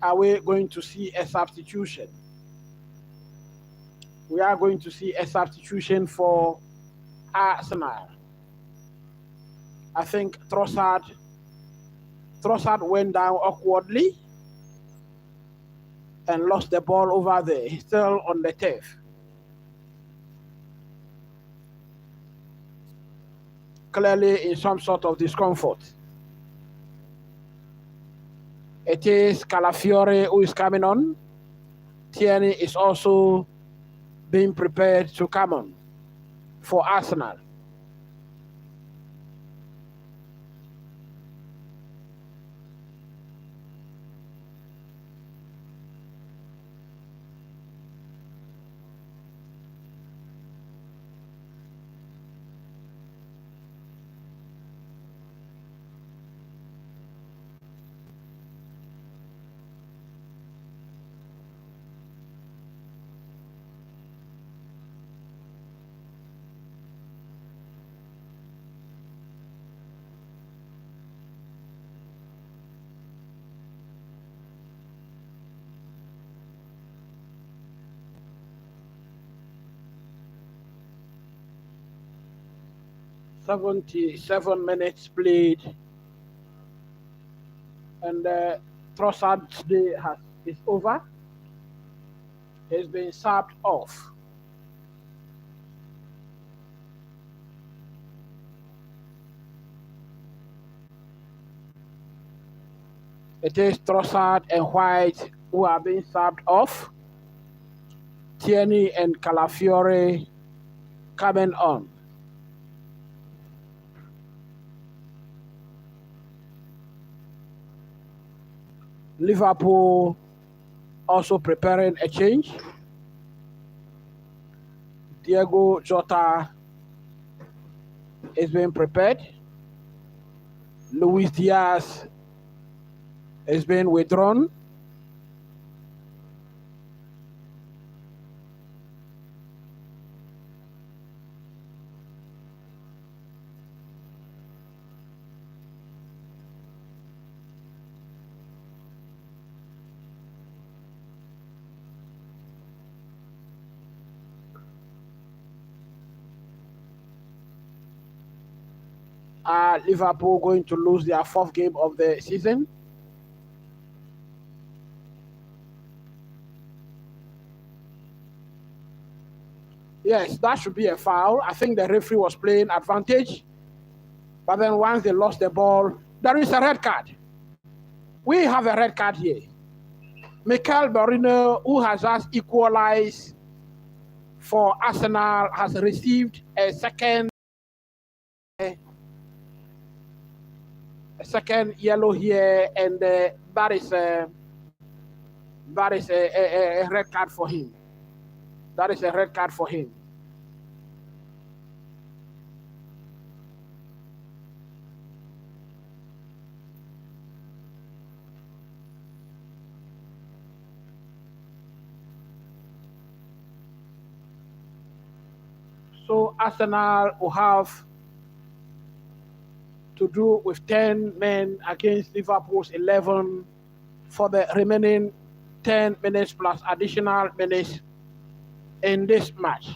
Are we going to see a substitution? We are going to see a substitution for Arsenal. I think Trossard went down awkwardly and lost the ball over there. He's still on the turf. Clearly in some sort of discomfort. It is Calafiore who is coming on. Tierney is also being prepared to come on for Arsenal. "77 minutes played, and Trossard's day is over. He's been subbed off. It is Trossard and White who are being subbed off. Tierney and Calafiore coming on. Liverpool also preparing a change. Diego Jota is being prepared. Luis Diaz is being withdrawn. Are Liverpool going to lose their 4th game of the season? Yes, that should be a foul. I think the referee was playing advantage. But then once they lost the ball, there is a red card. We have a red card here. Mikel Merino, who has just equalized for Arsenal, has received a second yellow here, and that is a red card for him. That is a red card for him. So Arsenal will have to do with 10 men against Liverpool's 11 for the remaining 10 minutes plus additional minutes in this match.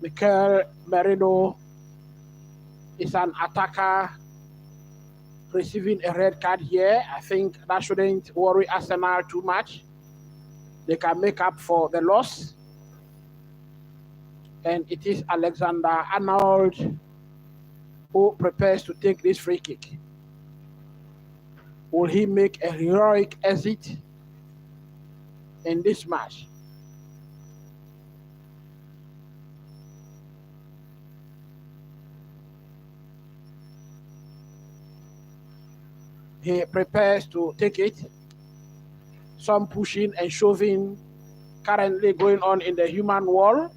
Mikel Merino is an attacker receiving a red card here. I think that shouldn't worry Arsenal too much. They can make up for the loss. And it is Alexander Arnold who prepares to take this free kick. Will he make a heroic exit in this match? He prepares to take it. Some pushing and shoving currently going on in the human wall.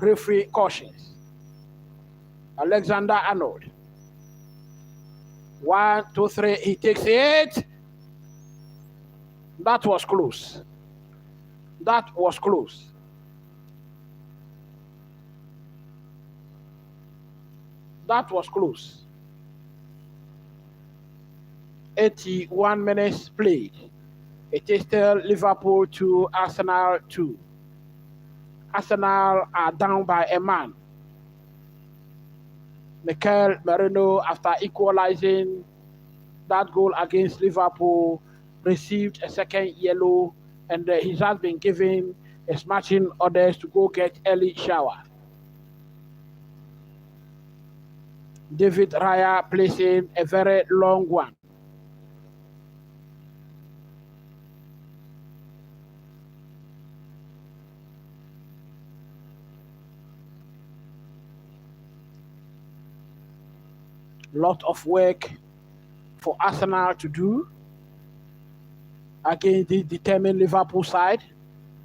Referee cautions. Alexander Arnold. 1, 2, 3. He takes it. That was close. That was close. That was close. 81 minutes played. It is still Liverpool 2, Arsenal 2. Arsenal are down by a man. Mikel Merino, after equalizing that goal against Liverpool, received a second yellow, and he has been given his marching orders to go get early shower. David Raya placing a very long one. Lot of work for Arsenal to do against the determined Liverpool side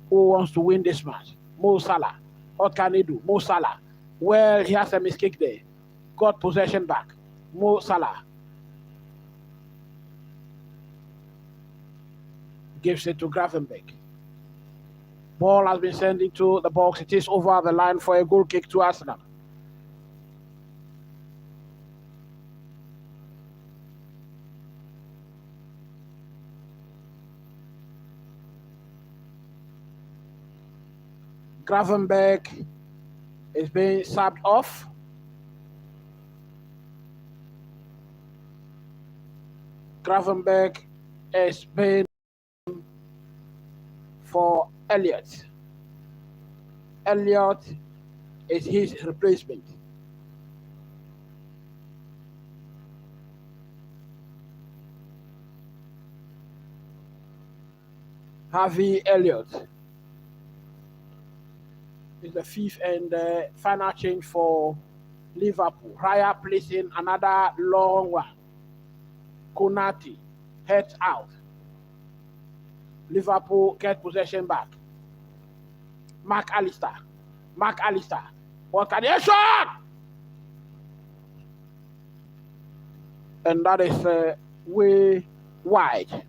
who wants to win this match. Mo Salah. What can he do? Mo Salah. Well, he has a mistake there. Got possession back. Mo Salah. Gives it to Gravenberch. Ball has been sent into the box. It is over the line for a goal kick to Arsenal. Gravenberch is being subbed off. Gravenberch is being for Elliott. Elliott is his replacement. Harvey Elliott is the fifth and final change for Liverpool. Raya placing another long one. Konate heads out. Liverpool get possession back. Mark Allister. What can he shot? And that is way wide.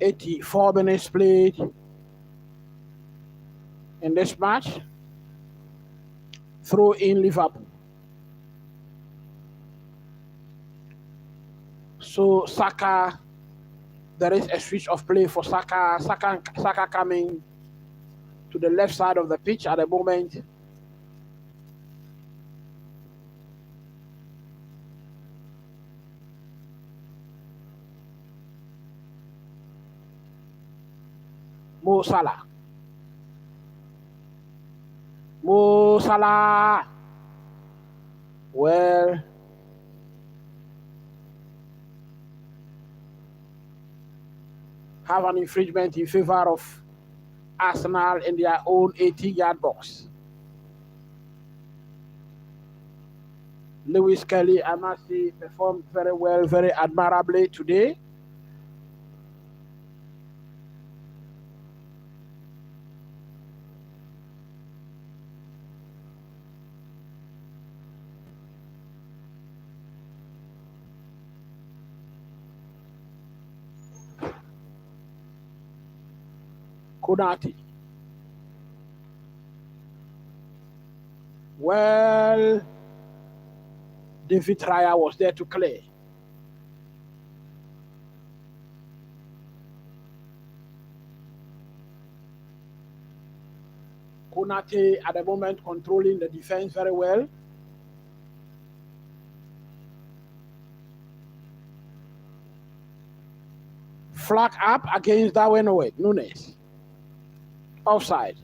.84 minutes played in this match. Throw in Liverpool. So Saka, there is a switch of play for Saka. Saka coming to the left side of the pitch at the moment. Mo Salah. Well, have an infringement in favor of Arsenal in their own 80-yard box. Lewis Kelly, I must say, performed very well, very admirably today. Konate. Well, David Raya was there to clear. Konate at the moment controlling the defense very well. Flag up against Darwin Nunes. Offside.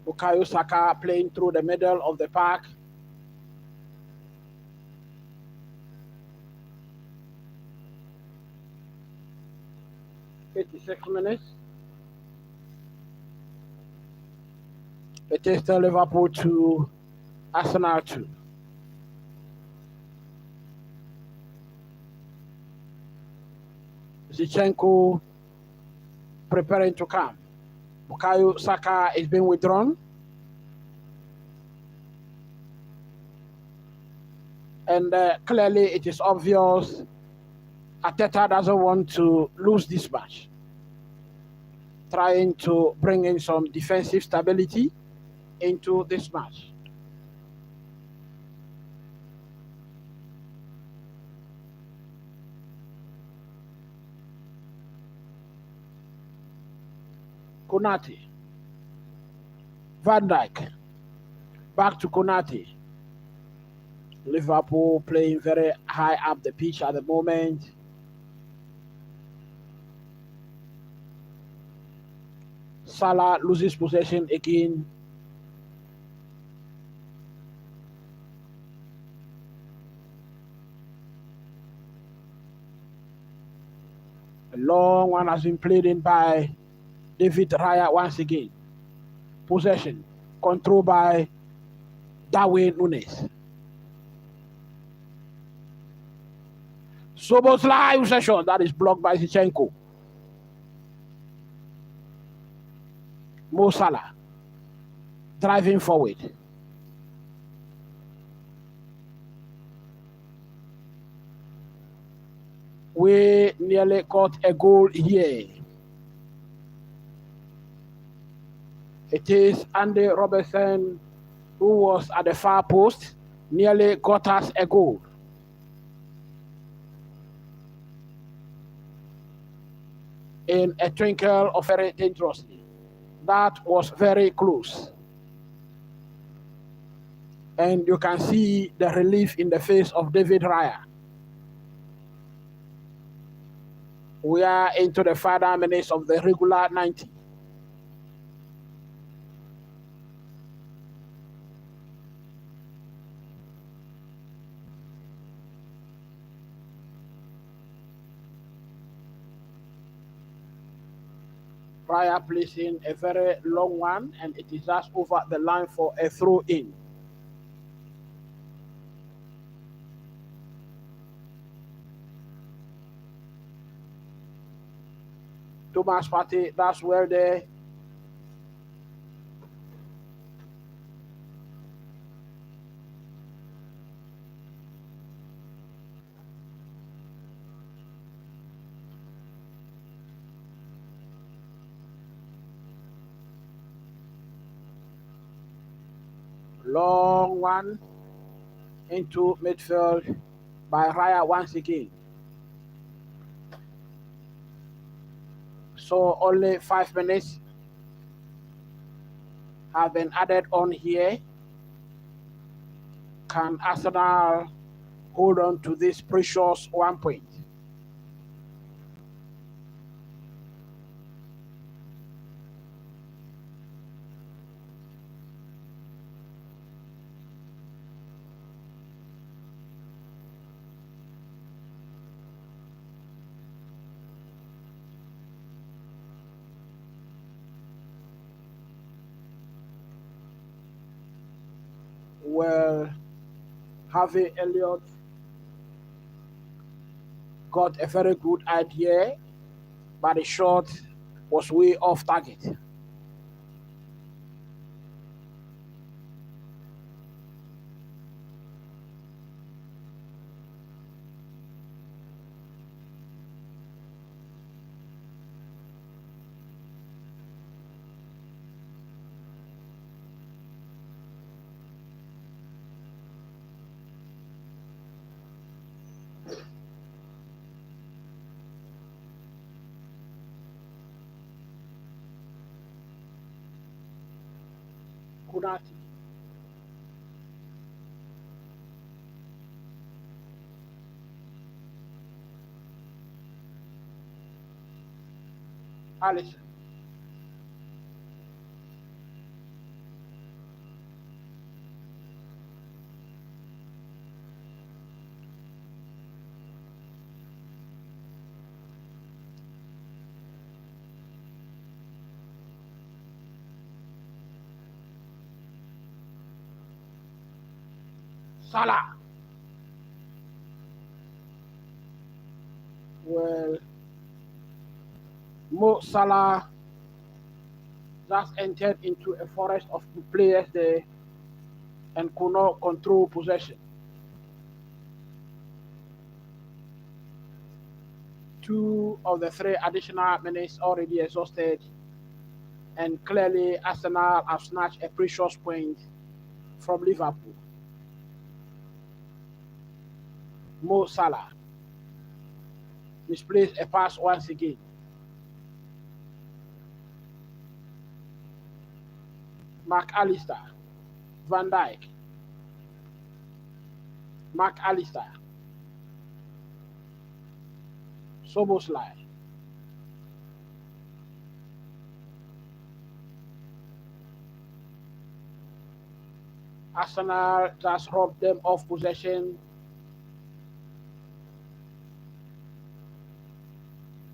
Bukayo Saka playing through the middle of the park. .86 It is still Liverpool 2, Arsenal 2. Zinchenko preparing to come. Bukayo Saka is being withdrawn. And clearly it is obvious Arteta doesn't want to lose this match. Trying to bring in some defensive stability into this match. Konate. Van Dijk. Back to Konate. Liverpool playing very high up the pitch at the moment. Salah loses possession again. A long one has been played in by David Raya once again. Possession. Control by Darwin Nunes. Szoboszlai possession. That is blocked by Zinchenko. Mo Salah driving forward. We nearly got a goal here. It is Andy Robertson, who was at the far post, nearly got us a goal. In a twinkle of very dangerously. That was very close. And you can see the relief in the face of David Raya. We are into the final minutes of the regular 90. Raya placing a very long one, and it is just over the line for a throw in. Thomas Partey, that's well there. Long one into midfield by Raya once again. So only 5 minutes have been added on here. Can Arsenal hold on to this precious 1 point. Well, Harvey Elliott got a very good idea, but the shot was way off target. Kunati. Allison. Salah. Well, Mo Salah just entered into a forest of players there and could not control possession. 2 of the 3 additional minutes already exhausted, and clearly Arsenal have snatched a precious point from Liverpool. Mo Salah misplaced a pass once again. McAllister, Van Dijk, McAllister, Soboslai, Arsenal just robbed them of possession.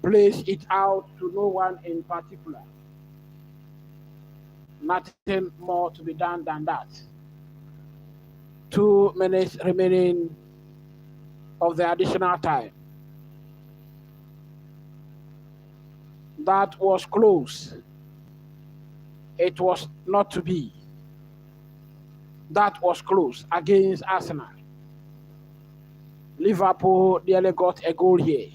Place it out to no one in particular. Nothing more to be done than that. 2 minutes remaining of the additional time. That was close. It was not to be. That was close against Arsenal. Liverpool nearly got a goal here.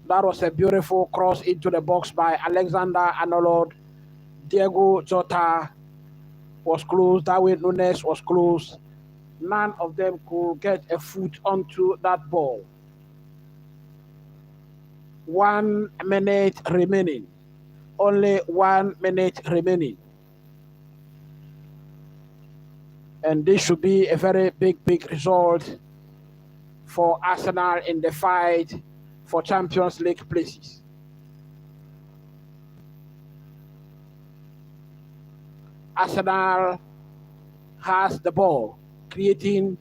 That was a beautiful cross into the box by Alexander-Arnold. Diego Jota was close. Darwin Núñez was close. None of them could get a foot onto that ball. 1 minute remaining. Only 1 minute remaining. And this should be a very big result for Arsenal in the fight for Champions League places. Arsenal has the ball, creating.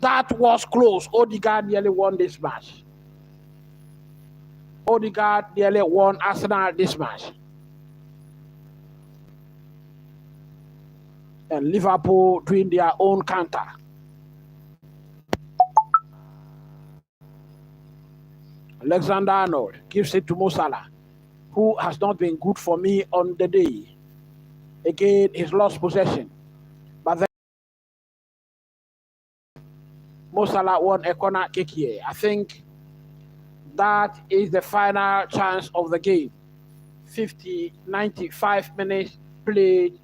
That was close. Odegaard nearly won this match. Odegaard nearly won Arsenal this match. And Liverpool doing their own counter. Alexander-Arnold gives it to Mo Salah, who has not been good for me on the day. Again, he's lost possession. But then Mo Salah won a corner kick here. I think that is the final chance of the game. 95 minutes played,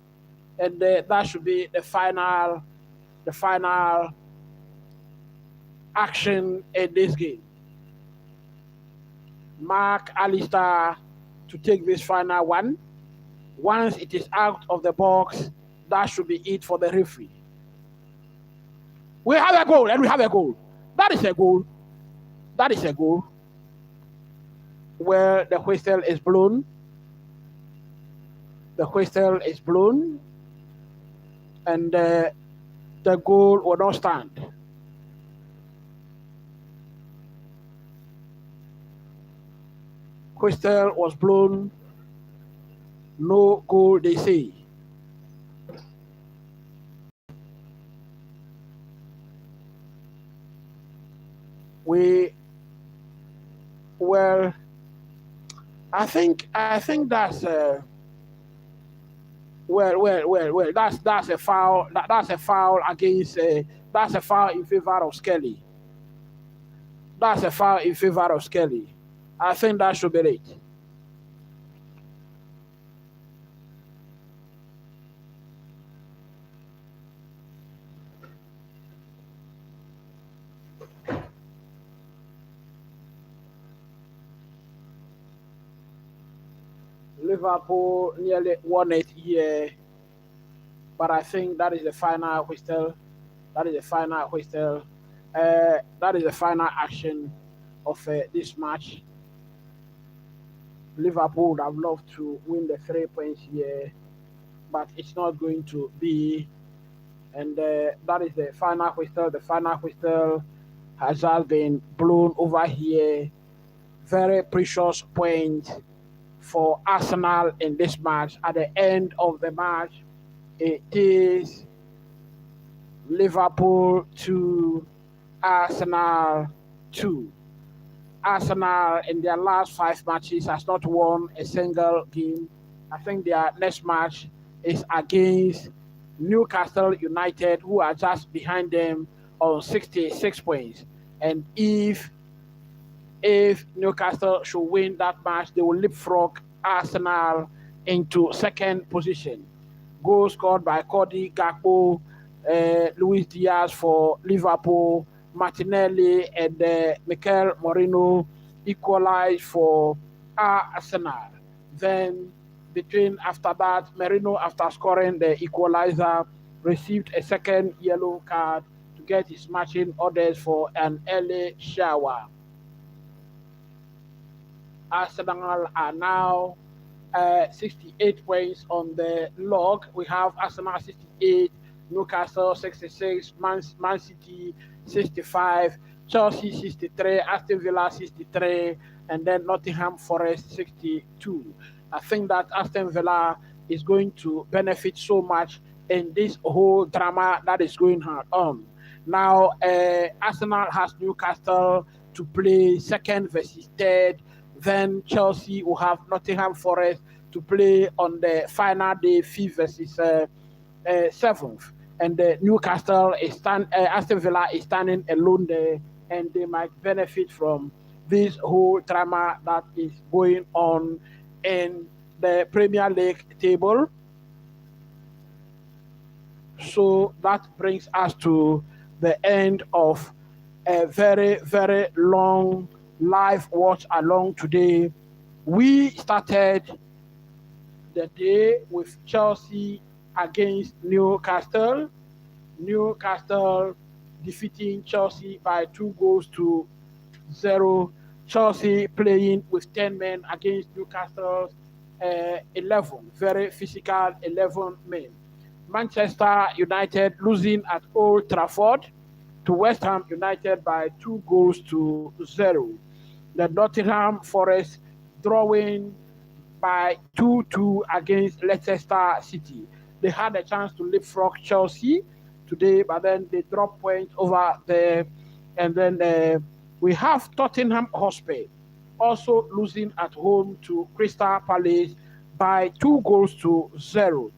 and that should be the final action in this game. McAllister to take this final one. Once it is out of the box, That should be it for the referee. We have a goal, and we have a goal. That is a goal. That is a goal. Where the whistle is blown. The whistle is blown. And the goal will not stand. Whistle was blown. No goal, they say. Well, I think that's that's a foul. That's a foul against. That's a foul in favor of Skelly. That's a foul in favor of Skelly. I think that should be it. Liverpool nearly won it here, but I think that is the final whistle. That is the final whistle. That is the final action of this match. Liverpool would have loved to win the 3 points here, but it's not going to be. And that is the final whistle. The final whistle has just been blown over here. Very precious point for Arsenal in this match. At the end of the match, it is Liverpool 2, Arsenal 2. Arsenal in their last 5 matches has not won a single game. I think their next match is against Newcastle United, who are just behind them on 66 points. And if Newcastle should win that match, they will leapfrog Arsenal into second position. Goal scored by Cody Gakpo, Luis Diaz for Liverpool, Martinelli and Mikel Merino equalized for Arsenal. Then after that, Merino, after scoring the equalizer, received a second yellow card to get his matching orders for an early shower. Arsenal are now 68 points on the log. We have Arsenal 68, Newcastle 66, Man City 65, Chelsea 63, Aston Villa 63, and then Nottingham Forest 62. I think that Aston Villa is going to benefit so much in this whole drama that is going on. Now, Arsenal has Newcastle to play second versus third. Then Chelsea will have Nottingham Forest to play on the final day, 5th versus 7th. And Newcastle Aston Villa is standing alone there, and they might benefit from this whole drama that is going on in the Premier League table. So that brings us to the end of a very, very long live watch along today. We started the day with Chelsea against Newcastle. Newcastle defeating Chelsea by 2-0. Chelsea playing with 10 men against Newcastle's 11. Very physical 11 men. Manchester United losing at Old Trafford to West Ham United by 2-0. The Nottingham Forest drawing by 2-2 against Leicester City. They had a chance to leapfrog Chelsea today, but then they dropped points over there. And then we have Tottenham Hotspur also losing at home to Crystal Palace by 2-0.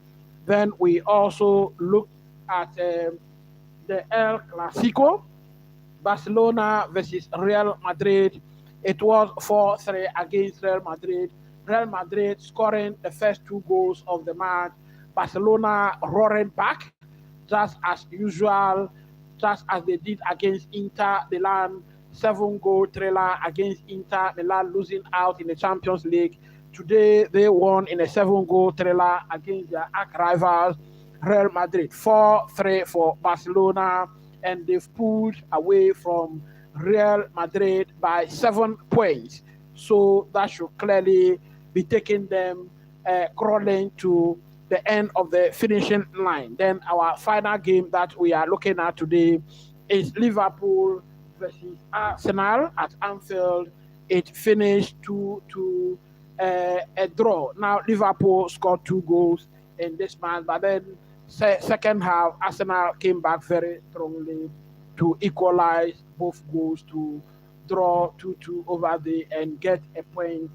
Then we also look at the El Clasico, Barcelona versus Real Madrid. It was 4-3 against Real Madrid. Real Madrid scoring the first 2 goals of the match. Barcelona roaring back, just as usual, just as they did against Inter Milan. 7-goal thriller against Inter Milan, losing out in the Champions League. Today, they won in a 7-goal thriller against their arch rivals, Real Madrid, 4-3 for Barcelona, and they've pulled away from Real Madrid by 7 points. So that should clearly be taking them crawling to the end of the finishing line. Then our final game that we are looking at today is Liverpool versus Arsenal at Anfield. It finished 2-2, a draw. Now Liverpool scored 2 goals in this match, but then second half Arsenal came back very strongly to equalize both goals to draw 2-2 over there and get a point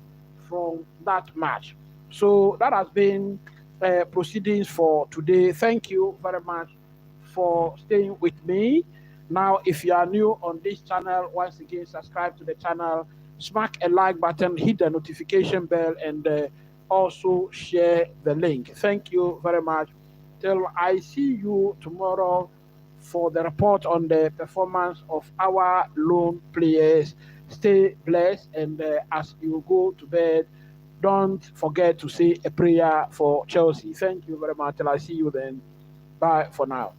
from that match. So that has been proceedings for today. Thank you very much for staying with me. Now, if you are new on this channel, once again, subscribe to the channel, smack a like button, hit the notification bell, and also share the link. Thank you very much. Till I see you tomorrow for the report on the performance of our lone players. Stay blessed, and as you go to bed, don't forget to say a prayer for Chelsea. Thank you very much. Till I see you then. Bye for now.